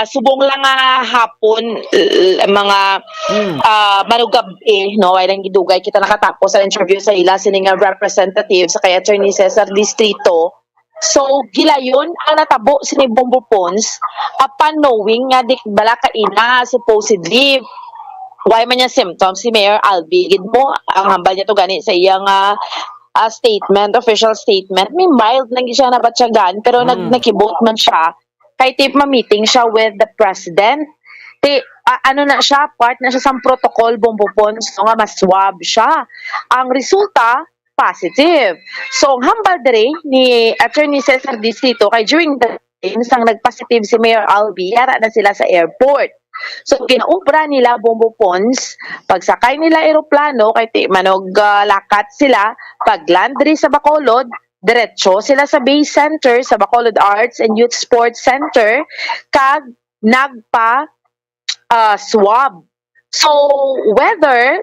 subong lang hapon mga manugab no, ay lang gidugay kita nakatapos sa interview sa ila sining representative sa kay Attorney Cesar Distrito. So, gilayon ang natabo si Bombo Pons upon knowing nga di bala ka ina supposedly why man niya symptoms si Mayor Albi. Gid mo, ang hambal niya to gani sa iyang statement, official statement. May mild lang siya nabatsyagan pero nakibot man siya. Kay tip ma-meeting siya with the president. Ano na siya, part na siya sa protocol Bombo Pons no, nga maswab siya. Ang resulta, positive. So, ang hambal dere ni Attorney Cesar Distrito kay during the time sang nag-positive si Mayor Albi, yara na sila sa airport. So, kinaubra nila Bombo Pons, pagsakay nila aeroplano, kay lakat sila, pag-land diri sa Bacolod, diretso sila sa base center, sa Bacolod Arts and Youth Sports Center, kag nagpa-swab. So, whether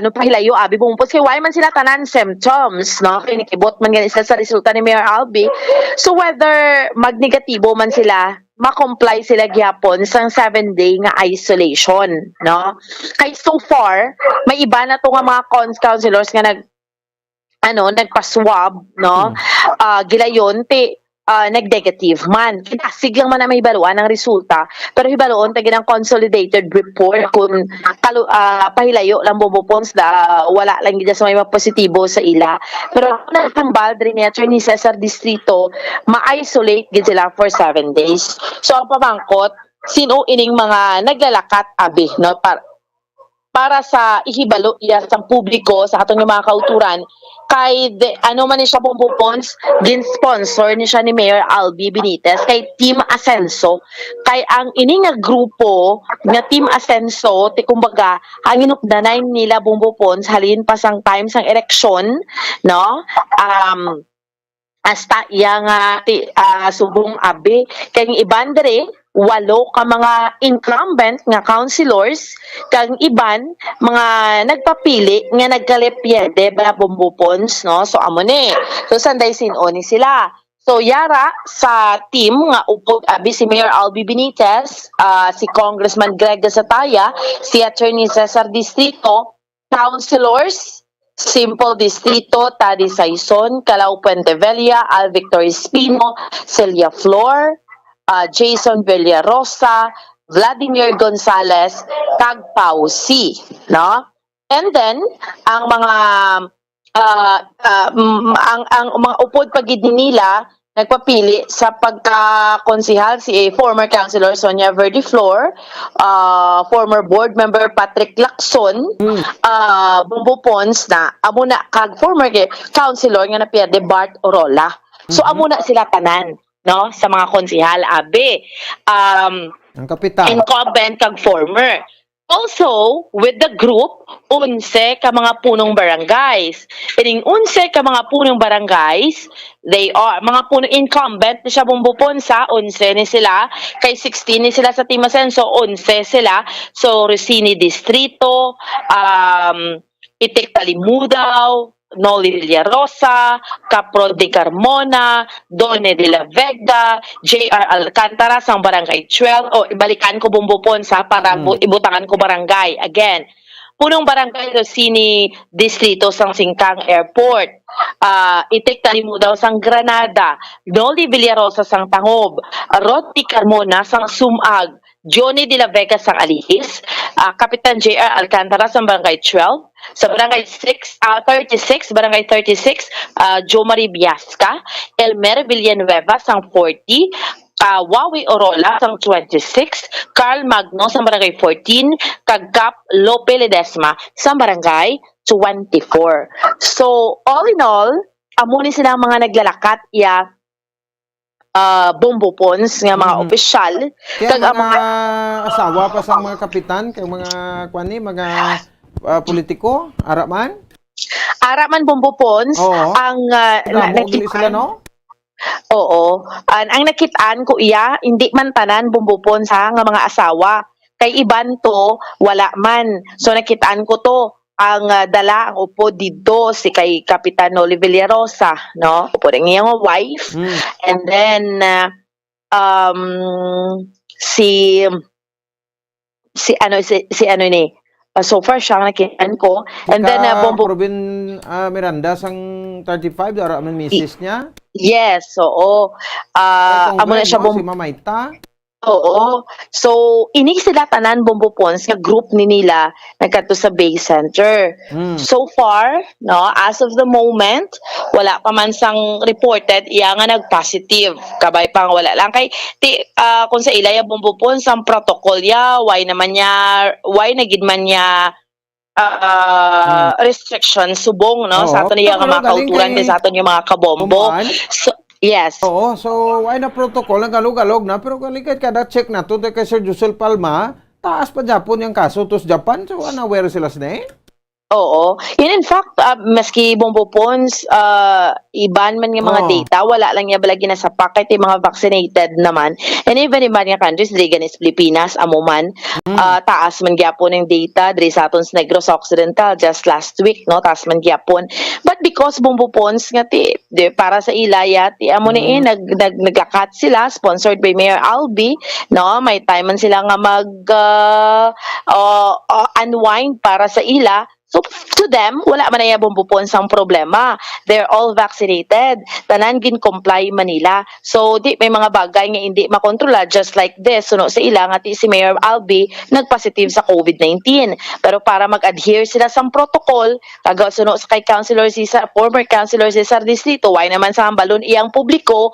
pahilayo abi Bombo Pons kay why man sila tanan symptoms, no, kay nikibot man gani sa resulta ni Mayor Albi. So whether magnegatibo man sila, ma-comply sila gyapon sa 7-day nga isolation, no. Kay so far may iba na to nga mga counselors nga nagpa-swab, no, gilayon nag-negative man. Kinasig lang man na may baluan ng resulta. Pero hibaloon, tagin ang consolidated report kung pahilayo lang Bombo Pons da wala lang gida sa may positibo sa ila. Pero nagtambal din ni Attorney Cesar Distrito, ma-isolate gid sila for 7 days. So ang pamangkot, sino ining mga naglalakat abi, no, para sa ihibalo iya sa publiko sa atong mga kauturan kay ano man ni siya Bombo Pons, gin-sponsor ni siya ni Mayor Albi Benitez kay Team Asenso. Kay ang ini nga grupo nga Team Asenso, kumbaga ang inupdanay nila Bombo Pons halin pa sang time sang eleksyon, no, hasta iya nga subong abi kay iban dere 8 ka mga incumbent nga councilors kag iban mga nagpapili nga nagkalepyede ba Bombo Pons, no. So amo ni. So sanday sinoni sila. So yara sa team nga upod abi si Mayor Albi Benitez, si Congressman Greg Gasataya, si Attorney Cesar Distrito, councilors Simple Distrito, Tadi Saison, Calao Puente Vella, Al Victor Espino, Celia Flor, Jason Villarosa, Vladimir Gonzalez, kag Pausi, no? And then ang mga ang mga upod pagid nila nagpapili sa pagka-konsihal si former councilor Sonia Verdiflor, former board member Patrick Lacson, Bumbo Pons na amo na kag former councilor nga napierde Bart Orola. So amo na sila tanan, no, sa mga konsihal abe. Ang kapitan. Incumbent kag former. Also, with the group, 11 ka mga punong barangays. Ining 11 ka mga punong barangays, they are, mga punong incumbent na siya bumbupon sa 11 ni sila, kay 16 ni sila sa Timasen, so 11 sila. So, Rosini Distrito, Itik Talimudaw, Noli Villarosa, Capro de Carmona, Done de la Vega, J.R. Alcantara sang Barangay 12. Ibalikan ko bumbupon sa para ibutangan ko barangay. Again, punong barangay Rosini Distrito sang Singkang Airport. Itik Talimudaw sang Granada, Noli Villarosa sang Tangob, Rod de Carmona sang Sumag, Johnny de la Vega sang Alihis, Kapitan J.R. Alcantara sang Barangay 12, sa Barangay 36, Barangay 36, Jo Marie Biasca, Elmer Villanueva sang 40, Wawi Orola sang 26, Carl Magno sang Barangay 14, Kagkap Lope Ledesma sang Barangay 24. So, all in all, amo ni sila mga naglalakat Bombo Pons nga mga opisyal. Kaya mga asawa pa sang mga kapitan, kay mga mga politiko, araman? Araman Bombo Pons, ang sila, no? Oo. Ang nakitaan ko hindi man tanan Bombo Pons nga mga asawa. Kay iban to, wala man. So nakitaan ko to, ang dala ang upo dito si kay Kapitan Noli Villarosa, no? Upo rin iyang wife. And then si ano ni so far siya nakitaan ko. And then Bombo Robin Miranda sang 35 dara man misis niya. Yes, oo. Amo na siya si Mamaita. Oo. So, ini sila tanan Bombo Pons nga group ni nila nagkadto sa Bay Center. So far, no, as of the moment, wala pa man sang reported iya nga nag-positive. Kabay pang wala lang kay kung sa ilaya Bombo Pons ang protocol why nagid man niya restriction subong, no, sa aton niya nga mga kauturan sa aton yung mga kabombo. So, yes. Oo, so why na protocol ang galog-galog na pero kaligad kada check na to kay Sir Jusel Palma, taas pa Japon yung kaso tos Japan, so unaware sila sa Oo. And in fact, maski Bombo Pons, iban man yung mga data, wala lang niya balagi na sa packet yung mga vaccinated naman. And even in mga countries, dili ganis Pilipinas, amo man, taas man gyapon ng data, diri sa aton sa Negros Occidental, just last week, no, taas man gyapon. But because Bombo Pons nga para sa ilaya, amo ni naglakat sila, sponsored by Mayor Albi, no, may time man sila nga unwind para sa ila. So, to them, wala man na Bombo Pons ang problema. They're all vaccinated. Tanan gin-comply Manila. So, may mga bagay nga hindi makontrola just like this. Suno sa ila nga si Mayor Albi nagpositive sa COVID-19. Pero para mag-adhere sila sa protocol, suno sa kay Councilor Cesar, former Councilor Cesar Distrito, why naman sa balon iyang publiko,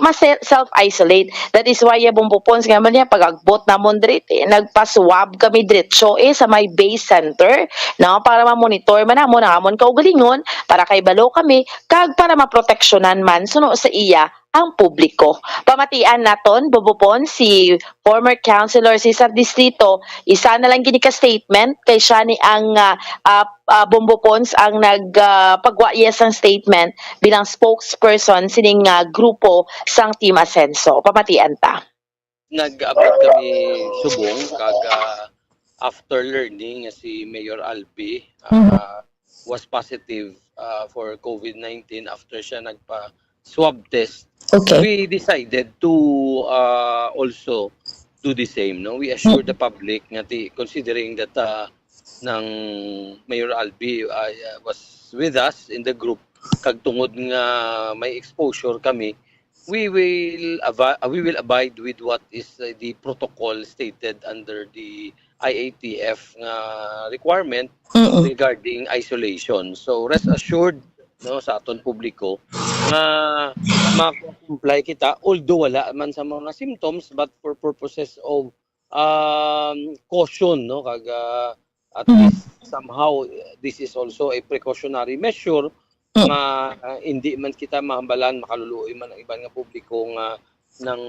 mas self-isolate. That is why Bombo Pons nga man niya, pag-agbot na mo nagpa-swab kami diretso sa may base center, no, para ma-monitor man namon kaugalingon para kay balo kami kag para maproteksyonan man suno sa iya ang publiko. Pamatian naton Bobopon si former councilor Cesar Distrito, isa na lang gini ka statement kay siya ni ang Bombo Pons ang nagpagwayas ang statement bilang spokesperson sining grupo sang Team Asenso. Pamatian ta. Nag-abot kami subong kag after learning si Mayor Albi was positive for COVID-19 after siya nagpa-swab test. Okay. We decided to also do the same. No, we assure the public nga considering that ng Mayor Albi was with us in the group kag tungod nga may exposure kami, we will abide with what is the protocol stated under the IATF requirement regarding isolation. So rest assured no sa aton publiko nga ma-comply kita although wala man sa mga symptoms, but for purposes of caution no kag at least somehow this is also a precautionary measure nga hindi man kita mahambalan makaluluoy man ang iban nga publiko nga nang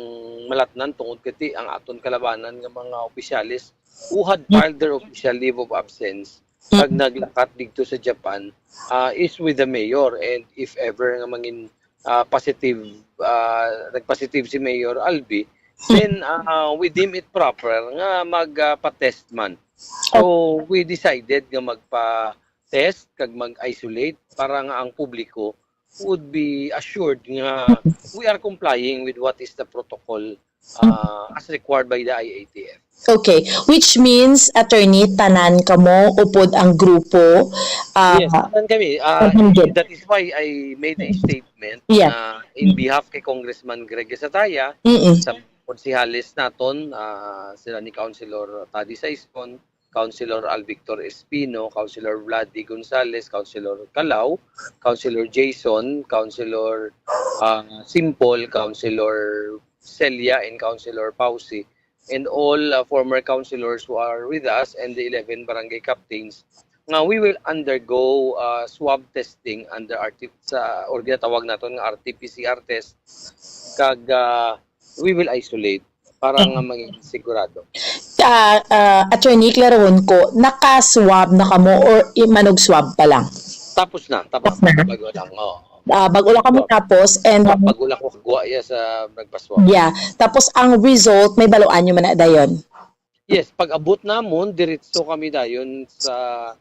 malatnan tungod kiti ang aton kalabanan nga mga opisyalis who had filed their official leave of absence kag naglakat dito sa Japan is with the mayor, and if ever nga mangin positive nagpositive si Mayor Albi, then we deem it proper nga magpa-test man. So we decided nga magpa-test kag mag-isolate para nga ang publiko would be assured nga we are complying with what is the protocol as required by the IATF. Okay, which means attorney tanan kamo upod ang grupo. Yes, tanan kami. That is why I made a statement in behalf kay Congressman Greg Sataya, sa konsihalis naton, sila ni Councilor Tadi Saizon, Councilor Alvictor Espino, Councilor Vladi Gonzales, Councilor Calao, Councilor Jason, Councilor Simple, Councilor Celia, and Councilor Pausi, and all former councilors who are with us, and the 11 barangay captains. Nga we will undergo swab testing under or ginatawag natin ng RT-PCR test, kag we will isolate para nga maging sigurado. Attorney, klarohon ko, naka-swab na kamo or manog-swab pa lang? Tapos na. Bago lang, bago lang kami tapos, and bago lang ko kagwa sa nagpaswab. Yeah, tapos ang result may baluan nyo man na dayon. Yes, pag abot namon diretso kami dayon sa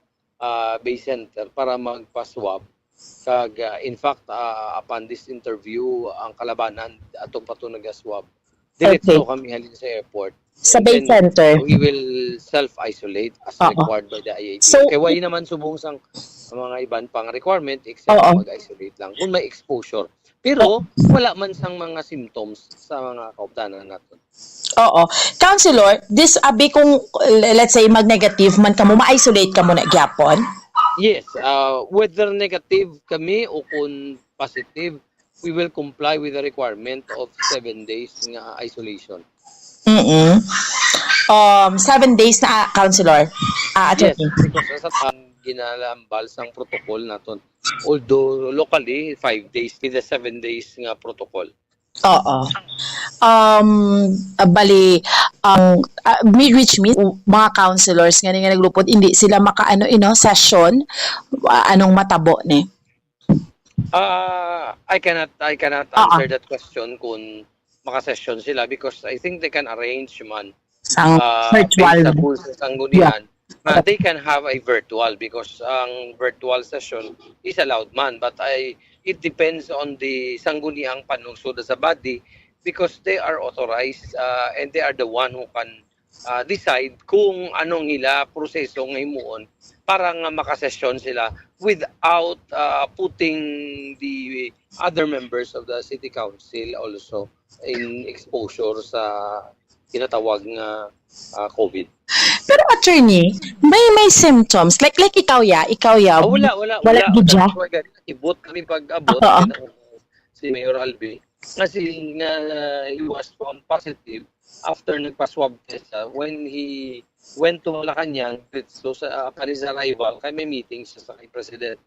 base center para magpaswab. Kag in fact upon this interview ang kalabanan atong pato nagaswab. Diretso kami halin sa airport. Sa base center. We will self-isolate as required by the IATF. So, kaya wala naman subong sang mga iban pang requirement except mag-isolate lang kung may exposure. Pero wala man sang mga symptoms sa mga kauptanan natin. Oo. Councilor, this abi kung let's say mag-negative man kamo, ma-isolate kamo na gyapon? Yes, whether negative kami o kung positive, we will comply with the requirement of 7 days nga isolation. 7 days na councilor. Yes, because sa ginalambal sang protocol naton. Although locally 5 days with the 7 days nga protocol. Oo. Bali which means mga councilors nga nga naglupod hindi sila makaano session anong matabo ni? I cannot answer that question kung maka-session sila because I think they can arrange man virtual sa sanggunian. They can have a virtual because ang virtual session is allowed man, but it depends on the sangguniang panungsod sa body because they are authorized and they are the one who can decide kung anong nila proseso ng himuon para nga makasesyon sila without putting the other members of the city council also in exposure sa tinatawag nga COVID. Pero attorney, may symptoms like ikaw ya. Wala gidya. Ibot kami pag-abot si Mayor Albi kasi nga he was found positive after nagpa-swab test when he went to Malacanang. So sa his arrival kay may meeting siya sa kay President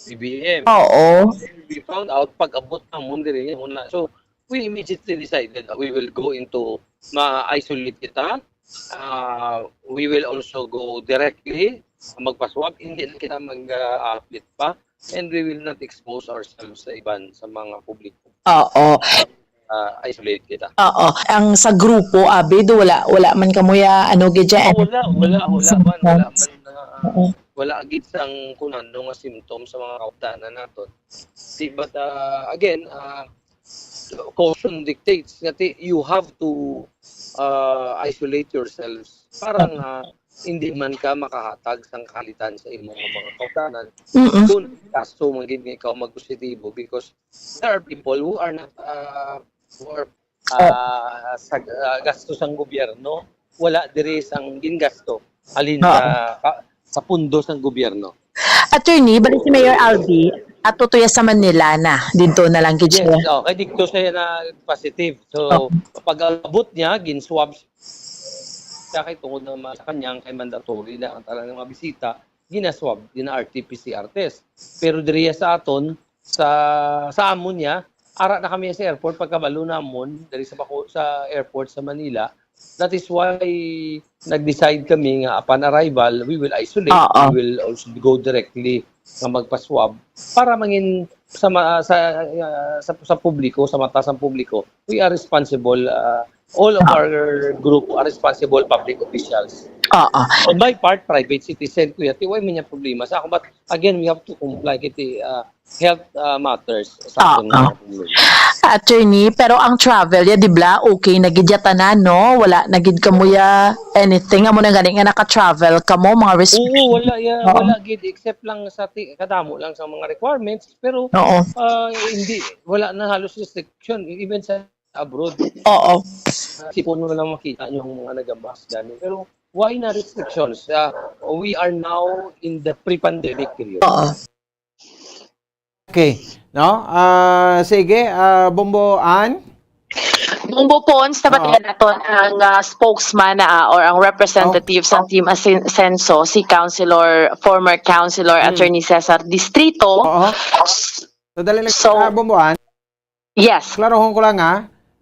BBM. Oo. We found out pag-abot ng mundo rin una. So we immediately decided that we will go into ma-isolate kita. We will also go directly magpa-swab, hindi na kita mag-applit pa, and we will not expose ourselves sa iban sa mga publiko. Oo. Isolate kita. Oo. Ang sa grupo do wala man kamuya gidya. Wala agad sang kunano nga symptoms sa mga kauptanan naton. But again, caution dictates that you have to isolate yourselves para nga hindi man ka makahatag sang kalitan sa imong mga kautanan, Mm-mm. kung gasto man gid nga ikaw magpositibo, because there are people who are not sa gasto sang gobyerno, wala diri sang gingasto alin sa pundo sang gobyerno. Attorney, balik si Mayor Albi at tutuya sa Manila na. Dito na lang gid siya. Yes, kay dito siya na positive. So, pag abot niya, gin-swab siya kay tungod na sa kanyang kay mandatory na ang talagang mga bisita, gina-swab, gina-RT-PCR test. Pero diriya sa aton, sa amon niya, ara na kami sa airport, pagkabalo namon, diri sa airport sa Manila. That is why nag-decide kami nga upon arrival, we will isolate, we will also go directly na magpa-swab para mangin sa publiko, sa mata sa publiko, we are responsible, all of our group are responsible public officials. On my part, private citizen, kuya, tiway may niya problema sa ako, but again, we have to comply kiti health matters sa ating Attorney, pero ang travel ya, di ba? Okay, nagid ya tanan, no? Wala, nagid ka mo ya anything. Amo na galing nga naka-travel ka mo, mga restrictions. Oo, wala gid, except lang sa kadamo lang sa mga requirements, pero hindi, wala na halos restriction, even sa abroad. Sipon mo lang makita yung mga nagambas gani. Pero why na restrictions? We are now in the pre-pandemic period. Okay. No? Sige, Bombo Ann. Bombo Pons, tabatigan naton ang spokesman or ang representative sa Team Ascenso, si former Councilor Attorney Cesar Distrito. So, dali lang Bombo Ann. Yes. Klarohon ko lang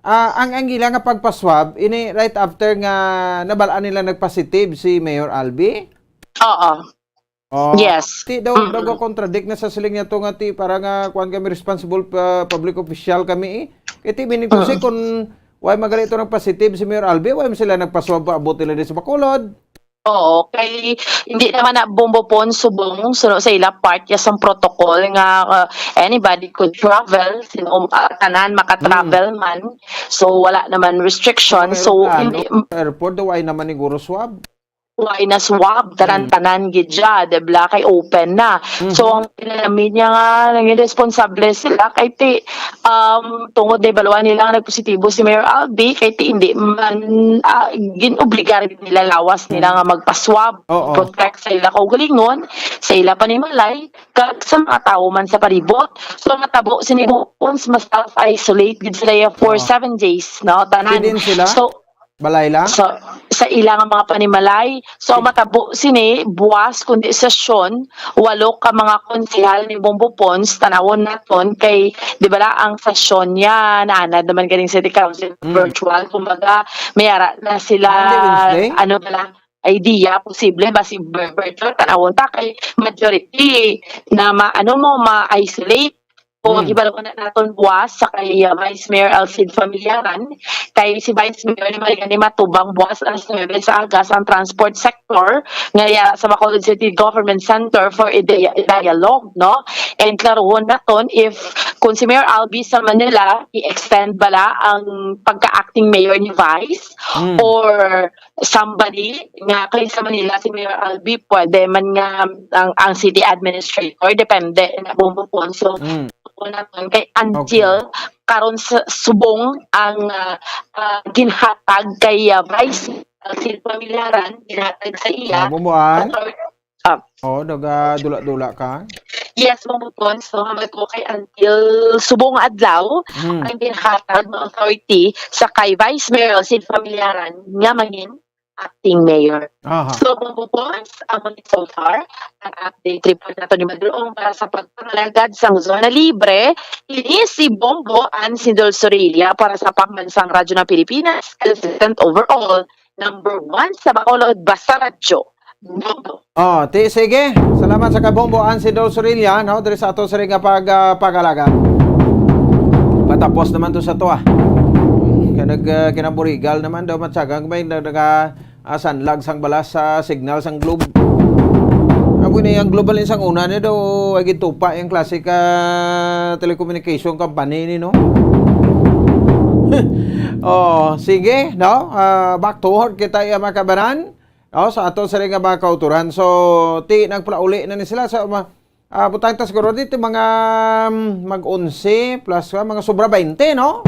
ang ila nga pagpaswab, ini right after nga nabalaan nila nagpositive si Mayor Albi? Yes. Ti daw contradict na sa siling niya to nga ti para nga kuan kami responsible public official kami Kiti binig ko si kung why magalito ng positive si Mayor Albi, why sila nagpaswab pa abot nila din sa Bacolod? Oo, kay hindi naman na Bombo Pons subong suno sa ila part ya sang protocol nga anybody could travel, sino tanan maka-travel man. So wala naman restriction. So hindi airport daw ay naman siguro swab. Why na swab tanan gidya, debla kay open na. So ang pinamin niya nga naging responsable sila kay ti tungod na balawan nila nagpositibo si Mayor Albi kay ti hindi man ginobligar nila lawas nila nga magpa-swab, protect sa ila kaugalingon, sa ila panimalay kag sa mga tao man sa palibot. So matabo sinibons mas self-isolate gid sila for 7 days, no, tanan. So balay lang? So, sa ilang mga panimalay. So, matabo sini, buwas, kundi sesyon, 8 ka mga konsehal ni Bombo Pons, tanawon naton kay, di ba ang sesyon niya, naanad naman galing City Council, virtual, kumbaga, mayara na sila, idea, posible, basi virtual, tanawon ta, kay majority, na ma-isolate, o gibalaw na naton buwas sa kay Vice Mayor Alcid Familiaran kay si Vice Mayor ni matubang buwas alas 9 sa aga sa transport sector ngaya sa Bacolod City Government Center for dialogue, no, and klarohon naton if kung si Mayor Albi sa Manila i-extend bala ang pagka-acting mayor ni Vice or somebody nga kay sa Manila si Mayor Albi pwede man nga ang city administrator depende na Bombo Ponso natin kay until karon sa subong ang ginhatag kay Vice Alcid Familiaran ginhatag sa iya. Bumuan? Dula-dula ka? Yes, mamupon. So, ko kay until subong adlaw ang ginhatag ng authority sa kay Vice Mayor Alcid Familiaran nga maging acting mayor. So, mamupon, so far, ang update report nato ni Madroong para sa pagpangalagad sa zona libre, ini si Bombo Ann Sindol Sorilla para sa Pambansang Radyo ng Pilipinas, Assistant Overall, number 1 sa Bacolod, Basta Radyo. Bombo. Sige. Salamat sa kabombo Ann Sindol Sorilla, no? Dari sa ato sa rin nga pag-alagad. Patapos naman to sa to, kinaburigal naman daw matsagang may sanlag sang balas sa signal sang globe. Abo na yung global sang una ni daw ay gitupa yung classic telecommunication company ni, no. Sige, no. Back to work kita mga kabanan. no, sa aton sa nga mga kauturan. So ti nagplauli na ni sila sa butang ta siguro dito mga mag-11 plus mga sobra 20, no?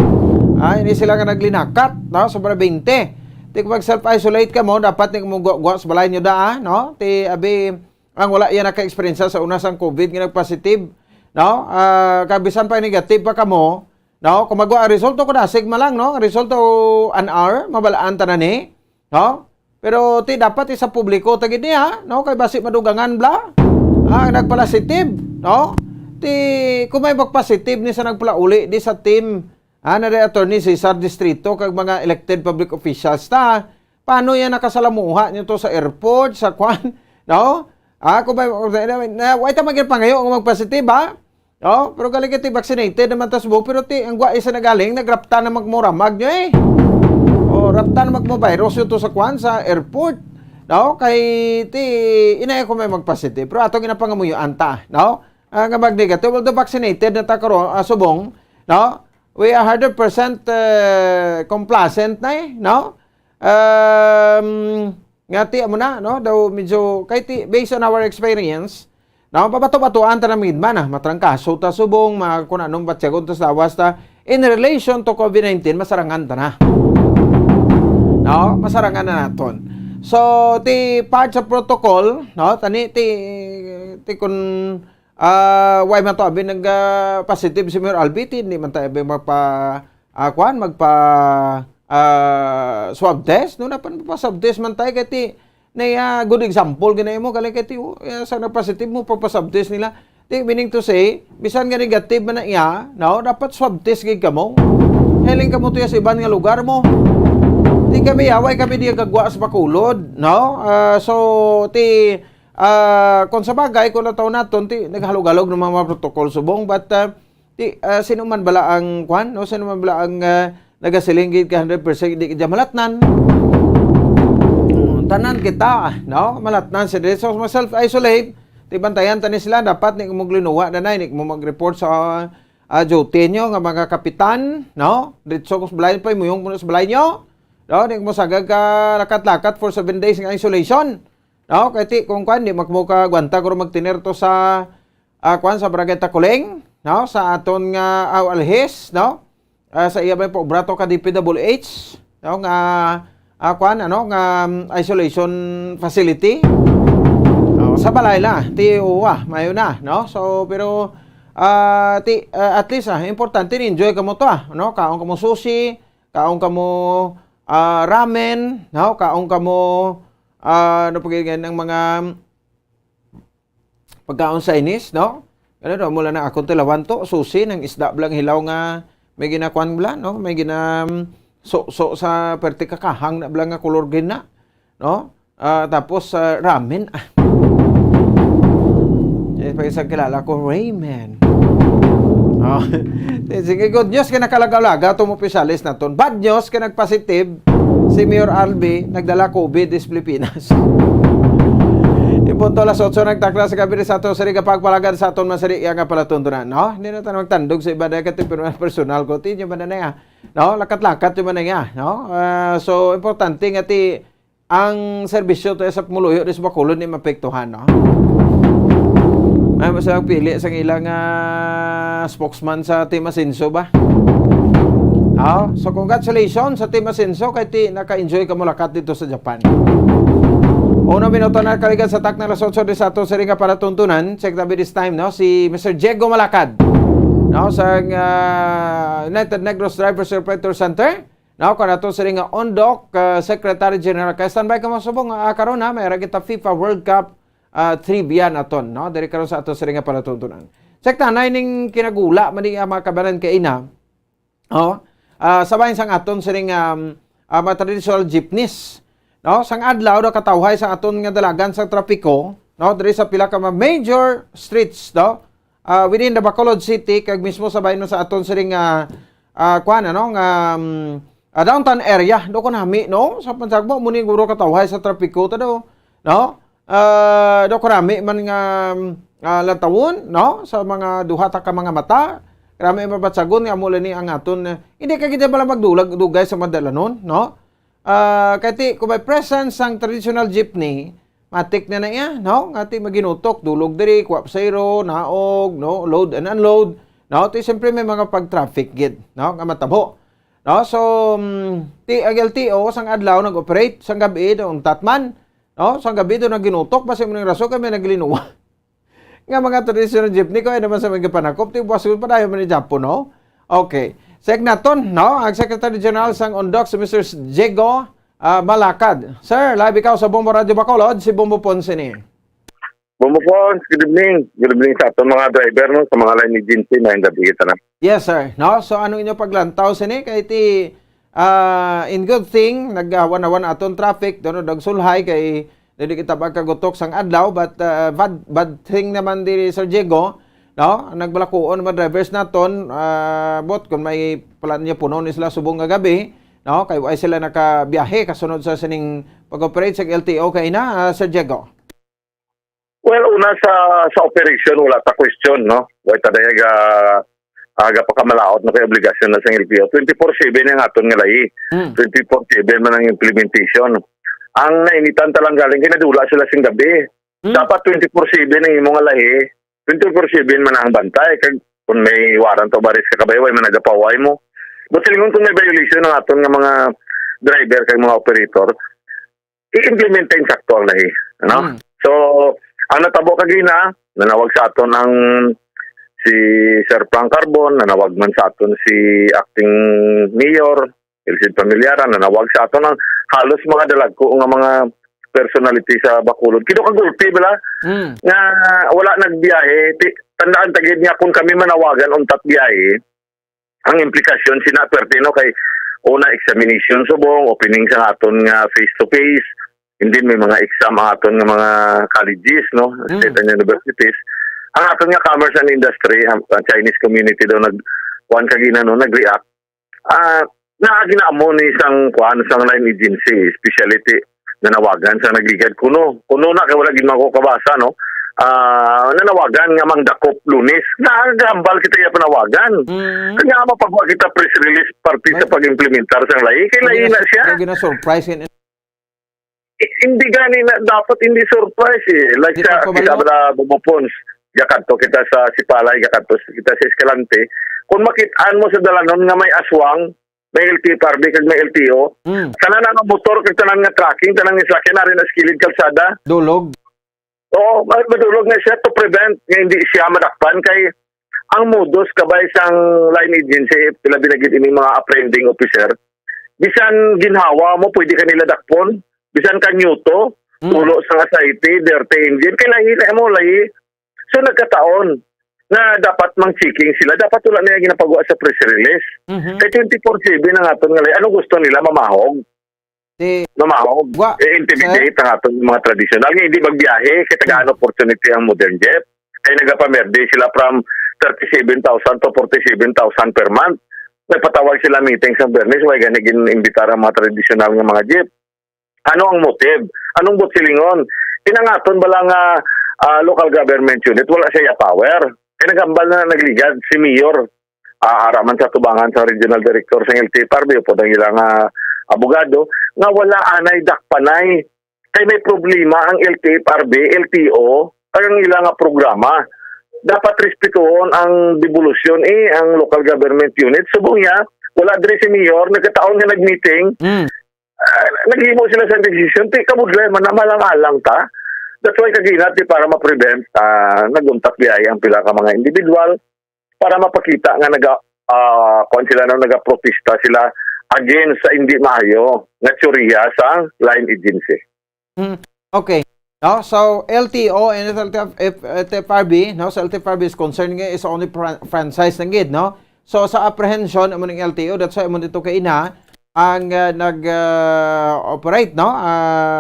Hindi sila nga naglinakat, no? Sobra 20. Ti pag self-isolate ka mo, dapat ni mo gwa sa balay nyo no? Ti abi ang wala yan naka-experience sa una sang COVID nga nag-positive, no? Kabisan pa negative pa kamo, no? Kung magwa resulto ko na sigma lang, no? Resulto an hour, mabalaan ta na ni, no? Pero ti dapat sa publiko tagid niya, no? Kay basi madugangan bla. Nagpositive, no? Ti kung may mag-positive ni sa nagpalauli di sa team na attorney si Cesar Distrito kag mga elected public officials ta. Paano yan nakasalamuha nyo to sa airport, sa kwan, no? Kung may wait ta maging pangayo kung mag-positive, ha? No? Pero galing ti vaccinated naman tas buo, pero ti ang isa na galing nagrapta na magmuramag nyo rapta na magmo-virus yun to sa kwan sa airport. No? Kay ti inay ko may mag-positive, pero atong ginapangamuyo anta, no? Nga mag-negative, although vaccinated na ta karon subong, no? We are 100% complacent na no? Ngati mo na, no? Daw medyo, kay ti, based on our experience, no? Pabato-batuan ta na midman, matrangkaso ta subong, kung anong batsyagon ta sa lawas ta, in relation to COVID-19, masarangan ta na. No? Masarangan na naton. So, ti part sa protocol, no? Tani, ti kun why man to abi nag-positive si Mayor Albi, hindi man tayo swab test, no? Napan pa swab test man tayo, kaya na good example, ganay mo, galing kaya sa nag-positive mo, pagpa-swab test nila, meaning to say, bisan nga negative man na iya, no? Dapat swab test gig ka mo. Heling ka mo to sa ibang nga lugar mo. Di kami away kami di kagwa sa Bacolod, no? So kung sa bagay kung nataw naton ti naghalog-halog ng mga protocol subong, but sino man bala ang kwan, no? Sino man bala ang nagasilingid ka 100% di ka malatnan. Tanan kita, no? Malatnan sa so self-isolate, ti bantayan tani sila, dapat ni mo glinuwa na ni mo mag-report sa duty nyo nga mga kapitan, no? Dito sa balay pa mo yung sa balay nyo. No, di mo sagag ka lakat-lakat for 7 days ng isolation. No, kaya kung kwan, di magmuka gwanta kung magtiner to sa kwan sa Barangay Takuleng, no, sa aton nga Alhes, no, sa iya ba po brato ka DPWH, no, nga kwan, ano, nga isolation facility. No, sa balay la, ti uwa, mayo na, no, so, pero, at least, importante ni-enjoy ka mo to, no, kaong ka mo sushi, kaong ka mo ramen, no? Kaong ka mo napagiging ng mga pagkaon Chinese, no? Ano mula na akong tilawan to, sushi ng isda blang hilaw nga may ginakuan bla, no? May so sa perti kakahang na blang nga color green na, no? Tapos ramen. Pa isang kilala ko, Rayman. Sige, good news ka nakalagaw-laga itong opisyalis na ton. Bad news ka nagpositive si Mayor Albi nagdala COVID sa Pilipinas. Ipunto alas 8 nagtakla sa gabi sa ato sa riga pagpalagad sa aton masari nga pala tuntunan, no? Hindi na tayo magtandog sa iba dahil kati personal ko ti man na no? Lakat-lakat yung man na no? So importante nga ti ang serbisyo to sa pumuluyo sa Bacolod ni mapektuhan, no? Ay masayang pili sa ilang spokesman sa Team Asenso ba? So congratulations sa Team Asenso kay naka-enjoy ka mo lakat dito sa Japan. Una minuto na kaligan sa tak ng alas 8 de sato sa ringa para tuntunan. Check na this time, no? Si Mr. Diego Malacad, no? Sa United Negros Drivers Operator Center, no? Kung nato sa ringa ONDOC Secretary General. Kaya standby ka mo subong karon, may kita FIFA World Cup trivia naton, no? Diri karon sa ato sa ringa para tuntunan. Check na ning kinagula mani mga kabanan kay ina. Sabayan sang aton sa ringa mga traditional jeepneys, no? Sang adlaw do katawhay sa aton nga dalagan sa trapiko, no? Diri sa pila ka major streets, no? Within the Bacolod City kag mismo sabayan no sa aton sa ringa kuan ano nga downtown area do ko nami, no? Sa pansagbo muni guro katawhay sa trapiko ta do, no? Do ko nami man nga latawon, no? Sa mga duha ta ka mga mata, karami mabatsagon nga mula ni ang aton hindi ka kita bala magdulag dugay sa madalanon, no? Kati kung may presence ang traditional jeepney, matik na iya, no? Ngati maginutok, dulog diri, kuwap sayro, naog, no? Load and unload, no? Ti siyempre may mga pag-traffic gid, no? Nga matabo. No? So, ti ang LTO sang adlaw nag-operate, sang gabi do tatman, no? Sang gabi do naginutok basi mo ning raso kami naglinuwa. Nga mga traditional jeepney ko ay naman sa mga panakop, ti buwas pa dayon man ni Japon, no? Okay. Segnaton, no? Ang Secretary General sang Ondoc si Mr. Diego Malakad. Sir, live ikaw sa Bombo Radio Bacolod, si Bombo Ponce ni. Bombo Ponce, good evening. Good evening sa ating mga driver, no? Sa mga line agency na hindi kita na. Yes, sir. No? So, ano inyo paglantaw sini? Kay ti, in good thing, nag-wan-awan aton traffic, doon nagsulhay kay hindi kita pagkagutok sang adlaw, but bad thing naman diri Sir Diego, no? Nagbalakuon mga drivers naton, bot kung may plan niya puno ni sila subong nga gabi, no? Kay ay sila nakabiyahe kasunod sa sining pag-operate sa LTO kay na, Sir Diego. Well, una sa operation, wala ta question, no? Wala ta dayag aga pa kamalaot na kay obligasyon na sa LTO. 24/7 ang aton nga lahi. 24/7 man ang implementation. Ang nainitan talang galing kinadula sila sing gabi. Dapat 24/7 ang imong lahi. 24/7 man ang bantay kag kung may warrant o baris ka kabay way man nagapaway mo. But silingon kung may violation ng aton nga mga driver kag mga operator, i-implement ang sakto ang lahi, ano? So, ang natabo kagina, nanawag sa aton ang si Sir Frank Carbon, nanawag man sa aton si acting mayor, Elsid Familiara, nanawag sa aton ang halos mga dalagko nga mga personality sa Bacolod. Kino ka gulpi bala? Nga wala nagbiyahe. Tandaan tagid nga kung kami manawagan untat biyahe, ang implikasyon sinapertino kay una examination subong, opening sa aton nga face to face, hindi may mga exam ang aton nga mga colleges, no? State and universities. Ang aton nga commerce and industry, ang Chinese community daw nag-kuhan kagina no, nag-react. Naaginaamo ni isang isang line agency, specialty nanawagan sa nagligad kuno na kay wala gid makukabasa, no? Nanawagan nga mangdakop Lunes, nagambal kita ya panawagan. Kanya mapagwa kita press release parte sa pag-implementar sa lahi, kay lahi na siya. Gina surprise Hindi gani na dapat hindi surprise eh. Like sa kita bala bumupons, gakanto kita sa Sipalay, gakanto kita sa Escalante. Kung makitaan mo sa dalanon nga may aswang, may LTFRB kag may LTO, tanan nga motor kag tanan nga tracking, tanan nga sakyan na rin na skilled kalsada. Dulog. Oo, madulog na siya to prevent nga hindi siya madakpan kay ang modus kabay sang line agency pila binagit ini mga apprehending officer. Bisan ginhawa mo pwede kanila dakpon, bisan kanyuto, tulo sa asayte, dirty engine, kay lahi na mo lahi. So nagkataon na dapat mang-checking sila, dapat wala na yung ginapagawa sa press release. Kay 24/7 ang aton nga lahi. Ano gusto nila? Mamahog. Mamahog. Intimidate ang aton mga traditional. Nga hindi magbiyahe, kay tagaan opportunity ang modern jet. Kay nagapamerde sila from 37,000 to 47,000 per month. May patawag sila meeting sa Bernes, may ganigin imbitar ang mga traditional nga mga jeep. Ano ang motive? Anong butsilingon? Pinangaton ba lang local government unit, wala siya power. Kaya nagambal na nagligad si Mayor, araman sa tubangan sa regional director sa LTFRB, po ng ilang abogado, nga wala anay dakpanay. Kaya may problema ang LTFRB, LTO, ang ilang programa. Dapat respetuhon ang devolution ang local government unit. Subong niya, wala diri si Mayor, nagkataon nga nag-meeting, naghimo sila sa decision, kabudlema na malang-alang ta. That's why kaginat para ma-prevent naguntak biyaya ang pila ka mga individual para mapakita nga kung sila nang nagaprotesta sila against sa hindi maayo nga tsuriya sa line agency. Okay. No, so LTO and LTFRB, no, so LTFRB is concerned nga is only franchise ng gid, no? So sa apprehension amo ning LTO, that's why amo dito kay ina ang nag-operate, no,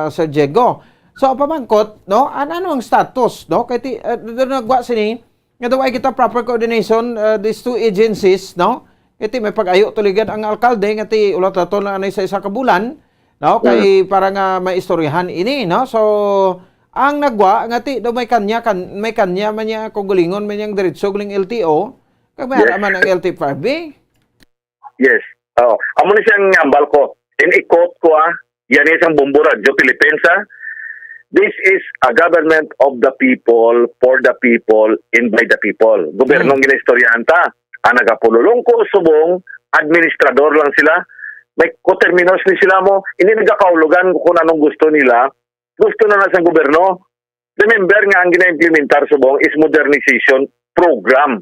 Sir Diego. So pamangkot, no, ano ang status, no? Kay nagwa sini nga daw ay kita proper coordination these two agencies, no? Kay may pag-ayo tuligan ang alkalde nga ti ulat ato na anay sa isa ka bulan, no? Kay para nga may istoryahan ini, no? So ang nagwa nga ti daw may kanya man niya kugulingon man yang diretso guling LTO, kag may man ang LTFRB. Yes. Amo ni siyang ambal ko. in-quote ko yan isang Bombo Radyo Philippines this is a government of the people, for the people, and by the people. Gobernong ginaistoryahan ta. Ang nagapululong ko subong, administrador lang sila. May koterminos ni sila mo. Hindi nagkakaulugan kung anong gusto nila. Gusto na sa gobyerno. Remember nga ang gina-implementar subong is modernization program.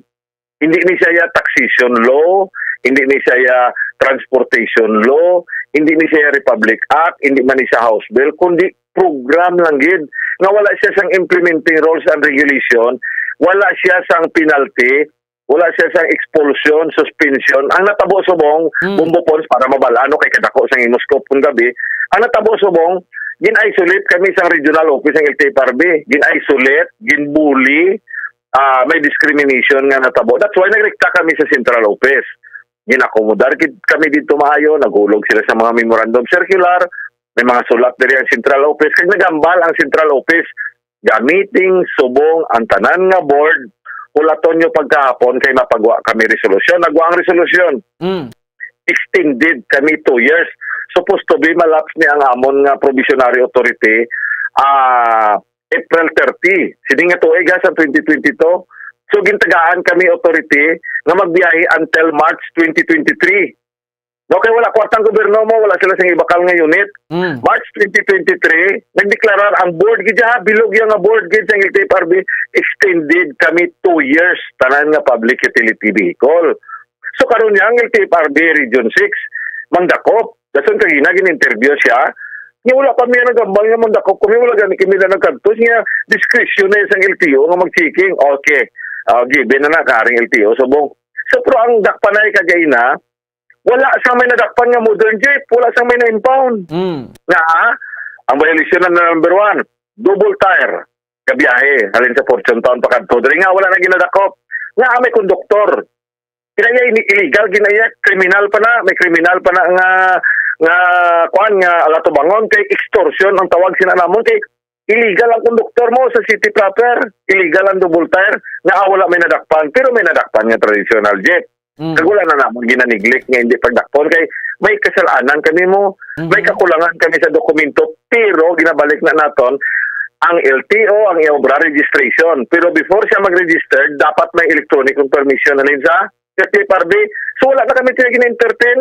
Hindi ni siya taxation law, hindi ni siya transportation law, hindi ni siya Republic Act, hindi man ni siya House Bill, kundi program lang gid. Nga wala siya sang implementing rules and regulation, wala siya sang penalty, wala siya sang expulsion, suspension. Ang natabo subong, Bombo Pons, para mabalano kay kadako sang imuskop kung gabi, ang natabo subong, gin-isolate kami sa regional office ng LTFRB. Gin-isolate, gin-bully, may discrimination nga natabo. That's why nagrekta kami sa central office. Ginakomodar kami dito maayo, nagulog sila sa mga memorandum circular, may mga sulat diri ang central office. Kaya nagambal ang central office, gamiting subong ang tanan nga board, ulaton nyo pagkahapon kay mapagwa kami resolusyon. Nagwa ang resolusyon. Extended kami 2 years. Supposed to be malapse ni ang amon nga provisionary authority April 30. Sini nga tuig sa 2022. So gintagaan kami authority nga magbiyahe until March 2023. Okay, wala kwartang gobyerno mo, wala sila sing ibakal nga unit. March 2023, nagdeklarar ang board gidya, bilog yang nga board gid sa LTFRB, extended kami 2 years tanan nga public utility vehicle. So karon yang LTFRB Region 6 mangdakop. Dason kagina gin-interview siya. Nga wala kami nagambang nga mangdakop kami, wala gani kami na nagkantos nga discretion na isang LTO nga mag-checking. Okay, given na karing LTO. So pero ang dakpanay kagayna, wala sang may nadakpan nga modern jeep, wala sang may na-impound. Nga ang violation na number 1, double tire, kabiyahe, halin sa Fortune Town pakadto. Diri nga wala na ginadakop. Nga may konduktor. Kinaya illegal, ginaya kriminal pa na, may kriminal pa na nga kuan nga alatobangon kay extortion ang tawag sina namon kay illegal ang konduktor mo sa city proper, illegal ang double tire, nga wala may nadakpan, pero may nadakpan nga traditional jeep. Kagula na namon gina-neglect nga hindi pagdakpon kay may kasalanan kami mo, may kakulangan kami sa dokumento, pero ginabalik na naton ang LTO, ang obra registration. Pero before siya mag-register, dapat may electronic permission na rin sa LTFRB. So wala na kami tinagin na-entertain.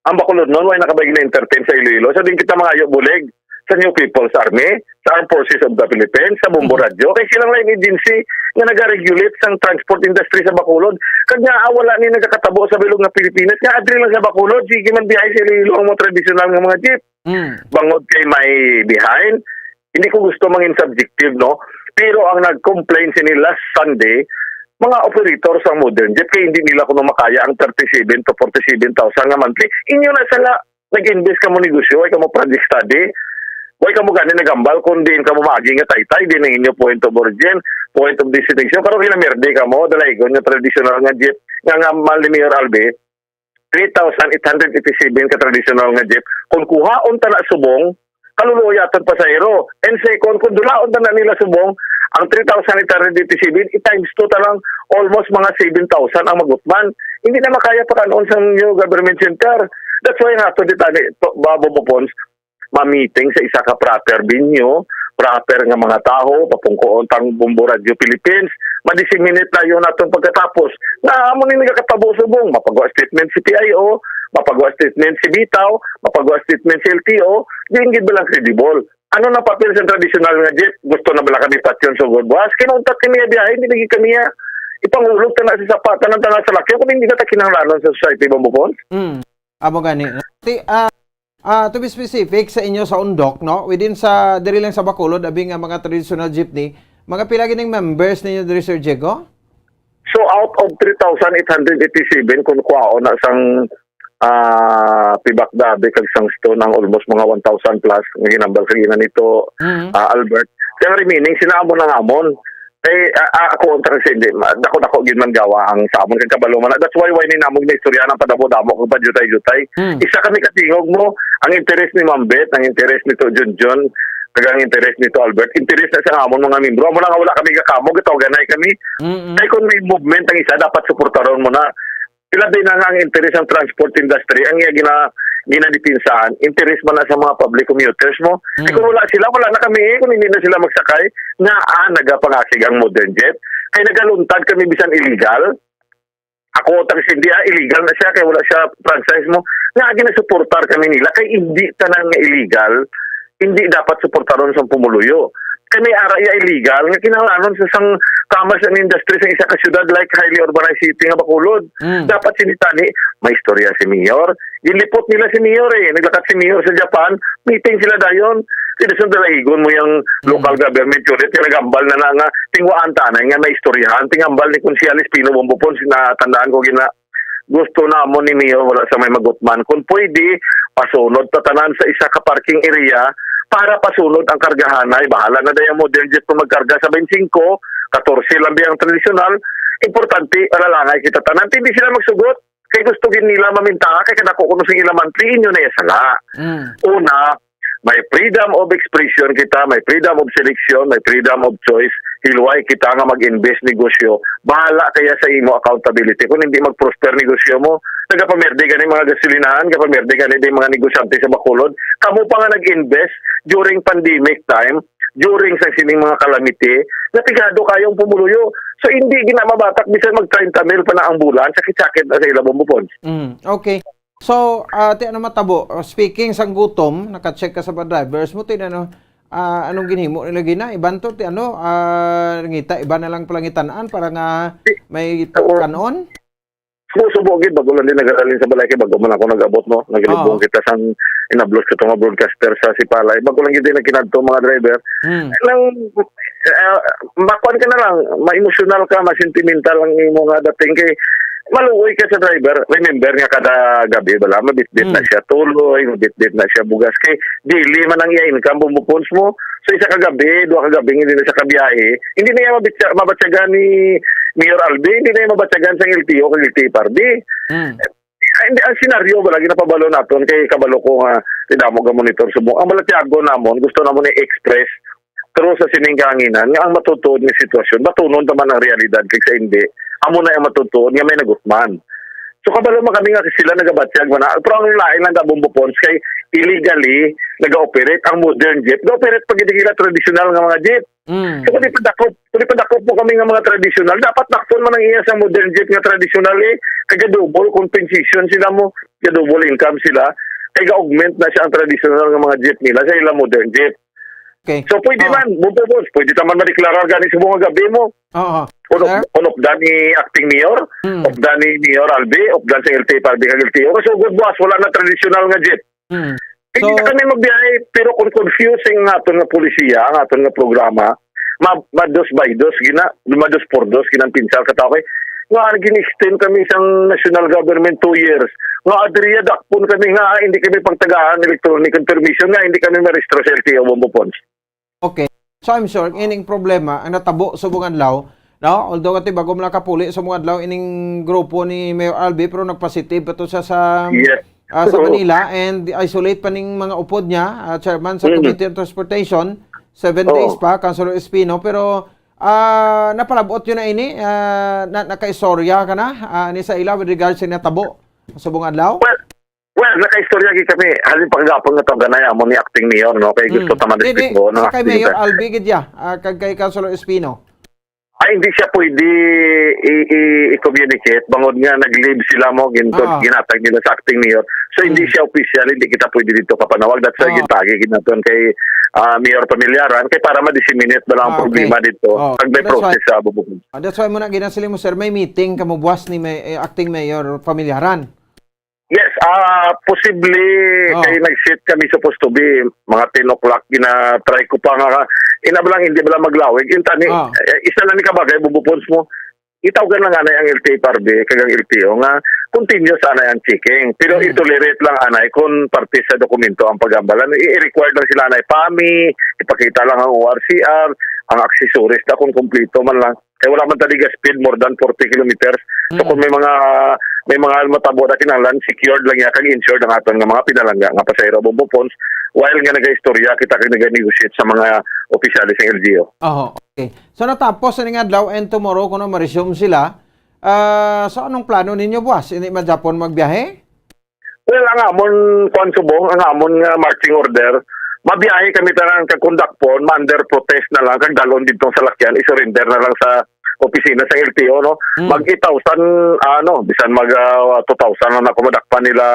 Ang Bacolod noon, wala na kami na-entertain sa Iloilo. So din kita mga bulig sa New People's Army, sa Armed Forces of the Philippines, sa Bombo Radyo, kay silang line agency nga nag-regulate sang transport industry sa Bacolod. Kanya wala ni nagkakatabo sa bilog ng Pilipinas, nga adri lang sa Bacolod, sige man biyahe sa Iloilo ang mga traditional nga mga jeep. Bangod kay may behind, hindi ko gusto mangin subjective, no? Pero ang nag-complain sini last Sunday, mga operators ang modern jet, kaya hindi nila kuno makaya ang 37 to 47,000 nga monthly. Inyo na sala, nag-invest ka mo negosyo, ay ka mo project study, Huwag ka mo ganin nagambal, kundi ka mo maagi nga taytay, din ang inyo point of origin, point of destination. Pero kinamerde ka mo, dalaygon nga traditional nga jeep, nga mahal ni Mayor Albe, 3,887 ka traditional nga jeep. Kung kuhaon ta na subong, kaluluyaton pasahero. And second, kung dulaon ta na nila subong, ang 3,887, i-times 2 ta lang, almost mga 7,000 ang magutman. Hindi na makaya pa kanon sa new government center. That's why nga, Babo Pons, ma-meeting sa isa ka proper venue, proper nga mga tao, papungkoon tang Bombo Radyo Philippines, ma-disseminate na yun natong pagkatapos. Na mo ni nagakatabo subong, mapagawa statement si PIO, mapagawa statement si Bitaw, mapagawa statement si LTO, di ba lang credible. Ano na papel sa traditional nga jet? Gusto na bala kami patyon sa good boss? Kinauntat kami nga biyahe, hindi naging kami nga. Ipangulog ta na sa sapatan ng tanga sa lakyo, kung hindi na ta kinahanglanon sa society, Bombo Pons. Amo gani. To be specific sa inyo sa Undok, no? Within sa diri lang sa Bacolod, abi nga mga traditional jeepney, mga pila gining members ninyo diri Sir Diego? So out of 3,887 kung kuwaon na sang Pibak Dabe kag sang stone ng almost mga 1,000 plus nga ginambal sa gina nito Albert. Sa remaining sinaamon ng amon. Ako ang transende, dako gid man gawa ang sa amon kag kabalo man. That's why ni namog na istorya ng padamo-damo kag padjutay-jutay. Isa kami katingog mo, ang interest ni Mambet, ang interest nito Junjun, kag ang interest nito Albert, interest na sa amon mga membro. Amo lang wala kami kakamog, ito ganay kami. Kay kung may movement ang isa dapat suportaron mo na. Ilabi na nga ang interes ng transport industry, ang iya ginadipinsahan, interes man na sa mga public commuters mo. Eh, kung wala sila, wala na kami kung hindi na sila magsakay, nagapangakig ang modern jet. Kaya nagaluntad kami bisan illegal. Ako, tangis hindi, illegal na siya, kaya wala siya franchise mo. Nga, ginasuportar kami nila, kaya hindi tanang illegal, hindi dapat suportaron sa pumuluyo. Kaya may ara iya illegal, nga kinahanglan sa isang commerce and industry sa isa ka syudad like highly urbanized city nga Bacolod. Dapat sinitani, may istorya si Mayor. Gilipot nila si Mayor naglakat si Mayor sa Japan, meeting sila dayon. Tidak sa dalahigon mo yung local government unit, yung nagambal na nga, tingwaan tanay nga may istoryahan, tingambal ni Consialis Pino Bombopon, sinatandaan ko gusto na mo ni Mayor wala sa may magutman. Kung pwede, pasunod tatanan sa isa ka parking area, para pasunod ang kargahanay. Bahala na dahil modern jet kung magkarga sa 25, 14 lang ang tradisyonal. Importante, alalangay kita tanan. Hindi sila magsugot. Kaya gusto nila maminta, kaya kadako kuno sing ila monthly, inyo na yasala. Una, may freedom of expression kita, may freedom of selection, may freedom of choice. Hilway kita nga mag-invest negosyo. Bahala kaya sa imo accountability. Kung hindi mag-prosper negosyo mo, nagapamerde ka mga gasolinahan, nagapamerde ka mga negosyante sa Bacolod. Kamu pa nga nag-invest during pandemic time, during sa sining mga calamity, napigado kayong pumuluyo. So hindi ginamabatak, bisan mag-30 mil pa na ang bulan, sakit-sakit na sa ilabong bupons. Okay. So, ti ano matabo, speaking sang gutom, naka-check ka sa drivers mo, anong ginhimo nila gina? Iban to, ngita, iba na lang palangitanaan para nga may kanon? Subugid, bago lang din nag-aralin sa balay, bago man ako nag-abot mo, nag-ilubong kita sang inablos ko mga broadcaster sa Sipalay, bago lang din nagkinadto mga driver. Makuan ka na lang, ma-emotional ka, ma-sentimental ang imo nga dating kay maluoy ka sa driver. Remember nga kada gabi, bala, mabitbit na siya tuloy, mabitbit na siya bugas. Kay dili man ang iya-income bumupons mo. So isa kagabi, dua kagabi, hindi na siya kabiyahe. Hindi na yan mabatsagan ni Mayor Albi, hindi na yan mabatsagan sa LTO, kay LTPRD. Ang senaryo, lagi na pabalo natin, kay kabalo ko nga, tinamo ka monitor subong. Ang balatiago namon, gusto namon i-express, pero sa sining kahanginan, nga ang matutuod ng sitwasyon, matunon naman ang realidad, kay sa hindi, amo na yung matutuon nga may nagutman. So kabalo man kami nga sila nagabatyag mo na. Pero ang lain lang da Bombopons kay illegally nag-operate ang modern jeep. Nag-operate pag hindi kila traditional nga mga jeep. So kung padakop po kami nga mga traditional, dapat nakpon man ang iya sa modern jeep nga traditional kaya double compensation sila mo, kaya double income sila, kaya augment na siya ang traditional nga mga jeep nila sa ilang modern jeep. Okay. So pwede man, Bombopons, pwede taman ma-deklarar gani sa mga gabi mo. Unop ni acting mayor, opdan ni Mayor Albi, opdan sa LTPRD kag LTO. Kasi good boss, wala na traditional nga jet. Hindi na kami magbiyahe, pero kung confusing nga aton nga polisiya, ang aton nga programa, mados by dos, mados por dos, ginang pinsal katao kay, nga gin-extend kami isang national government 2 years. Nga adriya dakpon kami nga, hindi kami pagtagaan electronic permission nga, hindi kami marestro sa LTO Bombopons. Okay. So I'm sure, ining problema, ang natabo sa bungan law, no? Although kati bago mo nakapuli sa mga adlaw ining grupo ni Mayor Albi pero nagpositive pa to siya sa sa Manila and isolate pa ning mga upod niya, chairman sa Committee on Transportation, 7 days pa, Councilor Espino, pero napalabot yun na ini, naka-istorya ka na ni sa ila with regards sa natabo sa bunga adlaw? Well, naka-istorya kami, halin pagkagapon nga taganay amo ni acting mayor, no? Kay gusto taman district mo. Kay Mayor Albi gidya, kay Councilor Espino. Ay, hindi siya pwede i-communicate. Bangod nga, nag-leave sila mo, ginatag nila sa acting mayor. So, hindi siya official, hindi kita pwede dito kapanawag. That's why gintagi ginaton kay Mayor Pamilyaran, kay para ma-disseminate ba lang ang problema dito. Pag may process sa bubukod. That's why muna ginasili mo, sir, may meeting kamubuas ni acting mayor Pamilyaran. Yes, possibly kay nag-sit kami supposed to be mga 10 o'clock gina-try ko pa nga inabalang hindi bala maglawig intani isa lang ni kabagay bubupons mo itawgan lang anay ang LTPRD kagang LTO nga continue sa anay ang checking pero itolerate lang anay kung parte sa dokumento ang pagambalan i-require lang sila anay PAMI ipakita lang ang ORCR ang accessories na kung kompleto man lang kaya wala man taliga speed more than 40 kilometers so kung may mga matabo na kinahanglan secured lang ya kag insured ang aton nga mga pinalangga nga pasahero Bombopons while nga naga-istorya kita kag naga-negotiate sa mga opisyalis ng LGU. Okay. So natapos sa nga adlaw and tomorrow kuno ma-resume sila So anong plano ninyo, boss? Hindi man Japon magbiyahe? Well, ang amon konsubong, ang amon nga marching order, mabiyahe kami tanang kakundak po, under protest na lang, kag dalon dito sa lakyan, isurrender na lang sa opisina sa LTO, no? Mag 8,000, bisan mag 2,000 na nakumadakpan nila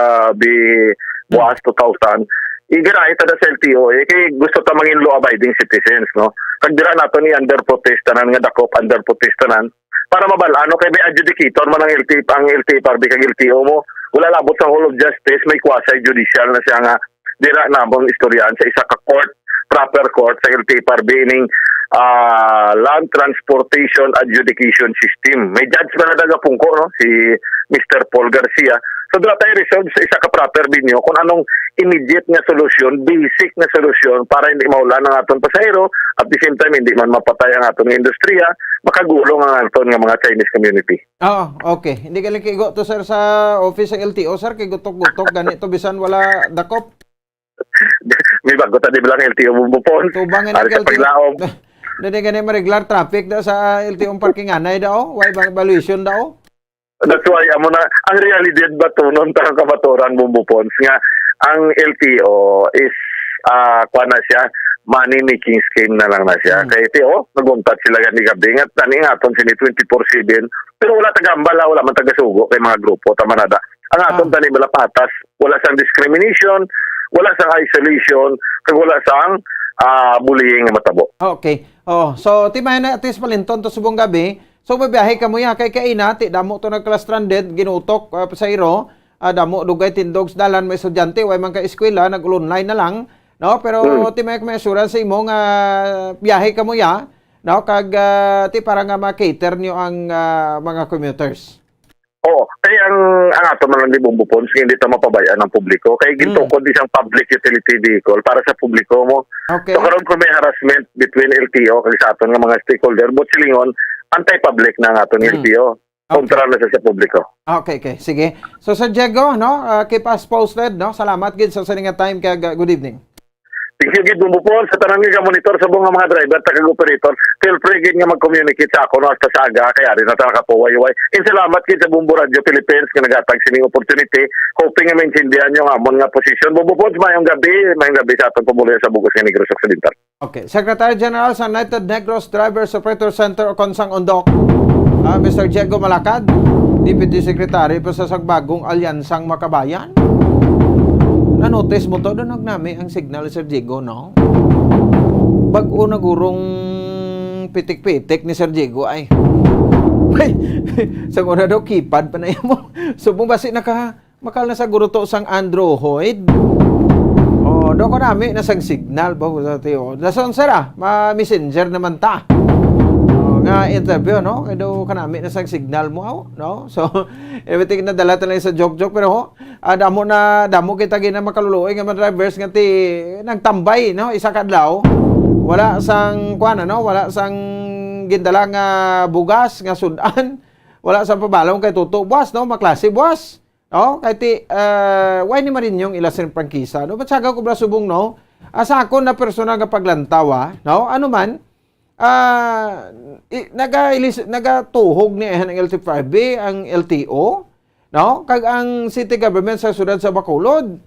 buwas 2,000. Igirahe tada sa LTO, kay gusto ta mangin law-abiding citizens, no? Kag dira nato ni under protest tanan nga dakop, under protest tanan, para mabalano kay may adjudicator man ang LTO parbi kag LTO mo. Wala labot sa Hall of Justice, may quasi judicial na siya nga dira namong istoryahan sa isa ka court, proper court sa LTFRB ining Land Transportation Adjudication System. May judge na nagapungko, no? Si Mr. Paul Garcia. So dira tayo resolve sa isa ka proper binyo kung anong immediate nga solusyon, basic nga solusyon para hindi maulan ang aton pasahero at the same time hindi man mapatay ang aton industriya, makagulong ang aton nga mga Chinese community. Okay. Hindi ka lang kigo to sir sa office sa LTO sir, kay gutok-gutok ganito bisan wala dakop. May bago ta di bilang LTO bubupon. Tubangan ng LTO. Dili ganay ma-regular traffic da sa LTO parking anay daw, why valuation daw? That's why amo na ang realidad ba tunon ta kabaturan bubupon nga ang LTO is kuana siya money making scheme na lang na siya. Kay TO naguntat sila gani gabi nga tani aton sini 24/7 pero wala tagambala, wala man tagasugo kay mga grupo tamanada. Ang aton tani bala patas, wala sang discrimination, wala sang isolation, kag wala sang bullying nga matabo. Okay. So timay na atis palinton to subong gabi. So mabiyahe ka mo ya kay kaina ti damo to nagka stranded ginutok pasahero, damo dugay tindogs dalan may estudyante way man ka eskwela nag-online na lang, no? Pero timay ka may assurance sa imo nga biyahe ka mo ya, no? Kag ti para nga ma-cater niyo ang mga commuters. Kaya ang ato man lang di bumbupon hindi ta mapabayaan ng publiko kay gintukod isang public utility vehicle para sa publiko mo. Okay. So karon kung may harassment between LTO kag sa aton nga mga stakeholder but silingon anti-public na nga aton LTO. Kontra na sa publiko. Okay. Sige. So Sir Diego, no, keep us posted, no? Salamat gid sa nga time kag good evening. Thank you gid bumupon sa tanang nga monitor sa buong mga driver at operator. Feel free gid nga mag-communicate sa ako no hasta sa aga kay ari na ta nakapuway-way. Salamat gid sa Bumbo Radio Philippines nga nagatag sining opportunity. Hoping nga maintindihan yung amon nga posisyon. Bumupon mayong gabi sa aton pamuluyo sa Bugos nga Negros Occidental. Okay, Secretary General sa United Negros Drivers Operator Center o Konsang Ondok, Mr. Diego Malacad, Deputy Secretary pa sa Sagbagong Alyansang Makabayan. Na-notice mo to, doon nagnami ang signal Sir Diego, no? Bago na gurong pitik-pitik ni Sir Diego ay sa una daw keypad pa na mo. So bumasi makal na sa guro to sang Android. Do ko nami nasang signal ba sa tiyo. Dason sir ma-messenger naman ta. Nga interview no, kay do kanami nasang signal mo no. So everything na dala lang sa joke pero damo kita gina makaluluoy nga mga drivers nga ti nagtambay no isa kadlaw. Wala sang kuan no, wala sang gindala nga bugas nga sudan. Wala sang pabalong kay tuto buwas no, maklase buwas. No, kay ti why ni marin yung ilasin prangkisa no, but saga ko bra subong no, asa ako na persona nga paglantaw no, ano man nagatuhog ni ang LTFRB ang LTO no, kag ang city government sa siyudad sa Bacolod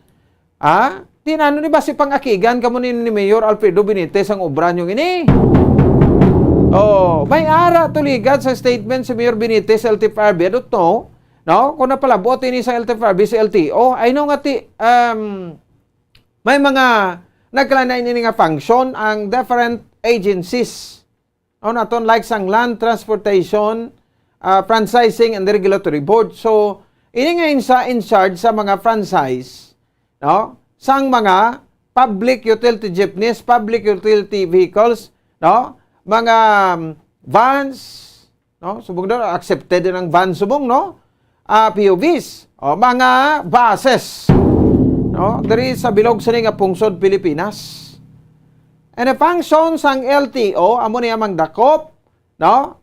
tinano ni basi pangakigan kamo ni Mayor Alfredo Benitez ang obra nyo ini. May ara tuligat sa statement si Mayor Benitez LTFRB adto no, kung napalabot ini sa LTFRB sa LTO, ay no nga ti, may mga nagkalain ini nga function ang different agencies. Naton like sang Land Transportation, Franchising and Regulatory Board. So, ini nga in charge sa mga franchise, no, sang mga public utility jeepneys, public utility vehicles, no, mga vans, no, subong daw, accepted din ang van subong, no, POVs, mga buses, no, diri sa bilog sa nga pungsod Pilipinas. And the functions sang LTO amo niya mang dakop, no,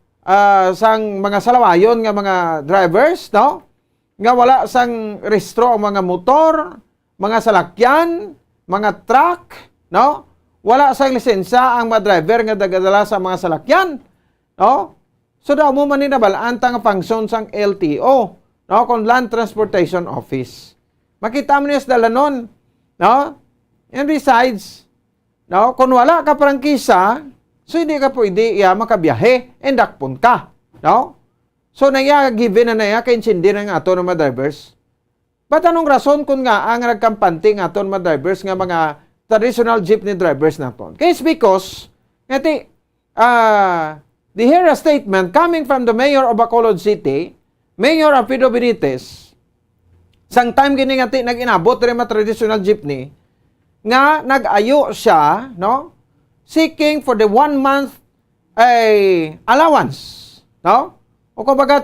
sang mga salawayon nga mga drivers, no, nga wala sang rehistro ang mga motor, mga salakyan, mga truck, no, wala sang lisensya ang mga driver nga dagadala sa mga salakyan, no. So daw mo man ninabalaan ta nga function sang LTO, no, kon Land Transportation Office. Makita mo niya sa dalanon, no? And besides, no, kung wala ka prangkisa, so hindi ka pwede makabiyahe, and dakpon ka, no? So naya given na naya kay insindi ng ato ng mga drivers. But anong rason kung nga ang nagkampante ng ato ng mga drivers nga mga traditional jeepney drivers naton? Case because ngati they hear a statement coming from the mayor of Bacolod City, Mayor Alfredo Benitez, sang time gini ngati nag-inabot rin mga traditional jeepney, nga nag-ayo siya, no, seeking for the 1 month allowance, no? O kumbaga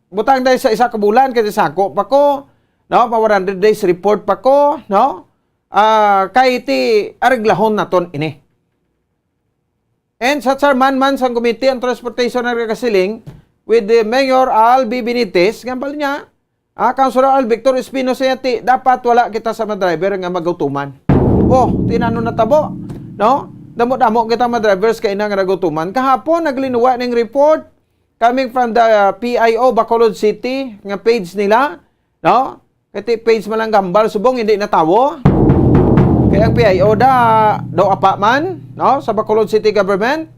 butang dahil sa isa ka bulan kasi sako pa ko, no, pa 100 days report pa ko, no? Kay ti areglahon naton ini. And sa man sang Committee on Transportation and Kasiling with the Mayor Albi Benitez, ngambal niya, Councilor Al Victor Espinosa yati, dapat wala kita sa mga driver nga magutuman. Oh, tinano na tabo, no? Damo-damo kita mga drivers kay nga nagutuman. Kahapon naglinuwa ning report coming from the PIO Bacolod City nga page nila, no? Kati page man lang gambal subong hindi natawo. Kaya ang PIO daw apa man, no, sa Bacolod City Government,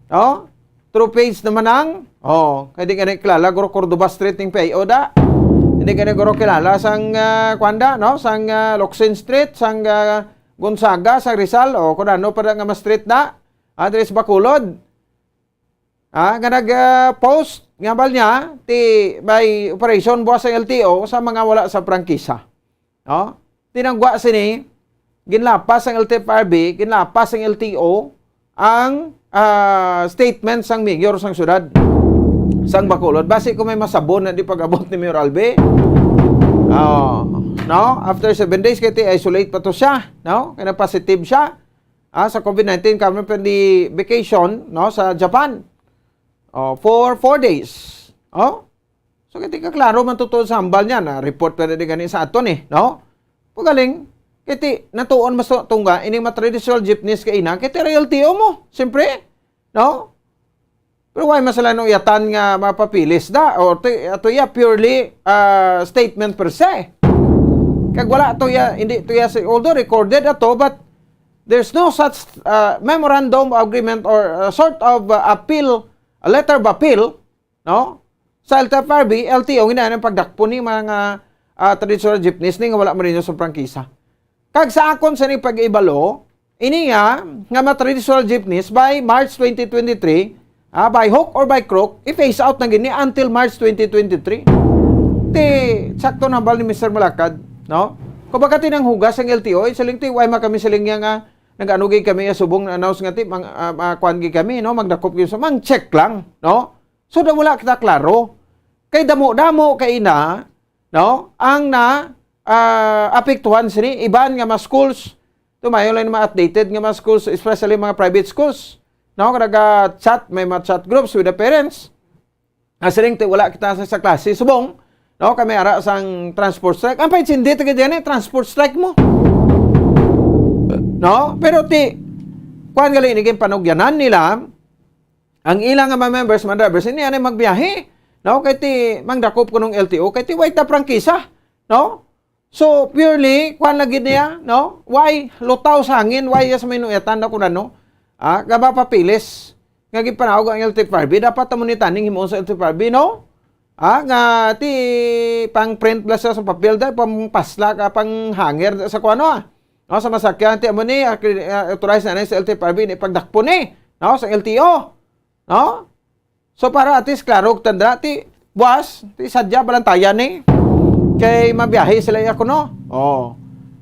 no? Through page naman ang, kaya di ka na kilala, Guro Cordoba Street ng PIO da. Hindi ka na guro kilala sang Kwanda, no? Sang Locsin Street, sang Gonzaga, sang Rizal, kung ano pa nga street da, address Bacolod. Nga nag-post, ngabal niya, may operation buwas sa LTO sa mga wala sa prangkisa. No? Tinangwa sini, ginlapas ang LTFRB, ginlapas ang LTO, ang statement sang mayor sang syudad sang Bacolod. Basi kung may masabon na di pag-abot ni Mayor Albe, no? After 7 days, kaya isolate pa to siya, no? Kaya positive siya sa COVID-19, kami pa di vacation, no? Sa Japan, for 4 days. So kaya klaro man totoo sa hambal niya, na report pa na di ganin sa aton no? Pagaling, kaya natuon mas tungga, ining mga traditional jeepneys kaya ina, kaya LTO mo, siyempre, no? Pero why masala nung yatan nga mapapilis da? O ito ya purely statement per se. Kag wala ito ya, hindi ito ya, although recorded ito, but there's no such memorandum of agreement or sort of appeal, a letter of appeal, no? Sa LTFRB, LTO, ginaan ang pagdakpo ni mga traditional jeepneys ni nga wala man rin sa prangkisa. Kag sa akon sa ni pag-ibalo, ini nga mga traditional jeepneys by March 2023, by hook or by crook, i-phase out na gini until March 2023. Sakto na bal ni Mr. Malakad, no? Kung baka tinang hugas ang LTO, isaling why kami siling nga nag-anugay kami, subong na-announce nga kuangi kami, no? Magdakop kayo sa mang check lang, no? So, da wala kita klaro. Kay damo-damo kay ina, no? Ang apektuhan sini, iban nga mga schools, tumayo lang mga updated nga mga schools, especially mga private schools, no, kada chat, may mga chat groups with the parents. Asiling wala kita sa klase subong, no, kami ara sang transport strike. Ang pahit hindi tagad yan transport strike mo. No, pero kuan gali niging panugyanan nila ang ilang mga members, mga drivers, hindi yan magbiyahe. No, kay mangdakop ko ng LTO, kay white na prangkisa, no? So purely kuan lagi niya, no? Why lutaw sa hangin, why sa minuyatan na kuno, no? Gaba papilis. Nga gipanawag ang LTFRB, dapat mo ni taning himon sa LTFRB, no? Nga pang print plus sa papel dahil pang pasla ka, pang hanger sa kuano, no? Sa masakyan, mo ni authorized na sa LTFRB, ni pagdakpo ni, no? Sa LTO, no? So para at least klaro, tanda, buwas, sadya balantayan ni, kay mabiyahe sila ako, no?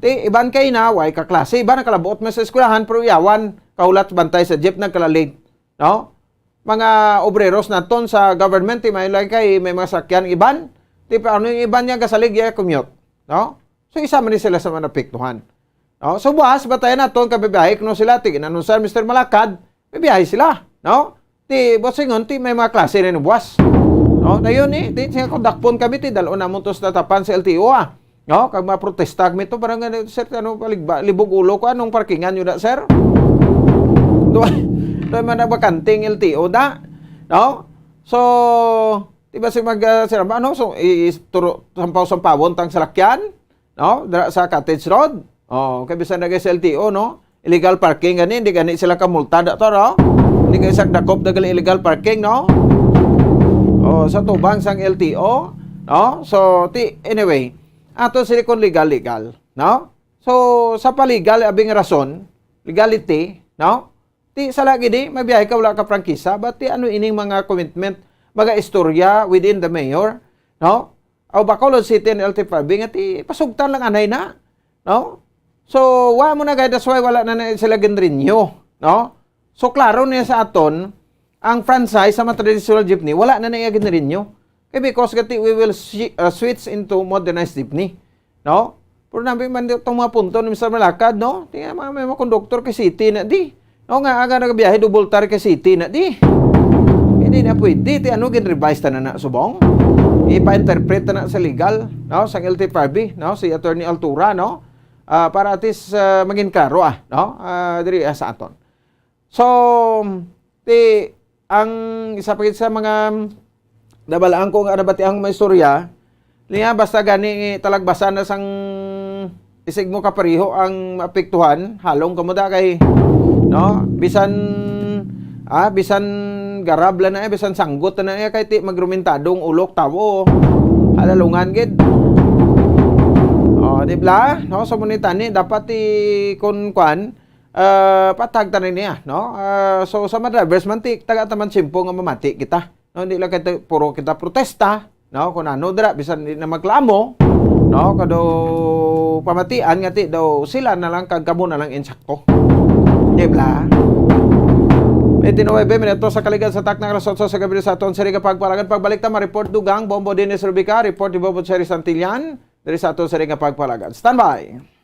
Iban kay na, way ka klase, iban na kalabuot mo sa eskwelahan, pero yawan, kaulat bantay sa jeep nagkalalig, no? Mga obreros naton sa government, may lang kay may mga sakyan iban, ano yung iban niya kasalig ya commute, no? So isa man sila sa mga napiktuhan, no? So buwas batayan naton kabibiyahe kuno sila tiginanunsar Mr. Malakad, bibiyahe sila, no? Bosingon may mga klase rin buwas, no? Dayon siya kondakpon kami dalon na muntos tatapan sa LTO no? Kag maprotesta kami to parang sir libog ulo ko anong parkingan yun da sir? Doon man nagbakanting LTO da. No? So, diba si sirama, ano? So, sampaw-sampawon tang salakyan, no? Dara sa Cottage Road. Oh, kay bisan nagay sa LTO, no? Illegal parking gani, hindi gani sila kamulta dato, no? Hindi kay sak dakop dagal illegal parking, no? Oh, sa tubang sang LTO, no? So, anyway, ato sila kon legal, no? So, sa paligal abing rason, legality, no? Ti sa lagi di mabiyahe ka wala ka prangkisa, but ti ano ining mga commitment, mga istorya within the mayor, no? O Bacolod City and LTFRB nga ti pasugtan lang anay na, no? So, wa mo na guys, that's why wala na sila ginrinyo, no? So, klaro niya sa aton, ang franchise sa mga traditional jeepney, wala na niya ginrinyo. Kaya because gati we will switch into modernized jeepney, no? Pero namin man itong mga punto ni Mr. Malakad, no? Tingnan mga konduktor kay city na di. No nga, aga nagabiyahe, double tar kay city na di. Hindi na pwede. Ano, gin-revise na subong? Ipa-interpret na sa legal, no? Sa LTFRB, no? Si Attorney Altura, no? Para at least maging klaro, no? Diri sa aton. So, ang isa pa sa mga nabalaan ko nga nabatiang may istorya, niya basta gani talagbasan na sang isig mo kapariho ang maapektuhan, halong kamuda kay, no? Bisan garabla na bisan sanggot na kay ti magrumentadong ulok tawo. Halalungan gid. Oh, di ba? No, sa munitani dapat kun patag tanin niya, no? So sa mga drivers man ti taga taman simpo nga mamati kita. No, hindi lang kita puro kita protesta, no? Kun ano dira bisan di na maglamo, no? Kado pamatian nga ti daw sila na lang kagkamo na lang insakto. Di ba? 29 minutos sa kaligan sa tak ng alas 8 sa gabi sa aton Sariga Pagpalagan. Pagbalik ta ma-report dugang Bombo Dennis Rubica, report ni Bobo Cherry Santillan dari sa aton Sariga Pagpalagan. Standby.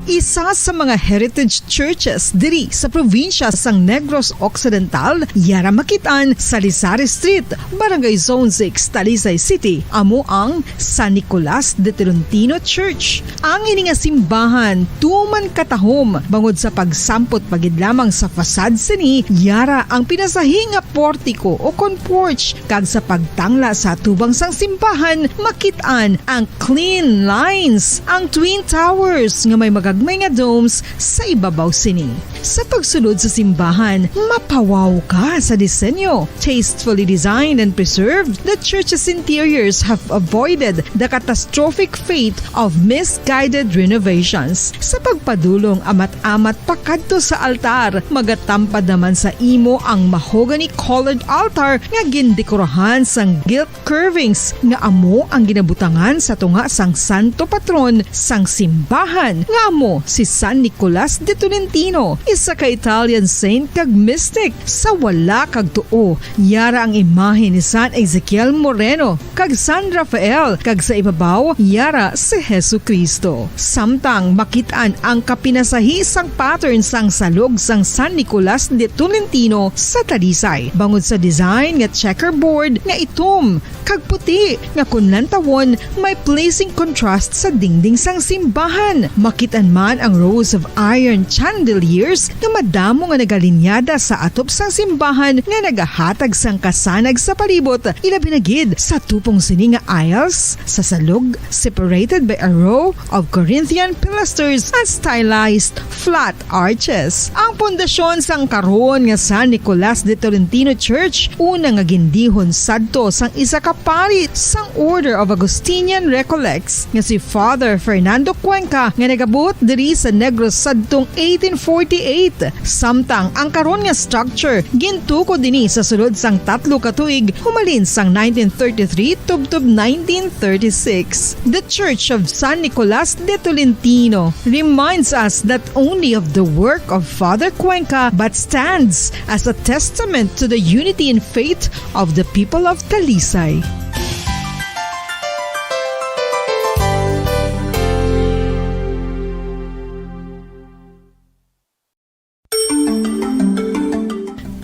Isa sa mga heritage churches diri sa probinsya sang Negros Occidental, yara makitaan sa Lizares Street, Barangay Zone 6, Talisay City, amo ang San Nicolas de Tolentino Church. Ang ini nga simbahan tuman katahom bangod sa pagsampot pagid lamang sa fasad sini, yara ang pinasahi nga portiko o kon porch, kag sa pagtangla sa tubang sang simbahan makitaan ang clean lines, ang twin towers nga may magagmay nga domes sa ibabaw sini. Sa pagsulod sa simbahan, mapawaw ka sa disenyo. Tastefully designed and preserved, the church's interiors have avoided the catastrophic fate of misguided renovations. Sa pagpadulong amat-amat pakadto sa altar, magatampad naman sa imo ang mahogany colored altar nga gindekorahan sang gilt curvings nga amo ang ginabutangan sa tunga sang santo patron sang simbahan nga amo si San Nicolas de Tolentino, isa ka Italian saint kag mystic. Sa wala kag tuo, yara ang imahe ni San Ezekiel Moreno kag San Rafael, kag sa ibabaw yara si Hesu Kristo. Samtang makitaan ang kapinasahi sang pattern sang salog sang San Nicolas de Tolentino sa Talisay, bangod sa design nga checkerboard nga itom kag puti nga kunlantawon may pleasing contrast sa dingding sang simbahan. Makitaan man ang rows of iron chandeliers nga madamo nga nagalinyada sa atop sang simbahan nga nagahatag sang kasanag sa palibot, ilabi na gid sa tupong sini nga aisles sa salog, separated by a row of Corinthian pilasters and stylized flat arches. Ang pundasyon sang karon nga San Nicolas de Tolentino Church una nga gindihon sadto sang isa ka parit sang Order of Augustinian Recollects nga si Father Fernando Cuenca nga nagabot diri sa Negros sadtong 1848. Samtang ang karon nga structure gintuko dinhi sa sulod sang 3 ka tuig humalin sang 1933 tubtob 1936. The Church of San Nicolas de Tolentino reminds us not only of the work of Father Cuenca but stands as a testament to the unity and faith of the people of Talisay.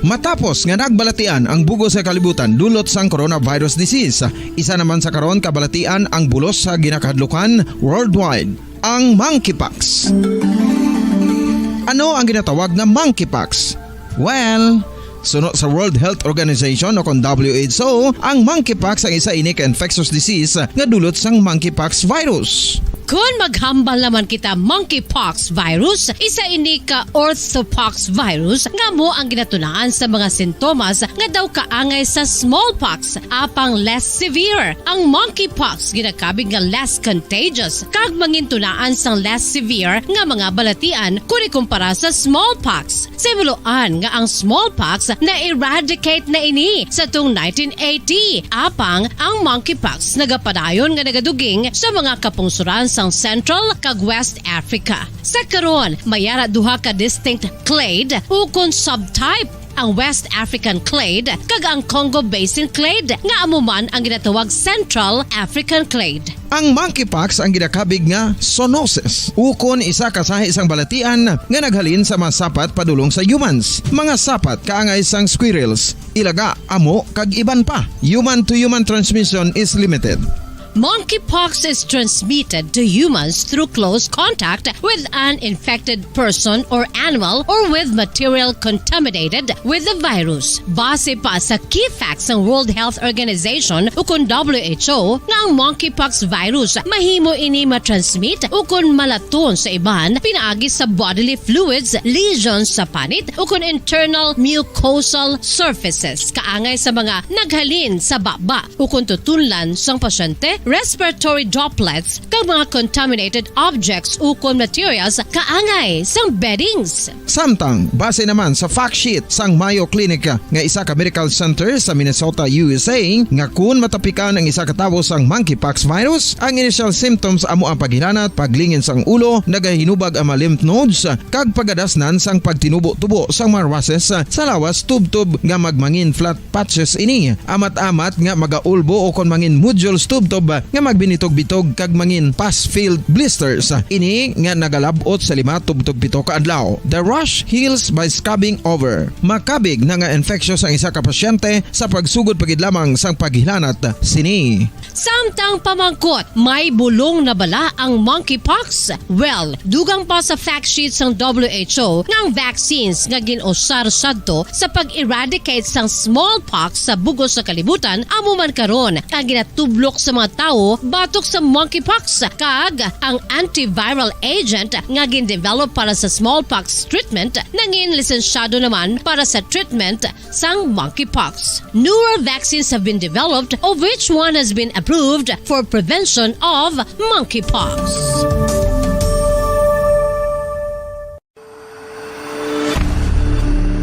Matapos nga nagbalatian ang bugos sa kalibutan dulot sang coronavirus disease, isa naman sa karon kabalatian ang bulos sa ginakahadlukan worldwide, ang monkeypox. Ano ang ginatawag na monkeypox? Well, suno sa World Health Organization o kon WHO, ang monkeypox ang isa ini ka infectious disease nga dulot sang monkeypox virus. Kung maghambal naman kita monkeypox virus, isa ini ka orthopox virus nga mo ang ginatunaan sa mga sintomas nga daw kaangay sa smallpox, apang less severe. Ang monkeypox ginakabig nga less contagious, kag mangintunaan sang less severe nga mga balatian kung ikumpara sa smallpox. Simuloan nga ang smallpox na-eradicate na ini sa tung 1980, apang ang monkeypox nagapadayon nga nagaduging sa mga kapungsuran sang Central kag West Africa. Sa karon, mayara duha ka distinct clade ukon subtype, ang West African clade kag ang Congo Basin clade nga amuman ang ginatawag Central African clade. Ang monkeypox ang ginakabig nga zoonosis. Ukon isa ka sa isang balatian nga naghalin sa mga sapat padulong sa humans. Mga sapat kaangay sang squirrels, ilaga, amo kag iban pa. Human to human transmission is limited. Monkeypox is transmitted to humans through close contact with an infected person or animal or with material contaminated with the virus. Base pa sa key facts ng World Health Organization ukon WHO nga ang monkeypox virus mahimo ini matransmit ukon malaton sa iban pinaagi sa bodily fluids, lesions sa panit ukon internal mucosal surfaces kaangay sa mga naghalin sa baba ukon tutunlan sang pasyente, respiratory droplets kag mga contaminated objects ukon materials kaangay sang beddings. Samtang, base naman sa fact sheet sang Mayo Clinic nga isa ka medical center sa Minnesota, USA, nga kun matapikan ang isa ka tawo sang monkeypox virus, ang initial symptoms amo ang paghilanat, paglingin sang ulo, nagahinubag ang mga lymph nodes, kag pagadasnan sang pagtinubo-tubo sang mga rashes sa lawas tubtub nga magmangin flat patches ini. Amat-amat nga magaulbo o kon mangin nodules tubtub nga magbinitog-bitog kag mangin pus-filled blisters. Ini nga nagalabot sa 5 tubtog 7 ka adlaw. The rash heals by scabbing over. Makabig na nga infectious ang isa ka pasyente sa pagsugod pagid lamang sang paghilanat sini. Samtang pamangkot, may bulong na bala ang monkeypox? Well, dugang pa sa fact sheet ng WHO nga ang vaccines nga ginusar sadto sa pag-eradicate sang smallpox sa bugos sa kalibutan amo man karon ang ginatublok sa mga tao batok sa monkeypox, kag ang antiviral agent nga gin-develop para sa smallpox treatment nangin lisensyado naman para sa treatment sang monkeypox. Newer vaccines have been developed, of which one has been approved for prevention of monkeypox.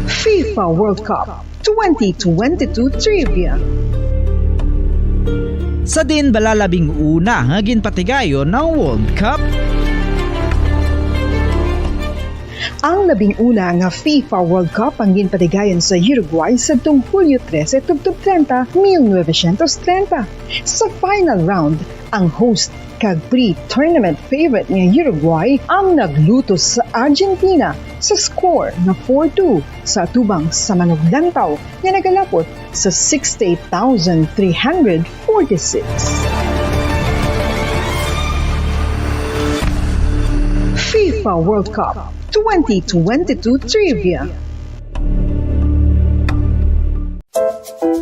FIFA World Cup 2022 Trivia. Sa din balalabing una nga ginpatigayon ng World Cup. Ang labing una nga FIFA World Cup ang ginpatigayon sa Uruguay sa tung Hulyo 13 tubtub 30, 1930. Sa final round, ang host kag pre-tournament favorite nga Uruguay ang naglutos sa Argentina sa score na 4-2 sa tubang sa manuglantaw nga nagalapot sa 68,346. FIFA World Cup 2022 Trivia.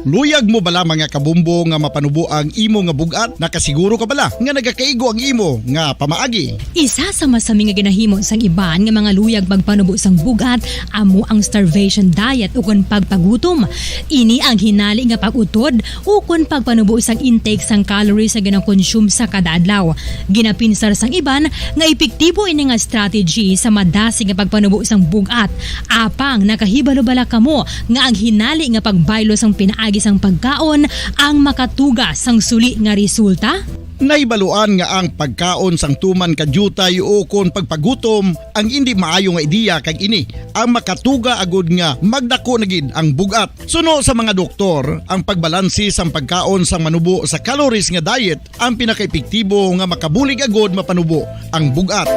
Luyag mo bala mga kabumbo nga mapanubo ang imo nga bugat? Nakasiguro ka bala nga nagakaigo ang imo nga pamaagi? Isa sa masami nga ginahimo sang iban nga mga luyag pagpanubo sang bugat amo ang starvation diet ukon pagpagutom. Ini ang hinali nga pag-utod ukon pagpanubo sang intake sang calories sa gina-consume sa kada adlaw. Ginapinsar sang iban nga epektibo ini nga strategy sa madasi nga pagpanubo sang bugat. Apang nakahibalo bala kamo nga ang hinali nga pagbaylo sang pinaagi sang pagkaon ang makatuga sang suli nga resulta? Naibaluan nga ang pagkaon sang tuman kadyutay o kon pagpagutom ang hindi maayo nga ideya kag ini ang makatuga agud nga magdako na gid ang bugat. Suno sa mga doktor, ang pagbalansi sang pagkaon sang manubo sa calories nga diet ang pinakaepektibo nga makabulig agud mapanubo ang bugat.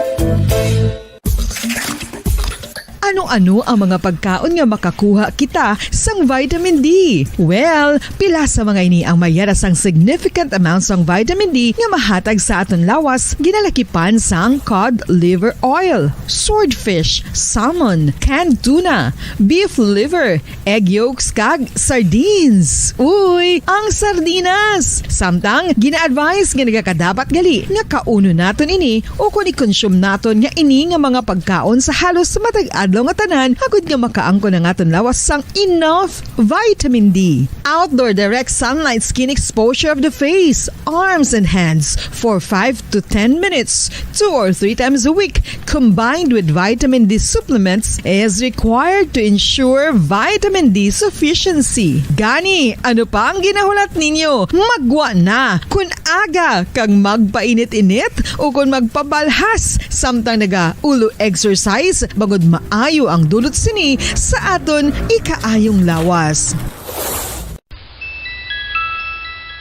Ano-ano ang mga pagkaon nga makakuha kita sang vitamin D? Well, pila sa mga ini ang mayara sang significant amounts ng vitamin D nga mahatag sa aton lawas ginalakipan sang cod liver oil, swordfish, salmon, canned tuna, beef liver, egg yolks kag sardines. Uy, ang sardinas! Samtang gina-advise nga nagakadapat gali nga kauno naton ini o kung i-consume naton nga ini nga mga pagkaon sa halos matag adlaw nga tanan agud nga makaangko na naton lawas sang enough vitamin D. Outdoor direct sunlight skin exposure of the face, arms and hands for 5 to 10 minutes 2 or 3 times a week combined with vitamin D supplements is required to ensure vitamin D sufficiency. Gani, ano pa ang ginahulat ninyo? Magwa na kun aga kang magpainit-init o kung magpabalhas samtang naga-ulo exercise bagod maayo ang dulot sini sa aton ikaayong lawas.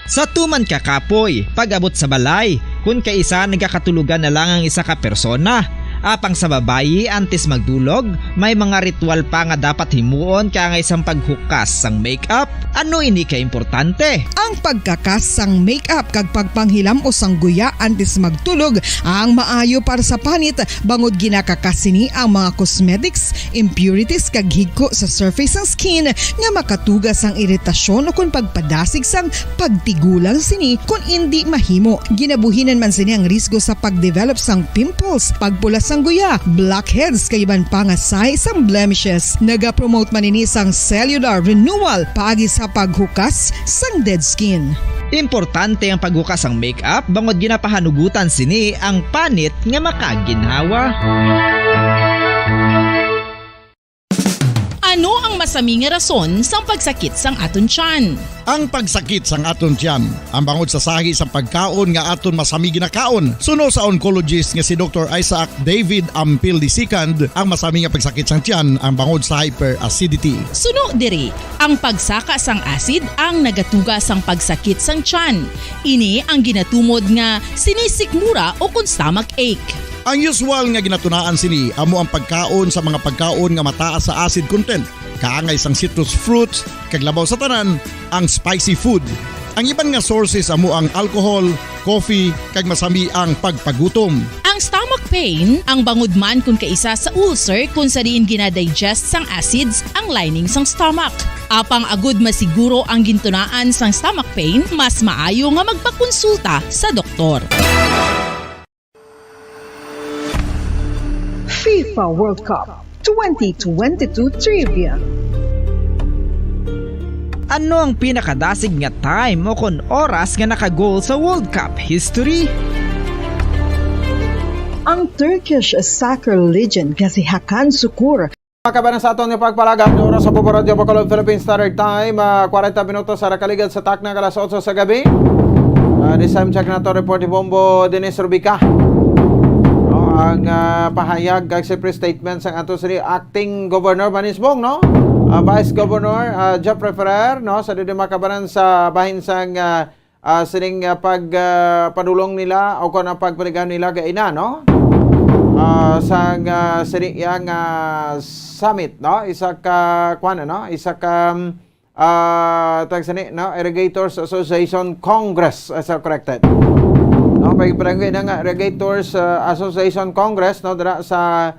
Sa tuman ka kapoy, pag-abot sa balay, kung kaisa nagkakatulugan na lang ang isa ka persona, apang sa babayi antes magdulog, may mga ritual pa nga dapat himuon kaya nga isang paghukas sang makeup. Ano ini ka importante? Ang pagkakas sang makeup kag pagpanghilam o sang guya antes magtulog ang maayo para sa panit bangod ginakakasini ang mga cosmetics, impurities kag higko sa surface sang skin nga makatugas ang iritasyon o kung pagpadasig sang pagtigulang sini kung hindi mahimo. Ginabuhinan man sini ang risgo sa pagdevelop sang pimples, pagpula sang guya, blackheads kay iban pa nga size sang blemishes. Naga-promote man ini sang cellular renewal paagi sa paghukas sang dead skin. Importante ang paghukas ang makeup bangod ginapahanugutan sini ang panit nga makaginhawa. Ano ang masami nga rason sa pagsakit sang aton tiyan? Ang pagsakit sang aton tiyan, ang bangod sa sahi sa pagkaon nga aton masami ginakaon. Suno sa oncologist nga si Dr. Isaac David Ampil II, ang masami nga pagsakit sang tiyan ang bangod sa hyperacidity. Suno diri, ang pagsaka sang acid ang nagatuga sang pagsakit sang tiyan. Ini ang ginatumod nga sinisikmura o kung stomach ache. Ang usual nga ginatunaan sini amo ang pagkaon sa mga pagkaon nga mataas sa acid content, kaangay sang citrus fruits, kag labaw sa tanan ang spicy food. Ang iban nga sources amo ang alcohol, coffee, kag masami ang pagpagutom. Ang stomach pain ang bangod man kung kaisa sa ulcer kung sa diin ginadigest sang acids ang lining sang stomach. Apang agud masiguro ang gintunaan sang stomach pain, mas maayo nga magpakonsulta sa doktor. FIFA World Cup 2022 Trivia. Ano ang pinakadasig nga time o kung oras nga nakagol sa World Cup history? Ang Turkish soccer legend nga si Hakan Şükür. Makabanan sa aton nga pagpalagap ng oras sa Bubo Radio Bacolod Philippines Standard Time, 40 minutos sa rakaligad sa takna alas 8 sa gabi. This time check na to report ni Bombo Dennis Rubica. Ang pahayag kag siyempre statement sang ato sa acting governor Manisbong, no? Vice Governor Jeffrey Ferrer, no, sa dili makabanan sa bahin sang sining pagpadulong nila o kun ang pagpaligan nila kay ina, no? Sang sining yang summit, no? Isa ka kuan, no? Isa ka tag sini, no? Irrigators Association Congress, as corrected. No, pagpalagay ng Irrigators Association Congress, no, dira sa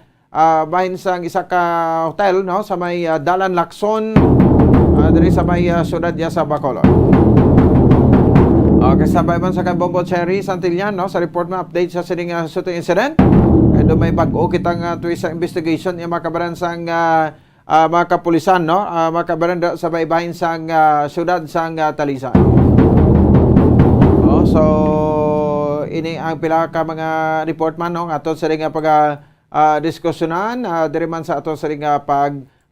bahin sang isa ka hotel, no, sa may Dalan Lacson, diri sa may siyudad ya sa Bacolod. Kasabay man sa kan Bombo Cherry Santillan, no, sa report na update sa sining shooting incident. Kaya may bag-o kitang tuwi sa investigation yung makabaran sang mga kapulisan, no, makabaran sa may bahin sang siyudad sang Talisan. So ini ang pila ka mga report man, no, ato sa ring diskusyonan diri man sa ato sa ring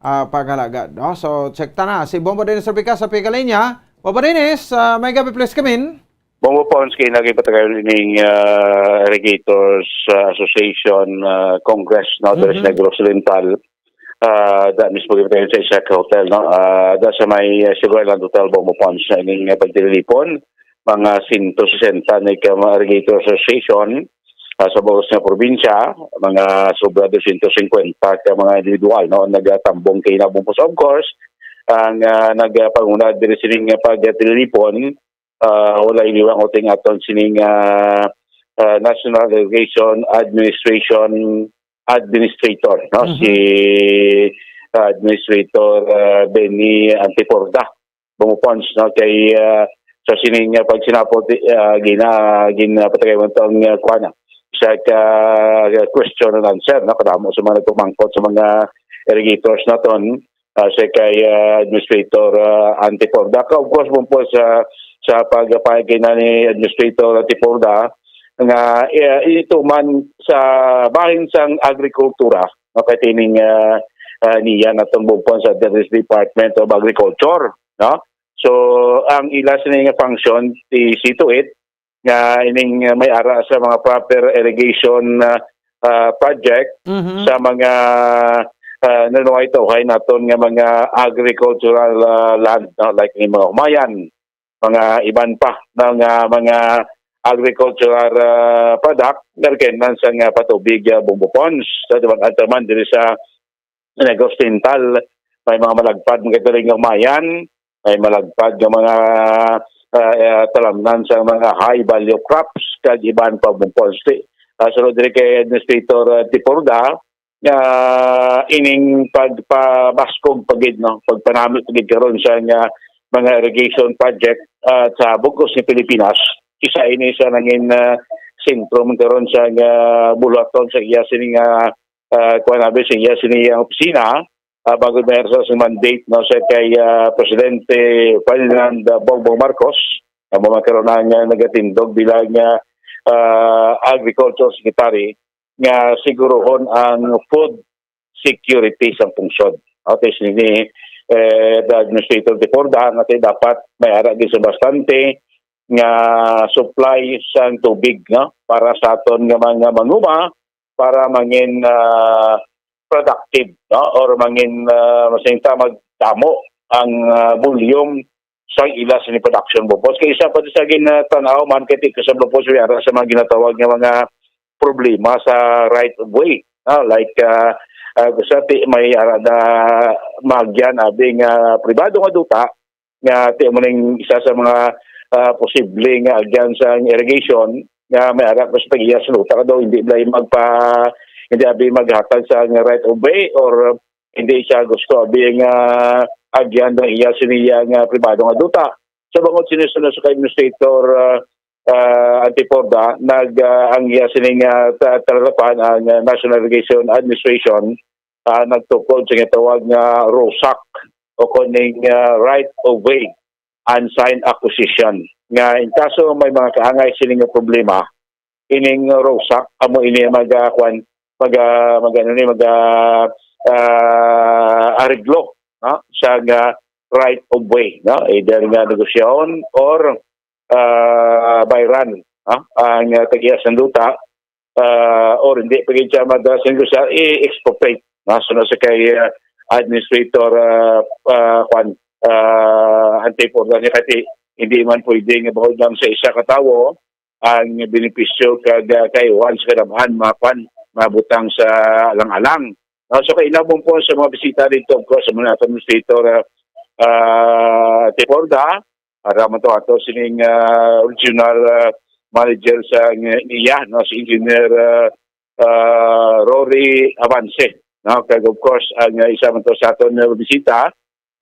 paghalagad, no. So check ta na si Bombo Dennis Rubica sa Pigalinya. Bombo Dennis, may gabi please come in. Bombo Ponsky, nagipatagayon ning Irrigators Association Congress, no, sa Negros Oriental. Da mismo gipatagayon sa isa ka hotel, no. Da sa may Sugarland Hotel Bombo Pons na ining pagtilipon mga 160 na Irrigators Association sa buong nga probinsya, mga sobra 250 ka mga individual no nagatambong kay Nabumpos. Of course, ang nagpanguna diri sining pagtilipon wala iniwang uting aton sining National Irrigation Administrator no si Administrator Benny Antiporda bumupons no kay sa sining pag sinapot patagay mo tong kuana sa question and answer no kadamo sa mga tumangkot sa mga irrigators naton sa kay Administrator Antiporda. Of course po sa pagpahagay na ni Administrator Antiporda nga ito man sa bahin sang agrikultura makatining niya natong bupon sa Department of Agriculture no. So ang ila sa nga function see to it nga ining may ara sa mga proper irrigation project sa mga nanuay tawhay naton nga mga agricultural land no? Like yung mga umayan, mga iban pa ng mga agricultural product narkenan sa nga patubig bumbupons sa diban ataman diri sa Negros Oriental may mga malagpad mga katuling nga umayan, may malagpad nga mga talamnan sa mga high value crops kag iban pa bumpons. Sunod diri kay Administrator Tiporda nga ining pagpabaskog pagid no pagpanamit pagid karon sa nga mga irrigation project sa bugos ni Pilipinas isa ini sa nangin sentro man karon sa nga bulaton sa iya sini nga kuanabe sa iya sini ang opisina bago mayroon sa mandate no sa kay Presidente Ferdinand Bongbong Marcos ang magkaroon na nagatindog bilang Agriculture Secretary nga sigurohon ang food security sa pungsod. Okay, sini the Administrator de Porda nga dapat may ara sa bastante nga supply sa tubig no para sa aton nga mga manuma para mangin productive no or mangin masinta magdamo ang volume sa ila sa production bopos kay isa pa sa tanaw man kay sa bopos sa mga ginatawag nga mga problema sa right of way like sa may arada magyan abing pribado nga duta nga ti mo ning isa sa mga posibleng agyan sa irrigation nga may ara sa tagiya sa luta daw hindi blay hindi abi maghatag sa right of way or hindi siya gusto abi nga agyan ng iya siniya nga pribado nga duta sa bangod sinisunod sa Administrator Antiporda ang iya sining talarapan ang National Irrigation Administration nagtukod sa tawag nga ROSAC o kuning right of way unsigned acquisition nga in kaso may mga kaangay sining nga problema ining ROSAC amo ini ariglo sa right of way no either nga negosasyon or by run ang tagiya sa duta or hindi pagid siya madrasing sa expropriate sunod sa kay Administrator Antiporda niya kati hindi man pwede nga bawod lang sa isa katawo ang benepisyo kay once kadamhan mapan mabutang sa alang-alang. So kay inabong po sa mga bisita dito of course sa mga Administrator Tiporda araman to ato sining regional manager sa niya no si Engineer Rory Avance no kag of course ang isa man to sa aton bisita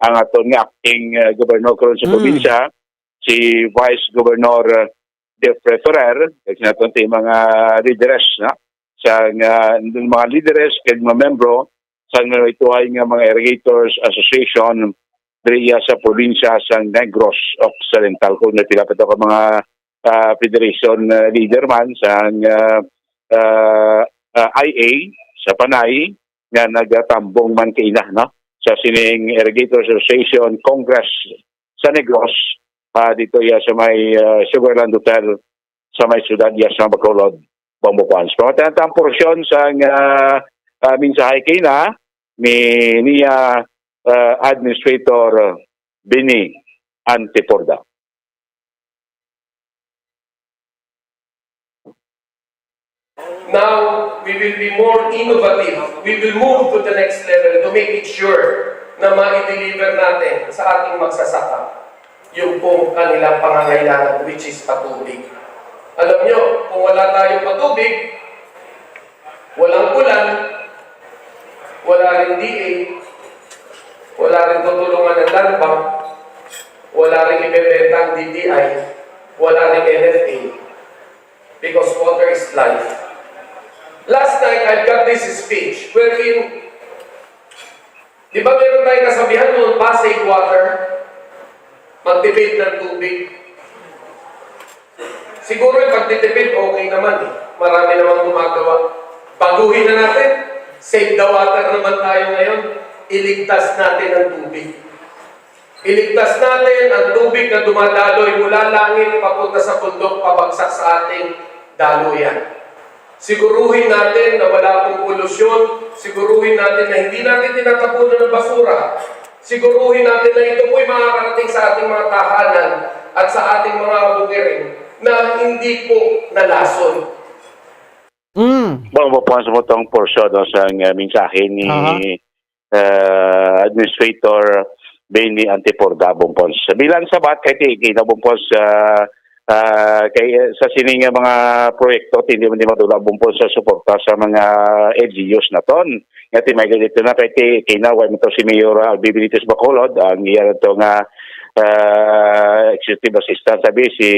ang aton nga acting governor karon sa probinsya si Vice Governor Jeffrey Ferrer kag naton ti mga leaders na sa mga leaders kag mga membro sa ituhay nga mga irrigators association diri sa probinsya sa Negros Occidental kung natilapit ako mga federation leader man sa IA sa Panay nga nagatambong man kaila no sa sining Irrigators Association Congress sa Negros dito sa may Sugarland Hotel sa may siyudad sa Bacolod, Bambuquans. Pagkatang porsyon sa mensahe kay na niya Administrator Benny Antiporda. Now, we will be more innovative. We will move to the next level to make it sure na ma-deliver natin sa ating magsasaka yung pong kanilang pangangailangan, which is patubig. Alam nyo, kung wala tayong patubig, walang ulan, wala rin DA, wala rin tutulungan ng land bank, wala rin ibebentang DTI, wala rin NFA, because water is life. Last night, I got this speech wherein, di ba meron tayong kasabihan noon, Pasay water, magtipid ng tubig. Siguro yung pagtitipid, okay naman eh. Marami namang gumagawa. Baguhin na natin. Save the water naman tayo ngayon. Iligtas natin ang tubig. Iligtas natin ang tubig na dumadaloy mula langit papunta sa bundok, pabagsak sa ating daluyan. Siguruhin natin na wala pong polusyon. Siguruhin natin na hindi natin tinatapunan ng basura. Siguruhin natin na ito po'y makakarating sa ating mga tahanan at sa ating mga bukirin na hindi po nalason. Bang po sa motong porsyon sa mensahe ni Administrator Benny Antipor Bumpons. Bilang sabat kay Tiki na Bumpons kay sa sining mga proyekto hindi man madula Bumpons sa suporta sa mga LGUs na ton. Ngati may ganito na kay Kinaway mo si Mayor Albibilitis Bacolod ang iyan ito nga executive assistant sabi si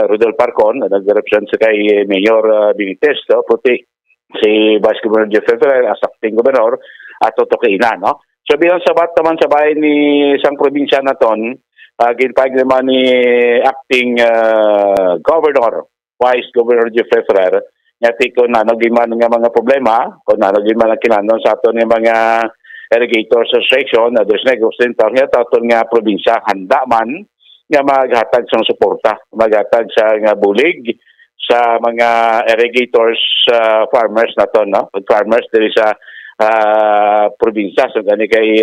Rodolfo Parcon nag-represent sa kay Mayor Benitez puti si Vice Governor Jeffrey Ferrer as acting governor at Totokiina no. So bilang sabat naman sa bahay ni isang probinsya na ton ginpag naman ni acting governor Vice Governor Jeffrey Ferrer ngati ko na nagiman nga mga problema kung na nagiman ang kinanon sa aton nga mga irrigators association na there's negros center nga aton nga probinsya handa man nga maghatag sa suporta maghatag sa nga bulig sa mga irrigators farmers na to no farmers diri sa probinsya so gani kay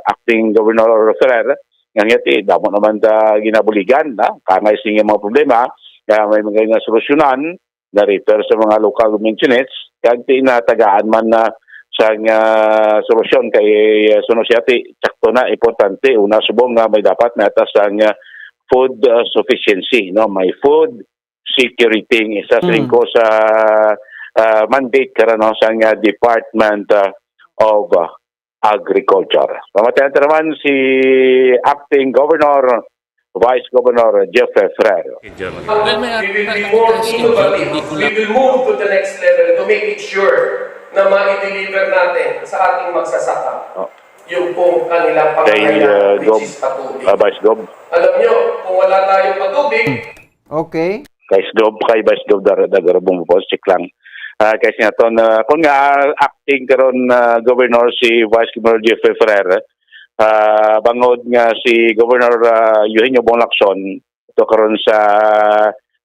acting governor Ferrer nga ngati damo naman ta ginabuligan na kamay sing mga problema kaya may mga nga solusyonan na refer sa mga local government units kag tinatagaan man na sa solusyon kay suno siya sakto na importante una subong nga may dapat na atas ang food sufficiency no may food security isa sa ko sa mandate karano sa Department of Agriculture. Pamatayan naman si acting governor Vice Governor Jeffrey Ferrer. We will be more innovative. We will move to the next level to make it sure na ma-deliver natin sa ating magsasaka yung pong kanilang pangangailangan, which is patubig. Vice Gov. Alam nyo, kung wala tayong patubig, okay. Kay Vice Gov dagarabong po, check lang. Kasi nga to, kung nga acting karon governor si Vice Governor Jeffrey Ferrer, bangod nga si Governor Eugenio Bonlacson ito karon sa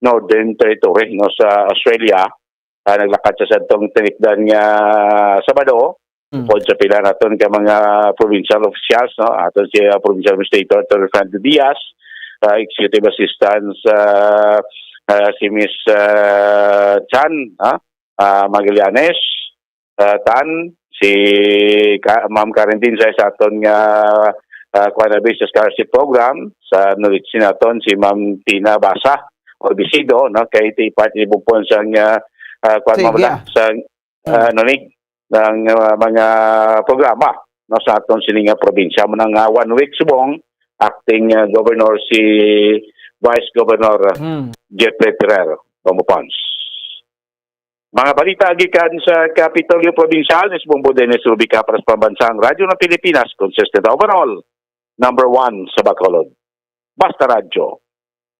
Northern Territory no sa Australia naglakad sa sadtong tinikdan nga Sabado pod sa pila naton ka mga provincial officials no aton si provincial administrator Fernando Diaz executive assistant si Miss Chan Magallanes Tan si Ma'am Karentin sa aton nga Kuana Business Scholarship Program sa Nulit Sinaton si Ma'am Tina Basa o Bisido no kay iti party bupon sa Kuana sa nonig ng mga programa no sa aton sininga probinsya mo nang 1 week subong acting governor si Vice Governor Jeffrey Ferrer Bomopons. Mga balita gikan sa Kapitolyo Provincial, ni Bumbo Dennis Rubica para sa Pambansang Radyo ng Pilipinas, consistent overall, number 1 sa Bacolod. Basta Radyo.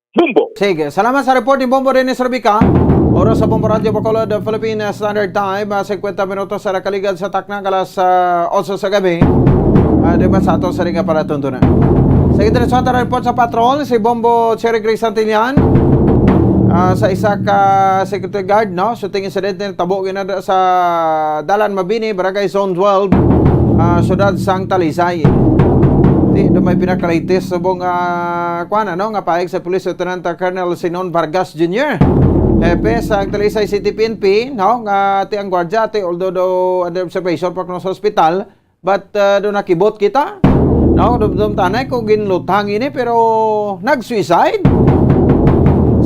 Bumbo! Sige, salamat sa report ni Bumbo Dennis Rubica. Oras sa Bumbo Radyo Bacolod, Philippine Standard Time, 50 minutos sa nakaligad sa takna kalas 8 sa gabi. Diba sa ato sa ringa para tuntunan. Sige, diretso ang report sa patrol, si Bumbo Cherry Grace Santillan. Sa isa ka security guard no shooting incident na tabo ginada sa Dalan Mabini Barangay Zone 12 syudad sang Talisay di may pinakalitis subong kuana no nga paig sa Police Lieutenant Colonel Sinon Vargas Jr. Hepe sa Talisay City PNP, no, nga ti ang gwardiya ti although do under observation pa sa hospital, but do nakibot kita. No, dum tanay ko ginlutang ini pero nag-suicide.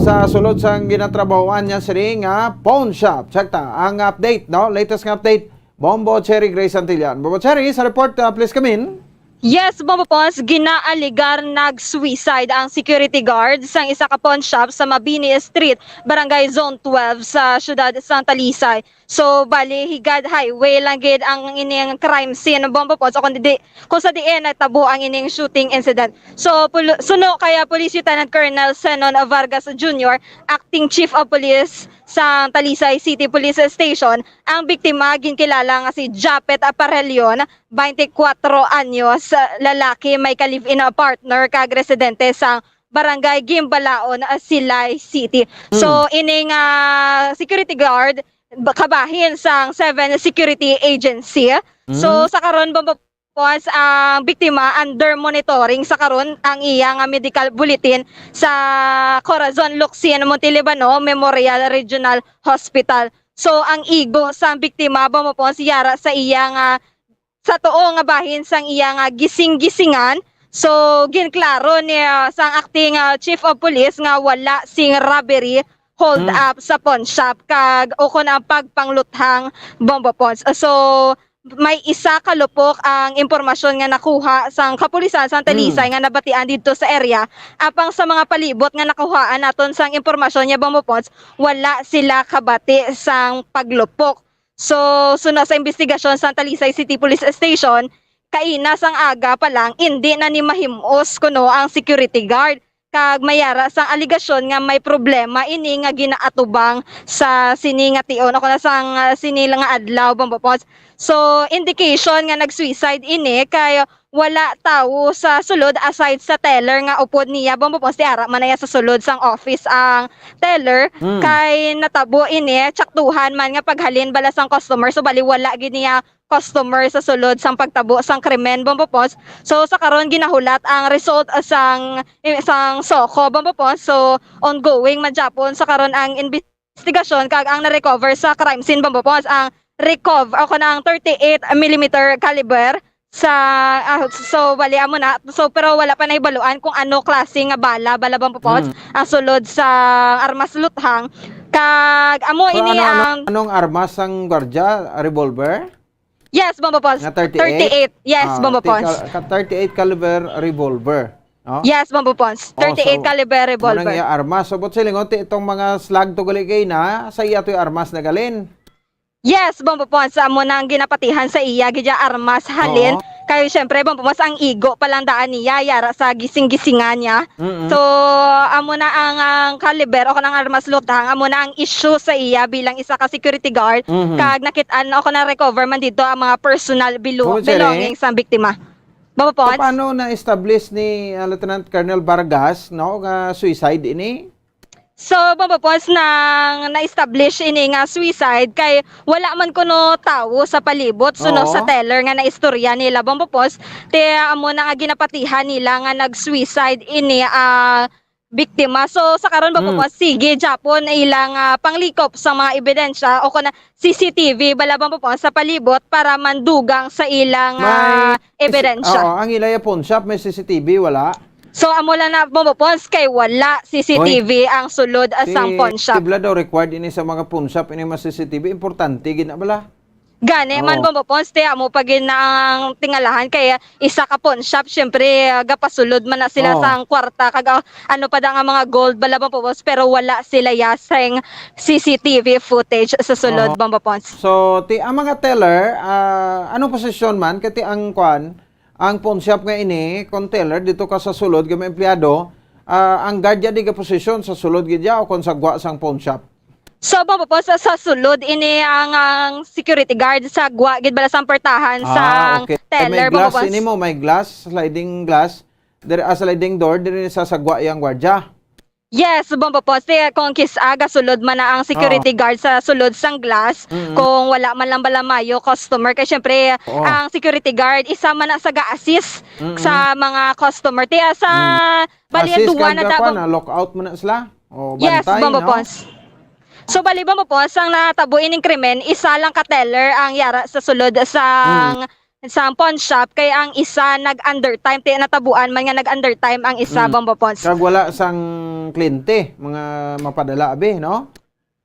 Sa sulod sang ginatrabahoan niya siri nga pawn shop. Check ta ang update, no, latest nga update. Bombo Cherry Grace Antillan. Bombo Cherry, sa report, please come in. Yes, Bombo Pons, ginaaligar nag-suicide ang security guard sa isa ka pawn shop sa Mabini Street, Barangay Zone 12 sa siyudad Santa Talisay. So, bali, higad highway lang gid ang ining crime scene ng Bombo Pons. O kung sa diin tabo ang ining shooting incident. So, suno kaya Police Lieutenant Colonel Zenon Vargas Jr., Acting Chief of Police sa Talisay City Police Station, ang biktima ginkilala nga si Japet Aparelion, 24 anyos, lalaki may ka-live-in partner kag residente sa Barangay Gimbalaon, Silay City. So ining security guard kabahin sang 7 security agency. So sa karon Pons, ang biktima under monitoring sa karon ang iyang medical bulletin sa Corazon Luxien Montelibano Memorial Regional Hospital. So ang igo sa biktima Pons yara sa iyang sa tuo nga bahin sang iyang gising-gisingan. So ginklaro niya sang acting Chief of Police nga wala sing robbery hold up sa pawn shop kag ukon ang pagpangluthang Pons. So may isa kalupok ang impormasyon nga nakuha sang kapulisan sa Talisay nga nabatian dito sa area. Apang sa mga palibot nga nakuhaan naton sang impormasyon niya Pons, wala sila kabati sang paglupok. So sunod sa investigasyon sa Talisay City Police Station, kaina sang aga pa lang hindi na ni mahimos kuno ang security guard kag mayara sang aligasyon nga may problema ini nga ginaatubang sa sini nga tion ako na sang sinila nga adlaw Pons. So indication nga nag-suicide ini kay wala tawo sa sulod aside sa teller nga upod niya Pons ti ara manaya sa sulod sang office ang teller kay natabo ini tsaktuhan man nga paghalin bala sang customer so bali wala gid niya customer sa sulod sang pagtabo sang krimen Pons. So sa karon ginahulat ang result sang soko Pons. So ongoing man Japon sa karon ang investigasyon kag ang na-recover sa crime scene Pons ang recover ako ng 38mm caliber sa so bali amo na so pero wala pa nahibaluan kung ano klase nga bala Pons ang sulod sa armas luthang kag amo So, ini anong armas ang gwardiya? Revolver? Yes, Pons. Nga 38? Yes, Pons. 38 caliber revolver. No? Yes, Pons. 38 caliber revolver. Manang iya armas. So, silingon, itong mga slag to galigay na, sa iya to yung armas na galin. Yes, Pons. Amo nang ginapatihan sa iya, gidya armas halin. Kayo syempre, Pons, ang igo palang daan niya, yara sa gising-gisingan niya. So, amo na ang caliber, ako ng armas lutang, amo na ang issue sa iya bilang isa ka security guard. Kag nakitaan ako na recover man dito ang mga personal belongings sa biktima. So, paano na-establish ni Lieutenant Colonel Vargas, no, nga suicide ini? So, Pons, nang na-establish ini nga suicide kay wala man kuno tawo sa palibot suno sa teller nga naistorya nila Pons. Te amo na nga ginapatihan nila nga nag-suicide ini biktima. So sa karon Pons, sige Japon ilang panglikop sa mga ebidensya o kuna CCTV bala Pons sa palibot para mandugang sa ilang ebidensya. Ang ilaya pawn shop may CCTV wala. So amo lang na Pons kay wala CCTV ang sulod asang pawn shop. Tibla daw required ini sa mga pawn shop ini mas CCTV importante gina bala. Gani man Pons te amo pagin na ang tingalahan kay isa ka pawn shop syempre gapasulod man na sila sa kwarta kag ano pa da nga mga gold bala Pons pero wala sila yaseng CCTV footage sa sulod Pons. So ti ang mga teller anong posisyon man kati ang kwan ang pawn shop nga ini, kung teller, dito ka sa sulod, kaya may empleyado, ang guardia di ka posisyon sa sulod gidya o kung sagwa sang pawn shop? So, Pons, sa sulod, ini ang security guard sa gwa, gid bala sang pertahan sang teller, may glass Pons. ini mo, may glass, sliding glass, sliding door, diri sa sagwa yung guardia. Yes, Pons, kung kisaga sulod man na ang security guard sa sulod sang glass, kung wala man lang balamayo customer kay syempre ang security guard isa man na sa ga-assist sa mga customer tiya sa balian duwa na na lockout mo na sila o bantay. Yes, Pons. So bali ba mo po sang natabuin ng krimen, isa lang ka teller ang yara sa sulod sa pawn shop kay ang isa nag-undertime ti natabuan man nga nag-undertime ang isa Bombo Pons. Kag wala sang kliyente, mga mapadala abi, no?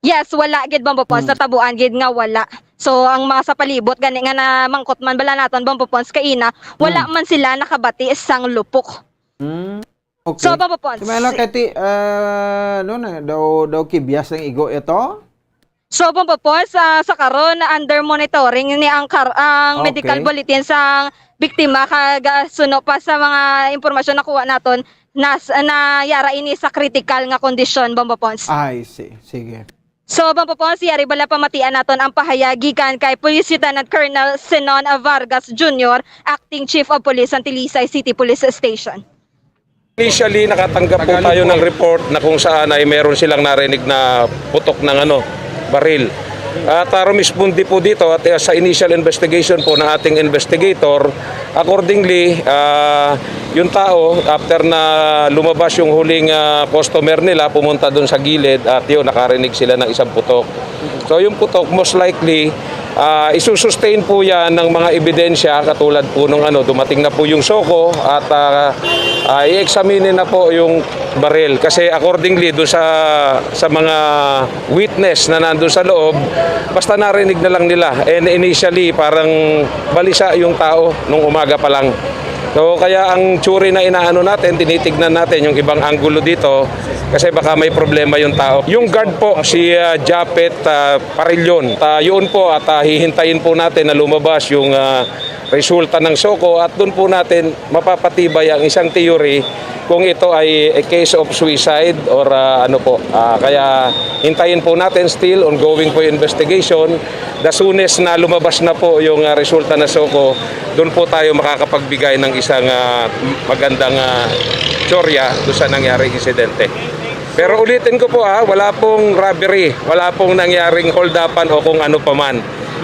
Yes, wala gid Bombo Pons, natabuan gid nga wala. So ang mga sa palibot gani nga na mangkot man bala naton Bombo Pons kay ina, wala man sila nakabati isang lupok. Okay. So Bombo Pons. Kumala kati no na daw kibyas ng igo ito. So Bombo Pons sa karon na under monitoring ni ang medical bulletin sa biktima kag suno pa sa mga impormasyon na kuha naton na yara ini sa critical nga kondisyon Bombo Pons. Ay, sige. So, Bombo Pons, yari bala pamatian naton ang pahayagikan kay Police Lieutenant Colonel Senon Vargas Jr., Acting Chief of Police ng Talisay City Police Station. Initially, nakatanggap po tayo ng report na kung saan ay meron silang narinig na putok ng baril. At rumispondi po dito at sa initial investigation po ng ating investigator, accordingly, yung tao, after na lumabas yung huling customer nila, pumunta doon sa gilid at yun, nakarinig sila ng isang putok. So yung putok, most likely, isusustain po yan ng mga ebidensya katulad po nung dumating na po yung soko at i-examine na po yung baril kasi accordingly doon sa mga witness na nandun sa loob, basta narinig na lang nila and initially parang balisa yung tao nung umaga pa lang. So kaya ang tsuri na inaano natin, tinitignan natin yung ibang anggulo dito kasi baka may problema yung tao. Yung guard po, si Japet Parilyon, yun po at hihintayin po natin na lumabas yung resulta ng soko at doon po natin mapapatibay ang isang theory kung ito ay a case of suicide or kaya hintayin po natin, still ongoing po yung investigation. The soonest na lumabas na po yung resulta na soko, doon po tayo makakapagbigay ng isang magandang teorya doon sa nangyaring insidente. Pero ulitin ko po wala pong robbery, wala pong nangyaring hold-upan o kung ano paman.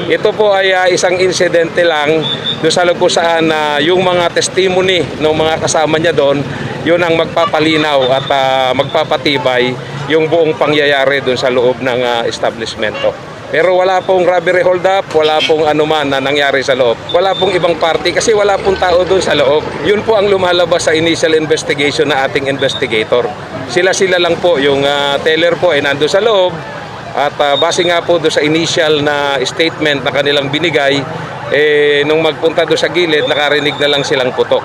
Ito po ay isang insidente lang doon sa lugar saan yung mga testimony ng mga kasama niya doon, yun ang magpapalinaw at magpapatibay yung buong pangyayari doon sa loob ng establishmento. Pero wala pong robbery hold-up, wala pong anuman na nangyari sa loob. Wala pong ibang party kasi wala pong tao doon sa loob. Yun po ang lumalabas sa initial investigation na ating investigator. Sila lang po, yung teller po ay nandun sa loob. At base nga po doon sa initial na statement na kanilang binigay, nung magpunta doon sa gilid, nakarinig na lang silang putok.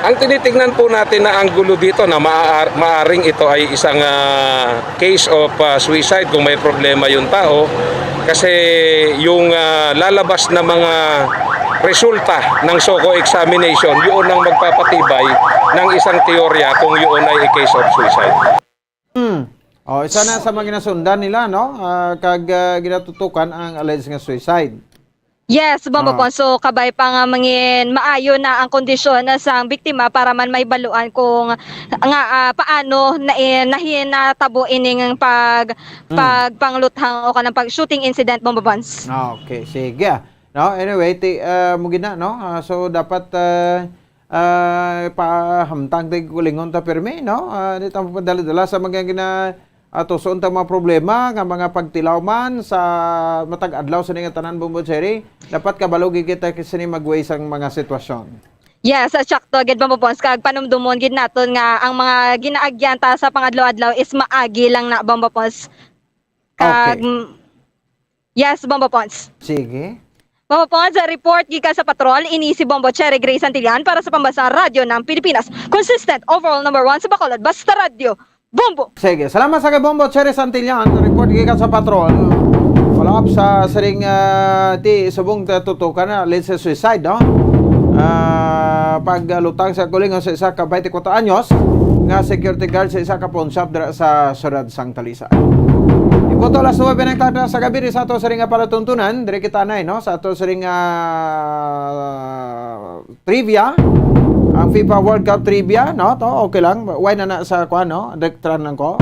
Ang tinitingnan po natin na anggulo dito na maaring ito ay isang case of suicide kung may problema yung tao kasi yung lalabas na mga resulta ng SOCO examination, yun ang magpapatibay ng isang teorya kung yun ay a case of suicide. Isa na sa mga ginasundan nila, no? Kag ginatutukan ang alleged nga suicide. Yes, Bombo Pons. So kabay pa nga mangin maayo na ang kondisyon sa biktima para man may baluan kung paano nahinatabo ining pangluthang o kanang pag-shooting incident Bombo Pons. Okay, sige. No, anyway, mugina no. So dapat pahamtang tay kulingon ta pirmi, no? Di ta padala sa mga tuson ta mga problema nga mga pagtilaw man sa matag adlaw sa nga tanan Bombo Cherry, dapat kabalo kita kasi magway sang mga sitwasyon. Yes, sakto gid Bombo Pons kag panumdumon gid naton nga ang mga ginaagyan ta sa pangadlaw-adlaw is maagi lang na Bombo Pons. Kag yes, Bombo Pons. Sige. Bombo Pons, report gikan sa patrol ini si Bombo Cherry Grace Santillan para sa Pambansang Radyo ng Pilipinas. Consistent overall number 1 sa Bacolod, basta radyo. Bombo! Sige, salamat sa kay Bombo Cherry Santillan. Report gikan sa patrol. Follow up sa saring subong tutukan na lead sa suicide, no? Paglutang sa kulingon sa isa ka 24 anyos nga security guard sa isa ka pawn shop dira sa Siyudad Sang Talisay. Ipoto alas 9 ng tarda sa gabi sa ato saring palatuntunan, dire kita nay, no? Sa ato saring trivia. Ang FIFA World Cup trivia, no? To okay lang. Why na sa kuan, no? Direktran lang ko.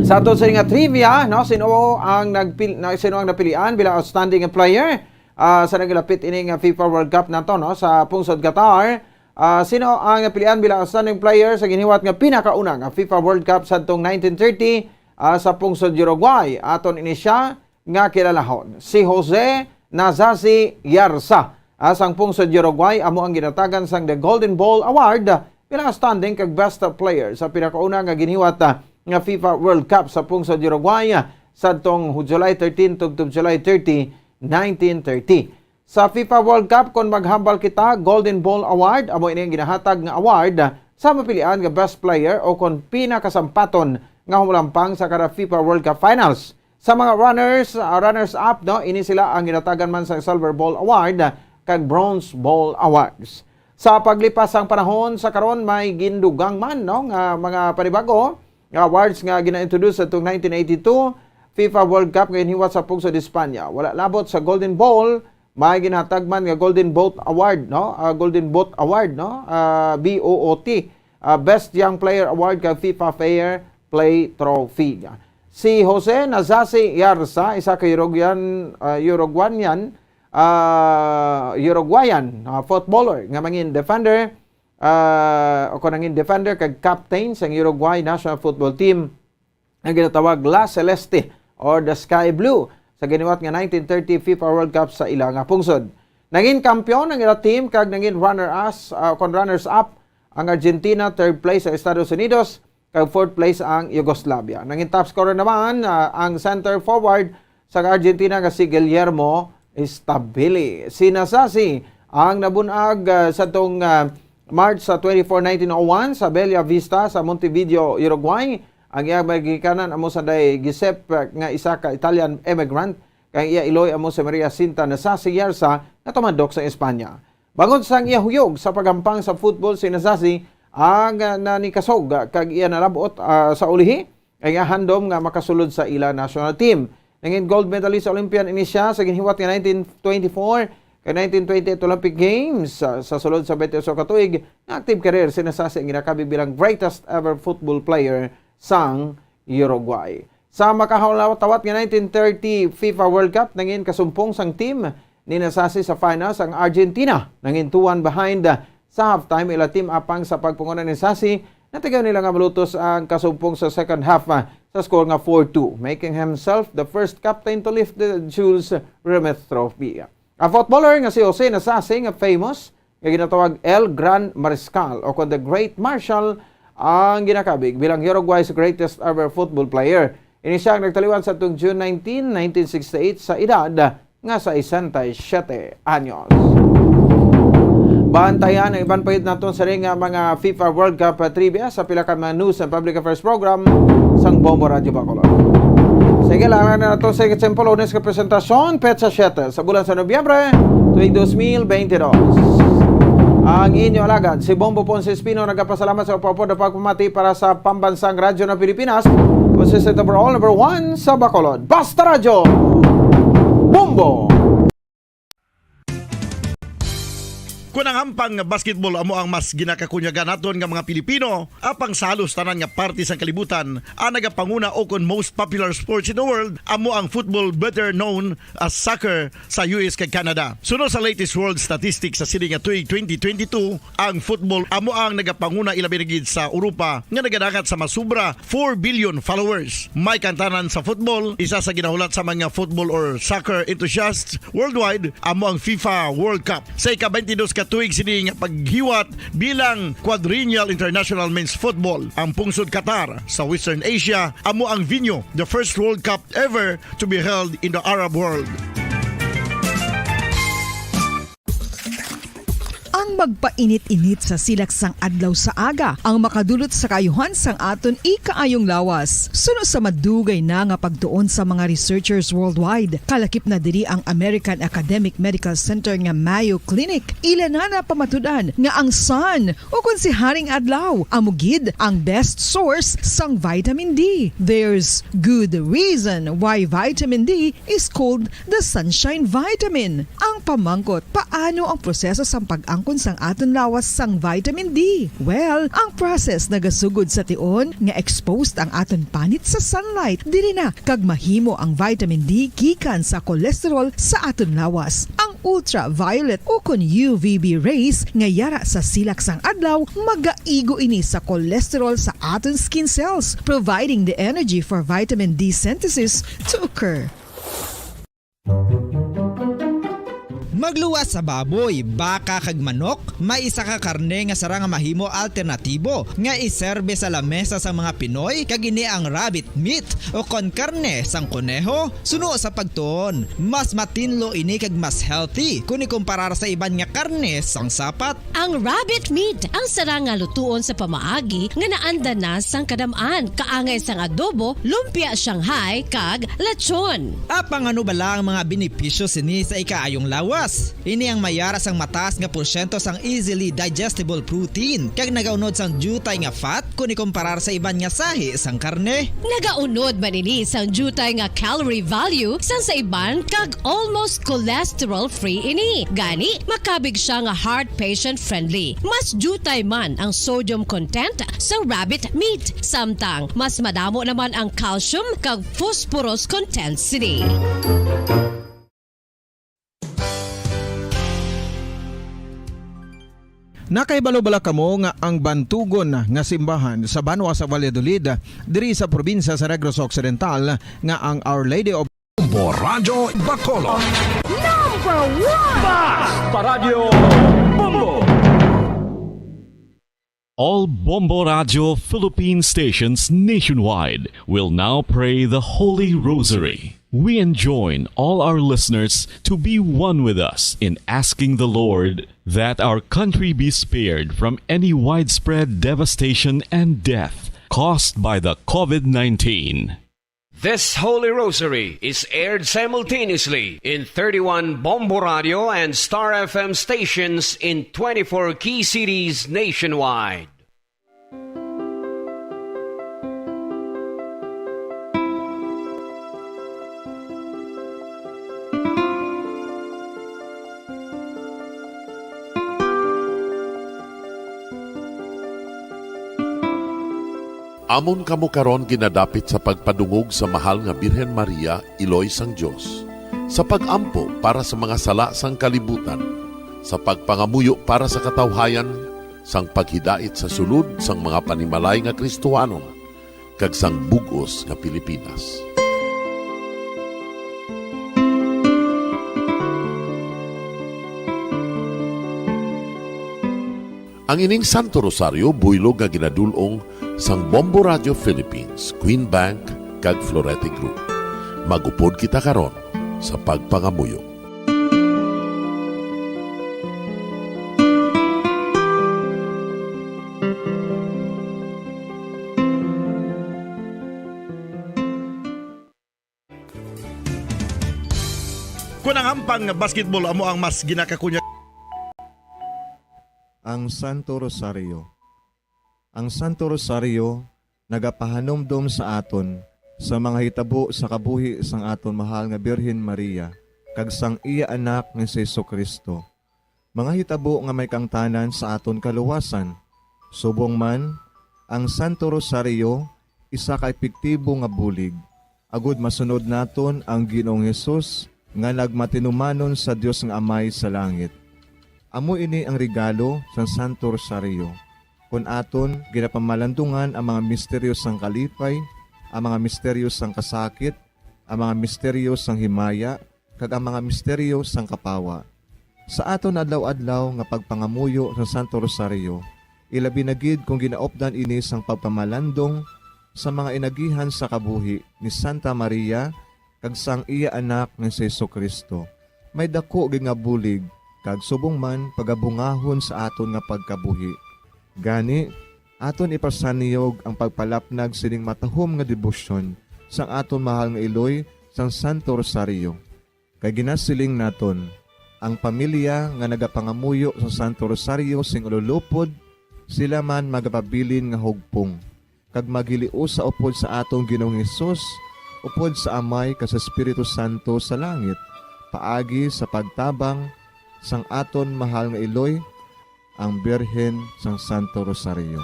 Sa ato sa nga trivia, no? Sino ang napilian bilang outstanding player sa naglapit ining FIFA World Cup nato, no? Sa pungsod Qatar. Sino ang napilian bilang outstanding player sa giniwat nga pinakauna nga FIFA World Cup sa tong 1930 sa pungsod Uruguay. Aton ini siya nga kilalahon. Si Jose Nazazi Yarza sang pungsod Uruguay amo ang ginatagan sang The Golden Ball Award bilang standing kag best player sa pinakauna nga giniwat nga FIFA World Cup sa pungsod Uruguay sa tong July 13 tugtog July 30, 1930. Sa FIFA World Cup kung maghambal kita, Golden Ball Award amo ini ang ginahatag nga award sa mapilian nga best player o kung pinakasampaton nga humulampang sa kada FIFA World Cup Finals. Sa mga runners up no, ini sila ang ginatagan man sa Silver Ball Award kag Bronze Ball Awards. Sa paglipas ang panahon sa karon may gindugang man no nga mga panibago nga awards nga gina-introduce sa 1982 FIFA World Cup nga hiniwat sa pungsod Espanya. Wala labot sa Golden Ball, may ginatag man nga Golden Boot Award no, Golden Boot Award no, BOOT, Best Young Player Award kag FIFA Fair Play Trophy. Si Jose Nazazi Yarza, isa ka Uruguayan footballer nga mangin defender o kanangin defender kag captain sa Uruguay national football team ang ginatawag La Celeste or the Sky Blue sa giniwat nga 1930 FIFA World Cup sa ilang pungsod. Naging kampiyon ang ila team kag naging runners up ang Argentina, third place sa Estados Unidos, kag fourth place ang Yugoslavia. Naging top scorer naman ang center forward sa Argentina nga si Guillermo Stabili. Si Nazazi ang nabunag sa tong March 24, 1901 sa Bella Vista sa Montevideo, Uruguay. Ang iya magikanan amo sa day Giuseppe nga isa ka Italian immigrant kang iya iloy amo sa Maria Cinta Nazazi Yarza nga tumadok sa Espanya. Bangod sang iya huyog sa pagampang sa football si Nazazi ang nanikasog kag iya nalabot sa ulihi ay handom nga makasulod sa ila national team. Nangin gold medalist sa Olympian ini siya sa ginhiwat nga 1924 kag 1928 Olympic Games sa sulod sa 28 ka tuig. Active career si Nazazi ang ginakabi bilang greatest ever football player sang Uruguay. Sa makahawlawat nga 1930 FIFA World Cup nangin kasumpong sang team ni Nazazi sa finals ang Argentina nangin 2-1 behind sa halftime ila team apang sa pagpungunan ni Nazazi natigaw nila nga malutos ang kasumpong sa second half sa score nga 4-2, making himself the first captain to lift the Jules Rimet Trophy. Ang footballer nga si Jose Nazazi nga famous nga ginatawag El Gran Mariscal o kung the Great Marshal ang ginakabig bilang Uruguay's greatest ever football player. Ini siya ang nagtaliwan sa tuong June 19, 1968 sa edad nga sa 67 anyos. Bantayan ang iban pahit natin sa ring mga FIFA World Cup trivia sa pila ka mga news and public affairs program sang Bombo Radio Bacolod. Sige lang na ito sa eksemplo lunes ka presentasyon Petsa 7 sa bulan sa Nobyembre tuwing 2022. Ang inyo alagad, si Bombo Ponce Espino nagpasalamat sa upo na pagpamati para sa pambansang radyo ng Pilipinas. Consistent overall number 1 sa Bacolod. Basta Radyo! Bombo! Kung ang ampang basketball amo ang mas ginakakunyagan naton nga mga Pilipino, apang salos tanan nga parte sang kalibutan, ang nagapanguna o kon most popular sports in the world, amo ang football better known as soccer sa US kag Canada. Sunod sa latest world statistics sa sining nga tuig 2022, ang football amo ang nagapanguna ilabi gid sa Europa nga nagadagat sa masubra 4 billion followers. May kantanan sa football, isa sa ginahulat sa mga football or soccer enthusiasts worldwide, amo ang FIFA World Cup. Sa ika-22 tuig sini nga paghiwat bilang quadrennial international men's football. Ang pungsod Qatar sa Western Asia amo ang venue, the first World Cup ever to be held in the Arab world. Ang magpainit-init sa silaksang adlaw sa aga ang makadulot sa kayuhan sang aton ikaayong lawas. Sunod sa madugay na nga pagtuon sa mga researchers worldwide, kalakip na diri ang American Academic Medical Center nga Mayo Clinic. Ila na pamatudan nga ang sun o kung si Haring Adlaw amugid ang best source sang vitamin D. There's good reason why vitamin D is called the sunshine vitamin. Ang pamangkot, paano ang proseso sang pag-angkon sang aton lawas sang vitamin D? Well, ang process nagasugod sa tion nga exposed ang aton panit sa sunlight. Dili na kag mahimo ang vitamin D gikan sa cholesterol sa aton lawas. Ang ultraviolet o kon UVB rays nga yara sa silak sang adlaw magaigo ini sa cholesterol sa aton skin cells, providing the energy for vitamin D synthesis to occur. Magluwas sa baboy, baka kag manok, may isa ka karne nga sara nga mahimo alternatibo nga iserbe sa lamesa sa mga Pinoy kag ini ang rabbit meat o kon karne sang kuneho. Suno sa pagtuon, mas matinlo ini kag mas healthy kung ikumparar sa iban nga karne sang sapat. Ang rabbit meat ang sara nga lutuon sa pamaagi nga naanda na sang kadamaan, kaangay sang adobo, lumpia Shanghai kag lechon. Apang ano bala ang mga benepisyo sini sa ikaayong lawas? Ini ang mayara sang mataas nga porsyento sang easily digestible protein kag nagaunod sang jutay nga fat kung ikumparar sa iban nga sahi sang karne. Nagaunod man ini sang jutay nga calorie value sang sa iban kag almost cholesterol free ini. Gani makabig siya nga heart patient friendly. Mas jutay man ang sodium content sa rabbit meat, samtang mas madamo naman ang calcium kag phosphorus content sini. Nakaibalo-bala kamo nga ang bantugon nga simbahan sa Banwa sa Valladolid diri sa probinsya sa Negros Occidental nga ang Our Lady of Bombo Radio Bacolod. Number 1! Basta Radio Bombo! All Bombo Radio Philippine stations nationwide will now pray the Holy Rosary. We enjoin all our listeners to be one with us in asking the Lord that our country be spared from any widespread devastation and death caused by the COVID-19. This Holy Rosary is aired simultaneously in 31 Bombo Radio and Star FM stations in 24 key cities nationwide. Amon kamo karon ginadapit sa pagpadungog sa mahal nga Birhen Maria, Iloy sang Dios, sa pagampo para sa mga sala sang kalibutan, sa pagpangamuyo para sa katawhayan, sang paghidait sa sulod sang mga panimalay nga Kristohanon, kag sang bugos nga Pilipinas. Ang ining Santo Rosario buylog nga ginadulong sang Bombo Radio Philippines, Queen Bank, kag Florete Group. Magupod kita karon sa pagpangamuyo. Kung ang ampang basketball amo ang mas ginakakunya. Ang Santo Rosario. Ang Santo Rosario nagapahanomdom sa aton sa mga hitabo sa kabuhi sang aton mahal nga Birhen Maria kag sang iya anak nga si Jesucristo. Mga hitabo nga may kangtanan sa aton kaluwasan. Subong man, ang Santo Rosario isa ka epektibo nga bulig. Agud masunod naton ang Ginoong Hesus nga nagmatinumanon sa Dios nga Amay sa langit. Amo ini ang regalo sa Santo Rosario. Kung aton ginapamalandungan ang mga misteryo sang kalipay, ang mga misteryo sang kasakit, ang mga misteryo sang himaya, kag ang mga misteryo sang kapawa. Sa aton adlaw-adlaw nga pagpangamuyo sa Santo Rosario, ilabi na gid kung ginaopdan ini sang pagpamalandong sa mga inagihan sa kabuhi ni Santa Maria kag sang iya anak nga si Jesucristo. May dako nga bulig kag subong man pagabungahon sa aton nga pagkabuhi. Gani, aton ipasaniyog ang pagpalapnag sining matahom nga debosyon sang aton mahal nga Iloy sang Santo Rosario. Kay ginasiling naton, ang pamilya nga nagapangamuyo sa Santo Rosario sing ululupod, sila man magapabilin nga hugpong. Kag magiliu sa upod sa atong Ginoong Hesus, upod sa Amay kas Espiritu Santo sa langit, paagi sa pagtabang sang aton mahal nga Iloy, ang Birhen sang Santo Rosario.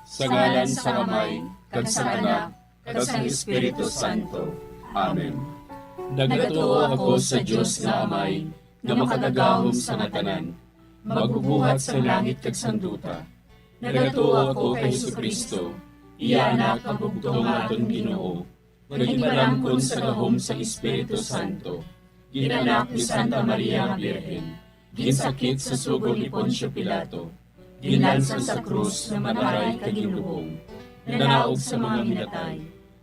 Sa ngalan sa Amay, kag sa Anak, kag sa Espiritu Santo. Amen. Nagatuo ako sa Dios nga Amay, nga makagagahom sa nga tanan, magbubuhat sa langit kag sanduta. Nagatuo ako kay Jesucristo, iya anak ang bugtong aton Ginoo, nagibaramkon sa gahom sa Espiritu Santo, ginanak ni Santa Maria nga Birhen, ginsakit sa sugod ni Poncio Pilato, ginalsan sa krus na manaray kaginlubong, nanaog sa mga minatay.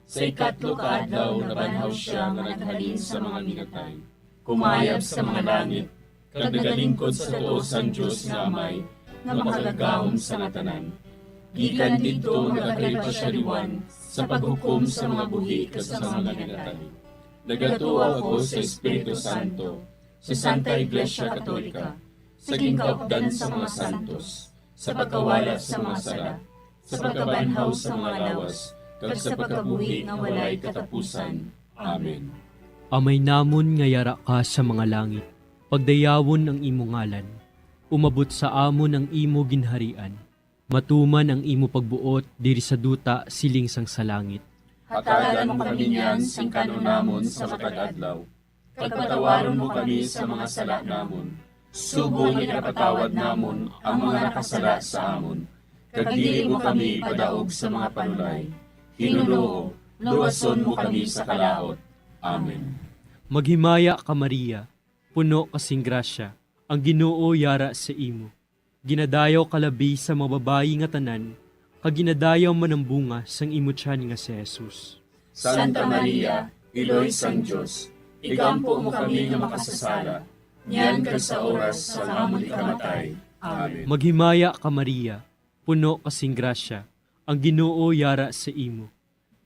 Sa ikatlo ka adlaw nabanhaw siya nga naghalin sa mga minatay, kumayab sa mga langit, kag nagalingkod sa tuosan Dios nga Amay, nga makagagahom sa nga tanan. Gikan didto nagakalipa siya liwan sa paghukom sa mga buhi kag sa mga minatay. Nagatuo ako sa Espiritu Santo, sa Santa Iglesia Katolika, sa gingkaupdan sa mga santos, sa pagkawala sa mga sala, sa pagkabanhaw sa mga lawas, kag sa pagkabuhi nga walay katapusan. Amen. Amay namon nga yara ka sa mga langit, pagdayawon ang imo ngalan, umabot sa amon ang imo ginharian, matuman ang imo pagbuot diri sa duta siling sang sa langit. Hatagan mo kami niyan sing kanunamon sa matag adlaw, pagpatawaron mo kami sa mga sala namon, subong ipatawad namon ang mga nakasala sa amon, kag dili mo kami padaog sa mga panulay. Hinuloo, luwason mo kami sa kalaot. Amen. Maghimaya ka Maria, puno kasing grasya, ang Ginoo yara sa imo. Ginadayaw kalabi sa mga babayi nga tanan, kag ginadayaw man ang bunga sang imo tiyan nga si Jesus. Santa Maria, Iloy sang Dios, igampo mo kami nga makasasala, niyan ka sa oras sa amon ikamatay. Amen. Maghimaya ka Maria, puno kasing grasya, ang Ginoo yara sa imo.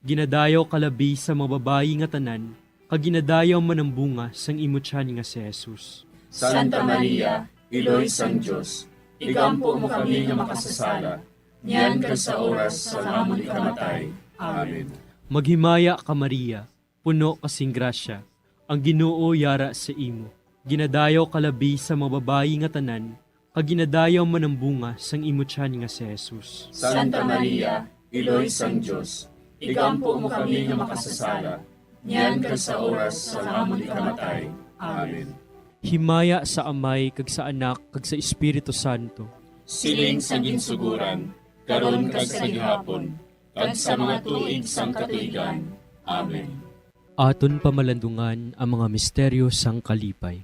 Ginadayaw kalabi sa mga babayi nga tanan, kag ginadayaw man ang bunga sang imo tiyan nga si Jesus. Santa Maria, Iloy sang Dios, igampo mo kami nga makasasala, niyan ka sa oras sa amon ikamatay. Amen. Maghimaya ka Maria, puno kasing grasya, ang Ginoo yara sa imo. Ginadayaw kalabi sa mga babayi nga tanan, kag ginadayaw man ang bunga sang imo tiyan nga si Jesus. Santa Maria, Iloy sang Dios, igampo mo kami nga makasasala, niyan ka sa oras sa amon ikamatay. Amen. Himaya sa Amay kag sa Anak kag sa Espiritu Santo. Siling sa ginsuguran, karon kag sa gihapon, kag sa mga tuig sang katuigan. Amen. Aton pamalandungan ang mga misteryo sang kalipay.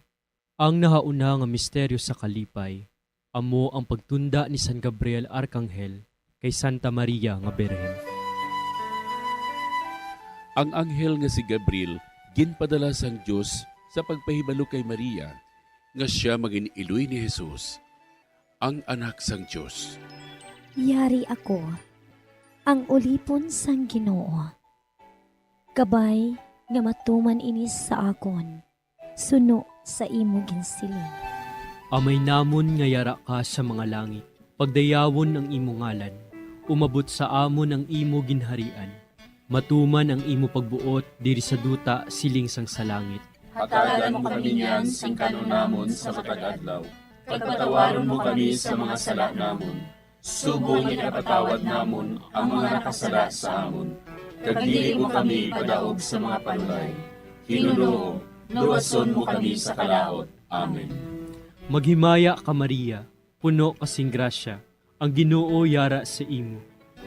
Ang nahauna nga misteryo sa kalipay, amo ang pagtunda ni San Gabriel Arkanghel kay Santa Maria nga Birhen. Ang anghel nga si Gabriel ginpadala sang Dios sa pagpahibalo kay Maria nga siya maging iloy ni Jesus, ang anak sang Dios. Yari ako, ang ulipon sang Ginoo. Kabay nga matuman inis sa akon, suno sa imo ginsiling. Amay namon nga yara ka sa mga langit, pagdayawon ang imo ngalan, umabot sa amon ang imo ginharian, matuman ang imo pagbuot diri sa duta siling sang sa langit. Hatagan mo kami niyan sing kanunamon sa matag adlaw, pagpatawaron mo kami sa mga sala namon, subong ipatawad namon ang mga nakasala sa amon, kag dili mo kami padaog sa mga panulay. Hinuloo, luwason mo kami sa kalaot. Amen. Maghimaya ka Maria, puno kasing grasya, ang Ginoo yara sa imo.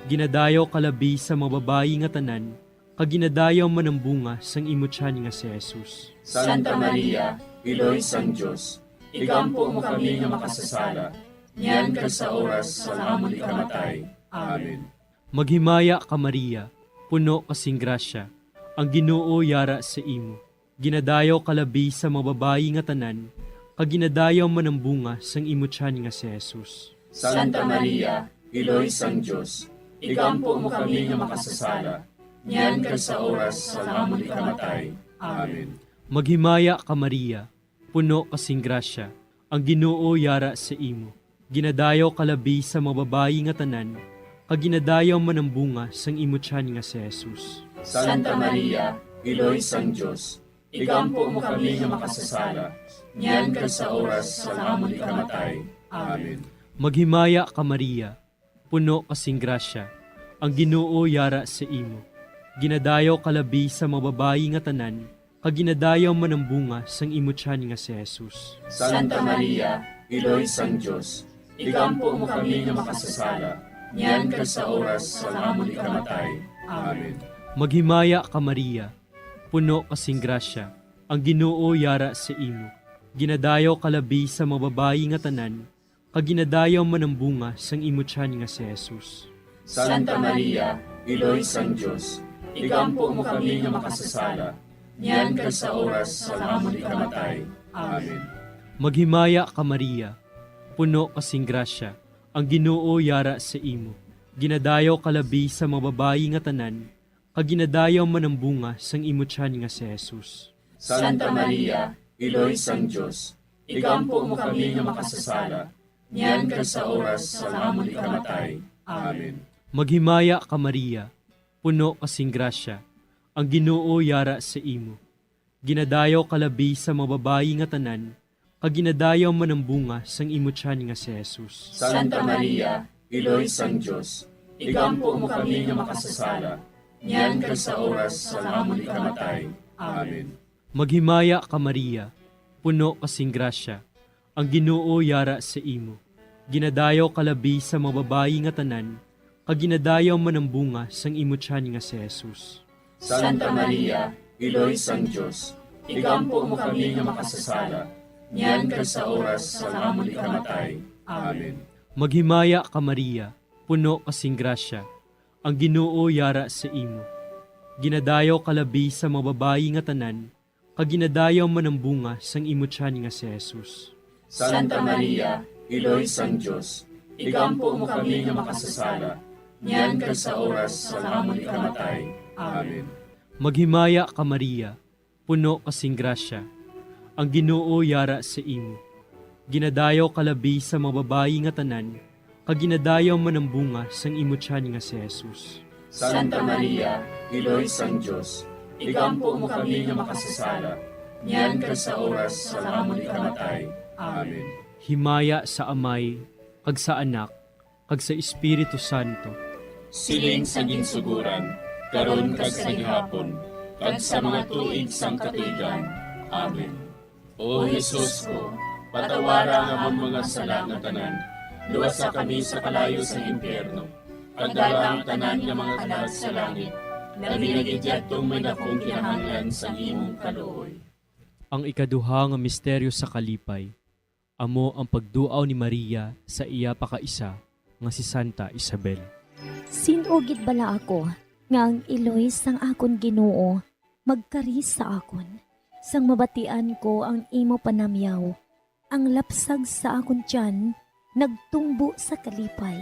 Ginadayaw kalabi sa mga babayi nga tanan, kag ginadayaw man ang bunga sang imo tiyan nga si Jesus. Santa Maria, Iloy sang Dios, igampo mo kami nga makasasala, niyan ka sa oras sa amon ikamatay. Amen. Maghimaya ka Maria, puno kasing grasya, ang Ginoo yara sa imo. Ginadayaw kalabi sa mga babayi nga tanan, kag ginadayaw man ang bunga sang imo tiyan nga si Jesus. Santa Maria, Iloy sang Dios, igampo mo kami nga makasasala, niyan ka sa oras sa amon ikamatay. Amen. Maghimaya ka Maria, puno kasing grasya, ang Ginoo yara sa imo. Ginadayaw kalabi sa mga babayi nga tanan, kag ginadayaw man ang bunga sang imo tiyan nga si Jesus. Santa Maria, Iloy sang Dios, igampo mo kami nga makasasala, niyan ka sa oras sa amon ikamatay. Amen. Maghimaya ka Maria, puno kasing grasya, ang Ginoo yara sa imo. Ginadayaw kalabi sa mga babayi nga tanan, kag ginadayaw man ang bunga sang imutyan nga si Jesus. Santa Maria, Iloy sang Diyos, igampo mo kami nga makasasala, niyan ka sa oras sa amon ikamatay. Amen. Maghimaya ka Maria, puno kasing grasya, ang Ginoo yara sa imo. Ginadayaw kalabi sa mga babayi nga tanan, kag ginadayaw man ang bunga sang imutyan nga si Jesus. Santa Maria, Iloy sang Diyos, igampo mo kami nga makasasala, niyan ka sa oras sa amon ikamatay. Amen. Maghimaya ka Maria, puno kasing grasya, ang Ginoo yara sa imo. Ginadayaw kalabi sa mga babayi nga tanan, kag ginadayaw man ang bunga sang imutyan nga si Jesus. Santa Maria, Iloy sang Diyos, igampo mo kami nga makasasala, niyan ka sa oras sa amon ikamatay. Amen. Maghimaya ka Maria, puno kasing grasya, ang Ginoo yara sa imo. Ginadayaw kalabi sa mga babayi nga tanan, kag ginadayaw man ang bunga sang imutyan nga si Jesus. Santa Maria, Iloy sang Diyos, igampo mo kami nga makasasala, niyan ka sa oras sa amon ikamatay. Amen. Maghimaya ka Maria, puno kasing grasya, ang Ginoo yara sa imo. Ginadayaw kalabi sa mga babayi nga tanan, kag ginadayaw man ang bunga sang imutyan nga si Jesus. Santa Maria, Iloy sang Diyos, igampo mo kami nga makasasala, niyan ka sa oras sa amon ikamatay. Amen. Maghimaya ka Maria, puno kasing grasya, ang Ginoo yara sa imo. Ginadayaw kalabi sa mga babayi nga tanan, kag ginadayaw man ang bunga sang imutyan nga si Jesus. Santa Maria, Iloy sang Diyos, igampo mo kami nga makasasala, niyan ka sa oras sa amon ikamatay. Amen. Maghimaya ka Maria, puno kasing grasya, ang Ginoo yara sa imo. Ginadayaw kalabi sa mga babayi nga tanan, kag ginadayaw man ang bunga sang imutyan nga si Jesus. Santa Maria, Iloy sang Diyos, igampo mo kami nga makasasala, niyan ka sa oras sa amon ikamatay. Amen. Himaya sa Amay, kag sa Anak, kag sa Espiritu Santo. Siling sa ginsuguran, karon kag sa gihapon, kag sa mga tuig sang katuigan. Amen. O Jesus ko, patawara nga amon mga sala nga tanan, luwasa kami sa kalayo sa impyerno, pagdala ang tanan nga mga kalag sa langit, labi na gidyadtong may dakong kinahanglan sa imong kaluoy. Ang ikaduha nga misteryo sa kalipay, amo ang pagduaw ni Maria sa iya pakaisa nga si Santa Isabel. Sinugid bala ako, nga ang iloy sang akon Ginoo, magkaris sa akon. Sang mabatian ko ang imo panamyaw, ang lapsag sa akon tiyan, nagtumbo sa kalipay.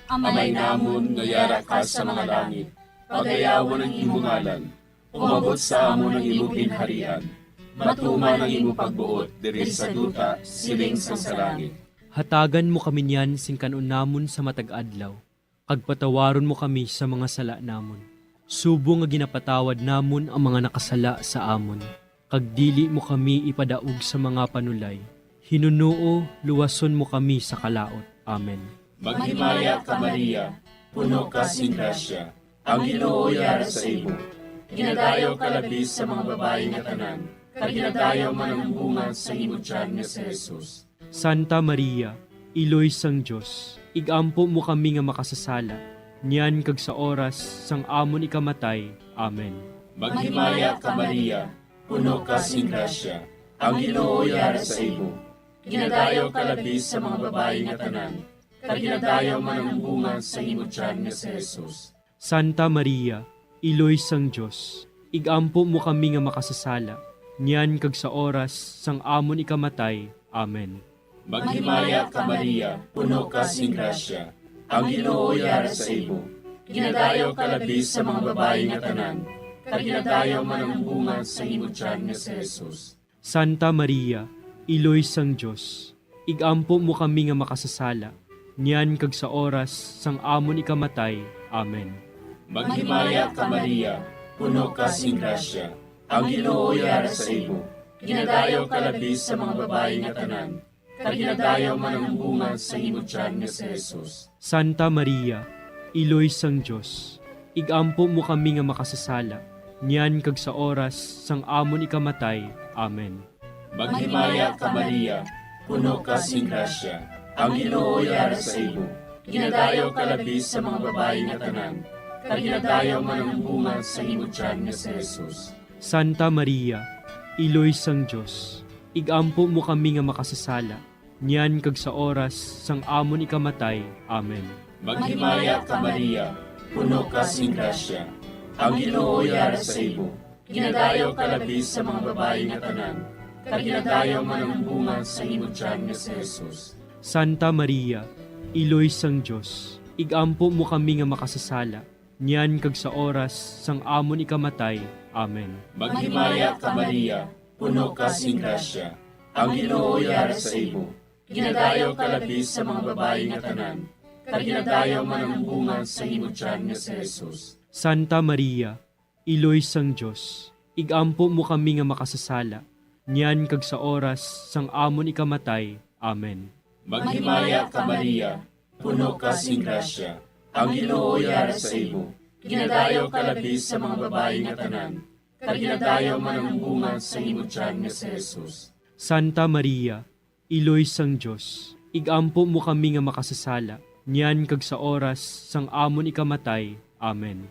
Amay namon nga yara ka sa mga langit, pagayawon ang imong ngalan, umabot sa amon ang imong ginharian, matuman ang imong pagbuot diri sa duta, siling sa langit. Hatagan mo kami niyan sing kanon namon sa matag adlaw, kag patawaron mo kami sa mga sala namon. Subo nga ginapatawad namon ang mga nakasala sa amon, kag dili mo kami ipadaog sa mga panulay. Hinunuo, luwason mo kami sa kalaot. Amen. Maghimaya ka Maria, puno ka sing grasya, ang Ginoo yara sa imo. Ginadayaw ka labi sa mga babayi nga tanan, kag ginadayaw man ang bunga sa imong tiyan nga si Jesus. Santa Maria, Iloy sang Diyos, igampo mo kami nga makasasala, niyan kag sa oras sang amon ikamatay. Amen. Maghimaya ka Maria, puno ka sing grasya, ang Ginoo yara sa imo. Ginadayaw ka labi sa mga babayi nga tanan, kag ginadayaw man ang bunga sa imong tiyan nga si Jesus. Santa Maria, Iloy sang Diyos, igampo mo kami nga makasasala, niyan kag sa oras sang amon ikamatay. Amen. Maghimaya ka Maria, puno ka sing grasya, ang Ginoo yara sa imo. Ginadayaw ka labi sa mga babayi nga tanan, kag ginadayaw man ang bunga sa imong tiyan nga si Jesus. Santa Maria, Iloy sang Diyos, igampo mo kami nga makasasala, niyan kag sa oras sang amon ikamatay. Amen. Maghimaya ka Maria, puno ka sing grasya, ang Ginoo yara sa imo. Ginadayaw ka labi sa mga babayi nga tanan, kag ginadayaw man ang bunga sa imong tiyan nga si Jesus. Santa Maria, Iloy sang Diyos, igampo mo kami nga makasasala, niyan kag sa oras sang amon ikamatay. Amen. Maghimaya ka Maria, puno ka sing grasya, ang Ginoo yara sa imo. Ginadayaw ka labis sa mga babae nga tanan, kag ginadayaw man ang bunga sa imo tiyan nga si Jesus. Santa Maria, Iloy sang Diyos, igampo mo kami nga makasasala, niyan kag sa oras sang amon ikamatay. Amen. Maghimaya ka Maria, puno ka sing grasya, ang Ginoo yara sa imo. Ginadayaw ka labis sa mga babae nga tanan, kag ginadayaw man ang bunga sa imo tiyan nga si Jesus. Santa Maria, Iloy sang Diyos, igampo mo kami nga makasasala, niyan kag sa oras sang amon ikamatay. Amen. Maghimaya ka Maria, puno ka sing grasya, ang Ginoo yara sa imo. Ginadayaw ka labis sa mga babae nga tanan, kag ginadayaw man ang bunga sa imo tiyan nga si Jesus. Santa Maria, Iloy sang Diyos, igampo mo kami nga makasasala, niyan kag sa oras sang amon ikamatay. Amen. Maghimaya ka Maria, puno ka sing grasya, ang Ginoo yara sa imo. Ginadayaw ka labis sa mga babae nga tanan, kag ginadayaw man ang bunga sa imo tiyan nga si Jesus. Santa Maria, Iloy sang Diyos, igampo mo kami nga makasasala, niyan kag sa oras sang amon ikamatay. Amen.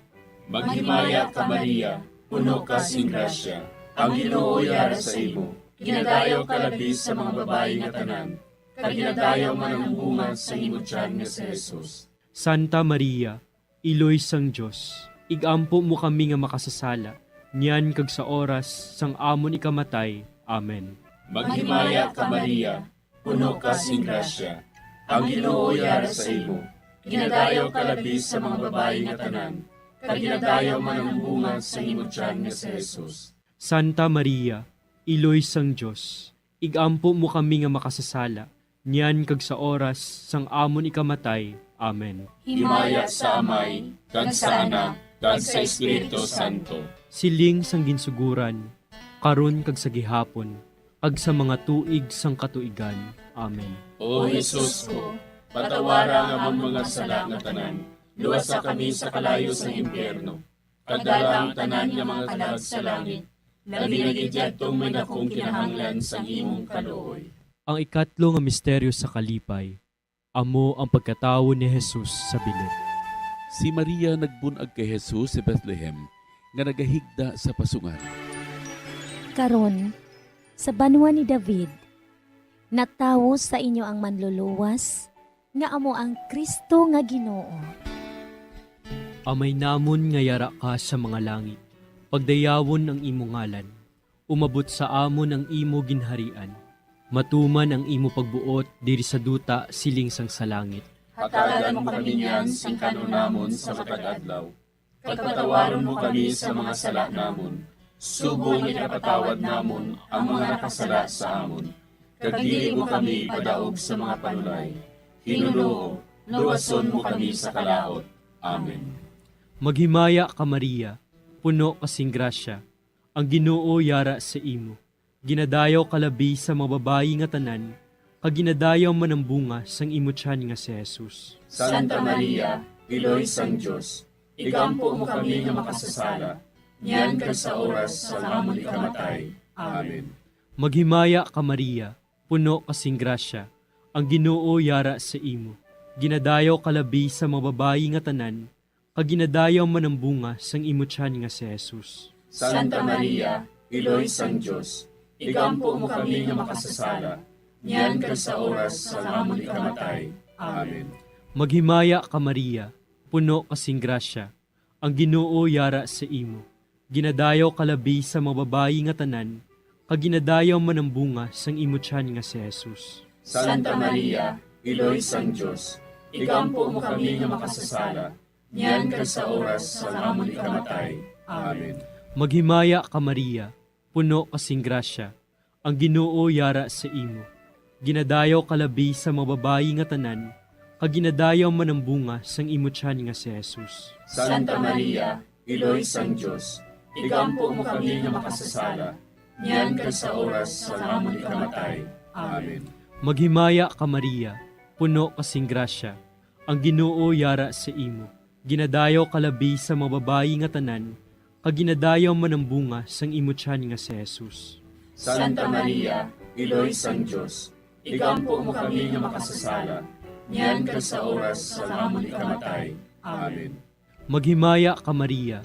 Maghimaya ka Maria, puno ka sing grasya, ang Ginoo yara sa imo. Ginadayaw ka labis sa mga babae nga tanan, kag ginadayaw man ang bunga sa imo tiyan nga si Jesus. Santa Maria, Iloy sang Diyos, igampo mo kami nga makasasala, niyan kag sa oras sang amon ikamatay. Amen. Maghimaya ka Maria, puno ka sing grasya, ang Ginoo yara sa imo. Ginadayaw ka labis sa mga babae nga tanan, kag ginadayaw man ang bunga sa imo tiyan nga si Jesus. Santa Maria, Iloy sang Diyos, igampo mo kami nga makasasala, niyan kag sa oras sang amon ikamatay. Amen. Himaya sa Amay, kag sa Anak, kag sa Espiritu Santo. Siling sang ginsuguran, karon kag sa gihapon, ag sa mga tuig sang katuigan. Amen. O Jesus ko, patawara nga among mga sala nga tanan, luwasa kami sa kalayo sa impyerno. Kagdala ang tanan nga mga kalag sa langit, labi na gidyadtong may dakong kinahanglan sa imong kaluoy. Ang ikatlo nga misteryo sa kalipay, amo ang pagkatawo ni Jesus sa bilin. Si Maria nagbunag kay Jesus sa Bethlehem nga nagahigda sa pasungan. Karon, sa banwa ni David, natawo sa inyo ang manluluwas, nga amo ang Kristo nga Ginoo. Amay namon nga yara ka sa mga langit, pagdayawon ang imo ngalan, umabot sa amon ang imo ginharian, matuman ang imo pagbuot diri sa duta siling sang sa langit. Hatagan mo kami niyan sing kanunamon sa matag adlaw. Pagpatawaron mo kami sa mga sala namon. Subong ikapatawad namon ang mga nakasala sa amon. Kag dili mo kami padaog sa mga panulay. Hinunoo, luwason mo kami sa kalaot. Amen. Maghimaya ka Maria, puno kasing grasya, ang Ginoo yara sa imo. Ginadayaw kalabi sa mga babayi nga tanan, kag ginadayaw man ang bunga sang imo tiyan nga si Jesus. Santa Maria, Iloy sang Diyos, igampo mo kami nga makasasala, niyan kag sa oras sa amon ikamatay. Amen. Maghimaya ka Maria, puno kasing grasya, ang Ginoo yara sa imo. Ginadayaw kalabi sa mga babayi nga tanan, kag ginadayaw man ang bunga sang imo tiyan nga si Jesus. Santa Maria, Iloy sang Diyos, igampo mo kami nga makasasala, niyan kag sa oras sa amon ikamatay. Amen. Maghimaya ka Maria, puno kasing grasya, ang Ginoo yara sa imo. Ginadayaw kalabi sa mga babayi nga tanan, kag ginadayaw man ang bunga sang imo tiyan nga si Jesus. Santa Maria, Iloy sang Diyos, igampo mo kami nga makasasala, niyan kag sa oras sa amon ikamatay. Amen. Maghimaya ka Maria, puno kasing grasya, ang Ginoo yara sa imo. Ginadayaw kalabi sa mga babayi nga tanan, kag ginadayaw man ang bunga sang imo tiyan nga si Jesus. Santa Maria, Iloy sang Diyos, igampo mo kami nga makasasala, niyan kag sa oras sa amon ikamatay. Amen. Maghimaya ka Maria, puno kasing grasya, ang Ginoo yara sa imo. Ginadayaw kalabi sa mga babayi nga tanan, kag ginadayaw man ang bunga sang imutyan nga si Jesus. Santa Maria, Iloy sang Diyos, igampo mo kami nga makasasala, niyan ka sa oras sa amon ikamatay. Amen. Maghimaya ka Maria,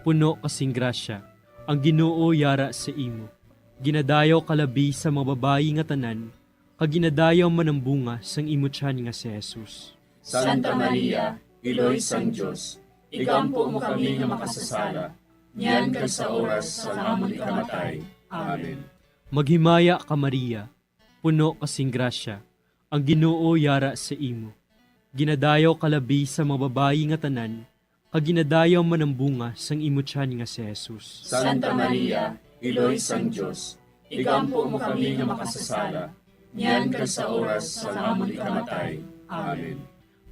puno kasing grasya, ang Ginoo yara sa imo. Ginadayaw kalabi sa mga babayi nga tanan, kag ginadayaw man ang bunga sang imutyan nga si Jesus. Santa Maria, Iloy sang Diyos, igampo mo kami nga makasasala, niyan ka sa oras sa amon ikamatay. Amen. Maghimaya ka Maria, puno kasing grasya, ang Ginoo yara sa imo. Ginadayaw kalabi sa mga babayi nga tanan, kag ginadayaw man ang bunga sang imutyan nga si Jesus. Santa Maria, Iloy sang Diyos, igampo mo kami nga makasasala, niyan ka sa oras sa amon ikamatay. Amen.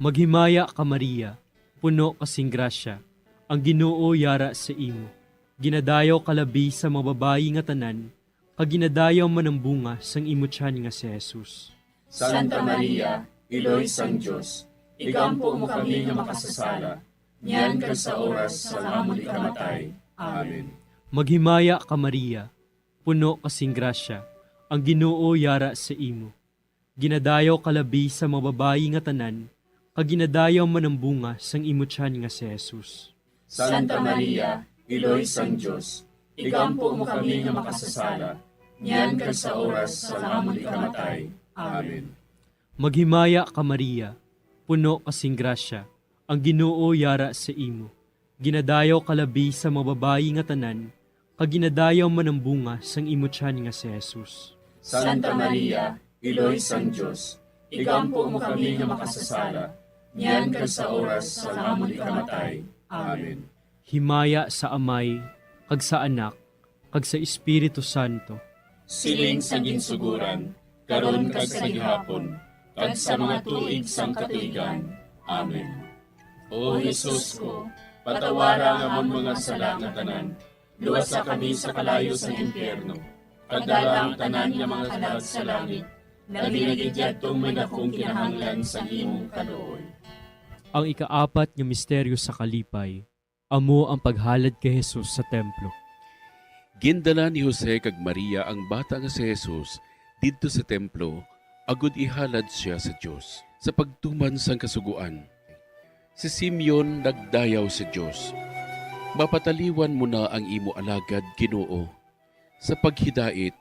Maghimaya ka Maria, puno kasing grasya, ang Ginoo yara sa imo. Ginadayaw kalabi sa mga babayi nga tanan, kag ginadayaw man ang bunga sang imutyan nga si Jesus. Santa Maria, Iloy sang Diyos, igampo mo kami nga makasasala, niyan ka sa oras sa amon ikamatay. Amen. Maghimaya ka Maria, puno kasing grasya, ang Ginoo yara sa imo. Ginadayaw kalabi sa mga babayi nga tanan, kag ginadayaw man ang bunga sang imutyan nga si Jesus. Santa Maria, Iloy sang Diyos, igampo mo kami nga makasasala, niyan ka sa oras sa amon ikamatay. Amen. Maghimaya ka Maria, puno kasing grasya, ang Ginoo yara sa imo. Ginadayaw kalabi sa mga babayi nga tanan, kag ginadayaw man ang bunga sang imutyan nga si Jesus. Santa Maria, Iloy sang Diyos, igampo mo kami nga makasasala, niyan ka sa oras sa amon ikamatay. Amen. Himaya sa Amay, kag sa Anak, kag sa Espiritu Santo. Siling sa ginsuguran, karon kag sa gihapon, kag sa mga tuig sang katuigan. Amen. O Jesus ko, patawara nga amon mga sala nga tanan, luwasa kami sa kalayo sa impyerno, pagdala ang tanan nga mga kalag sa langit, labi na gidyadtong may dakong kinahanglan sa imong kaluoy. Ang ikaapat nga misteryo sa kalipay, amo ang paghalad kay Jesus sa templo. Gindala ni Jose kag Maria ang bata nga si Jesus didto sa templo, agud ihalad siya sa Dios sa pagtuman sang kasuguan. Si Simeon nagdayaw sa Dios. Mapataliwan mo na ang imo alagad, Ginoo, sa paghidait,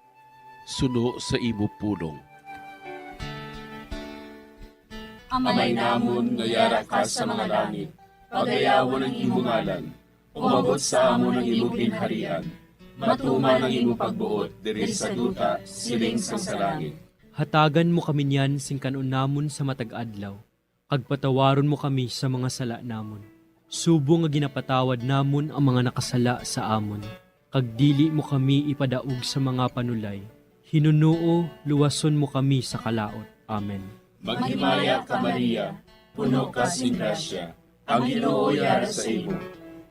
suno sa imo pulong. Amay namon nga yara ka sa mga langit, pagayawon ang imo ngalan, umabot sa amon ang imo ginharian, matuman ang imo pagbuot diri sa duta, siling sa langit. Hatagan mo kami niyan sing kanon namon sa matag adlaw, kag patawaron mo kami sa mga sala namon. Subo nga ginapatawad namon ang mga nakasala sa amon, kag dili mo kami ipadaog sa mga panulay. Hinunuo, luwason mo kami sa kalaot. Amen. Maghimaya ka Maria, puno ka sing grasya, ang Ginoo yara sa imo.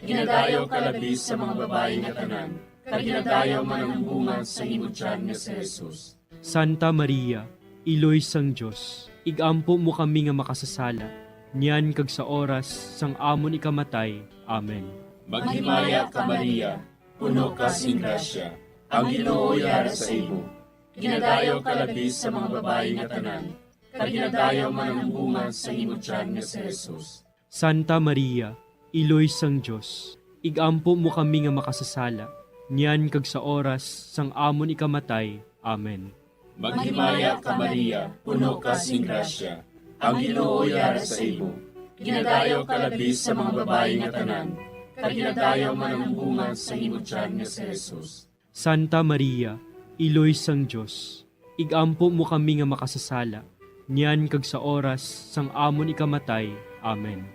Ginadayaw ka labi sa mga babayi nga tanan, kag ginadayaw man ang bunga sa imong tiyan nga si Jesus. Santa Maria, Iloy sang Diyos, igampo mo kami nga makasasala, niyan kag sa oras sang amon ikamatay. Amen. Maghimaya ka Maria, puno ka sing grasya, ang Ginoo yara sa imo. Ginadayaw ka labi sa mga babayi nga tanan, kag ginadayaw man ang bunga sa imong tiyan nga si Jesus. Santa Maria, Iloy sang Diyos, igampo mo kami nga makasasala, niyan kag sa oras sang amon ikamatay. Amen. Maghimaya ka Maria, puno ka sing grasya, ang Ginoo yara sa imo. Ginadayaw ka labi sa mga babayi nga tanan, kag ginadayaw man ang bunga sa imong tiyan nga si Jesus. Santa Maria, Iloy sang Diyos, igampo mo kami nga makasasala, niyan kag sa oras sang amon ikamatay. Amen.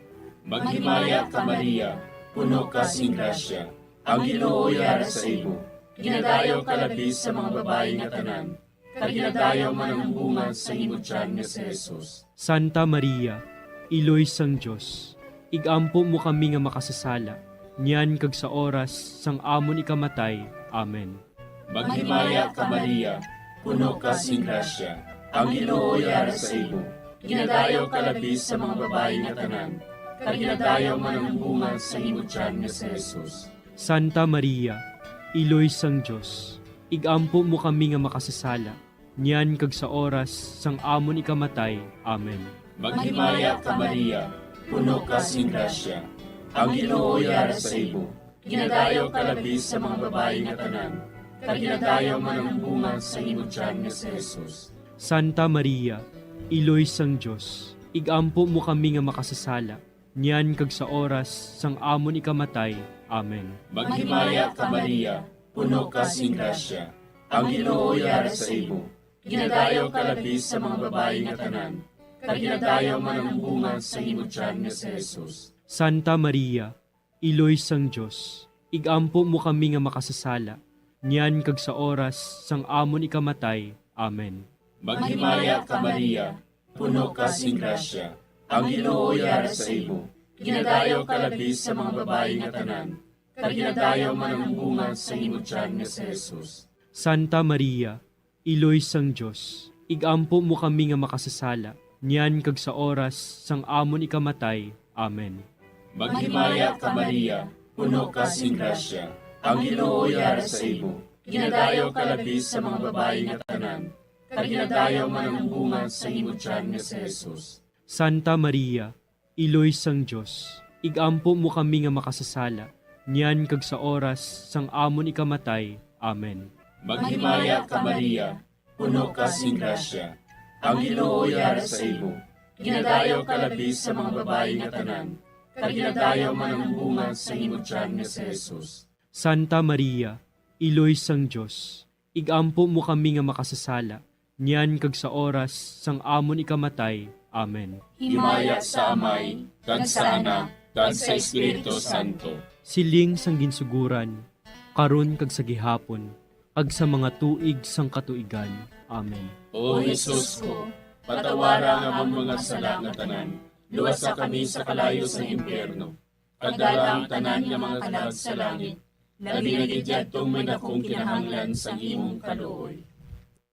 Maghimaya ka Maria, puno ka sing grasya, ang Ginoo yara sa imo. Ginadayaw ka labi sa mga babayi nga tanan, kag ginadayaw man ang bunga sa imong tiyan nga si Jesus. Santa Maria, Iloy sang Diyos, igampo mo kami nga makasasala, niyan kag sa oras sang amon ikamatay. Amen. Maghimaya ka Maria, puno ka sing grasya, ang Ginoo yara sa imo. Ginadayaw ka labi sa mga babayi nga tanan, kag ginadayaw man ang bunga sa imong tiyan nga si Jesus. Santa Maria, Iloy sang Dios, igampo mo kami nga makasasala, niyan kag sa oras sang amon ikamatay. Amen. Maghimaya ka Maria, puno ka sing grasya, ang Ginoo yara sa imo. Ginadayaw ka labis sa mga babae nga tanan, kag ginadayaw man ang bunga sa imong tiyan nga si Jesus. Santa Maria, Iloy sang Dios, igampo mo kami nga makasasala, niyan kag sa oras sang amon ikamatay. Amen. Maghimaya ka Maria, puno ka sing grasya, ang Ginoo yara sa imo. Ginadayaw ka labis sa mga babae nga tanan, kag ginadayaw man ang bunga sa imong tiyan nga si Jesus. Santa Maria, Iloy sang Dios, igampo mo kami nga makasasala, niyan kag sa oras sang amon ikamatay. Amen. Maghimaya ka Maria, puno ka sing grasya, ang Ginoo yara sa imo. Ginadayaw ka labis sa mga babae nga tanan, kag ginadayaw man ang bunga sa imong tiyan nga si Jesus. Santa Maria, Iloy sang Dios, igampo mo kami nga makasasala, niyan kag sa oras sang amon ikamatay. Amen. Maghimaya ka Maria, puno ka sing grasya, ang Ginoo yara sa imo. Ginadayaw ka labis sa mga babae nga tanan, kag ginadayaw man ang bunga sa imong tiyan nga si Jesus. Santa Maria, Iloy sang Dios, igampo mo kami nga makasasala, niyan kag sa oras sang amon ikamatay. Amen. Maghimaya ka Maria, puno ka sing grasya, ang Ginoo yara sa imo. Ginadayaw ka labis sa mga babae nga tanan, kag ginadayaw man ang bunga sa imong tiyan nga si Jesus. Santa Maria, Iloy sang Dios, igampo mo kami nga makasasala, niyan kag sa oras sang amon ikamatay. Amen. Himaya sa Amay, kag sa Anak, kag sa Espiritu Santo. Siling sang ginsuguran, karon kag sa gihapon, ag sa mga tuig sang katuigan. Amen. O Jesus ko, patawara nga ang mga sala nga tanan, luwasa kami sa kalayo sa impyerno, kagdala ang tanan nga mga kalag sa langit, labi na gidyadtong may dakong kinahanglan sa imong kaluoy.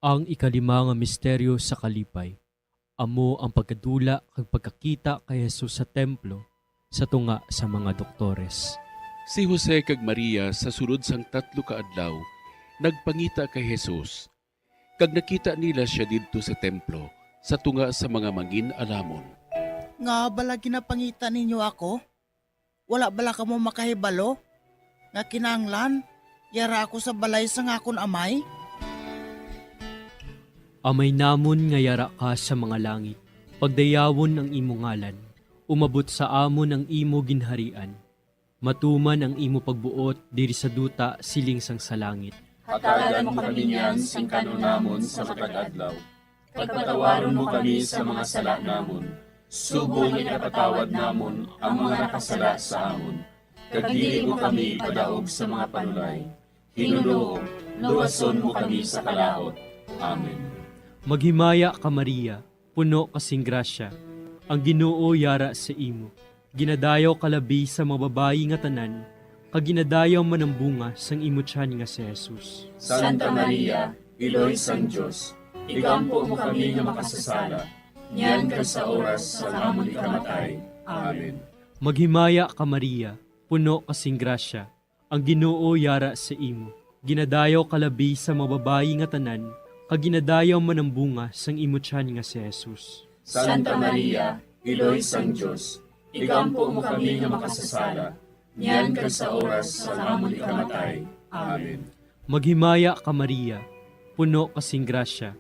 Ang ikalima nga misteryo sa kalipay, amo ang pagkadula kag pagkakita kay Jesus sa templo sa tunga sa mga doktores. Si Jose kag Maria sa sulod sang 3 ka adlaw nagpangita kay Jesus. Kag nakita nila siya didto sa templo sa tunga sa mga mangin-alamon. Nga bala ginapangita ninyo ako? Wala bala kamo makahibalo? Nga kinahanglan, yara ako sa balay sa ngakon amay? Amay namon nga yara ka sa mga langit, pagdayawon ang imo ngalan, umabot sa amon ang imo ginharian. Matuman ang imo pagbuot diri sa duta siling sang sa langit. Hatagan mo kami niyan sing kanon namon sa matag adlaw. Pagpatawaron mo kami sa mga sala namon. Subong ipatawad namon ang mga nakasala sa amon. Kag dili mo kami padaog sa mga panulay. Hinuloo, luwason mo kami sa kalaot. Amen. Maghimaya ka Maria, puno kasing grasya, ang Ginoo yara sa imo. Ginadayaw kalabi sa mga babayi nga tanan, kag ginadayaw man ang bunga sang imo tiyan nga si Jesus. Santa Maria, Iloy sang Dios, igampo mo kami nga makasasala, niyan kag sa oras sa amon ikamatay. Amen. Maghimaya ka Maria, puno kasing grasya, ang Ginoo yara sa imo. Ginadayaw kalabi sa mga babayi nga tanan, kag ginadayaw man ang bunga sang imo tiyan nga si Jesus. Santa Maria, Iloy sang Dios, igampo mo kami nga makasasala, niyan kag sa oras sa amon ikamatay. Amen. Maghimaya ka Maria, puno kasing grasya,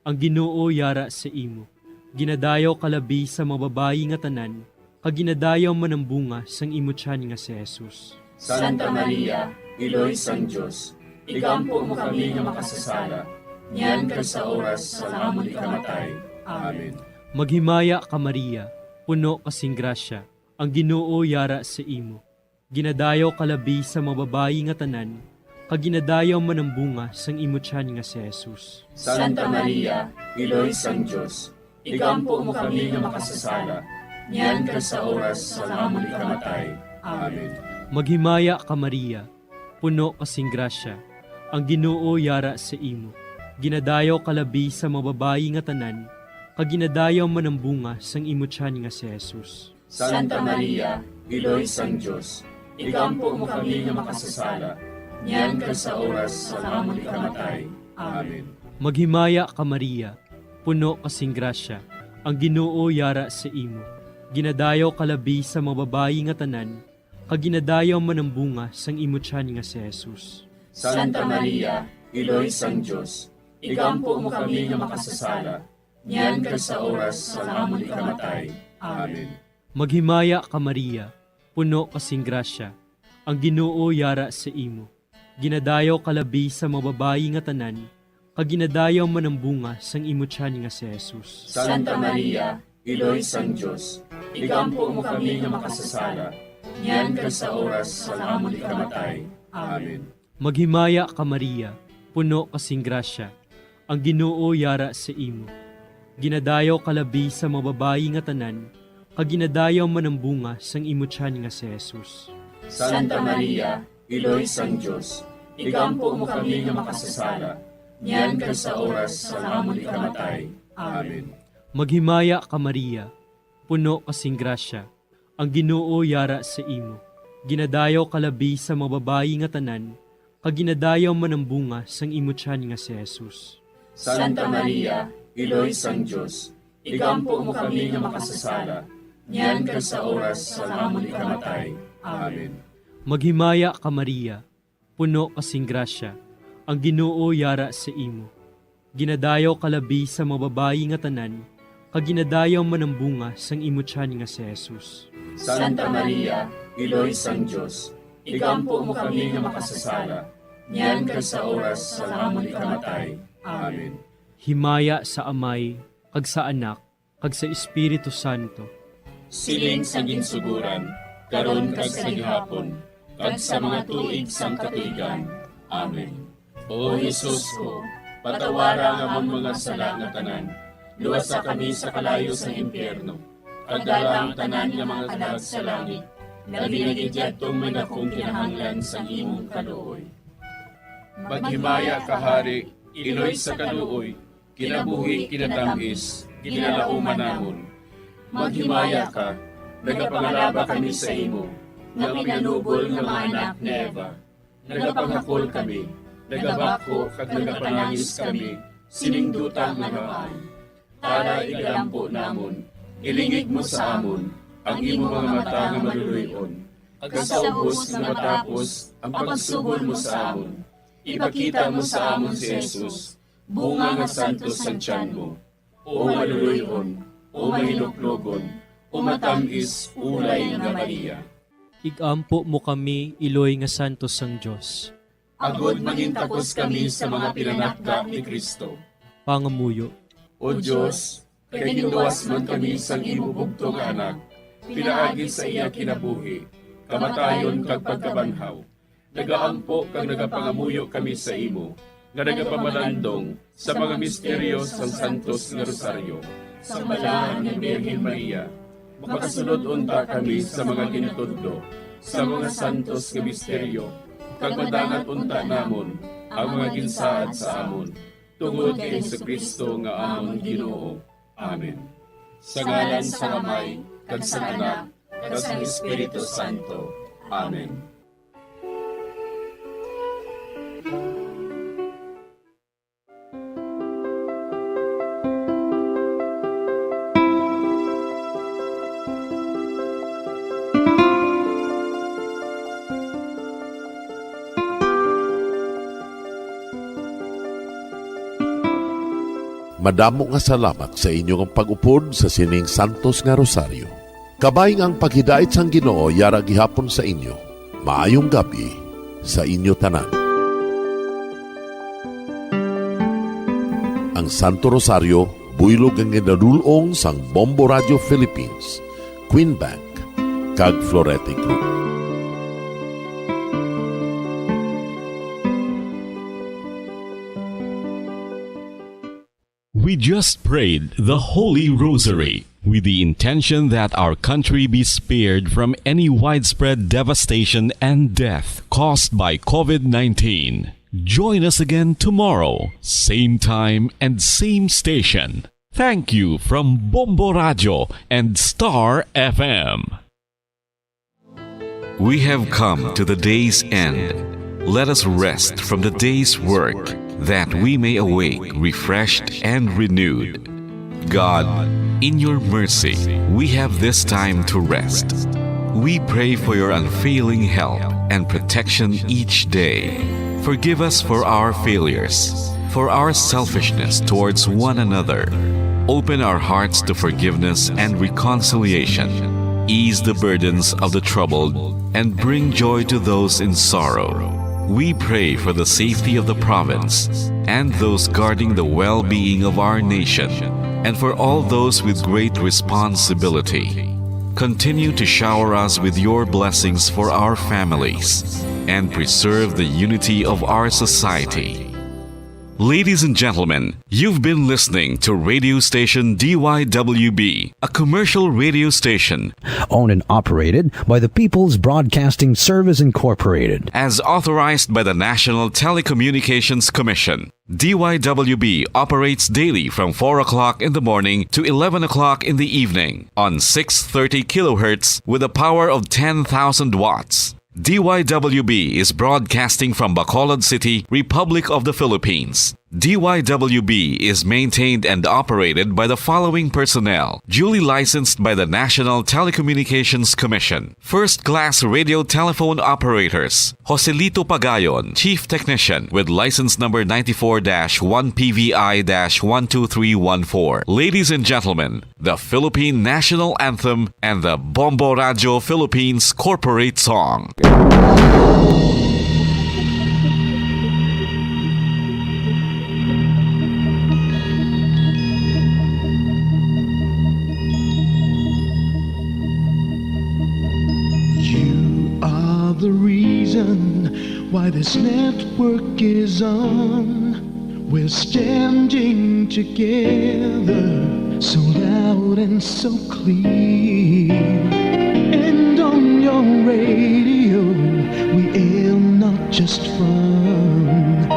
ang Ginoo yara sa imo. Ginadayaw kalabi sa mga babayi nga tanan, kag ginadayaw man ang bunga sang imo tiyan nga si Jesus. Santa Maria, Iloy sang Dios, igampo mo kami nga makasasala, niyan kag sa oras sa amon ikamatay. Amen. Maghimaya ka Maria, puno kasing grasya, ang Ginoo yara sa imo. Ginadayaw kalabi sa mga babayi nga tanan, kag ginadayaw man ang bunga sang imo tiyan nga si Jesus. Santa Maria, Iloy sang Dios, igampo mo kami nga makasasala, niyan kag sa oras sa amon ikamatay. Amen. Maghimaya ka Maria, puno kasing grasya, ang Ginoo yara sa imo. Ginadayaw kalabi sa mga babayi nga tanan, kag ginadayaw man ang bunga sang imo tiyan nga si Jesus. Santa Maria, Iloy sang Diyos, ikampo mo kami nga makasasala, niyan ka sa oras sa amon ikamatay. Amen. Maghimaya ka Maria, puno kasing grasya, ang Ginoo yara sa imo. Ginadayaw kalabi sa mga babayi nga tanan, kaginadayaw manambunga sang imo tiyan nga si Jesus. Santa Maria, Iloy sang Diyos, ikampo mo kami nga makasasala, niyan ka sa oras sa amon ikamatay. Amen. Maghimaya ka Maria, puno kasing grasya, ang Ginoo yara sa imo. Ginadayaw kalabi sa mga babayi nga tanan, kaginadayaw manambunga sang imo tiyan nga si Jesus. Santa Maria, Iloy sang Diyos, ikampo mo kami nga makasasala, niyan ka sa oras sa amon ikamatay. Amen. Maghimaya ka Maria, puno kasing grasya, ang Ginoo yara sa imo. Ginadayaw kalabi sa mga babayi nga tanan, kaginadayaw manambunga sang imo tiyan nga si Jesus. Santa Maria, Iloy sang Diyos, ikampo mo kami nga makasasala, niyan ka sa oras sa amon ikamatay. Amen. Maghimaya ka Maria, puno kasing grasya, ang Ginoo yara sa imo. Ginadayaw kalabi sa mga babayi nga tanan, kaginadayaw manambunga sang imo tiyan nga si Jesus. Santa Maria, Iloy sang Diyos, ikampo mo kami nga makasasala, niyan ka sa oras sa amon ikamatay. Amen. Maghimaya ka Maria, puno kasing grasya, ang Ginoo yara sa imo. Ginadayaw kalabi sa mga babayi nga tanan, kaginadayaw manambunga sang imo tiyan nga si Jesus. Santa Maria, Iloy sang Diyos, ikampo mo kami nga makasasala, niyan ka sa oras sa amon ikamatay. Amen. Himaya sa Amay, kag sa Anak, kag sa Espiritu Santo. Siling sa ginsuguran, karon kag sa gihapon, kag sa mga tuig sang katuigan. Amen. O Jesus ko, patawara nga mong mga sala nga tanan, luwasa kami sa kalayo sa impyerno, kag dala ang tanan nga mga kalag sa langit, nabinagidya tong may nakong kinahanglan sa imong kaluoy. Maghimaya ka Hari, Iloy sa kaluoy, kinabuhi kinatangis, kinalauman namon. Maghimaya ka, nagapangalaba kami sa imo, nga pinanubol nga mga anak ni Eva. Nagapanghakol kami, nagabako kag nagapanangis kami, siningdutang nagamaan. Para igalampo namon, ilingig mo sa amon, ang imo mga mata nga maluluyon. Kag sa ubos nga matapos, ang pagsugod mo sa amon. Ipakita mo sa amon si Jesus, bunga nga santos sa tiyan mo. O maluluyon, o mahiluklogon, o matamis, ulay nga Maria. Igampo mo kami, Iloy nga santos sang Diyos. Agod magintakos kami sa mga pinanakda ni Kristo. Pangamuyo. O Diyos, kay ginuwas man kami sang imo bugtong anak, pinaagi sa iya kinabuhi, kamatayon kag pagkabanhaw. Nagaampo kag nagapangamuyo kami sa imo, nga nagapamalandong sa mga misteryo sang Santos nga Rosaryo, sa balahan ni Birhen Maria. Makasunod unta kami sa mga ginatudlo, sa mga santos nga misteryo, kag madangat unta namon ang mga ginsaad sa amon, tungod kay Jesucristo nga amon Ginoo. Amen. Sa ngalan sa Amay, kag sa Anak, kag sa Espiritu Santo. Amen. Madamo nga salamat sa inyong pag-upod sa sining Santos nga Rosaryo. Kabayng ang paghidait sang Ginoo yara gihapon sa inyo. Maayong gabi sa inyo tanan. Ang Santo Rosario buylog ang ginadulong sang Bombo Radio Philippines, Queen Bank, kag Florete Group. We just prayed the Holy Rosary with the intention that our country be spared from any widespread devastation and death caused by COVID-19. Join us again tomorrow, same time and same station, Thank you from Bombo Radio and Star FM. We have come to the day's end. Let us rest from the day's work, that we may awake refreshed and renewed. God, in your mercy, we have this time to rest. We pray for your unfailing help and protection each day. Forgive us for our failures, for our selfishness towards one another. Open our hearts to forgiveness and reconciliation. Ease the burdens of the troubled and bring joy to those in sorrow. We pray for the safety of the province and those guarding the well-being of our nation, and for all those with great responsibility. Continue to shower us with your blessings for our families and preserve the unity of our society. Ladies and gentlemen, you've been listening to radio station DYWB, a commercial radio station owned and operated by the People's Broadcasting Service Incorporated, as authorized by the National Telecommunications Commission. DYWB operates daily from 4 o'clock in the morning to 11 o'clock in the evening on 630 kilohertz with a power of 10,000 watts. DYWB is broadcasting from Bacolod City, Republic of the Philippines. DYWB is maintained and operated by the following personnel, duly licensed by the National Telecommunications Commission. First-class radio telephone operators, Joselito Pagayon, Chief Technician with license number 94-1PVI-12314. Ladies and gentlemen, the Philippine National Anthem and the Bombo Radio Philippines Corporate Song. The reason why this network is on, we're standing together so loud and so clear. And on your radio we aim not just fun,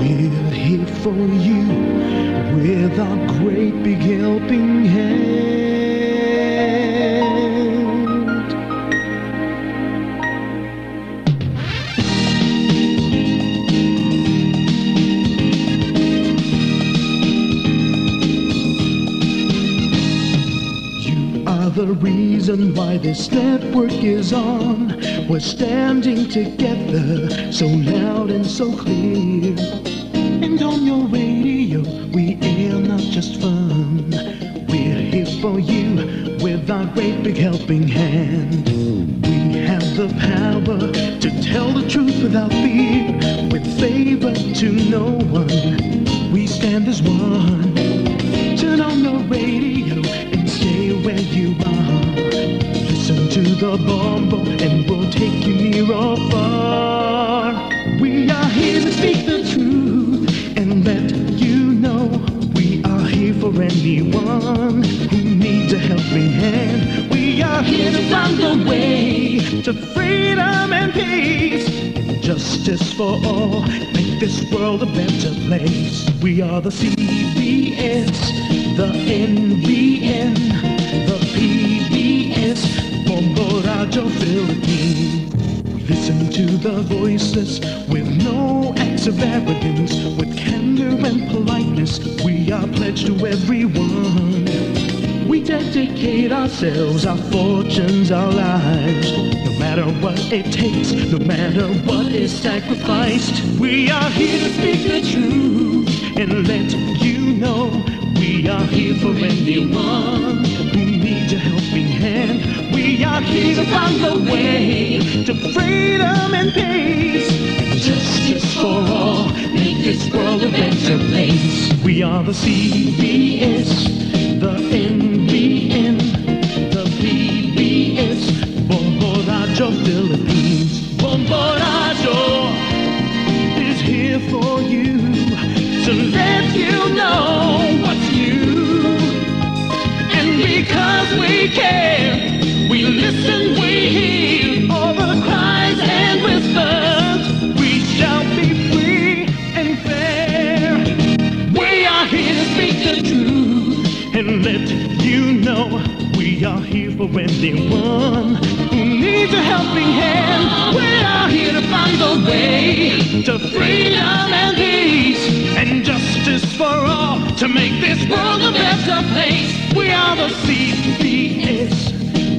we're here for you with our great big helping hand. The reason why this network is on, we're standing together so loud and so clear. And on your radio we air not just fun, we're here for you with our great big helping hand. We have the power to tell the truth without fear, with favor to no one, we stand as one. Turn on your radio and stay where you are. Listen to the Bombo and we'll take you near or far. We are here to speak the truth and let you know we are here for anyone who needs a helping hand. We are here to find the way to freedom and peace, justice for all, make this world a better place. We are the CBS, the NBN, the PBS, Bombo Radio Philippines. Listen to the voiceless with no acts of arrogance, with candor and politeness. We are pledged to everyone. We dedicate ourselves, our fortunes, our lives, no matter what it takes, no matter what is sacrificed. We are here to speak the truth and let you know we are here for anyone who needs a helping hand. We are here to find the way to freedom and peace, justice for all, make this world a better place. We are the CBS, the NBN, the PBS, Bombo Radio Philippines. Bombo Radio is here for you, to let you know what's new. And because we care, we listen, we hear all the cries and whispers. We shall be free and fair. We are here to speak the truth anyone who needs a helping hand. We are here to find the way to freedom and peace and justice for all, to make this world a better place. We are the CBS,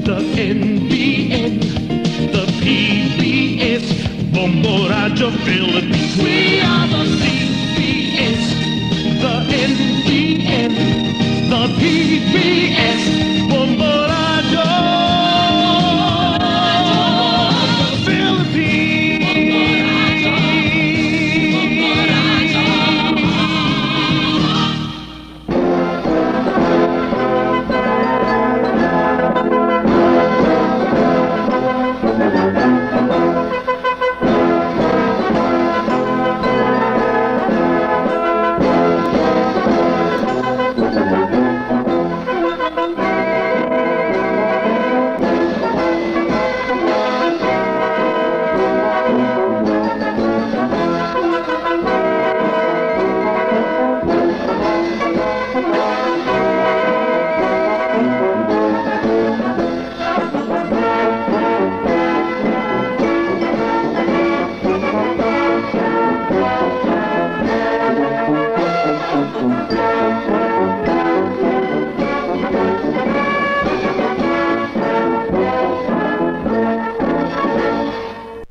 the NBN, the PBS, Bombo Radio Philippines. We are the CBS, the NBN, the PBS.